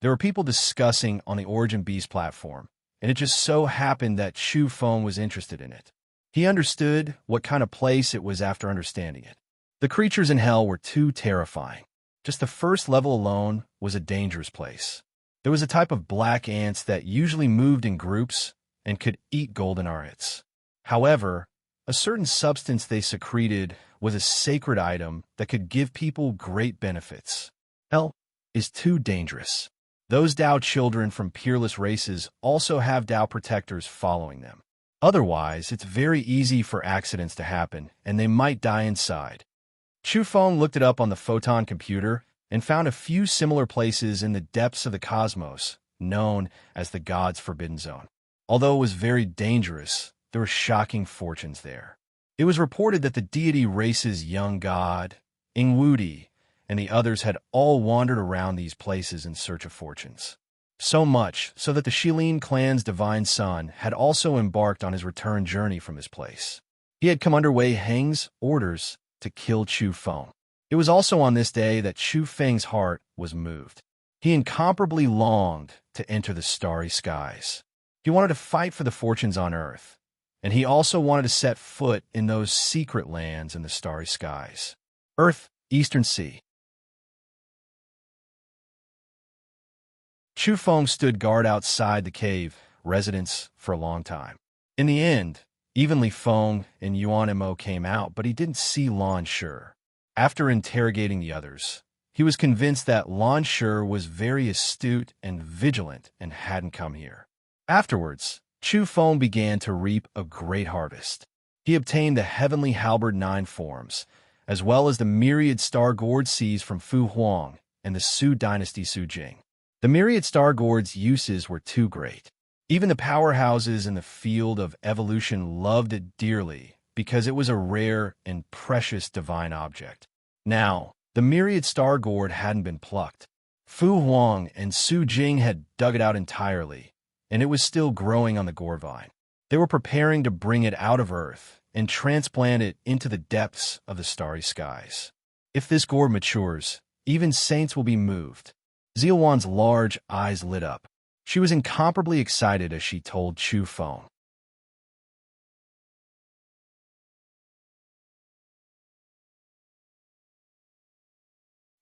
Speaker 1: There were people discussing on the Origin Beast platform, and it just so happened that Chu Feng was interested in it. He understood what kind of place it was after understanding it. The creatures in hell were too terrifying. Just the first level alone was a dangerous place. There was a type of black ants that usually moved in groups and could eat golden arits. However, a certain substance they secreted was a sacred item that could give people great benefits. Hell is too dangerous. Those Tao children from peerless races also have Tao protectors following them. Otherwise, it's very easy for accidents to happen, and they might die inside. Chu Feng looked it up on the photon computer and found a few similar places in the depths of the cosmos, known as the God's Forbidden Zone. Although it was very dangerous, there were shocking fortunes there. It was reported that the deity race's young god, Ingwudi, and the others had all wandered around these places in search of fortunes. So much so that the Shilin clan's divine son had also embarked on his return journey from this place. He had come under Wei Heng's orders to kill Chu Feng. It was also on this day that Chu Feng's heart was moved. He incomparably longed to enter the starry skies. He wanted to fight for the fortunes on earth, and he also wanted to set foot in those secret lands in the starry skies. Earth, Eastern Sea. Chu Feng stood guard outside the cave residence for a long time. In the end, even Li Feng and Yuan Mo came out, but he didn't see Lan Shi. After interrogating the others, he was convinced that Lan Shi was very astute and vigilant and hadn't come here. Afterwards, Chu Feng began to reap a great harvest. He obtained the heavenly halberd 9 forms, as well as the myriad star gourd seeds from Fu Huang and the Su Dynasty Su Jing. The myriad star gourd's uses were too great. Even the powerhouses in the field of evolution loved it dearly because it was a rare and precious divine object. Now, the myriad star gourd hadn't been plucked. Fu Huang and Su Jing had dug it out entirely, and it was still growing on the gourd vine. They were preparing to bring it out of earth and transplant it into the depths of the starry skies. If this gourd matures, even saints will be moved. Zilwan's large eyes lit up. She was incomparably excited as she told Chu Feng.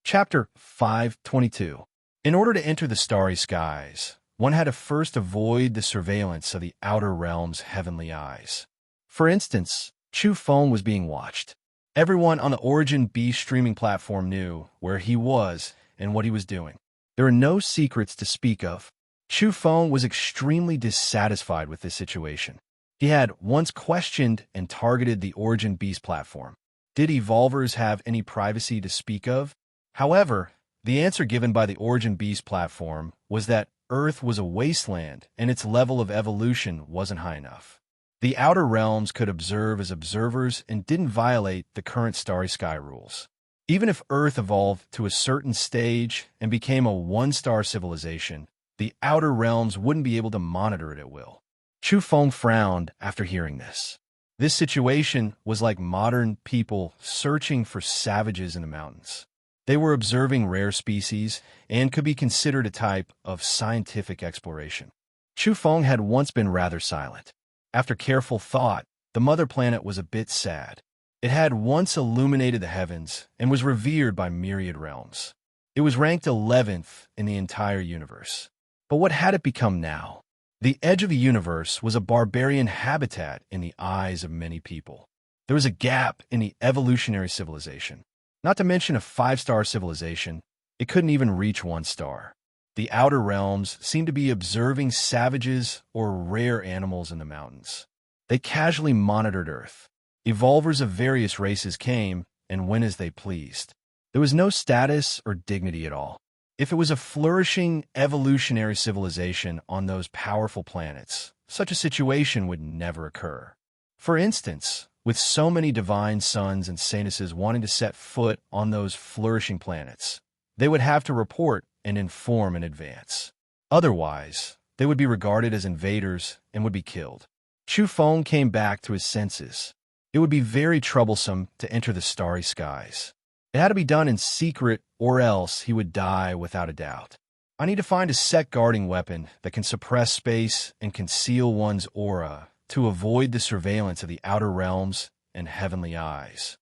Speaker 1: Chapter 522. In order to enter the starry skies, one had to first avoid the surveillance of the outer realm's heavenly eyes. For instance, Chu Feng was being watched. Everyone on the Origin Beast streaming platform knew where he was and what he was doing. There are no secrets to speak of. Chu Feng was extremely dissatisfied with this situation. He had once questioned and targeted the Origin Beast platform. Did evolvers have any privacy to speak of? However, the answer given by the Origin Beast platform was that Earth was a wasteland and its level of evolution wasn't high enough. The outer realms could observe as observers and didn't violate the current starry sky rules. Even if Earth evolved to a certain stage and became a one-star civilization, the outer realms wouldn't be able to monitor it at will. Chu Feng frowned after hearing this. This situation was like modern people searching for savages in the mountains. They were observing rare species and could be considered a type of scientific exploration. Chu Feng had once been rather silent. After careful thought, the mother planet was a bit sad. It had once illuminated the heavens and was revered by myriad realms. It was ranked 11th in the entire universe. But what had it become now? The edge of the universe was a barbarian habitat in the eyes of many people. There was a gap in the evolutionary civilization. Not to mention a 5-star civilization, it couldn't even reach 1 star. The outer realms seemed to be observing savages or rare animals in the mountains. They casually monitored Earth. Evolvers of various races came and went as they pleased. There was no status or dignity at all. If it was a flourishing evolutionary civilization on those powerful planets, such a situation would never occur. For instance, with so many divine sons and saintesses wanting to set foot on those flourishing planets, they would have to report and inform in advance. Otherwise, they would be regarded as invaders and would be killed. Chu Feng came back to his senses. It would be very troublesome to enter the starry skies. It had to be done in secret, or else he would die without a doubt. I need to find a set-guarding weapon that can suppress space and conceal one's aura to avoid the surveillance of the outer realms and heavenly eyes.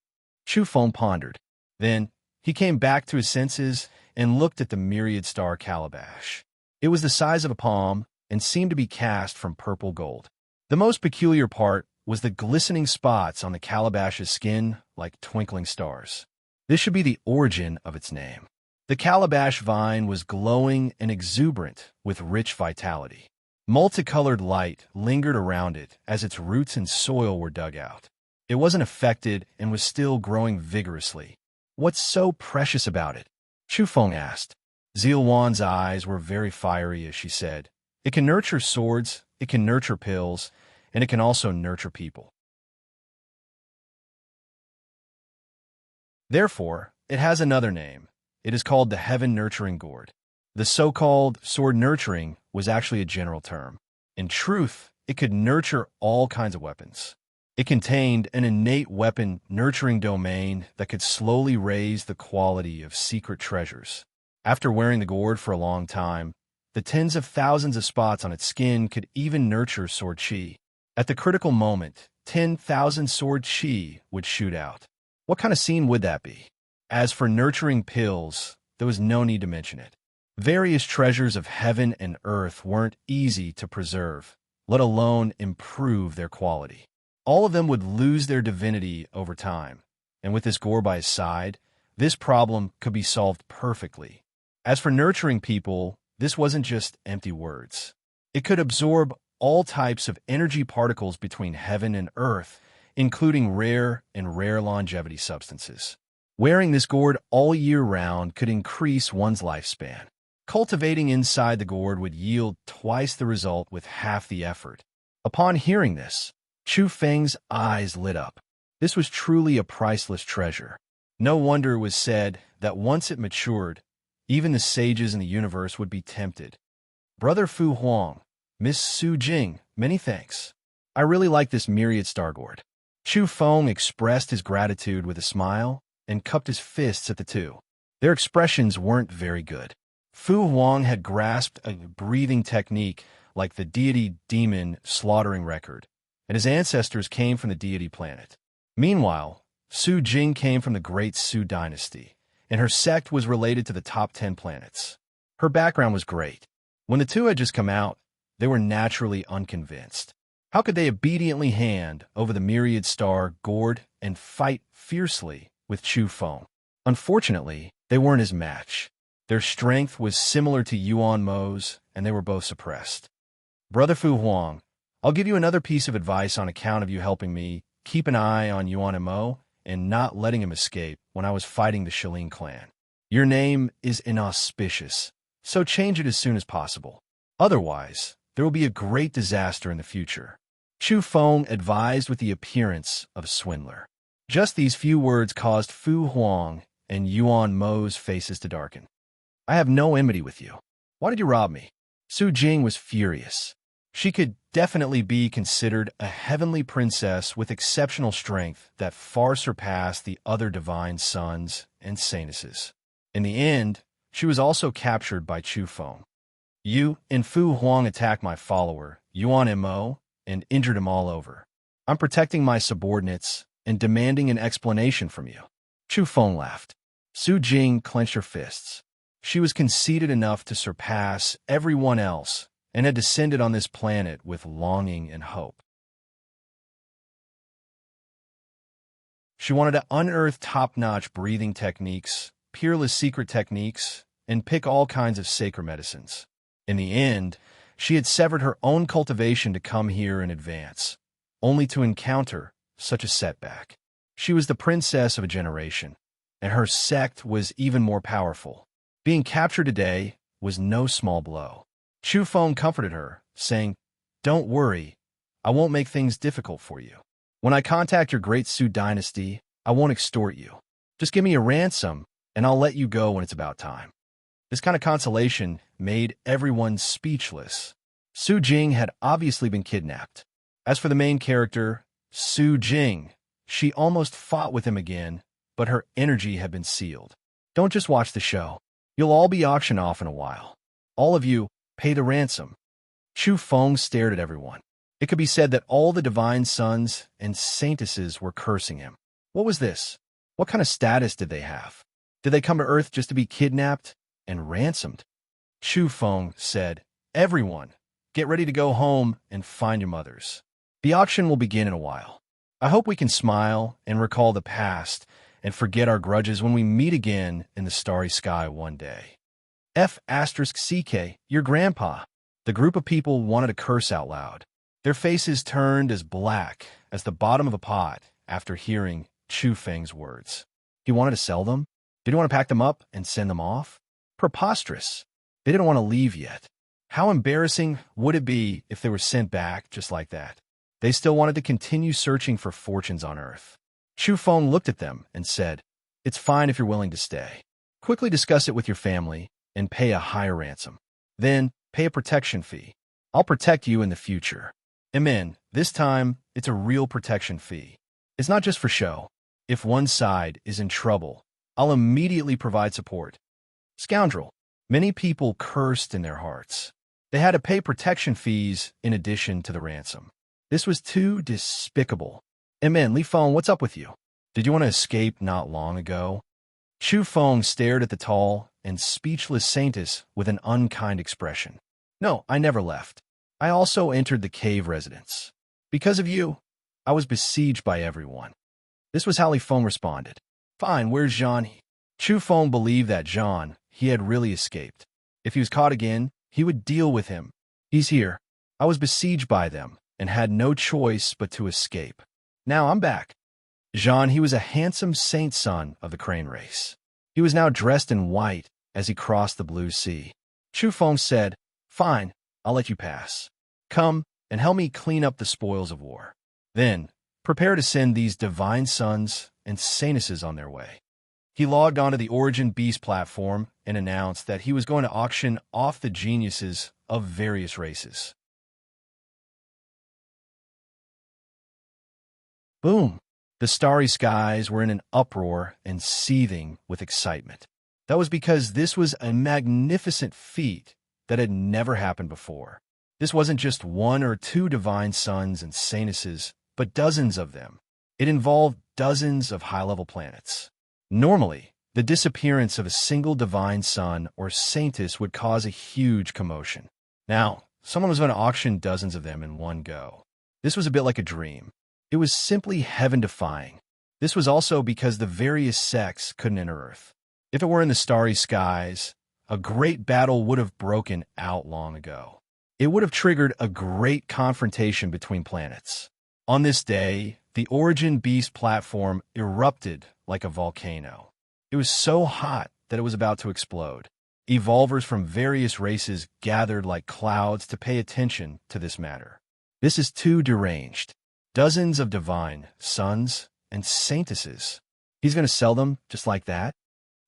Speaker 1: Chu Feng pondered. Then, he came back to his senses and looked at the myriad star calabash. It was the size of a palm and seemed to be cast from purple gold. The most peculiar part was the glistening spots on the calabash's skin like twinkling stars. This should be the origin of its name. The calabash vine was glowing and exuberant with rich vitality. Multicolored light lingered around it as its roots and soil were dug out. It wasn't affected and was still growing vigorously. What's so precious about it? Chu Feng asked. Zilwan's eyes were very fiery as she said, "It can nurture swords, it can nurture pills, and it can also nurture people. Therefore, it has another name. It is called the Heaven Nurturing Gourd." The so-called sword nurturing was actually a general term. In truth, it could nurture all kinds of weapons. It contained an innate weapon nurturing domain that could slowly raise the quality of secret treasures. After wearing the gourd for a long time, the tens of thousands of spots on its skin could even nurture sword chi. At the critical moment, 10,000 sword chi would shoot out. What kind of scene would that be? As for nurturing pills, there was no need to mention it. Various treasures of heaven and earth weren't easy to preserve, let alone improve their quality. All of them would lose their divinity over time, and with this gourd by his side, this problem could be solved perfectly. As for nurturing people, this wasn't just empty words. It could absorb all types of energy particles between heaven and earth, including rare and rare longevity substances. Wearing this gourd all year round could increase one's lifespan. Cultivating inside the gourd would yield twice the result with half the effort. Upon hearing this, Chu Feng's eyes lit up. This was truly a priceless treasure. No wonder it was said that once it matured, even the sages in the universe would be tempted. Brother Fu Huang, Miss Su Jing, many thanks. I really like this myriad star gourd. Chu Feng expressed his gratitude with a smile and cupped his fists at the two. Their expressions weren't very good. Fu Huang had grasped a breathing technique like the deity demon slaughtering record, and his ancestors came from the deity planet. Meanwhile, Su Jing came from the Great Su dynasty, and her sect was related to the top 10 planets. Her background was great. When the two had just come out, they were naturally unconvinced. How could they obediently hand over the myriad star gourd and fight fiercely with Chu Feng? Unfortunately, they weren't his match. Their strength was similar to Yuan Mo's, and they were both suppressed. Brother Fu Huang, I'll give you another piece of advice on account of you helping me. Keep an eye on Yuan Mo and not letting him escape when I was fighting the Shilin clan. Your name is inauspicious, so change it as soon as possible. Otherwise, there will be a great disaster in the future. Chu Feng advised with the appearance of a swindler. Just these few words caused Fu Huang and Yuan Mo's faces to darken. I have no enmity with you. Why did you rob me? Su Jing was furious. She could definitely be considered a heavenly princess with exceptional strength that far surpassed the other divine sons and saintesses. In the end, she was also captured by Chu Feng. You and Fu Huang attacked my follower, Yuan Mo, and injured him all over. I'm protecting my subordinates and demanding an explanation from you. Chu Feng laughed. Su Jing clenched her fists. She was conceited enough to surpass everyone else and had descended on this planet with longing and hope. She wanted to unearth top-notch breathing techniques, peerless secret techniques, and pick all kinds of sacred medicines. In the end, she had severed her own cultivation to come here in advance, only to encounter such a setback. She was the princess of a generation, and her sect was even more powerful. Being captured today was no small blow. Chu Feng comforted her, saying, "Don't worry, I won't make things difficult for you. When I contact your great Su dynasty, I won't extort you. Just give me a ransom, and I'll let you go when it's about time." This kind of consolation made everyone speechless. Su Jing had obviously been kidnapped. As for the main character, Su Jing, she almost fought with him again, but her energy had been sealed. Don't just watch the show. You'll all be auctioned off in a while. All of you, pay the ransom. Chu Feng stared at everyone. It could be said that all the divine sons and saintesses were cursing him. What was this? What kind of status did they have? Did they come to Earth just to be kidnapped and ransomed? Chu Feng said, "Everyone, get ready to go home and find your mothers. The auction will begin in a while. I hope we can smile and recall the past and forget our grudges when we meet again in the starry sky one day." F*CK, your grandpa. The group of people wanted to curse out loud. Their faces turned as black as the bottom of a pot after hearing Chu Feng's words. He wanted to sell them? Did he want to pack them up and send them off? Preposterous. They didn't want to leave yet. How embarrassing would it be if they were sent back just like that? They still wanted to continue searching for fortunes on Earth. Chu Feng looked at them and said, "It's fine if you're willing to stay. Quickly discuss it with your family and pay a higher ransom. Then pay a protection fee. I'll protect you in the future. Amen. This time, it's a real protection fee. It's not just for show. If one side is in trouble, I'll immediately provide support." Scoundrel. Many people cursed in their hearts. They had to pay protection fees in addition to the ransom. This was too despicable. Amen. Li Feng, what's up with you? Did you want to escape not long ago? Chu Feng stared at the tall and speechless saintess with an unkind expression. No, I never left. I also entered the cave residence. Because of you, I was besieged by everyone. This was how Li Feng responded. Fine, where's Jean? Chu Feng believed that Jean, he had really escaped. If he was caught again, he would deal with him. He's here. I was besieged by them and had no choice but to escape. Now I'm back. Jean, he was a handsome saint son of the crane race. He was now dressed in white as he crossed the blue sea. Chu Feng said, "Fine, I'll let you pass. Come and help me clean up the spoils of war. Then, prepare to send these divine sons and saintesses on their way." He logged onto the Origin Beast platform and announced that he was going to auction off the geniuses of various races. Boom! The starry skies were in an uproar and seething with excitement. That was because this was a magnificent feat that had never happened before. This wasn't just one or two divine sons and saintesses, but dozens of them. It involved dozens of high-level planets. Normally, the disappearance of a single divine son or saintess would cause a huge commotion. Now, someone was going to auction dozens of them in one go. This was a bit like a dream. It was simply heaven-defying. This was also because the various sects couldn't enter Earth. If it were in the starry skies, a great battle would have broken out long ago. It would have triggered a great confrontation between planets. On this day, the Origin Beast platform erupted like a volcano. It was so hot that it was about to explode. Evolvers from various races gathered like clouds to pay attention to this matter. This is too deranged. Dozens of divine sons and saintesses. He's going to sell them just like that?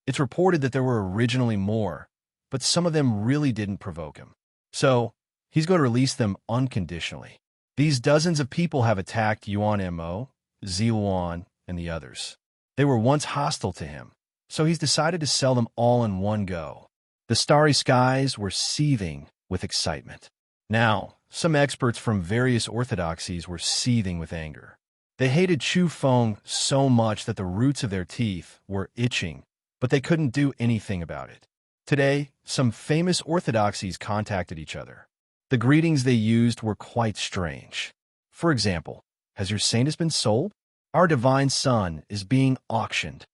Speaker 1: It's reported that there were originally more, but some of them really didn't provoke him. So, he's going to release them unconditionally. These dozens of people have attacked Yuan Mo, Ziluan, and the others. They were once hostile to him, so he's decided to sell them all in one go. The starry skies were seething with excitement. Now, some experts from various orthodoxies were seething with anger. They hated Chu Feng so much that the roots of their teeth were itching, but they couldn't do anything about it. Today, some famous orthodoxies contacted each other. The greetings they used were quite strange. For example, has your saintess been sold? Our divine son is being auctioned.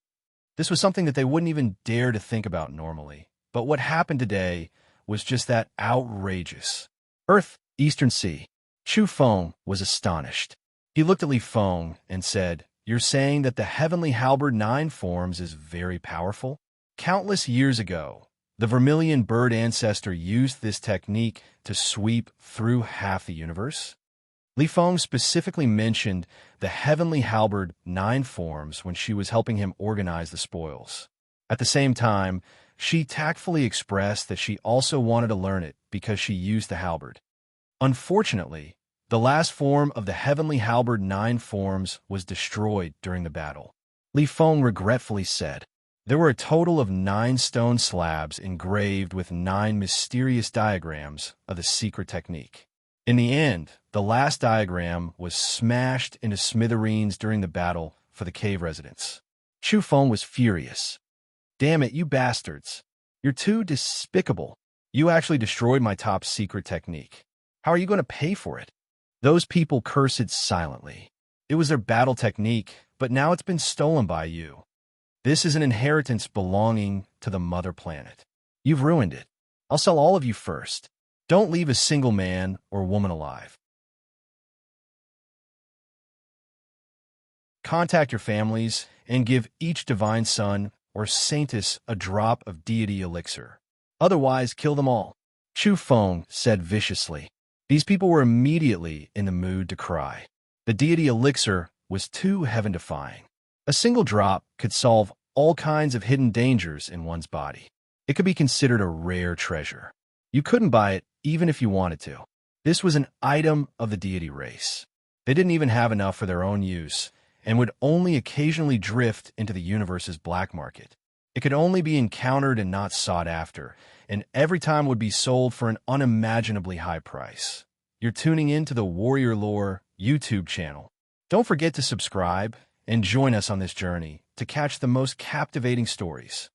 Speaker 1: This was something that they wouldn't even dare to think about normally. But what happened today was just that outrageous. Earth, Eastern Sea. Chu Feng was astonished. He looked at Li Feng and said, "You're saying that the heavenly halberd 9 forms is very powerful?" Countless years ago, the vermilion bird ancestor used this technique to sweep through half the universe. Li Feng specifically mentioned the heavenly halberd 9 forms when she was helping him organize the spoils. At the same time, she tactfully expressed that she also wanted to learn it because she used the halberd. Unfortunately, the last form of the heavenly halberd 9 forms was destroyed during the battle. Li Feng regretfully said, "There were a total of 9 stone slabs engraved with 9 mysterious diagrams of the secret technique. In the end, the last diagram was smashed into smithereens during the battle for the cave residents." Chu Feng was furious. "Damn it, you bastards. You're too despicable. You actually destroyed my top secret technique. How are you going to pay for it?" Those people cursed silently. It was their battle technique, but now it's been stolen by you. This is an inheritance belonging to the mother planet. You've ruined it. I'll sell all of you first. Don't leave a single man or woman alive. Contact your families and give each divine son or saintess a drop of deity elixir. Otherwise, kill them all. Chu Feng said viciously. These people were immediately in the mood to cry. The deity elixir was too heaven-defying. A single drop could solve all kinds of hidden dangers in one's body. It could be considered a rare treasure. You couldn't buy it even if you wanted to. This was an item of the deity race. They didn't even have enough for their own use and would only occasionally drift into the universe's black market. It could only be encountered and not sought after, and every time would be sold for an unimaginably high price. You're tuning in to the Warrior Lore YouTube channel. Don't forget to subscribe and join us on this journey to catch the most captivating stories.